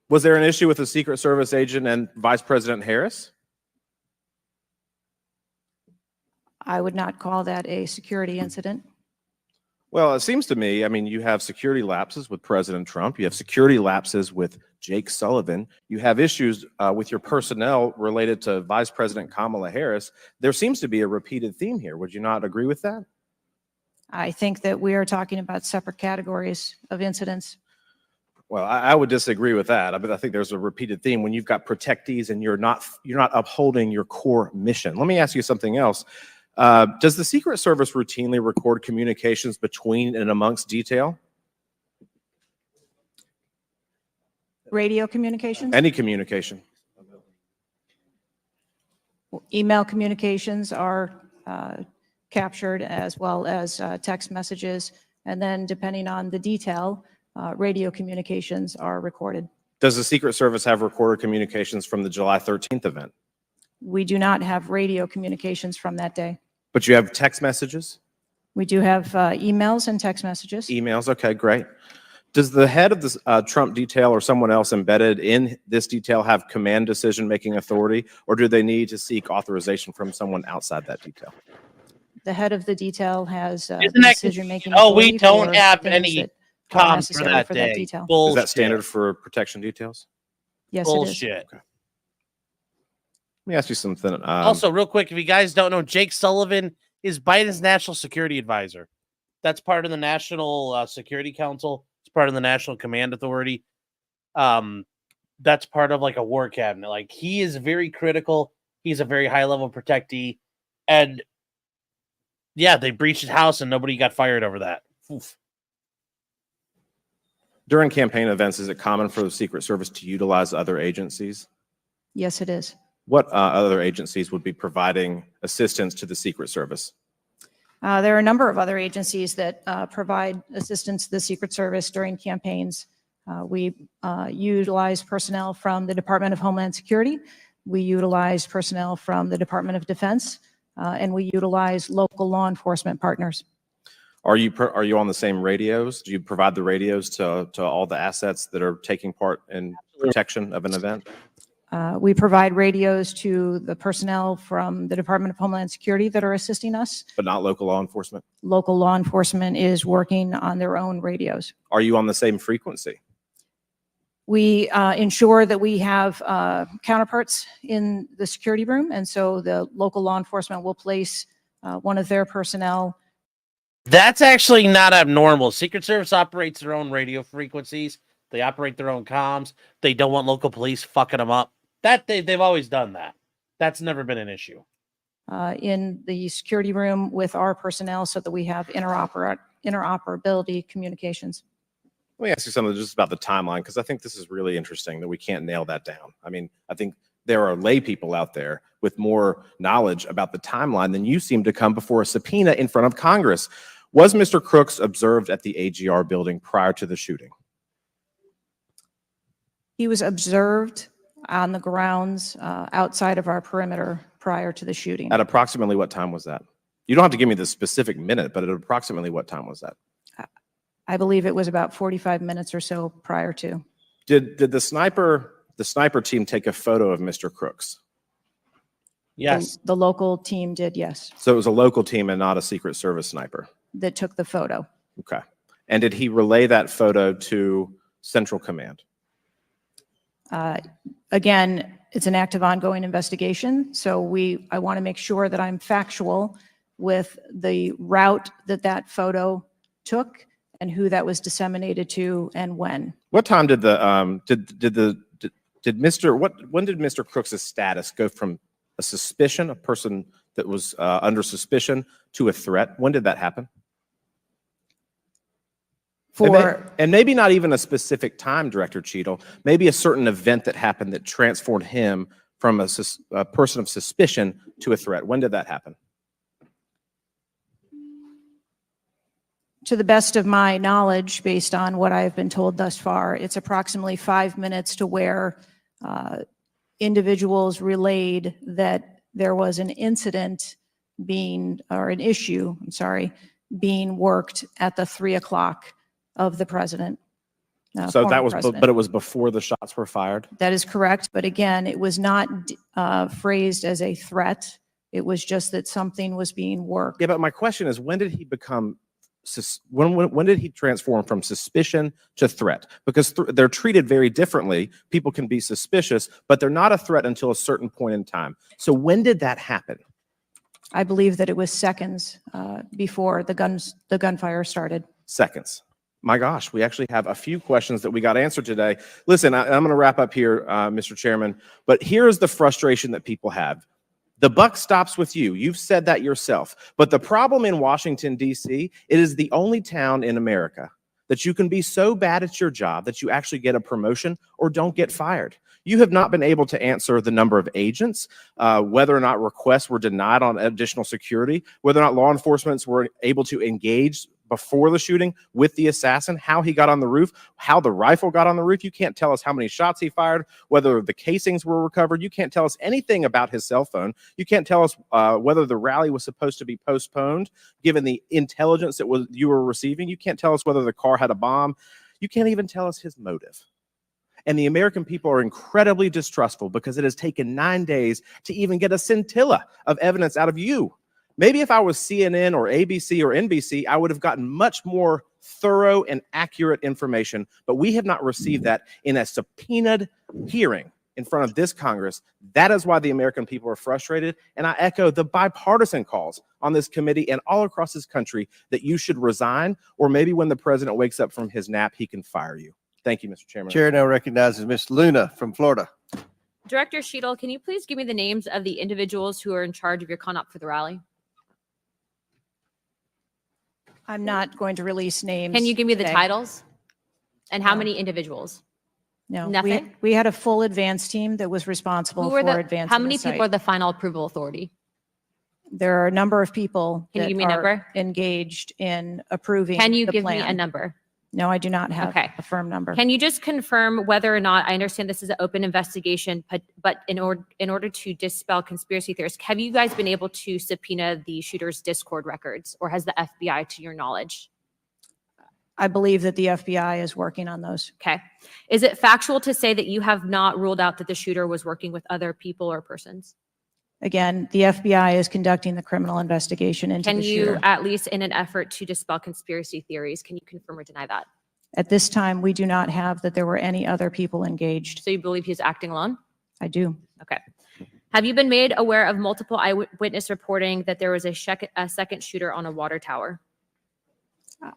Was there an issue with the Secret Service agent and Vice President Harris? I would not call that a security incident. Well, it seems to me, I mean, you have security lapses with President Trump. You have security lapses with Jake Sullivan. You have issues with your personnel related to Vice President Kamala Harris. There seems to be a repeated theme here. Would you not agree with that? I think that we are talking about separate categories of incidents. Well, I would disagree with that. I think there's a repeated theme when you've got protectees and you're not upholding your core mission. Let me ask you something else. Does the Secret Service routinely record communications between and amongst detail? Radio communications? Any communication? Email communications are captured, as well as text messages. And then depending on the detail, radio communications are recorded. Does the Secret Service have recorded communications from the July 13th event? We do not have radio communications from that day. But you have text messages? We do have emails and text messages. Emails, okay, great. Does the head of the Trump detail or someone else embedded in this detail have command decision-making authority, or do they need to seek authorization from someone outside that detail? The head of the detail has Isn't that decision-making oh, authority. we don't for have things any that are comms for necessary that for day. detail. Is that standard for protection details? Yes, it is. Bullshit. Okay. Let me ask you something. Also, real quick, if you guys don't know, Jake Sullivan is Biden's national security advisor. That's part of the National Security Council. It's part of the National Command Authority. That's part of like a war cabinet. Like, he is very critical. He's a very high level protectee. And yeah, they breached his house and nobody got fired over that. Oof. During campaign events, is it common for the Secret Service to utilize other agencies? Yes, it is. What other agencies would be providing assistance to the Secret Service? There are a number of other agencies that provide assistance to the Secret Service during campaigns. We utilize personnel from the Department of Homeland Security. We utilize personnel from the Department of Defense, and we utilize local law enforcement partners. Are you on the same radios? Do you provide the radios to all the assets that are taking part in protection of an event? We provide radios to the personnel from the Department of Homeland Security that are assisting us. But not local law enforcement? Local law enforcement is working on their own radios. Are you on the same frequency? We ensure that we have counterparts in the security room, and so the local law enforcement will place one of their personnel. That's actually not abnormal. Secret Service operates their own radio frequencies. They operate their own comms. They don't want local police fucking them up. They've always done that. That's never been an issue. In the security room with our personnel so that we have interoperability communications. Let me ask you something just about the timeline, because I think this is really interesting that we can't nail that down. I mean, I think there are lay people out there with more knowledge about the timeline than you seem to come before a subpoena in front of Congress. Was Mr. Crooks observed at the AGR building prior to the shooting? He was observed on the grounds outside of our perimeter prior to the shooting. At approximately what time was that? You don't have to give me the specific minute, but at approximately what time was that? I believe it was about 45 minutes or so prior to. Did the sniper team take a photo of Mr. Crooks? Yes. The local team did, yes, So it was a local team and not a Secret Service sniper. that took the photo. Okay. And did he relay that photo to Central Command? Again, it's an active ongoing investigation, so I want to make sure that I'm factual with the route that photo took and who that was disseminated to and when. What time did when did Mr. Crooks' status go from a suspicion, a person that was under suspicion, to a threat? When did that happen? And maybe not even a specific time, Director Cheetel, maybe a certain event that happened that transformed him from a person of suspicion to a threat. When did that happen? To the best of my knowledge, based on what I've been told thus far, it's approximately 5 minutes to where individuals relayed that there was an incident being worked at the 3 o'clock of the president. So that was, president. but it was before the shots were fired? That is correct. But again, it was not phrased as a threat. It was just that something was being worked. Yeah, but my question is, when did he become, when did he transform from suspicion to threat? Because they're treated very differently. People can be suspicious, but they're not a threat until a certain point in time. So when did that happen? I believe that it was seconds before the gunfire started. Seconds. My gosh, we actually have a few questions that we got answered today. Listen, I'm going to wrap up here, Mr. Chairman, but here's the frustration that people have. The buck stops with you. You've said that yourself. But the problem in Washington, D.C., it is the only town in America that you can be so bad at your job that you actually get a promotion or don't get fired. You have not been able to answer the number of agents, whether or not requests were denied on additional security, whether or not law enforcement were able to engage before the shooting with the assassin, how he got on the roof, how the rifle got on the roof. You can't tell us how many shots he fired, whether the casings were recovered. You can't tell us anything about his cell phone. You can't tell us whether the rally was supposed to be postponed, given the intelligence that you were receiving. You can't tell us whether the car had a bomb. You can't even tell us his motive. And the American people are incredibly distrustful because it has taken 9 days to even get a scintilla of evidence out of you. Maybe if I was CNN or ABC or NBC, I would have gotten much more thorough and accurate information, but we have not received that in a subpoenaed hearing in front of this Congress. That is why the American people are frustrated, and I echo the bipartisan calls on this committee and all across this country that you should resign, or maybe when the president wakes up from his nap, he can fire you. Thank you, Mr. Chairman. Chair now recognizes Ms. Luna from Florida. Director Cheetel, can you please give me the names of the individuals who are in charge of your conduct for the rally? I'm not going to release names. Can you give me the today. titles? And how No. many individuals? No. Nothing? We had a full advance team that was responsible Who for are the, advancing how many the people site. are the final approval authority? There are a number of people Can you that give me a are number? engaged in approving. Can you the give me a plan. number? No, I do not have Okay. a firm number. Can you just confirm whether or not, I understand this is an open investigation, but in order to dispel conspiracy theories, have you guys been able to subpoena the shooter's Discord records, or has the FBI, to your knowledge? I believe that the FBI is working on those. Okay. Is it factual to say that you have not ruled out that the shooter was working with other people or persons? Again, the FBI is conducting the criminal investigation into Can the you, shooter. at least in an effort to dispel conspiracy theories, can you confirm or deny that? At this time, we do not have that there were any other people engaged. So you believe he's acting alone? I do. Okay. Have you been made aware of multiple eyewitness reporting that there was a second shooter on a water tower?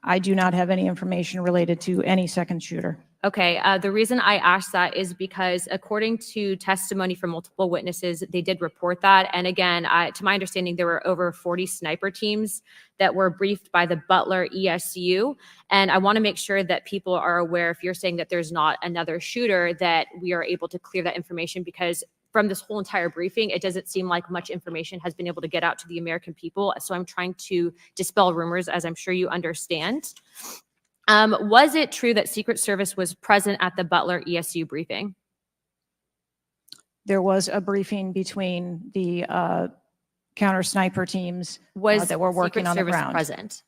I do not have any information related to any second shooter. Okay, the reason I asked that is because according to testimony from multiple witnesses, they did report that. And again, to my understanding, there were over 40 sniper teams that were briefed by the Butler ESU. And I want to make sure that people are aware, if you're saying that there's not another shooter, that we are able to clear that information, because from this whole entire briefing, it doesn't seem like much information has been able to get out to the American people. So I'm trying to dispel rumors, as I'm sure you understand. Was it true that Secret Service was present at the Butler ESU briefing? There was a briefing between the counter sniper teams that were working Secret on the Service ground. present?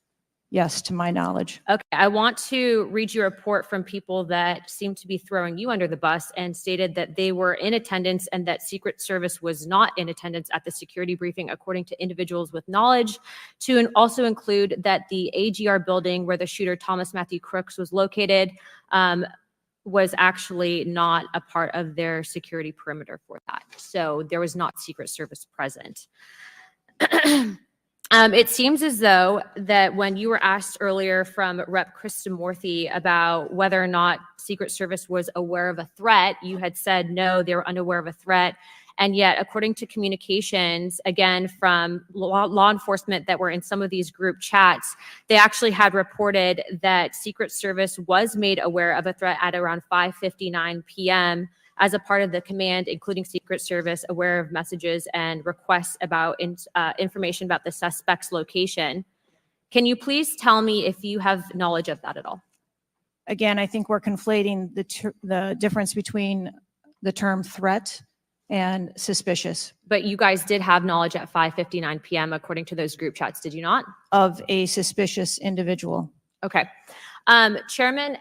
Yes, to my knowledge. Okay, I want to read you a report from people that seem to be throwing you under the bus and stated that they were in attendance and that Secret Service was not in attendance at the security briefing, according to individuals with knowledge, to also include that the AGR building where the shooter Thomas Matthew Crooks was located was actually not a part of their security perimeter for that. So there was not Secret Service present. It seems as though that when you were asked earlier from Rep. Kristamorthy about whether or not Secret Service was aware of a threat, you had said no, they were unaware of a threat. And yet, according to communications, again, from law enforcement that were in some of these group chats, they actually had reported that Secret Service was made aware of a threat at around 5:59 p.m. as a part of the command, including Secret Service, aware of messages and requests about information about the suspect's location. Can you please tell me if you have knowledge of that at all? Again, I think we're conflating the difference between the term threat and suspicious. But you guys did have knowledge at 5:59 p.m. according to those group chats, did you not? Of a suspicious individual. Okay. Chairman,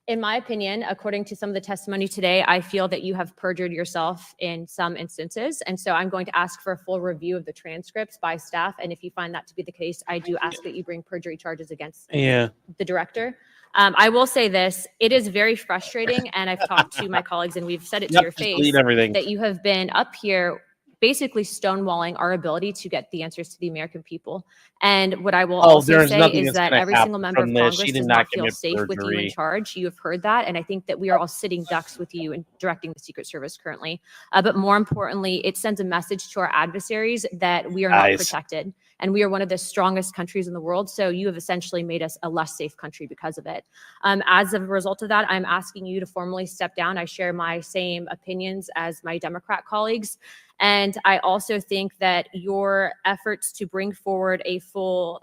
in my opinion, according to some of the testimony today, I feel that you have perjured yourself in some instances. And so I'm going to ask for a full review of the transcripts by staff. And if you find that to be the case, I do ask that you bring perjury charges against the director. I will say this, it is very frustrating. And I've talked to my colleagues and we've said it to your face that you have been up here basically stonewalling our ability to get the answers to the American people. And what I will also say is that every single member of Congress does not feel safe with you in charge. You have heard that. And I think that we are all sitting ducks with you in directing the Secret Service currently. But more importantly, it sends a message to our adversaries that we are not protected. And we are one of the strongest countries in the world. So you have essentially made us a less safe country because of it. As a result of that, I'm asking you to formally step down. I share my same opinions as my Democrat colleagues. And I also think that your efforts to bring forward a full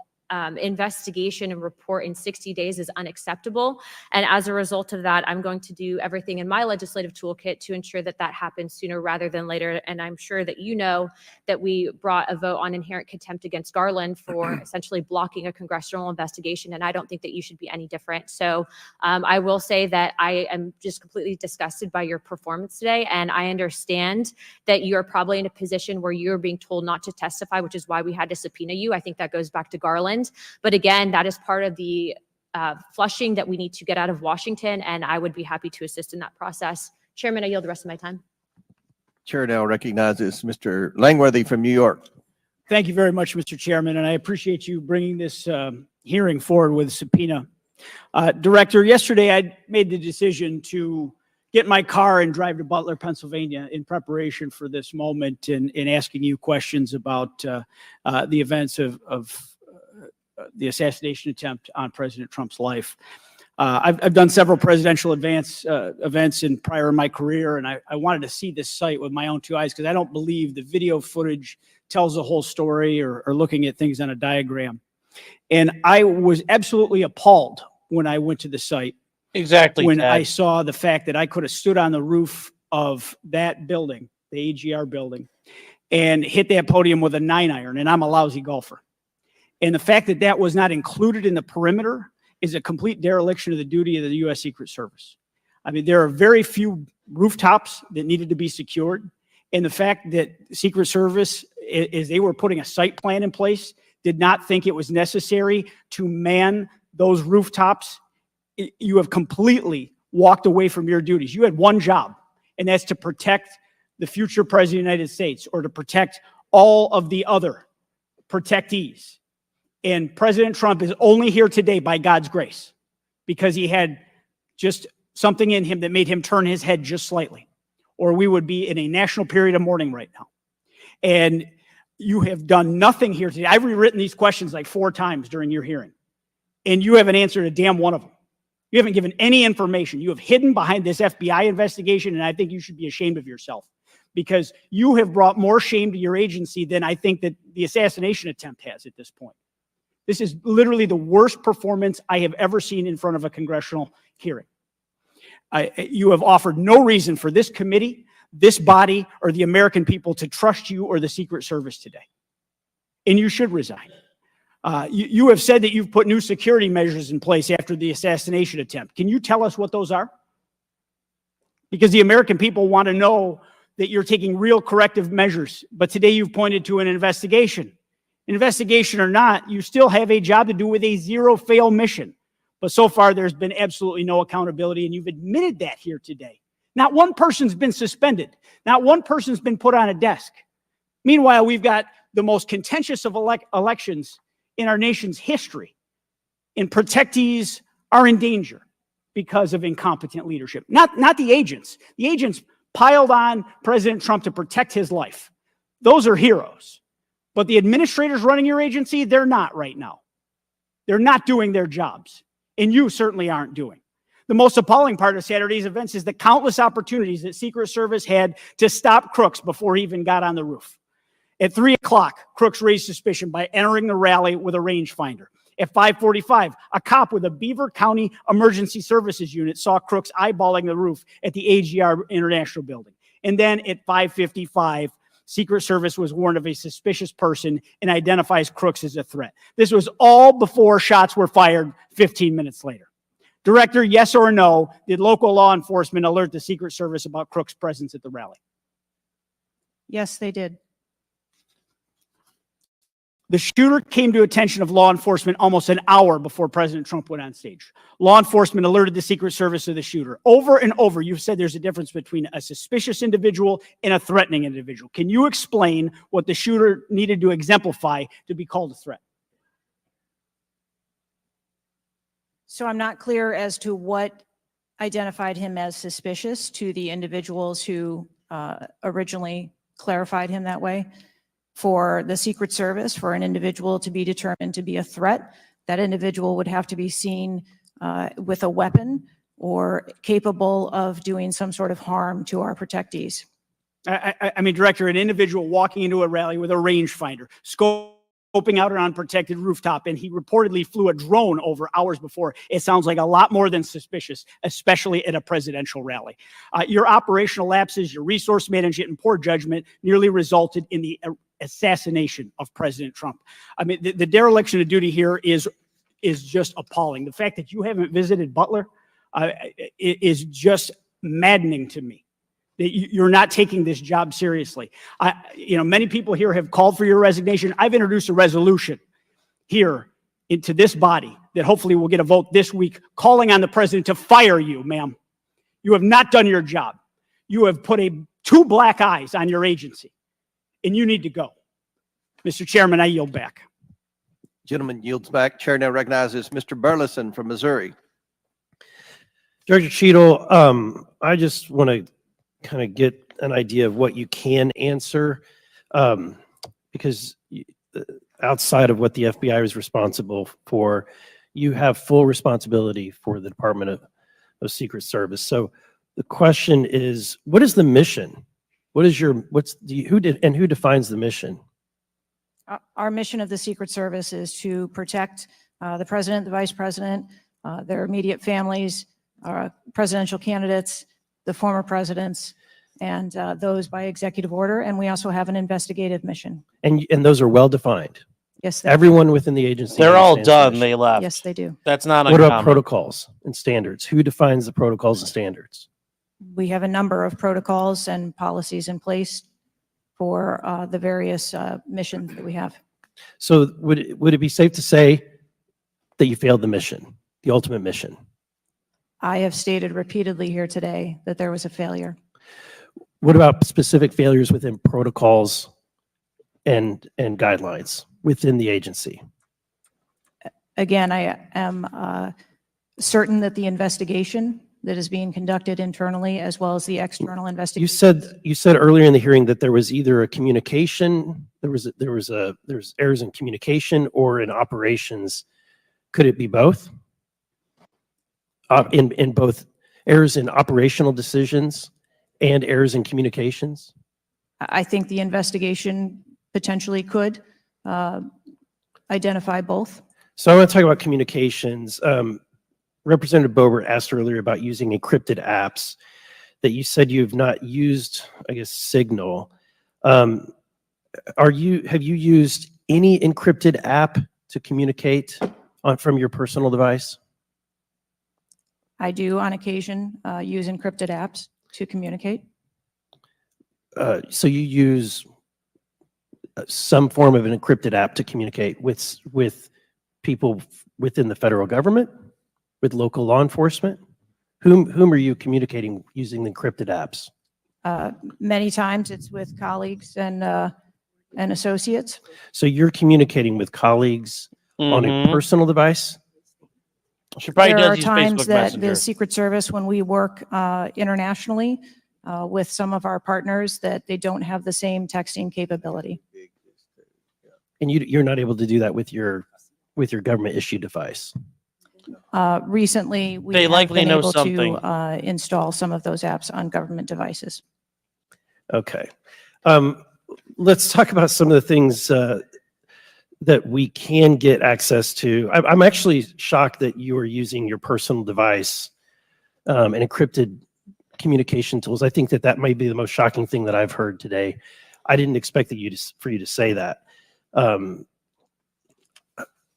investigation and report in 60 days is unacceptable. And as a result of that, I'm going to do everything in my legislative toolkit to ensure that that happens sooner rather than later. And I'm sure that you know that we brought a vote on inherent contempt against Garland for essentially blocking a congressional investigation. And I don't think that you should be any different. So I will say that I am just completely disgusted by your performance today. And I understand that you're probably in a position where you're being told not to testify, which is why we had to subpoena you. I think that goes back to Garland. But again, that is part of the flushing that we need to get out of Washington, and I would be happy to assist in that process. Chairman, I yield the rest of my time. Chair now recognizes Mr. Langworthy from New York. Thank you very much, Mr. Chairman, and I appreciate you bringing this hearing forward with subpoena. Director, yesterday I made the decision to get in my car and drive to Butler, Pennsylvania in preparation for this moment and asking you questions about the events of the assassination attempt on President Trump's life. I've done several presidential events in prior in my career, and I wanted to see this site with my own two eyes because I don't believe the video footage tells the whole story or looking at things on a diagram. And I was absolutely appalled when I went to the site. Exactly. When Ted. I saw the fact that I could have stood on the roof of that building, the AGR building, and hit that podium with a 9-iron, and I'm a lousy golfer. And the fact that that was not included in the perimeter is a complete dereliction of the duty of the U.S. Secret Service. I mean, there are very few rooftops that needed to be secured. And the fact that Secret Service, as they were putting a site plan in place, did not think it was necessary to man those rooftops you have completely walked away from your duties. You had one job, and that's to protect the future president of the United States, or to protect all of the other protectees. And President Trump is only here today by God's grace, because he had just something in him that made him turn his head just slightly, or we would be in a national period of mourning right now. And you have done nothing here today. I've rewritten these questions like 4 times during your hearing, and you haven't answered a damn one of them. You haven't given any information. You have hidden behind this FBI investigation, and I think you should be ashamed of yourself, because you have brought more shame to your agency than I think that the assassination attempt has at this point. This is literally the worst performance I have ever seen in front of a congressional hearing. You have offered no reason for this committee, this body, or the American people to trust you or the Secret Service today. And you should resign. You have said that you've put new security measures in place after the assassination attempt. Can you tell us what those are? Because the American people want to know that you're taking real corrective measures. But today you've pointed to an investigation. Investigation or not, you still have a job to do with a zero-fail mission. But so far, there's been absolutely no accountability, and you've admitted that here today. Not one person's been suspended. Not one person's been put on a desk. Meanwhile, we've got the most contentious of elections in our nation's history, and protectees are in danger because of incompetent leadership. Not the agents. The agents piled on President Trump to protect his life. Those are heroes. But the administrators running your agency, they're not right now. They're not doing their jobs. And you certainly aren't doing. The most appalling part of Saturday's events is the countless opportunities that Secret Service had to stop Crooks before he even got on the roof. At 3 o'clock, Crooks raised suspicion by entering the rally with a rangefinder. At 5:45, a cop with a Beaver County Emergency Services unit saw Crooks eyeballing the roof at the AGR International Building. And then at 5:55, Secret Service was warned of a suspicious person and identifies Crooks as a threat. This was all before shots were fired 15 minutes later. Director, yes or no, did local law enforcement alert the Secret Service about Crooks' presence at the rally? Yes, they did. The shooter came to attention of law enforcement almost an hour before President Trump went on stage. Law enforcement alerted the Secret Service of the shooter. Over and over, you've said there's a difference between a suspicious individual and a threatening individual. Can you explain what the shooter needed to exemplify to be called a threat? So I'm not clear as to what identified him as suspicious to the individuals who originally clarified him that way. For the Secret Service, for an individual to be determined to be a threat, that individual would have to be seen with a weapon or capable of doing some sort of harm to our protectees. I mean, Director, an individual walking into a rally with a rangefinder, scoping out an unprotected rooftop, and he reportedly flew a drone over hours before. It sounds like a lot more than suspicious, especially at a presidential rally. Your operational lapses, your resource management, and poor judgment nearly resulted in the assassination of President Trump. I mean, the dereliction of duty here is just appalling. The fact that you haven't visited Butler is just maddening to me. That you're not taking this job seriously. Many people here have called for your resignation. I've introduced a resolution here into this body that hopefully will get a vote this week calling on the president to fire you, ma'am. You have not done your job. You have put 2 black eyes on your agency, and you need to go. Mr. Chairman, I yield back. Gentleman yields back. Chair now recognizes Mr. Burleson from Missouri. Director Cheetle, I just want to kind of get an idea of what you can answer, because outside of what the FBI is responsible for, you have full responsibility for the Department of Secret Service. So the question is, what is the mission? Who defines the mission? Our mission of the Secret Service is to protect the president, the vice president, their immediate families, presidential candidates, the former presidents, and those by executive order. And we also have an investigative mission. And those are well defined. Yes, everyone within the agency. They're all understands done. the They left. Yes, they do. That's not What uncommon. about protocols and standards? Who defines the protocols and standards? We have a number of protocols and policies in place for the various missions that we have. So would it be safe to say that you failed the mission, the ultimate mission? I have stated repeatedly here today that there was a failure. What about specific failures within protocols and guidelines within the agency? Again, I am certain that the investigation that is being conducted internally as well as the external investigation. You said earlier in the hearing that there was either a communication, there's errors in communication or in operations. Could it be both? In both errors in operational decisions and errors in communications? I think the investigation potentially could identify both. So I want to talk about communications. Representative Boebert asked earlier about using encrypted apps that you said you've not used, I guess, Signal. Have you used any encrypted app to communicate from your personal device? I do on occasion use encrypted apps to communicate. So you use some form of an encrypted app to communicate with people within the federal government, with local law enforcement? Whom are you communicating using the encrypted apps? Many times it's with colleagues and associates. So you're communicating with colleagues on a personal device? She probably There does are use times Facebook that Messenger. the Secret Service, when we work internationally with some of our partners, that they don't have the same texting capability. And you're not able to do that with your government issued device? Recently, we They have likely been know able something. to install some of those apps on government devices. Okay. Let's talk about some of the things that we can get access to. I'm actually shocked that you are using your personal device and encrypted communication tools. I think that might be the most shocking thing that I've heard today. I didn't expect for you to say that.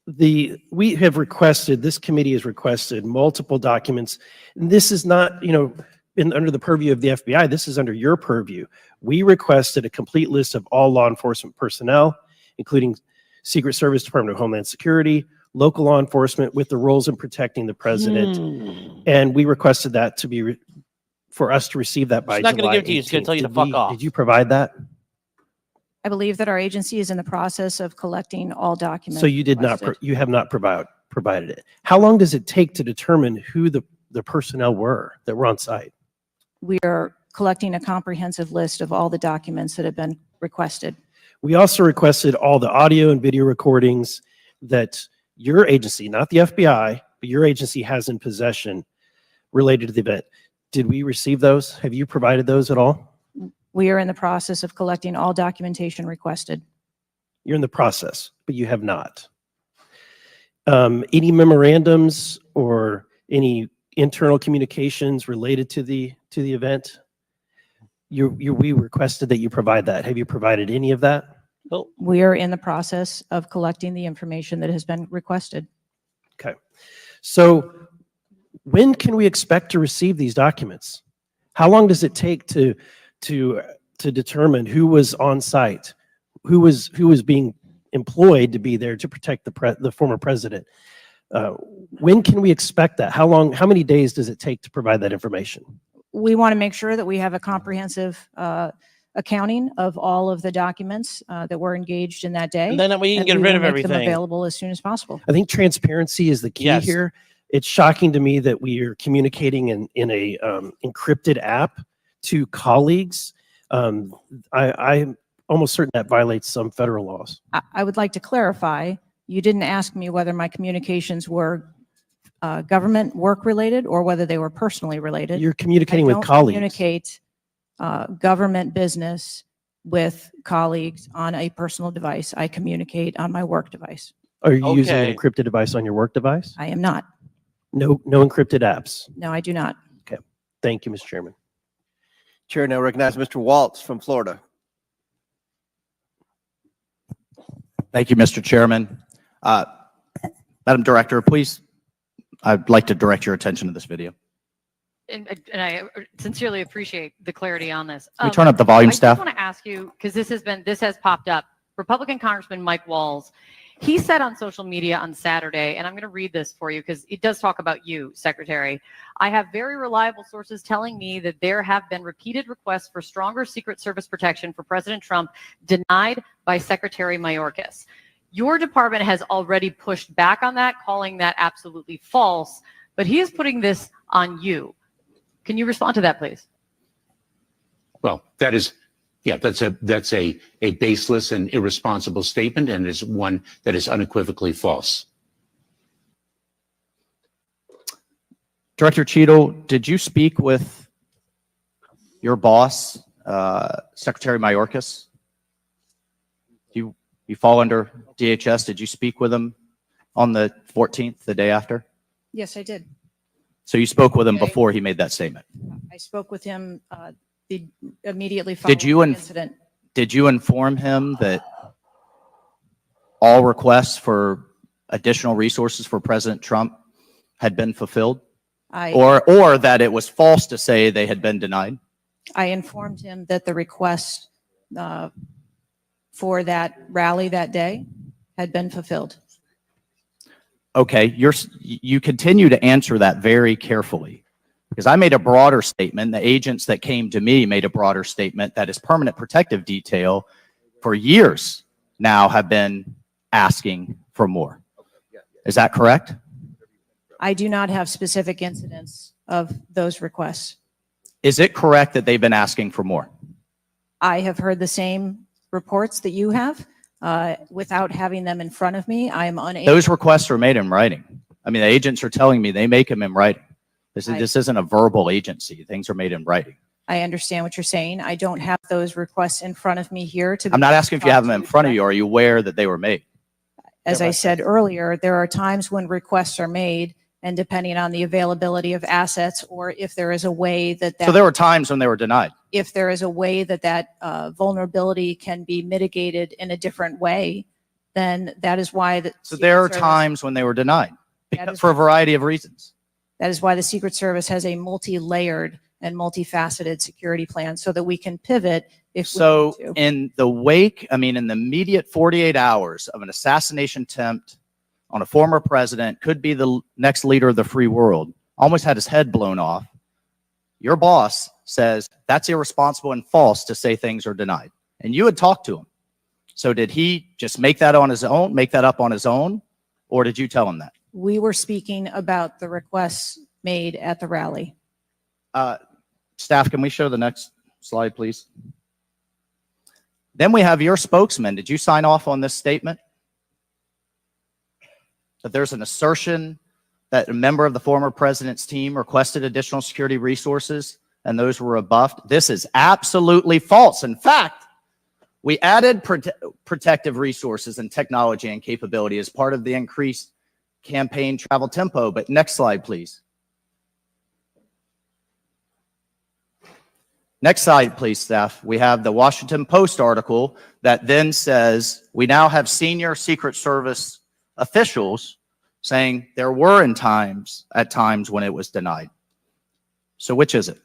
We have requested, this committee has requested multiple documents. And this is not, under the purview of the FBI, this is under your purview. We requested a complete list of all law enforcement personnel, including Secret Service, Department of Homeland Security, local law enforcement with the roles in protecting the president. And we requested that to be, for us to receive that by She's not going to July give it to you. She's going to 18th. tell you to fuck off. Did you provide that? I believe that our agency is in the process of collecting all documents. So you did not, requested. you have not provided it. How long does it take to determine who the personnel were that were on site? We are collecting a comprehensive list of all the documents that have been requested. We also requested all the audio and video recordings that your agency, not the FBI, but your agency has in possession related to the event. Did we receive those? Have you provided those at all? We are in the process of collecting all documentation requested. You're in the process, but you have not. Any memorandums or any internal communications related to the event? We requested that you provide that. Have you provided any of that? We are in the process of collecting the information that has been requested. Okay. So when can we expect to receive these documents? How long does it take to determine who was on site, who was being employed to be there to protect the former president? When can we expect that? How many days does it take to provide that information? We want to make sure that we have a comprehensive accounting of all of the documents that were engaged in that day. And then we can get we rid will of make everything. them available as soon as possible. I think transparency is the key Yes. here. It's shocking to me that we are communicating in a encrypted app to colleagues. I'm almost certain that violates some federal laws. I would like to clarify, you didn't ask me whether my communications were government work related or whether they were personally related. You're communicating I with don't colleagues. communicate government business with colleagues on a personal device. I communicate on my work device. Are you using an Okay. encrypted device on your work device? I am not. No encrypted apps. No, I do not. Okay. Thank you, Mr. Chairman. Chair now recognizes Mr. Waltz from Florida. Thank you, Mr. Chairman. Madam Director, please, I'd like to direct your attention to this video. And I sincerely appreciate the clarity on this. Can we turn up the volume, I staff? just want to ask you, because this has popped up. Republican Congressman Mike Walls He said on social media on Saturday, and I'm going to read this for you because it does talk about you, Secretary. I have very reliable sources telling me that there have been repeated requests for stronger Secret Service protection for President Trump denied by Secretary Mayorkas. Your department has already pushed back on that, calling that absolutely false, but he is putting this on you. Can you respond to that, please? Well, that's a baseless and irresponsible statement, and is one that is unequivocally false. Director Cheetle, did you speak with your boss, Secretary Mayorkas? You fall under DHS. Did you speak with him on the 14th, the day after? Yes, I did. So you spoke with him before he made that statement? I spoke with him immediately following the incident. Did you inform him that all requests for additional resources for President Trump had been fulfilled? Or that it was false to say they had been denied? I informed him that the request for that rally that day had been fulfilled. Okay, you continue to answer that very carefully, because I made a broader statement. The agents that came to me made a broader statement that his permanent protective detail for years now have been asking for more. Is that correct? I do not have specific incidents of those requests. Is it correct that they've been asking for more? I have heard the same reports that you have. Without having them in front of me, I am unable. Those requests are made in writing. I mean, the agents are telling me they make them in writing. This isn't a verbal agency. Things are made in writing. I understand what you're saying. I don't have those requests in front of me here. I'm not asking if you have them in front of you. Are you aware that they were made? As I said earlier, there are times when requests are made, and depending on the availability of assets, or if there is a way that So there were times when they were denied. if there is a way that vulnerability can be mitigated in a different way, then that is why So there are times when they were denied for a variety of reasons. That is why the Secret Service has a multi-layered and multifaceted security plan, so that we can pivot if So we need to. in the wake, in the immediate 48 hours of an assassination attempt on a former president, could be the next leader of the free world, almost had his head blown off, your boss says that's irresponsible and false to say things are denied. And you had talked to him. So did he just make that on his own, make that up on his own, or did you tell him that? We were speaking about the requests made at the rally. Staff, can we show the next slide, please? Then we have your spokesman. Did you sign off on this statement? That there's an assertion that a member of the former president's team requested additional security resources and those were rebuffed. This is absolutely false. In fact, we added protective resources and technology and capability as part of the increased campaign travel tempo. But next slide, please. Next slide, please, staff. We have the Washington Post article that then says we now have senior Secret Service officials saying there were at times when it was denied. So which is it?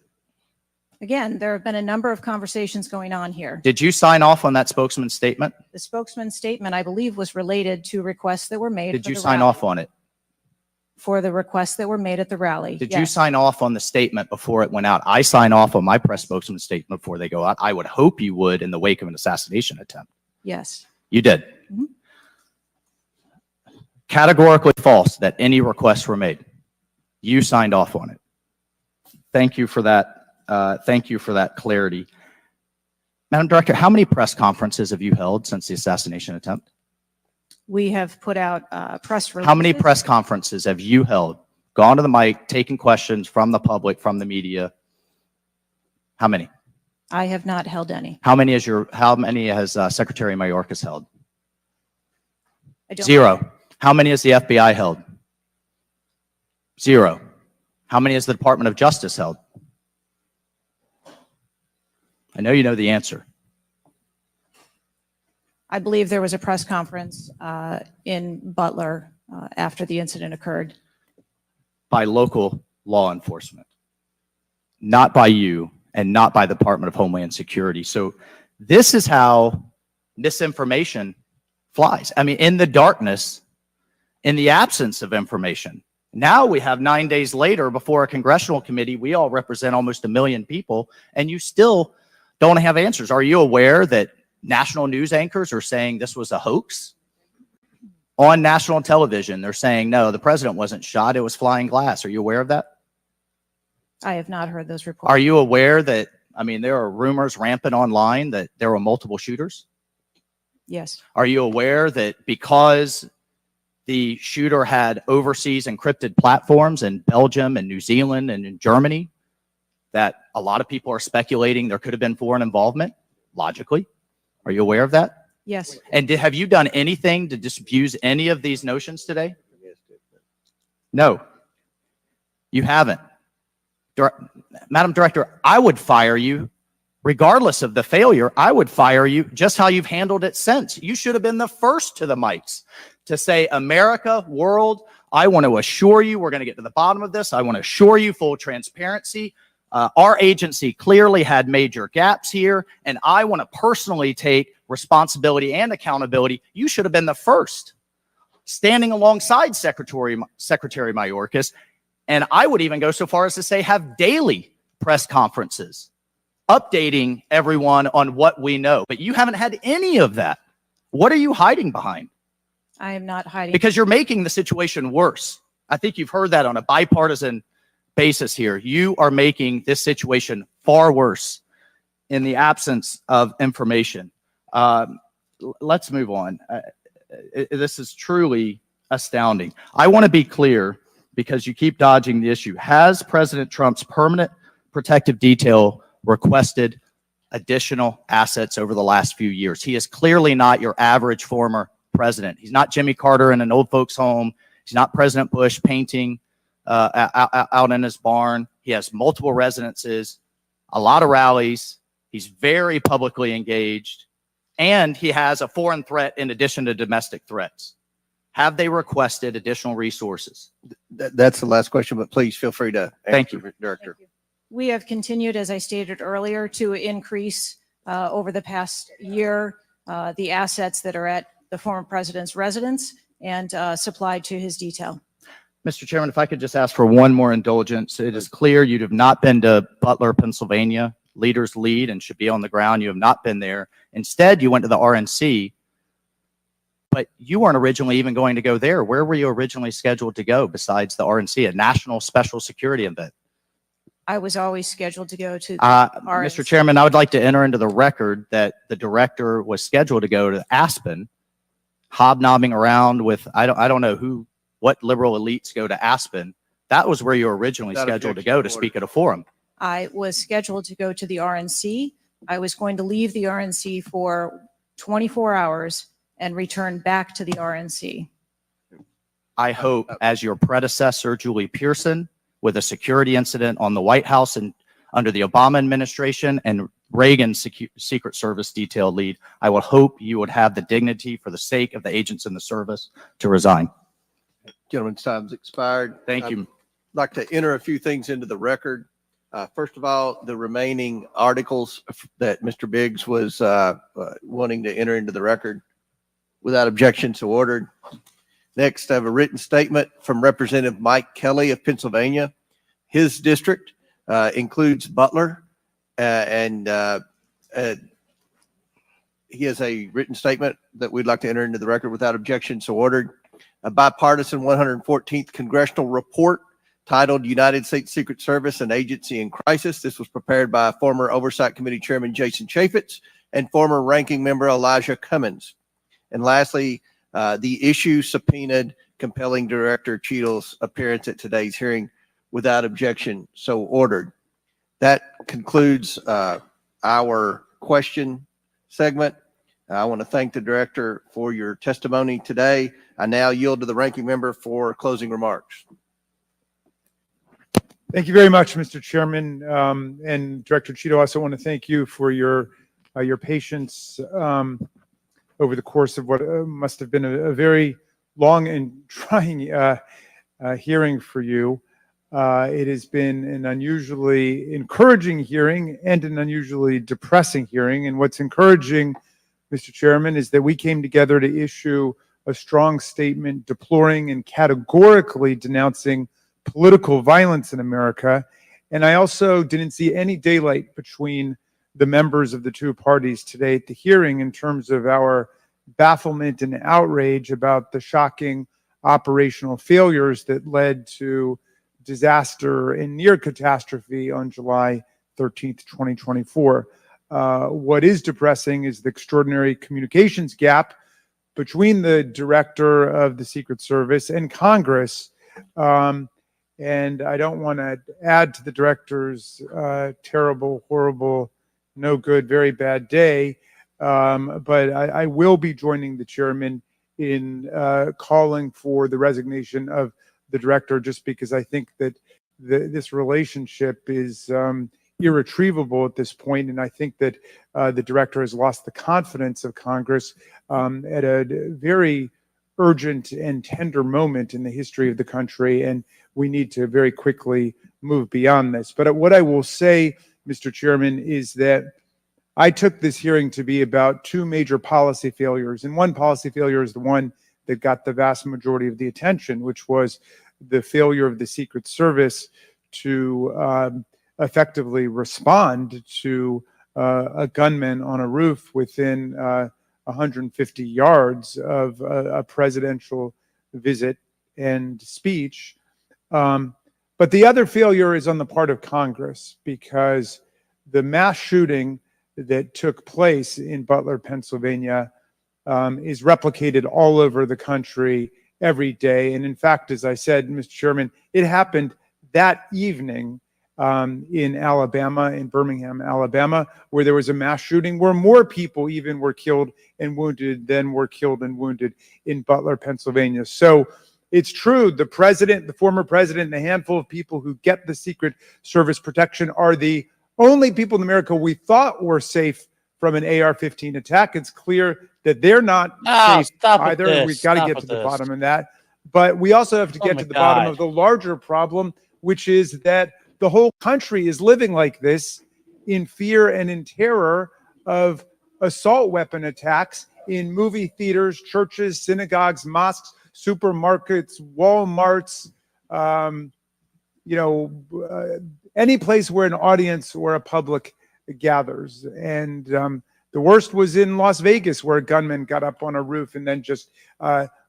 Again, there have been a number of conversations going on here. Did you sign off on that spokesman's statement? The spokesman's statement, I believe, was related to requests that were made. Did for you the sign rally. off on it? For the requests that were made at the rally. Did Yes. you sign off on the statement before it went out? I sign off on my press spokesman's statement before they go out. I would hope you would in the wake of an assassination attempt. Yes. You did. Mhm. Categorically false that any requests were made. You signed off on it. Thank you for that. Thank you for that clarity. Madam Director, how many press conferences have you held since the assassination attempt? We have put out press releases. How many press conferences have you held? Gone to the mic, taken questions from the public, from the media? How many? I have not held any. How many has Secretary Mayorkas held? I don't. 0. How many has the FBI held? 0. How many has the Department of Justice held? I know you know the answer. I believe there was a press conference in Butler after the incident occurred. By local law enforcement, not by you and not by the Department of Homeland Security. So this is how misinformation flies. I mean, in the darkness, in the absence of information. Now we have 9 days later before a congressional committee, we all represent almost 1 million people, and you still don't have answers. Are you aware that national news anchors are saying this was a hoax? On national television, they're saying, no, the president wasn't shot, it was flying glass. Are you aware of that? I have not heard those reports. Are you aware that, I mean, there are rumors rampant online that there were multiple shooters? Yes. Are you aware that because the shooter had overseas encrypted platforms in Belgium and New Zealand and in Germany, that a lot of people are speculating there could have been foreign involvement, logically? Are you aware of that? Yes. And have you done anything to disabuse any of these notions today? No, you haven't. Madam Director, I would fire you. Regardless of the failure, I would fire you just how you've handled it since. You should have been the first to the mics to say, America, world, I want to assure you we're going to get to the bottom of this. I want to assure you full transparency. Our agency clearly had major gaps here, and I want to personally take responsibility and accountability. You should have been the first, standing alongside Secretary Mayorkas, and I would even go so far as to say have daily press conferences, updating everyone on what we know. But you haven't had any of that. What are you hiding behind? I am not hiding. Because you're making the situation worse. I think you've heard that on a bipartisan basis here. You are making this situation far worse in the absence of information. Let's move on. This is truly astounding. I want to be clear because you keep dodging the issue. Has President Trump's permanent protective detail requested additional assets over the last few years? He is clearly not your average former president. He's not Jimmy Carter in an old folks home. He's not President Bush painting out in his barn. He has multiple residences, a lot of rallies. He's very publicly engaged, and he has a foreign threat in addition to domestic threats. Have they requested additional resources? That's the last question, but please feel free to Thank answer, Director. We have continued, as I stated earlier, to increase over the past year the assets that are at the former president's residence and supplied to his detail. Mr. Chairman, if I could just ask for one more indulgence. It is clear you have not been to Butler, Pennsylvania. Leaders lead and should be on the ground. You have not been there. Instead, you went to the RNC, but you weren't originally even going to go there. Where were you originally scheduled to go besides the RNC, a national special security event? I was always scheduled to go to the RNC. Mr. Chairman, I would like to enter into the record that the director was scheduled to go to Aspen, hobnobbing around with, I don't know what liberal elites go to Aspen. That was where you were originally scheduled to go to speak at a forum. I was scheduled to go to the RNC. I was going to leave the RNC for 24 hours and return back to the RNC. I hope, as your predecessor, Julie Pearson, with a security incident on the White House and under the Obama administration and Reagan's Secret Service detail lead, I would hope you would have the dignity for the sake of the agents in the service to resign. Gentleman's time's expired. Thank you. I'd like to enter a few things into the record. First of all, the remaining articles that Mr. Biggs was wanting to enter into the record without objection, so ordered. Next, I have a written statement from Representative Mike Kelly of Pennsylvania. His district includes Butler, and he has a written statement that we'd like to enter into the record without objection, so ordered. A bipartisan 114th Congressional report titled United States Secret Service and Agency in Crisis. This was prepared by former Oversight Committee Chairman Jason Chaffetz and former Ranking Member Elijah Cummings. And lastly, the issue subpoenaed compelling Director Cheetle's appearance at today's hearing without objection, so ordered. That concludes our question segment. I want to thank the Director for your testimony today. I now yield to the Ranking Member for closing remarks. Thank you very much, Mr. Chairman. And Director Cheetle, I also want to thank you for your patience over the course of what must have been a very long and trying hearing for you. It has been an unusually encouraging hearing and an unusually depressing hearing. And what's encouraging Mr. Chairman, is that we came together to issue a strong statement deploring and categorically denouncing political violence in America. And I also didn't see any daylight between the members of the two parties today at the hearing in terms of our bafflement and outrage about the shocking operational failures that led to disaster and near catastrophe on July 13th, 2024. What is depressing is the extraordinary communications gap between the director of the Secret Service and Congress. And I don't want to add to the director's terrible, horrible, no good, very bad day. But I will be joining the chairman in calling for the resignation of the director, just because I think that this relationship is irretrievable at this point. And I think that the director has lost the confidence of Congress at a very urgent and tender moment in the history of the country. And we need to very quickly move beyond this. But what I will say, Mr. Chairman, is that I took this hearing to be about two major policy failures. And one policy failure is the one that got the vast majority of the attention, which was the failure of the Secret Service to effectively respond to a gunman on a roof within 150 yards of a presidential visit and speech. But the other failure is on the part of Congress, because the mass shooting that took place in Butler, Pennsylvania, is replicated all over the country every day. And in fact, as I said, Mr. Chairman, it happened that evening in Alabama, in Birmingham, Alabama, where there was a mass shooting where more people even were killed and wounded than were killed and wounded in Butler, Pennsylvania. So it's true, the president, the former president, and a handful of people who get the Secret Service protection are the only people in America we thought were safe from an AR-15 attack. It's clear that they're not safe either, and we've got to get to the bottom of that. But we also have to get to the bottom of the larger problem, which is that the whole country is living like this, in fear and in terror of assault weapon attacks in movie theaters, churches, synagogues, mosques, supermarkets, Walmarts, any place where an audience or a public gathers. And the worst was in Las Vegas, where a gunman got up on a roof and then just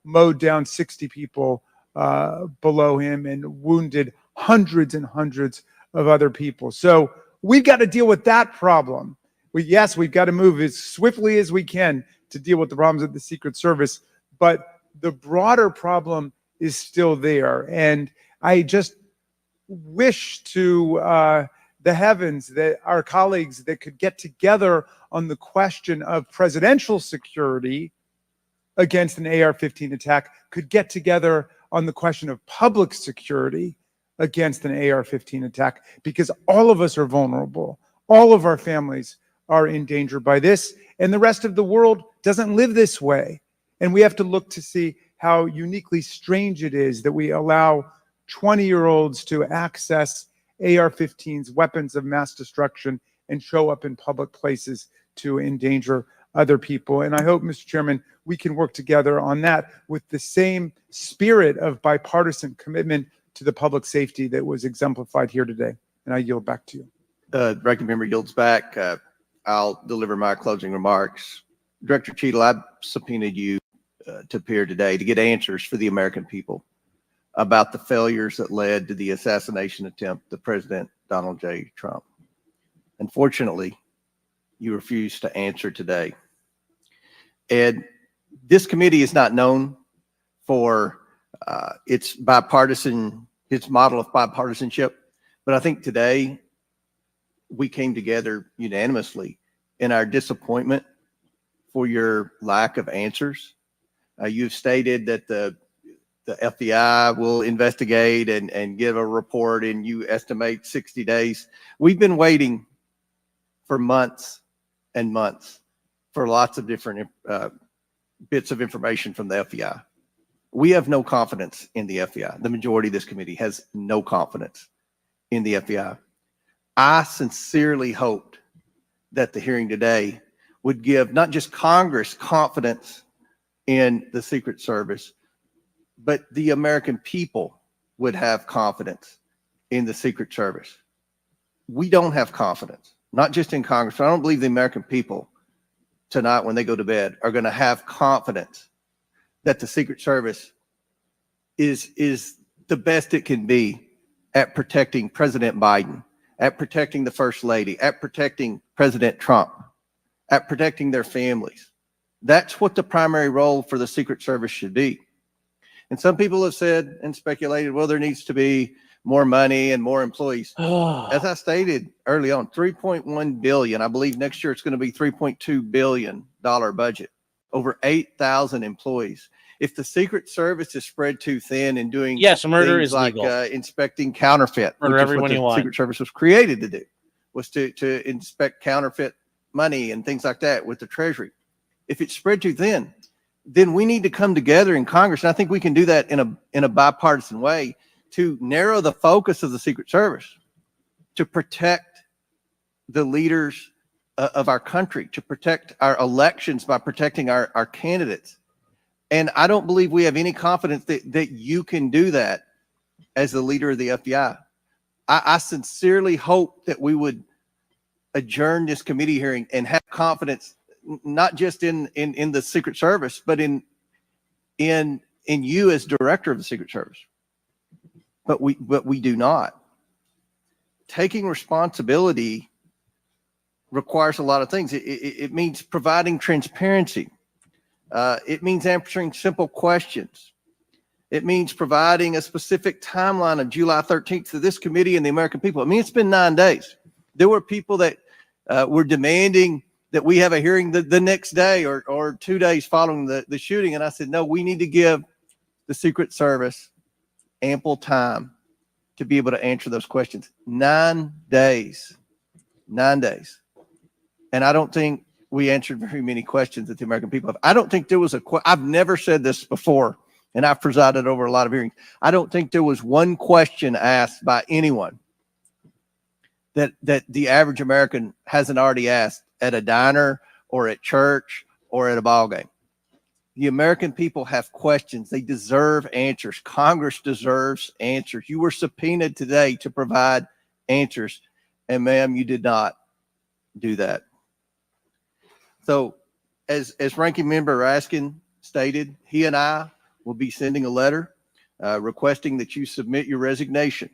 mowed down 60 people below him and wounded hundreds and hundreds of other people. So we've got to deal with that problem. Yes, we've got to move as swiftly as we can to deal with the problems of the Secret Service, but the broader problem is still there. And I just wish to the heavens that our colleagues that could get together on the question of presidential security against an AR-15 attack could get together on the question of public security against an AR-15 attack, because all of us are vulnerable. All of our families are in danger by this, and the rest of the world doesn't live this way. And we have to look to see how uniquely strange it is that we allow 20-year-olds to access AR-15s, weapons of mass destruction, and show up in public places to endanger other people. And I hope, Mr. Chairman, we can work together on that with the same spirit of bipartisan commitment to the public safety that was exemplified here today. And I yield back to you. Ranking member yields back. I'll deliver my closing remarks. Director Cheetle, I subpoenaed you to appear today to get answers for the American people about the failures that led to the assassination attempt of President Donald J. Trump. Unfortunately, you refused to answer today. And this committee is not known for its model of bipartisanship, but I think today we came together unanimously in our disappointment for your lack of answers. You've stated that the FBI will investigate and give a report, and you estimate 60 days. We've been waiting for months and months for lots of different bits of information from the FBI. We have no confidence in the FBI. The majority of this committee has no confidence in the FBI. I sincerely hoped that the hearing today would give not just Congress confidence in the Secret Service, but the American people would have confidence in the Secret Service. We don't have confidence, not just in Congress. I don't believe the American people tonight, when they go to bed, are going to have confidence that the Secret Service is the best it can be at protecting President Biden, at protecting the First Lady, at protecting President Trump, at protecting their families. That's what the primary role for the Secret Service should be. And some people have said and speculated, well, there needs to be more money and more employees. As I stated early on, 3.1 billion. I believe next year it's going to be $3.2 billion budget, over 8,000 employees. If the Secret Service is spread too thin in doing murder things is like legal. Inspecting counterfeit, Murder which is everyone what you the want. Secret Service was created to do, was to inspect counterfeit money and things like that with the Treasury. If it's spread too thin, then we need to come together in Congress, and I think we can do that in a bipartisan way to narrow the focus of the Secret Service, to protect the leaders of our country, to protect our elections by protecting our candidates. And I don't believe we have any confidence that you can do that as the leader of the FBI. I sincerely hope that we would adjourn this committee hearing and have confidence, not just in the Secret Service, but in you as director of the Secret Service. But we do not. Taking responsibility requires a lot of things. It means providing transparency. It means answering simple questions. It means providing a specific timeline of July 13th to this committee and the American people. I mean, it's been 9 days. There were people that were demanding that we have a hearing the next day or 2 days following the shooting. And I said, no, we need to give the Secret Service ample time to be able to answer those questions. 9 days. 9 days. And I don't think we answered very many questions that the American people have. I don't think there was I've never said this before, and I've presided over a lot of hearings. I don't think there was one question asked by anyone that the average American hasn't already asked at a diner or at church or at a ball game. The American people have questions. They deserve answers. Congress deserves answers. You were subpoenaed today to provide answers, and ma'am, you did not do that. So as Ranking Member Raskin stated, he and I will be sending a letter requesting that you submit your resignation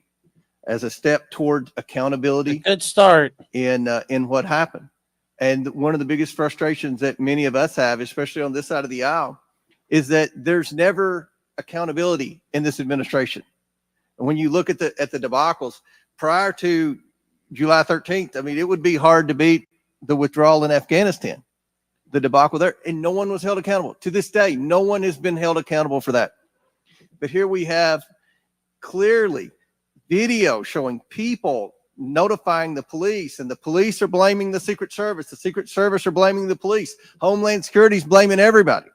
as a step toward accountability. Good start in what happened. And one of the biggest frustrations that many of us have, especially on this side of the aisle, is that there's never accountability in this administration. And when you look at the debacles prior to July 13th, I mean, it would be hard to beat the withdrawal in Afghanistan, the debacle there, and no one was held accountable. To this day, no one has been held accountable for that. But here we have clearly video showing people notifying the police, and the police are blaming the Secret Service. The Secret Service are blaming the police. Homeland Security is blaming everybody.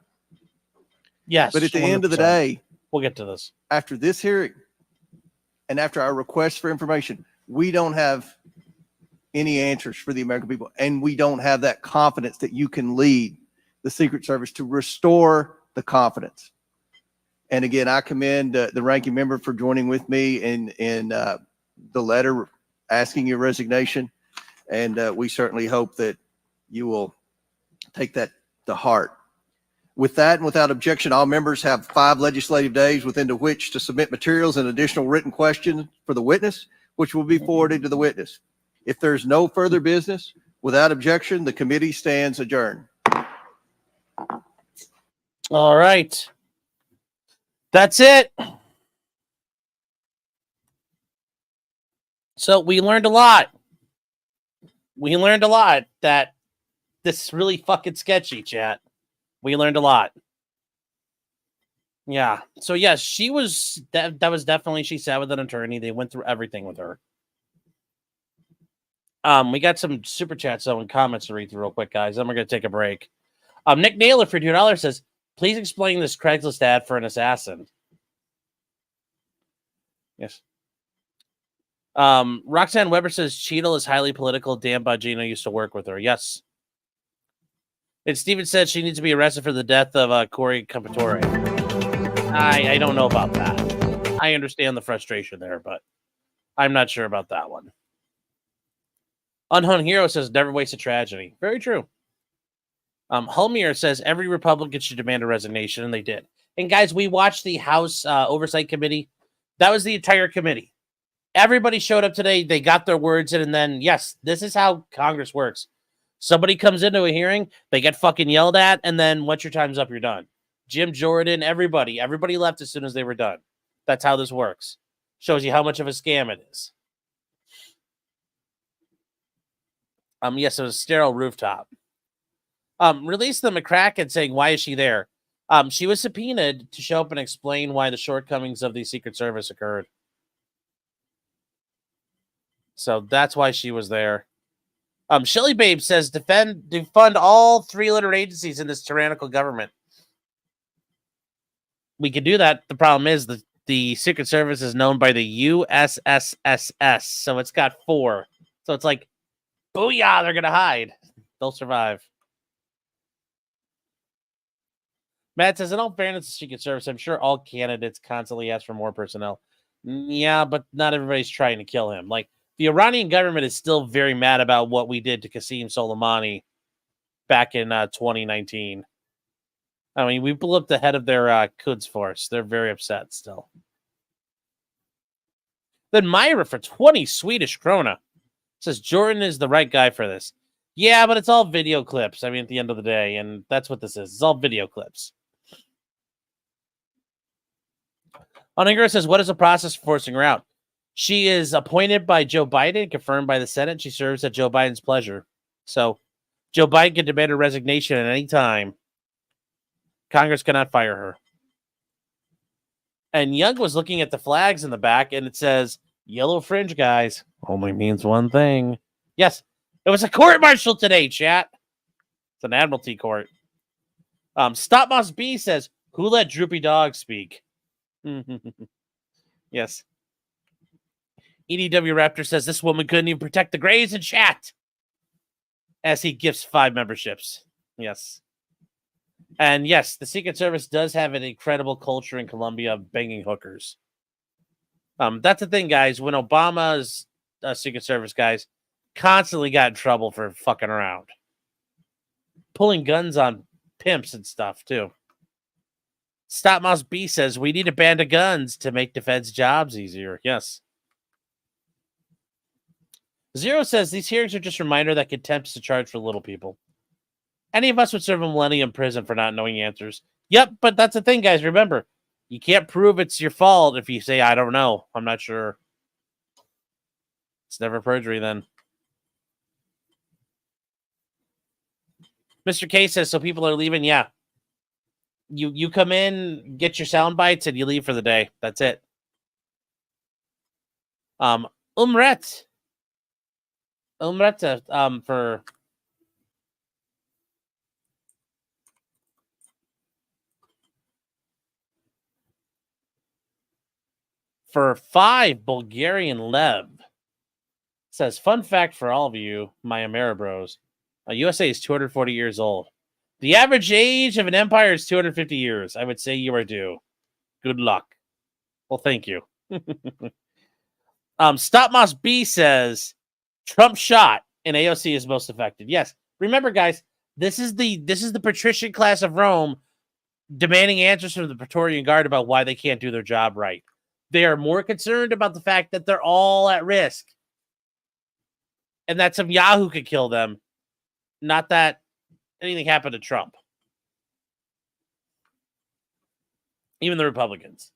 Yes. But at the end of the day, we'll get to this. After this hearing and after our request for information, we don't have any answers for the American people. And we don't have that confidence that you can lead the Secret Service to restore the confidence. And again, I commend the ranking member for joining with me in the letter asking your resignation. And we certainly hope that you will take that to heart. With that and without objection, all members have 5 legislative days within which to submit materials and additional written questions for the witness, which will be forwarded to the witness. If there's no further business, without objection, the committee stands adjourned. All right. That's it. So we learned a lot. We learned a lot that this is really fucking sketchy, chat. We learned a lot. Yeah. So yes, she was that was definitely, she sat with an attorney. They went through everything with her. We got some super chats though and comments to read through real quick, guys. Then we're gonna take a break. Nick Naylor for $2 says, please explain this Craigslist ad for an assassin. Yes. Roxanne Weber says Cheetel is highly political. Dan Bongino used to work with her. Yes. And Steven said she needs to be arrested for the death of Corey Compatore. I don't know about that. I understand the frustration there, but I'm not sure about that one. Unhung Hero says, never waste a tragedy. Very true. Hulmier says, every Republican should demand a resignation, and they did. And guys, we watched the House Oversight Committee. That was the entire committee. Everybody showed up today. They got their words in, and then, yes, this is how Congress works. Somebody comes into a hearing, they get fucking yelled at, and then once your time's up, you're done. Jim Jordan, everybody left as soon as they were done. That's how this works. Shows you how much of a scam it is. Yes, it was a sterile rooftop. Release the McCracken saying, why is she there? She was subpoenaed to show up and explain why the shortcomings of the Secret Service occurred. So that's why she was there. Shelly Babe says, defund all three-letter agencies in this tyrannical government. We could do that. The problem is the Secret Service is known by the USSSS, so it's got 4. So it's like, booyah, they're going to hide. They'll survive. Matt says, in all fairness to Secret Service, I'm sure all candidates constantly ask for more personnel. Yeah, but not everybody's trying to kill him. Like, the Iranian government is still very mad about what we did to Qasem Soleimani back in 2019. I mean, we blew up the head of their Quds force. They're very upset still. Then Myra for 20 Swedish krona says, Jordan is the right guy for this. Yeah, but it's all video clips. I mean, at the end of the day, and that's what this is. It's all video clips. Oninger says, what is the process for forcing her out? She is appointed by Joe Biden, confirmed by the Senate. She serves at Joe Biden's pleasure. So Joe Biden can demand her resignation at any time. Congress cannot fire her. And Young was looking at the flags in the back, and it says, yellow fringe, guys. Only means one thing. Yes, it was a court-martial today, chat. It's an admiralty court. Stop Moss B says, who let Droopy Dog speak? Yes. EDW Raptor says this woman couldn't even protect the Grays in chat as he gifts 5 memberships. Yes. And yes, the Secret Service does have an incredible culture in Colombia of banging hookers. That's the thing, guys. When Obama's Secret Service guys constantly got in trouble for fucking around. Pulling guns on pimps and stuff, too. Stop Mouse B says, we need a ban of guns to make defense jobs easier. Yes. Zero says, these hearings are just a reminder that contempt is a charge for little people. Any of us would serve a millennium prison for not knowing answers. Yep, but that's the thing, guys. Remember, you can't prove it's your fault if you say, I don't know. I'm not sure. It's never perjury then. Mr. K says, so people are leaving? Yeah. You come in, get your sound bites, and you leave for the day. That's it. Umret for 5 Bulgarian Lev says, fun fact for all of you, my Ameribros, USA is 240 years old. The average age of an empire is 250 years. I would say you are due. Good luck. Well, thank you. Stop Moss B says, Trump shot and AOC is most affected. Yes. Remember, guys, this is the patrician class of Rome demanding answers from the Praetorian Guard about why they can't do their job right. They are more concerned about the fact that they're all at risk and that some Yahoo could kill them, not that anything happened to Trump. Even the Republicans.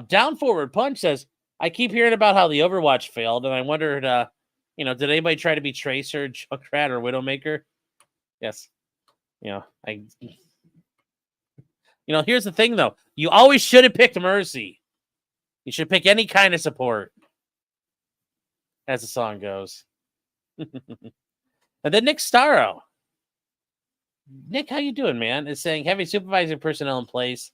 Down Forward Punch says, I keep hearing about how the Overwatch failed, and I wondered, did anybody try to be Tracer, Junkrat, or Widowmaker? Yes. Here's the thing, though. You always should have picked Mercy. You should pick any kind of support, as the song goes. And then Nick Starro. Nick, how you doing, man? Is saying having supervising personnel in place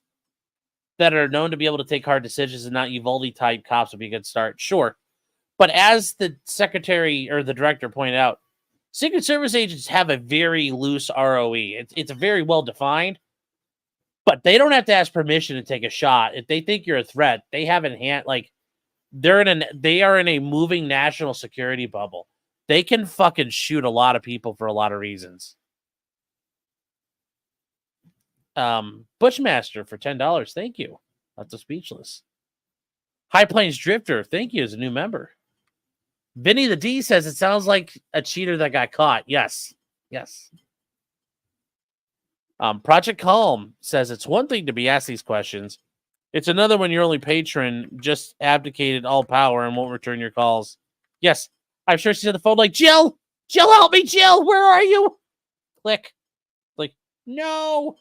that are known to be able to take hard decisions and not Uvalde type cops would be a good start. Sure. But as the secretary or the director pointed out, Secret Service agents have a very loose ROE. It's very well defined, but they don't have to ask permission to take a shot. If they think you're a threat, they have in hand, like, they are in a moving national security bubble. They can fucking shoot a lot of people for a lot of reasons. Bushmaster for $10. Thank you. That's a speechless. High Plains Drifter, thank you, as a new member. Vinny the D says it sounds like a cheater that got caught. Yes. Yes. Project Calm says it's one thing to be asked these questions. It's another when your only patron just abdicated all power and won't return your calls. Yes. I'm sure she's on the phone like, Jill, help me, Jill, where are you? Click. Like, no.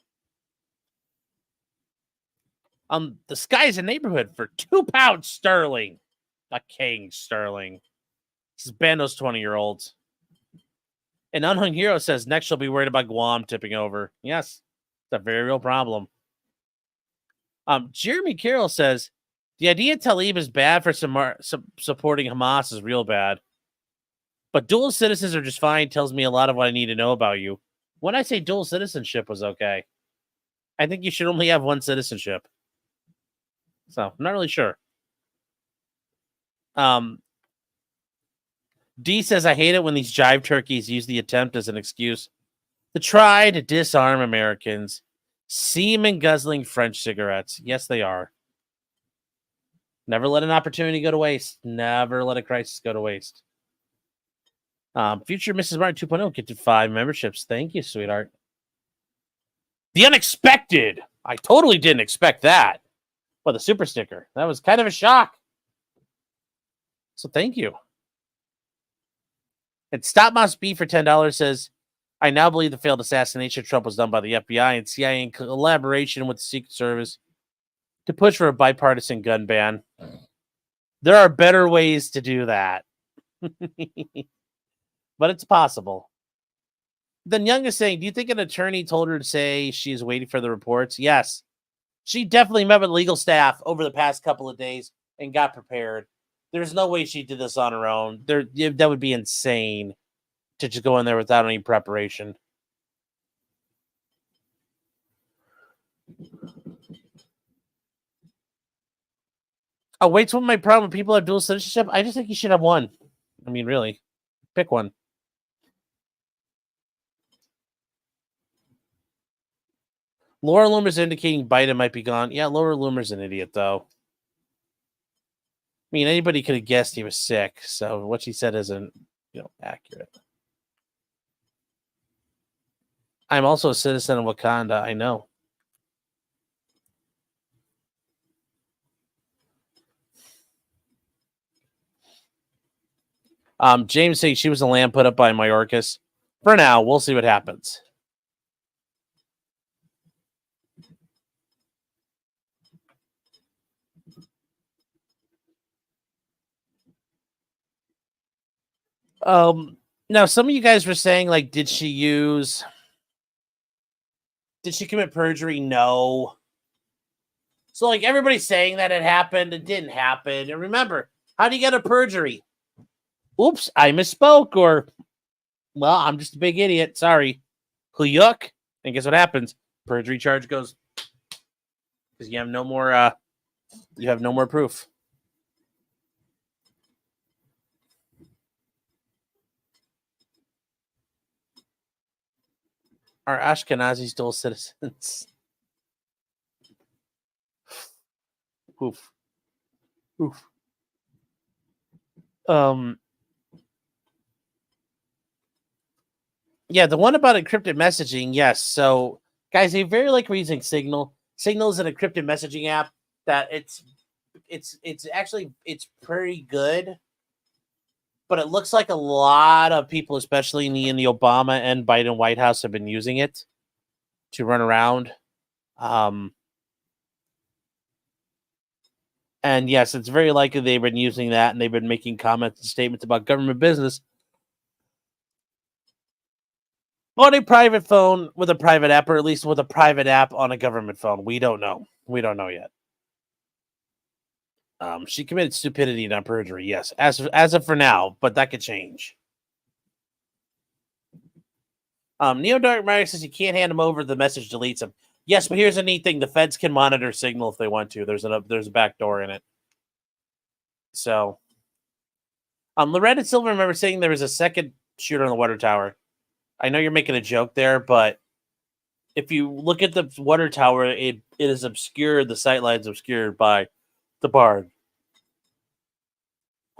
The sky's a neighborhood for £2 sterling. A king sterling. This is ban those 20-year-olds. And Unhung Hero says next she'll be worried about Guam tipping over. Yes, it's a very real problem. Jeremy Carroll says the idea Tlaib is bad for supporting Hamas is real bad. But dual citizens are just fine tells me a lot of what I need to know about you. When I say dual citizenship was okay, I think you should only have one citizenship. So I'm not really sure. D says, I hate it when these jive turkeys use the attempt as an excuse to try to disarm Americans. Semen guzzling French cigarettes. Yes, they are. Never let an opportunity go to waste. Never let a crisis go to waste. Future Mrs. Martin 2.0 get to 5 memberships. Thank you, sweetheart. The unexpected. I totally didn't expect that. Well, the super sticker. That was kind of a shock. So thank you. And Stop Moss B for $10 says, I now believe the failed assassination of Trump was done by the FBI and CIA in collaboration with the Secret Service to push for a bipartisan gun ban. There are better ways to do that. But it's possible. Then Young is saying, do you think an attorney told her to say she is waiting for the reports? Yes. She definitely met with legal staff over the past couple of days and got prepared. There's no way she did this on her own. That would be insane to just go in there without any preparation. Oh, wait, what's my problem when people have dual citizenship? I just think you should have one. I mean, really. Pick one. Laura Loomer's indicating Biden might be gone. Yeah, Laura Loomer's an idiot, though. I mean, anybody could have guessed he was sick, so what she said isn't, accurate. I'm also a citizen of Wakanda, I know. James saying she was a lamb put up by Mayorkas. For now, we'll see what happens. Now some of you guys were saying, like, did she commit perjury? No. So, like, everybody's saying that it happened. It didn't happen. And remember, how do you get a perjury? Oops, I misspoke, or, well, I'm just a big idiot. Sorry. Huyuk. And guess what happens? Perjury charge goes, because you have no more, proof. Are Ashkenazis dual citizens? Oof. Oof. Yeah, the one about encrypted messaging, yes. So, guys, they very like using Signal. Signal is an encrypted messaging app that it's actually pretty good. But it looks like a lot of people, especially in the Obama and Biden White House, have been using it to run around. And yes, it's very likely they've been using that, and they've been making comments and statements about government business on a private phone with a private app, or at least with a private app on a government phone. We don't know. We don't know yet. She committed stupidity, not perjury. Yes, as of for now, but that could change. Neo Dark Mario says you can't hand him over. The message deletes him. Yes, but here's a neat thing: the feds can monitor signal if they want to. There's a back door in it. So, Loretta Silver, remember saying there was a second shooter on the water tower. I know you're making a joke there, but if you look at the water tower, it is obscured. The sightline's obscured by the barn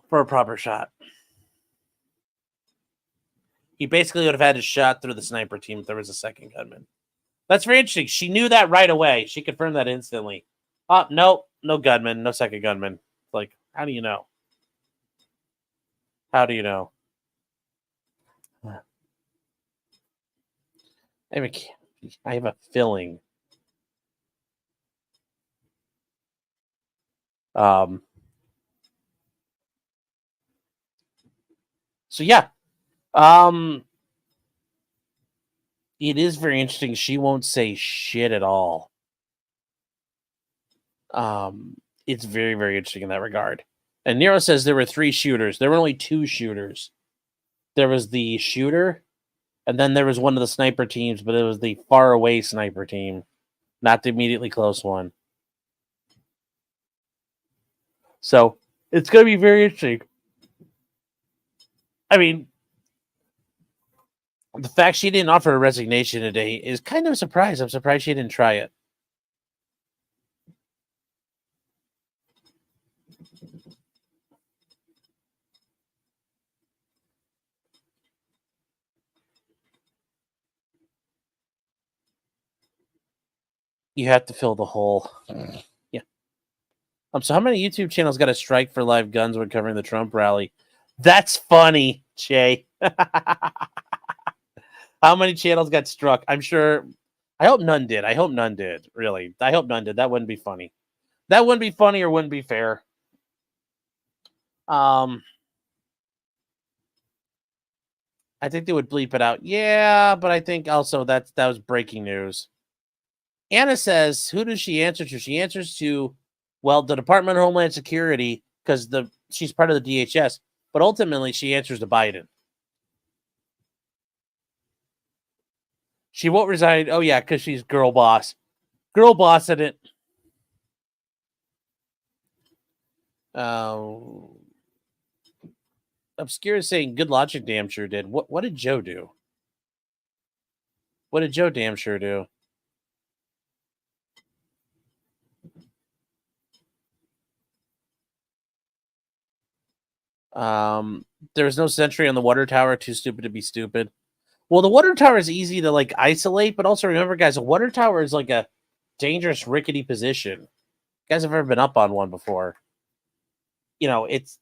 for a proper shot. He basically would have had his shot through the sniper team if there was a second gunman. That's very interesting. She knew that right away. She confirmed that instantly. Oh, no gunman, no second gunman. Like, how do you know? How do you know? I have a feeling. So yeah. It is very interesting. She won't say shit at all. It's very, very interesting in that regard. And Nero says there were 3 shooters. There were only 2 shooters. There was the shooter, and then there was one of the sniper teams, but it was the far away sniper team, not the immediately close one. So it's going to be very interesting. I mean, the fact she didn't offer a resignation today is kind of a surprise. I'm surprised she didn't try it. You have to fill the hole. Yeah. So how many YouTube channels got a strike for live guns when covering the Trump rally? That's funny, Jay. How many channels got struck? I'm sure. I hope none did. Really. I hope none did. That wouldn't be funny. That wouldn't be funny or wouldn't be fair. I think they would bleep it out. Yeah, but I think also that was breaking news. Anna says, who does she answer to? She answers to, well, the Department of Homeland Security, because she's part of the DHS, but ultimately she answers to Biden. She won't resign. Oh, yeah, because she's girl boss. Girl boss in it. Obscure is saying, good logic, damn sure did. What did Joe do? What did Joe damn sure do? There was no sentry on the water tower. Too stupid to be stupid. Well, the water tower is easy to like isolate, but also remember, guys, a water tower is like a dangerous, rickety position. You guys have ever been up on one before? It's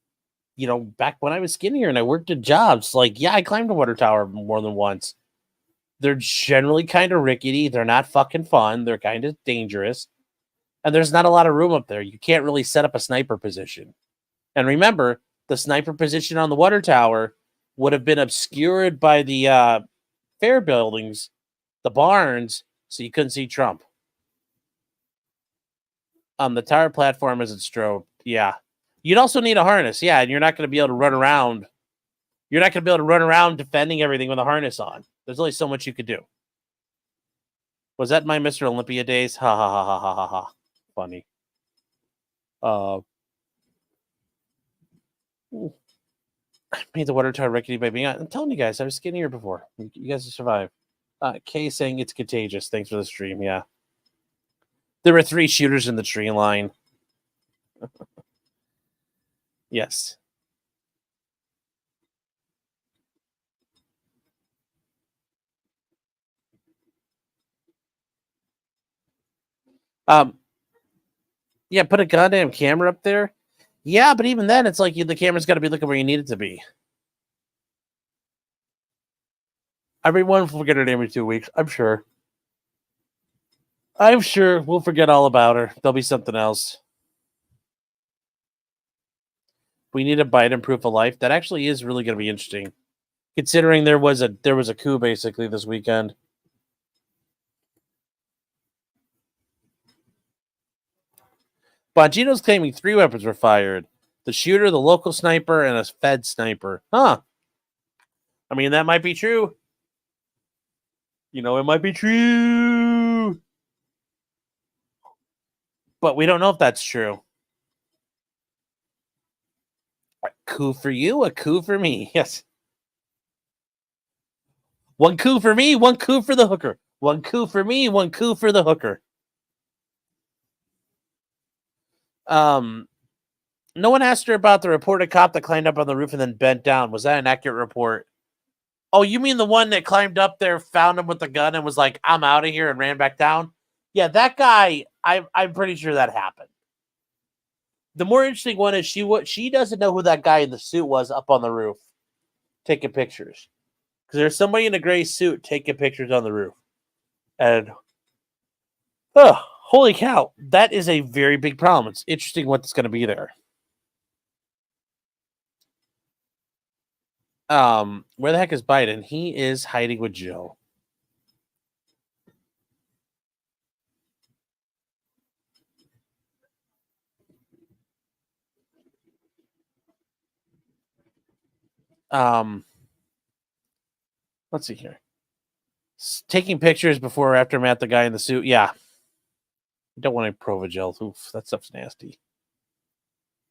back when I was skinnier and I worked at jobs, like, yeah, I climbed a water tower more than once. They're generally kind of rickety. They're not fucking fun. They're kind of dangerous. And there's not a lot of room up there. You can't really set up a sniper position. And remember, the sniper position on the water tower would have been obscured by the fair buildings, the barns, so you couldn't see Trump. The tower platform isn't strobed. Yeah. You'd also need a harness. Yeah, and you're not going to be able to run around. You're not going to be able to run around defending everything with a harness on. There's only so much you could do. Was that my Mr. Olympia days? Ha ha ha ha ha ha ha. Funny. I made the water tower rickety by being on. I'm telling you guys, I was skinnier before. You guys will survive. Kay saying it's contagious. Thanks for the stream. Yeah. There were 3 shooters in the tree line. Yes. Yeah, put a goddamn camera up there. Yeah, but even then, it's like the camera's got to be looking where you need it to be. Everyone will forget her name in 2 weeks. I'm sure. We'll forget all about her. There'll be something else. We need a Biden proof of life. That actually is really going to be interesting, considering there was a coup basically this weekend. Bongino's claiming 3 weapons were fired: the shooter, the local sniper, and a Fed sniper. Huh? I mean, that might be true. You know, it might be true. But we don't know if that's true. A coup for you, a coup for me. Yes. One coup for me, one coup for the hooker. One coup for me, one coup for the hooker. No one asked her about the reported cop that climbed up on the roof and then bent down. Was that an accurate report? Oh, you mean the one that climbed up there, found him with the gun, and was like, "I'm out of here," and ran back down? Yeah, that guy. I'm pretty sure that happened. The more interesting one is she doesn't know who that guy in the suit was up on the roof taking pictures, because there's somebody in a gray suit taking pictures on the roof, and oh, holy cow, that is a very big problem. It's interesting what's going to be there. Where the heck is Biden? He is hiding with Joe. Let's see here. Taking pictures before or after Matt, the guy in the suit. Yeah. You don't want to Provigel. Oof, that stuff's nasty.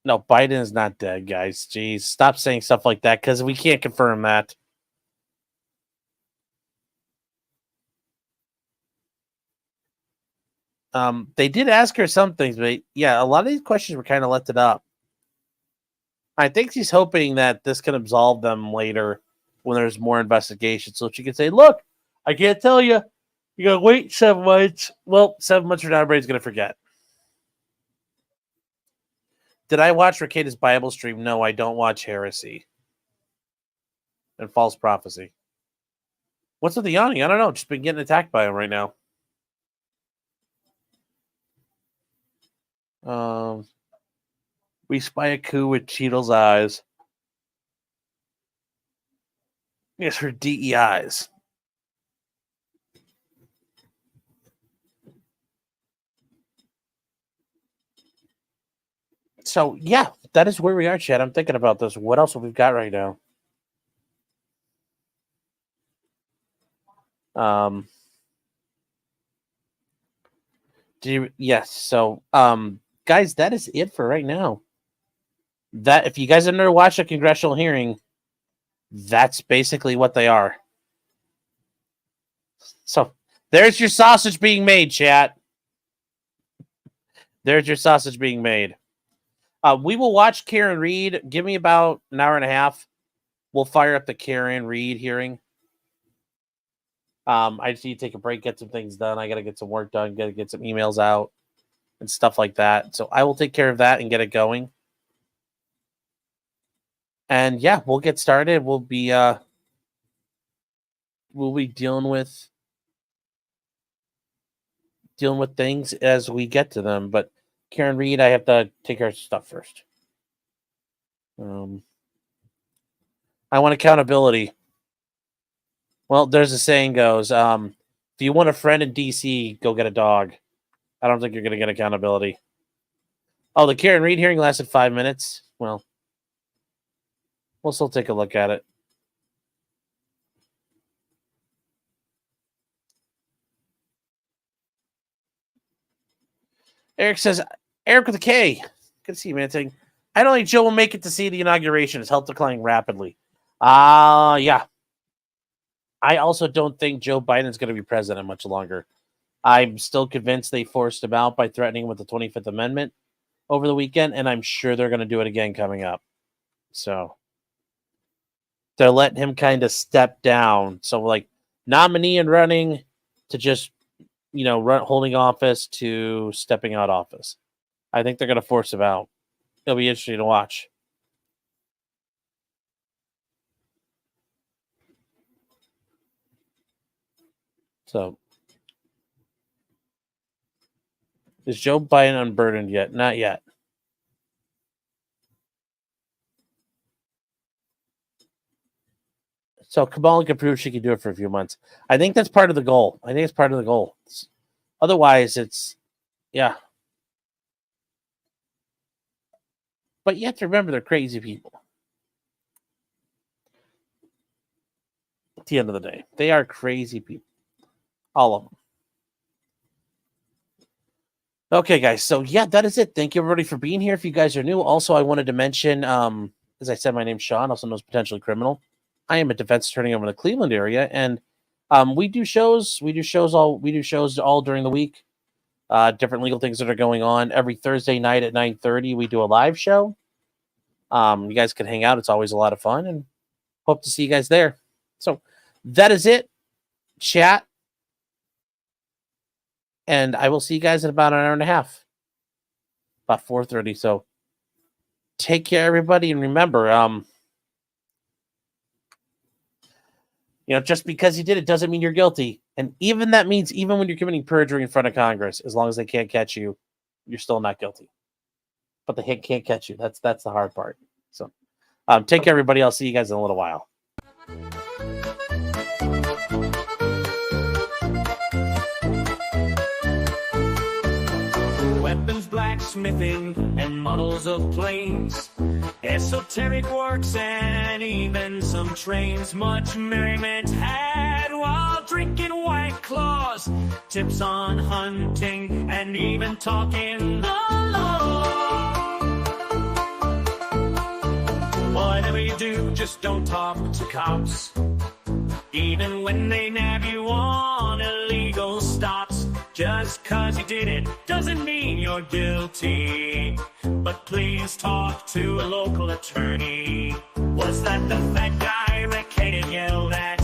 No, Biden is not dead, guys. Jeez, stop saying stuff like that because we can't confirm that. They did ask her some things, but yeah, a lot of these questions were kind of lifted up. I think she's hoping that this can absolve them later when there's more investigation, so she can say, "Look, I can't tell you. You gotta wait 7 months." Well, 7 months from now, everybody's gonna forget. Did I watch Ricada's Bible stream? No, I don't watch heresy and false prophecy. What's with the yawning? I don't know. Just been getting attacked by him right now. We spy a coup with Cheetel's eyes. Yes, her DEIs. So, yeah, that is where we are, Chad. I'm thinking about this. What else have we got right now? Yes. So, guys, that is it for right now. That if you guys have never watched a congressional hearing, that's basically what they are. So there's your sausage being made, chat. There's your sausage being made. We will watch Karen Reed. Give me about an hour and a half. We'll fire up the Karen Reed hearing. I just need to take a break, get some things done. I got to get some work done, got to get some emails out and stuff like that. So I will take care of that and get it going. And yeah, we'll get started. We'll be dealing with things as we get to them. But Karen Reed, I have to take care of stuff first. I want accountability. Well, there's a saying goes, if you want a friend in DC, go get a dog. I don't think you're going to get accountability. Oh, the Karen Reed hearing lasted 5 minutes. Well, we'll still take a look at it. Eric says, Eric with a K. Good to see you, man. Saying, I don't think Joe will make it to see the inauguration. His health declining rapidly. Yeah. I also don't think Joe Biden's going to be president much longer. I'm still convinced they forced him out by threatening with the 25th Amendment over the weekend, and I'm sure they're going to do it again coming up. So they're letting him kind of step down. So like nominee and running to just, holding office to stepping out office. I think they're going to force him out. It'll be interesting to watch. So, is Joe Biden unburdened yet? Not yet. So Kamala can prove she can do it for a few months. I think that's part of the goal. Otherwise, yeah. But you have to remember they're crazy people. At the end of the day, they are crazy people. All of them. Okay, guys. So yeah, that is it. Thank you everybody for being here. If you guys are new, also I wanted to mention, as I said, my name's Sean, also known as Potentially Criminal. I am a defense attorney over in the Cleveland area, and we do shows. We do shows all during the week. Different legal things that are going on. Every Thursday night at 9:30, we do a live show. You guys can hang out. It's always a lot of fun, and hope to see you guys there. So that is it. Chat. And I will see you guys in about an hour and a half. About 4:30. So take care, everybody. And remember, just because you did it doesn't mean you're guilty. And even that means even when you're committing perjury in front of Congress, as long as they can't catch you, you're still not guilty. But they can't catch you. That's the hard part. So take care, everybody. I'll see you guys in a little while. Weapons, blacksmithing, and models of planes, esoteric works, and even some trains. Much merriment had while drinking White Claws, tips on hunting, and even talking the law. Whatever you do, just don't talk to cops, even when they nab you on illegal stops. Just 'cause you did it doesn't mean you're guilty. But please talk to a local attorney. Was that the fat guy that Katie yelled at?